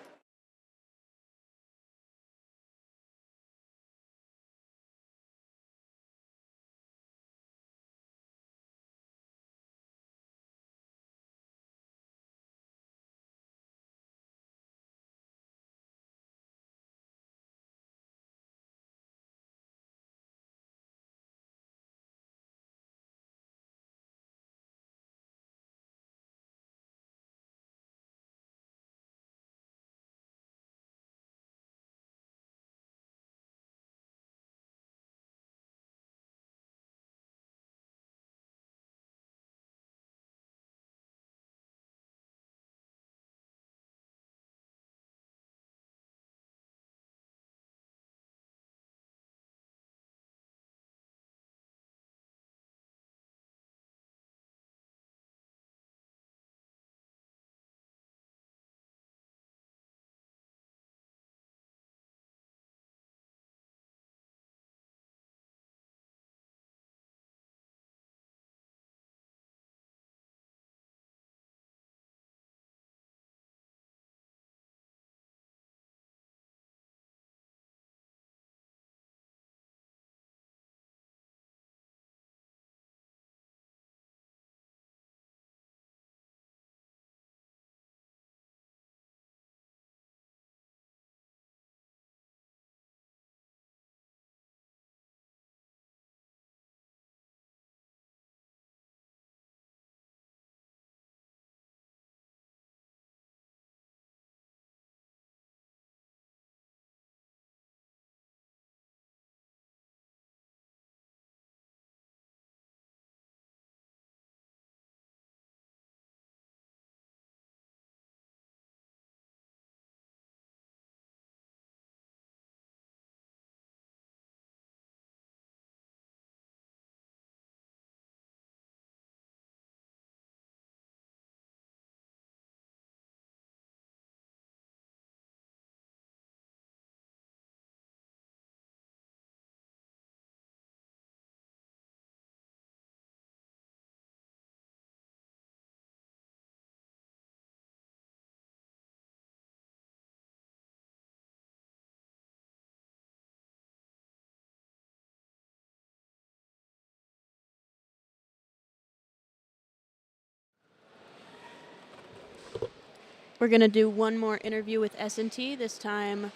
We're going to do one more interview with S&T, this time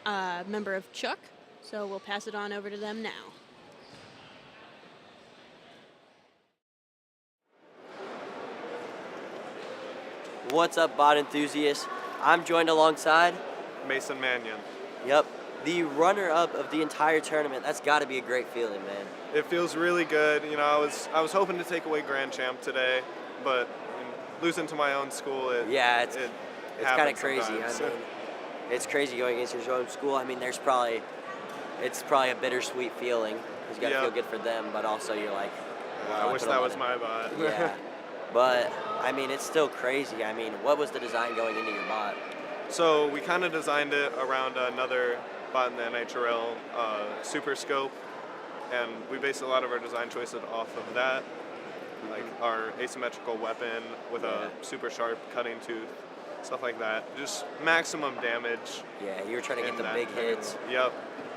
member of Chuck. So we'll pass it on over to them now. What's up, bot enthusiasts? I'm joined alongside Mason Mannion. Yep, the runner-up of the entire tournament. That's got to be a great feeling, man. It feels really good. You know, I was hoping to take away Grand Champ today, but losing to my own school, it's kind of crazy. I mean, it's crazy going against your own school. I mean, it's probably a bittersweet feeling because you got to feel good for them, but also you're like, I wish that was my bot. Yeah, but I mean, it's still crazy. I mean, what was the design going into your bot? So we kind of designed it around another bot in the NHRL, Super Scope, and we based a lot of our design choices off of that, like our asymmetrical weapon with a super sharp cutting tooth, stuff like that. Just maximum damage. Yeah, you were trying to get the big hits. Yep.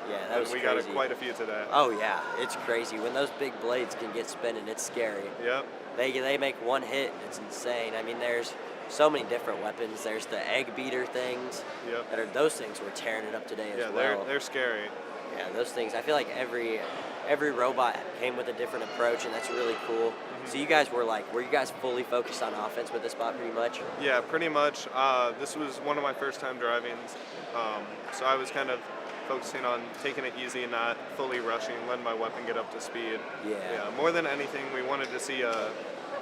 Yeah, that was crazy. crazy. We got quite a few today. Oh yeah, it's crazy. When those big blades can get spinning, it's scary. Yep. They make one hit, it's insane. I mean, there's so many different weapons. There's the egg beater things. Yep. Those things were tearing it up today as well. Yeah, they're scary. Yeah, those things. I feel like every robot came with a different approach, and that's really cool. So you guys were you guys fully focused on offense with this bot pretty much? Yeah, pretty much. This was one of my first time drivings, so I was kind of focusing on taking it easy, not fully rushing, letting my weapon get up to speed. Yeah. More than anything, we wanted to see a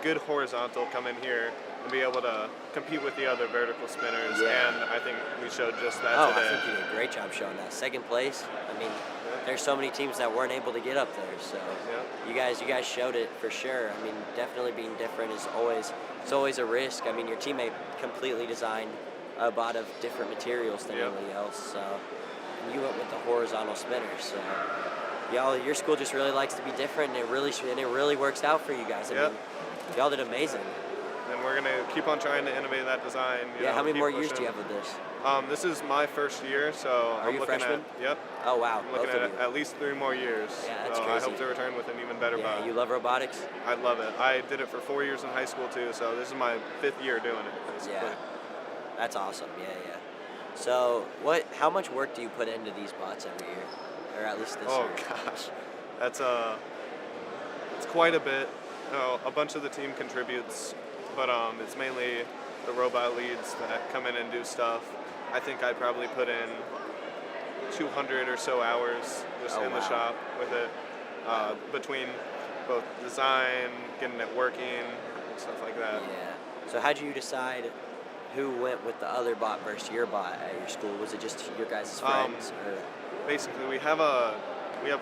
good horizontal come in here and be able to compete with the other vertical spinners, and I think we showed just that today. I think you did a great job showing that. Second place, I mean, there's so many teams that weren't able to get up there, so you guys showed it for sure. I mean, definitely being different is always a risk. I mean, your teammate completely designed a bot of different materials than anybody else, so you went with the horizontal spinners. So your school just really likes to be different, and it really works out for you guys. I mean, y'all did amazing. And we're gonna keep on trying to innovate that design. How many more years do you have with this? This is my first year, so Are you a freshman? Yep. Oh wow. I'm looking at least 3 more years. Yeah, that's so crazy. I hope to return with an even better bot. You love robotics? I love it. I did it for 4 years in high school too, so this is my 5th year doing it, basically. Yeah. That's awesome. Yeah. So how much work do you put into these bots every year? Or at least this year? Oh gosh. That's it's quite a bit. A bunch of the team contributes, but it's mainly the robot leads that come in and do stuff. I think I probably put in 200 or so hours just in the shop with it, between both design, getting it working, and stuff like that. Yeah. So how did you decide who went with the other bot versus your bot at your school? Was it just your guys' friends? Basically, we have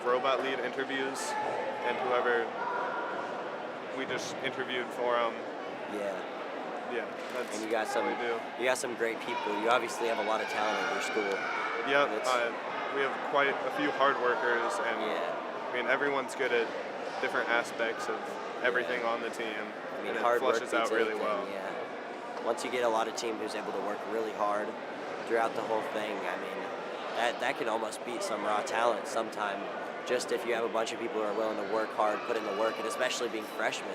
robot lead interviews, and whoever we just interviewed for them. Yeah, that's and you got what we do. You got some great people. You obviously have a lot of talent at your school. Yep, we have quite a few hard workers, and I mean everyone's good at different aspects of everything on the team. I mean, and hard it flushes work out really well. Yeah. Once you get a lot of team who's able to work really hard throughout the whole thing, I mean, that can almost beat some raw talent sometime. Just if you have a bunch of people who are willing to work hard, put in the work, and especially being freshmen,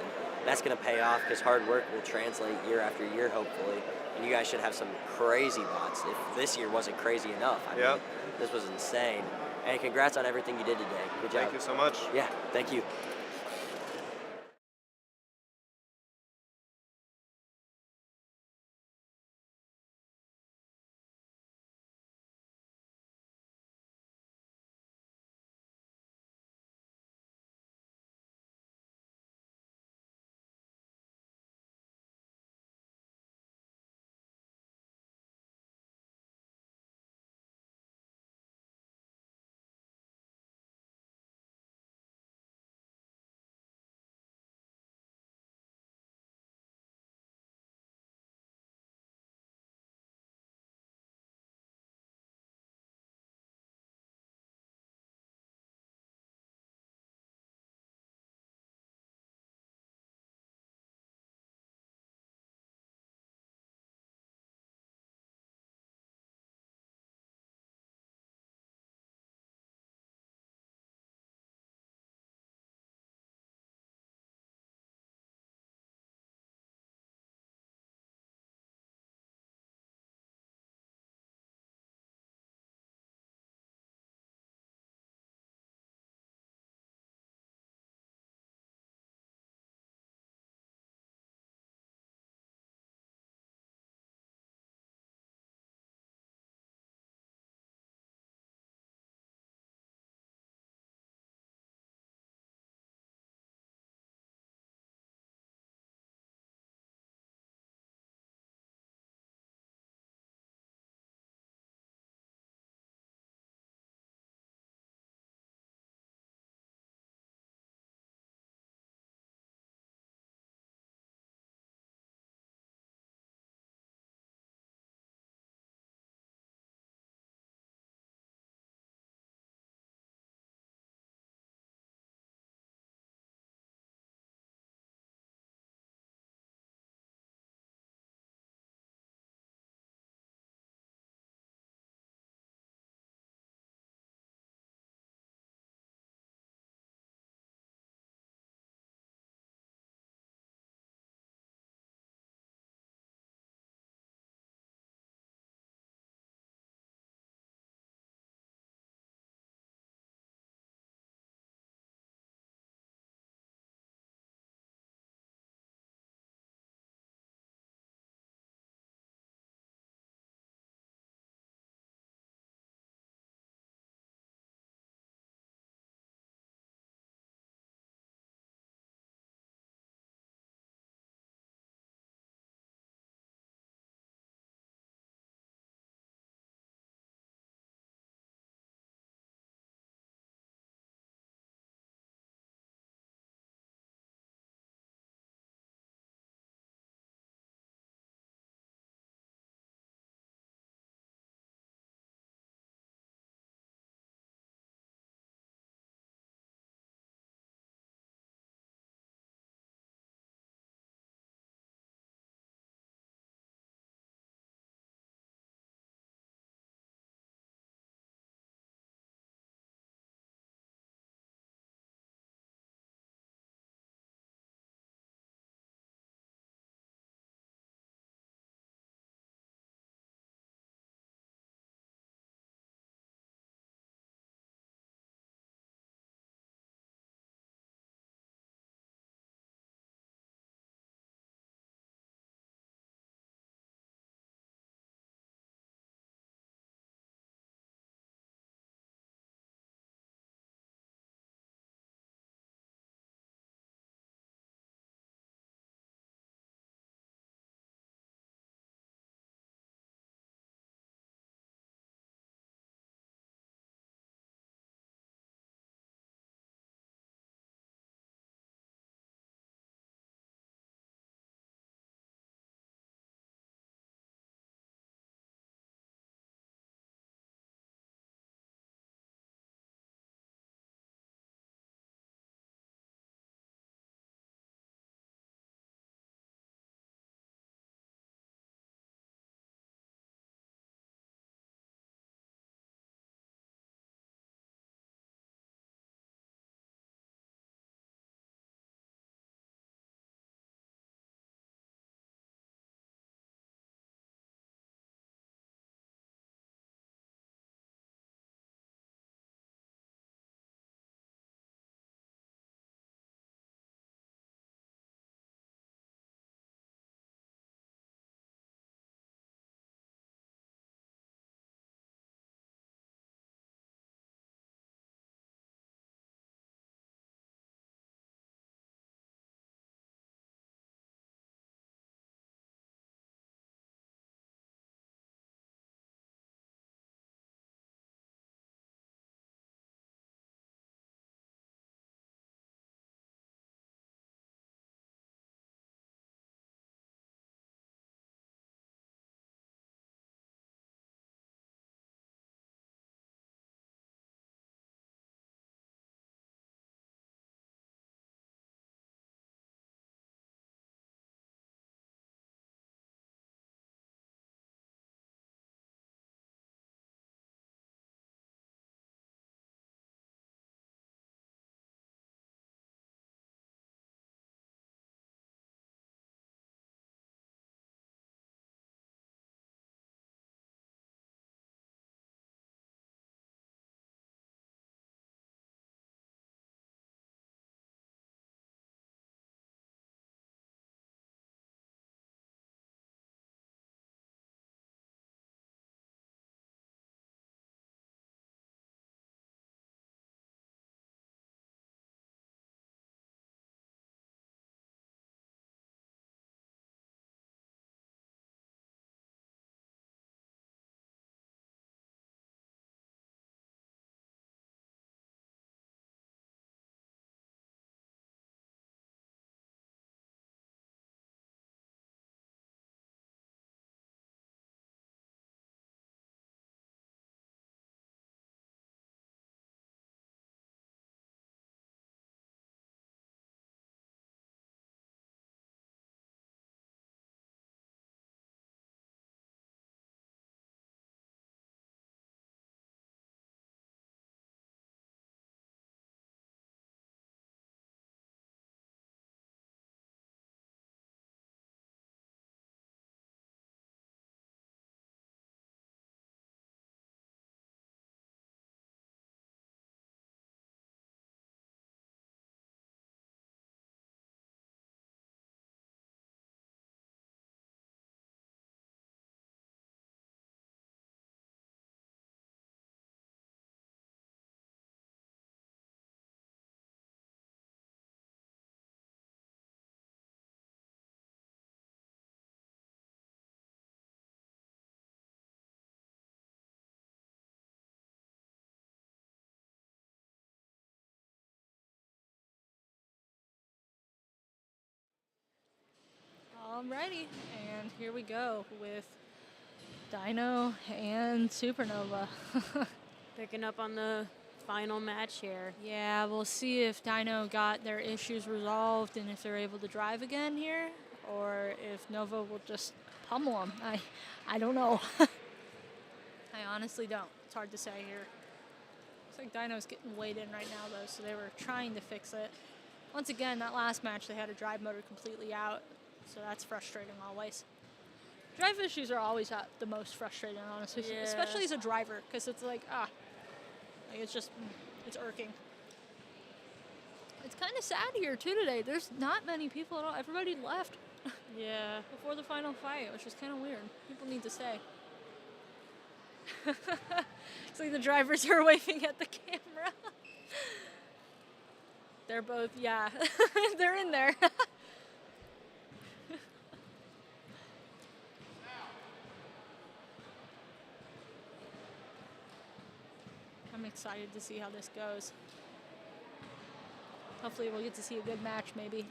that's going to pay off because hard work will translate year after year, hopefully. And you guys should have some crazy bots if this year wasn't crazy enough. I mean, this was insane. And congrats on everything you did today. Good job. Thank you so much. Yeah, thank you. Alrighty, and here we go with Dino and Supernova. Picking up on the final match here. Yeah, we'll see if Dino got their issues resolved and if they're able to drive again here, or if Nova will just pummel them. I don't know. I honestly don't. It's hard to say here. Looks like Dino's getting weighed in right now, though, so they were trying to fix it. Once again, that last match, they had a drive motor completely out, so that's frustrating always. Drive issues are always the most frustrating, honestly, Yeah. especially as a driver, because it's like, it's irking. It's kind of sad here, too, today. There's not many people at all. Everybody left. Yeah. Before the final fight, which is kind of weird. People need to stay. It's like the drivers are waving at the camera. They're both, yeah, they're in there. I'm excited to see how this goes. Hopefully we'll get to see a good match, maybe.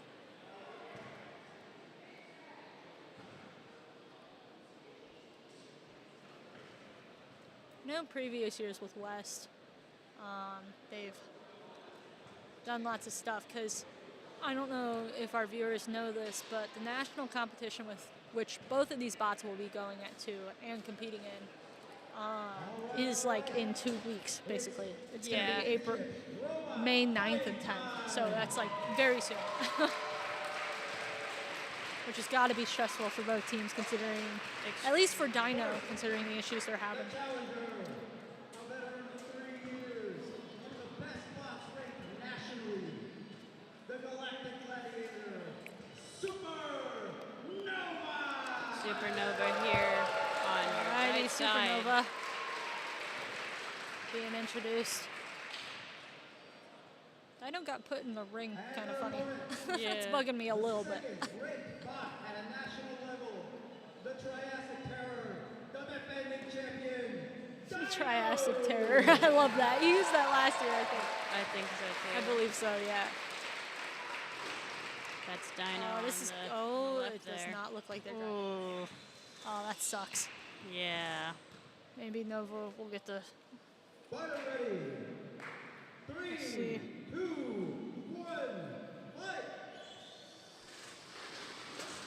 Previous years with West, they've done lots of stuff, because I don't know if our viewers know this, but the national competition with which both of these bots will be going to and competing in is like in 2 weeks, basically. It's going to be May 9th and 10th, so that's like very soon. Which has got to be stressful for both teams, considering, at least for Dino, considering the issues they're having. Supernova here on your right side. Supernova being introduced. Dino got put in the ring, kind of funny. Yeah. It's bugging me a little bit. Triassic Terror. I love that. He used that last year, I think. I think so too. I believe so, yeah. That's Dino. Oh, on the it does there. not look like they're going. Oh, that sucks. Yeah. Maybe Nova will get the. Fighter ready. 3, 2, 1, fight!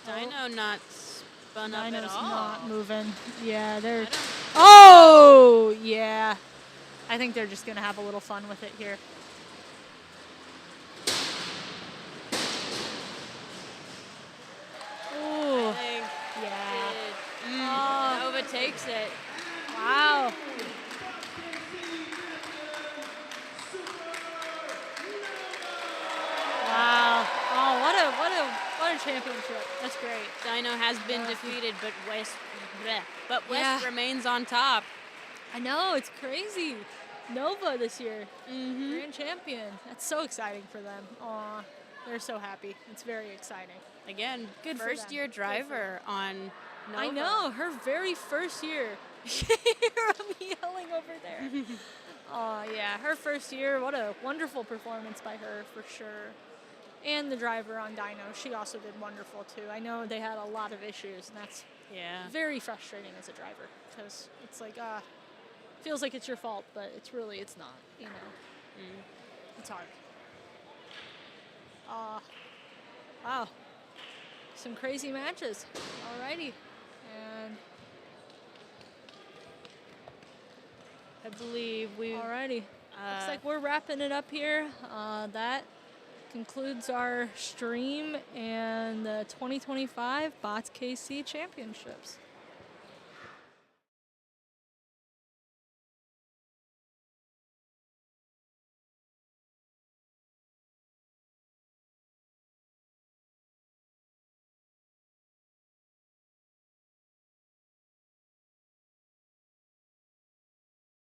Dino not spun up at Dino's all. not moving. Yeah, they're. Oh, yeah. I think they're just going to have a little fun with it here. Ooh. I think Yeah. Nova takes it. Wow. Wow. Oh, what a championship. That's great. Dino has been defeated, but West remains on top. I know, it's crazy. Nova this year, grand champion. That's so exciting for them. Aw, they're so happy. It's very exciting. Again, Good for first them. year Good for driver on Nova. I know, her very first year. Hear me yelling over there. Oh, yeah, her first year. What a wonderful performance by her, for sure. And the driver on Dino, she also did wonderful, too. I know they had a lot of issues, and that's very frustrating as a driver, because it's like, feels like it's your fault, but it's not, you know. It's hard. Wow. Some crazy matches. Alrighty. And I believe alrighty. Looks like we're wrapping it up here. That concludes our stream and the 2025 BotsKC Championships.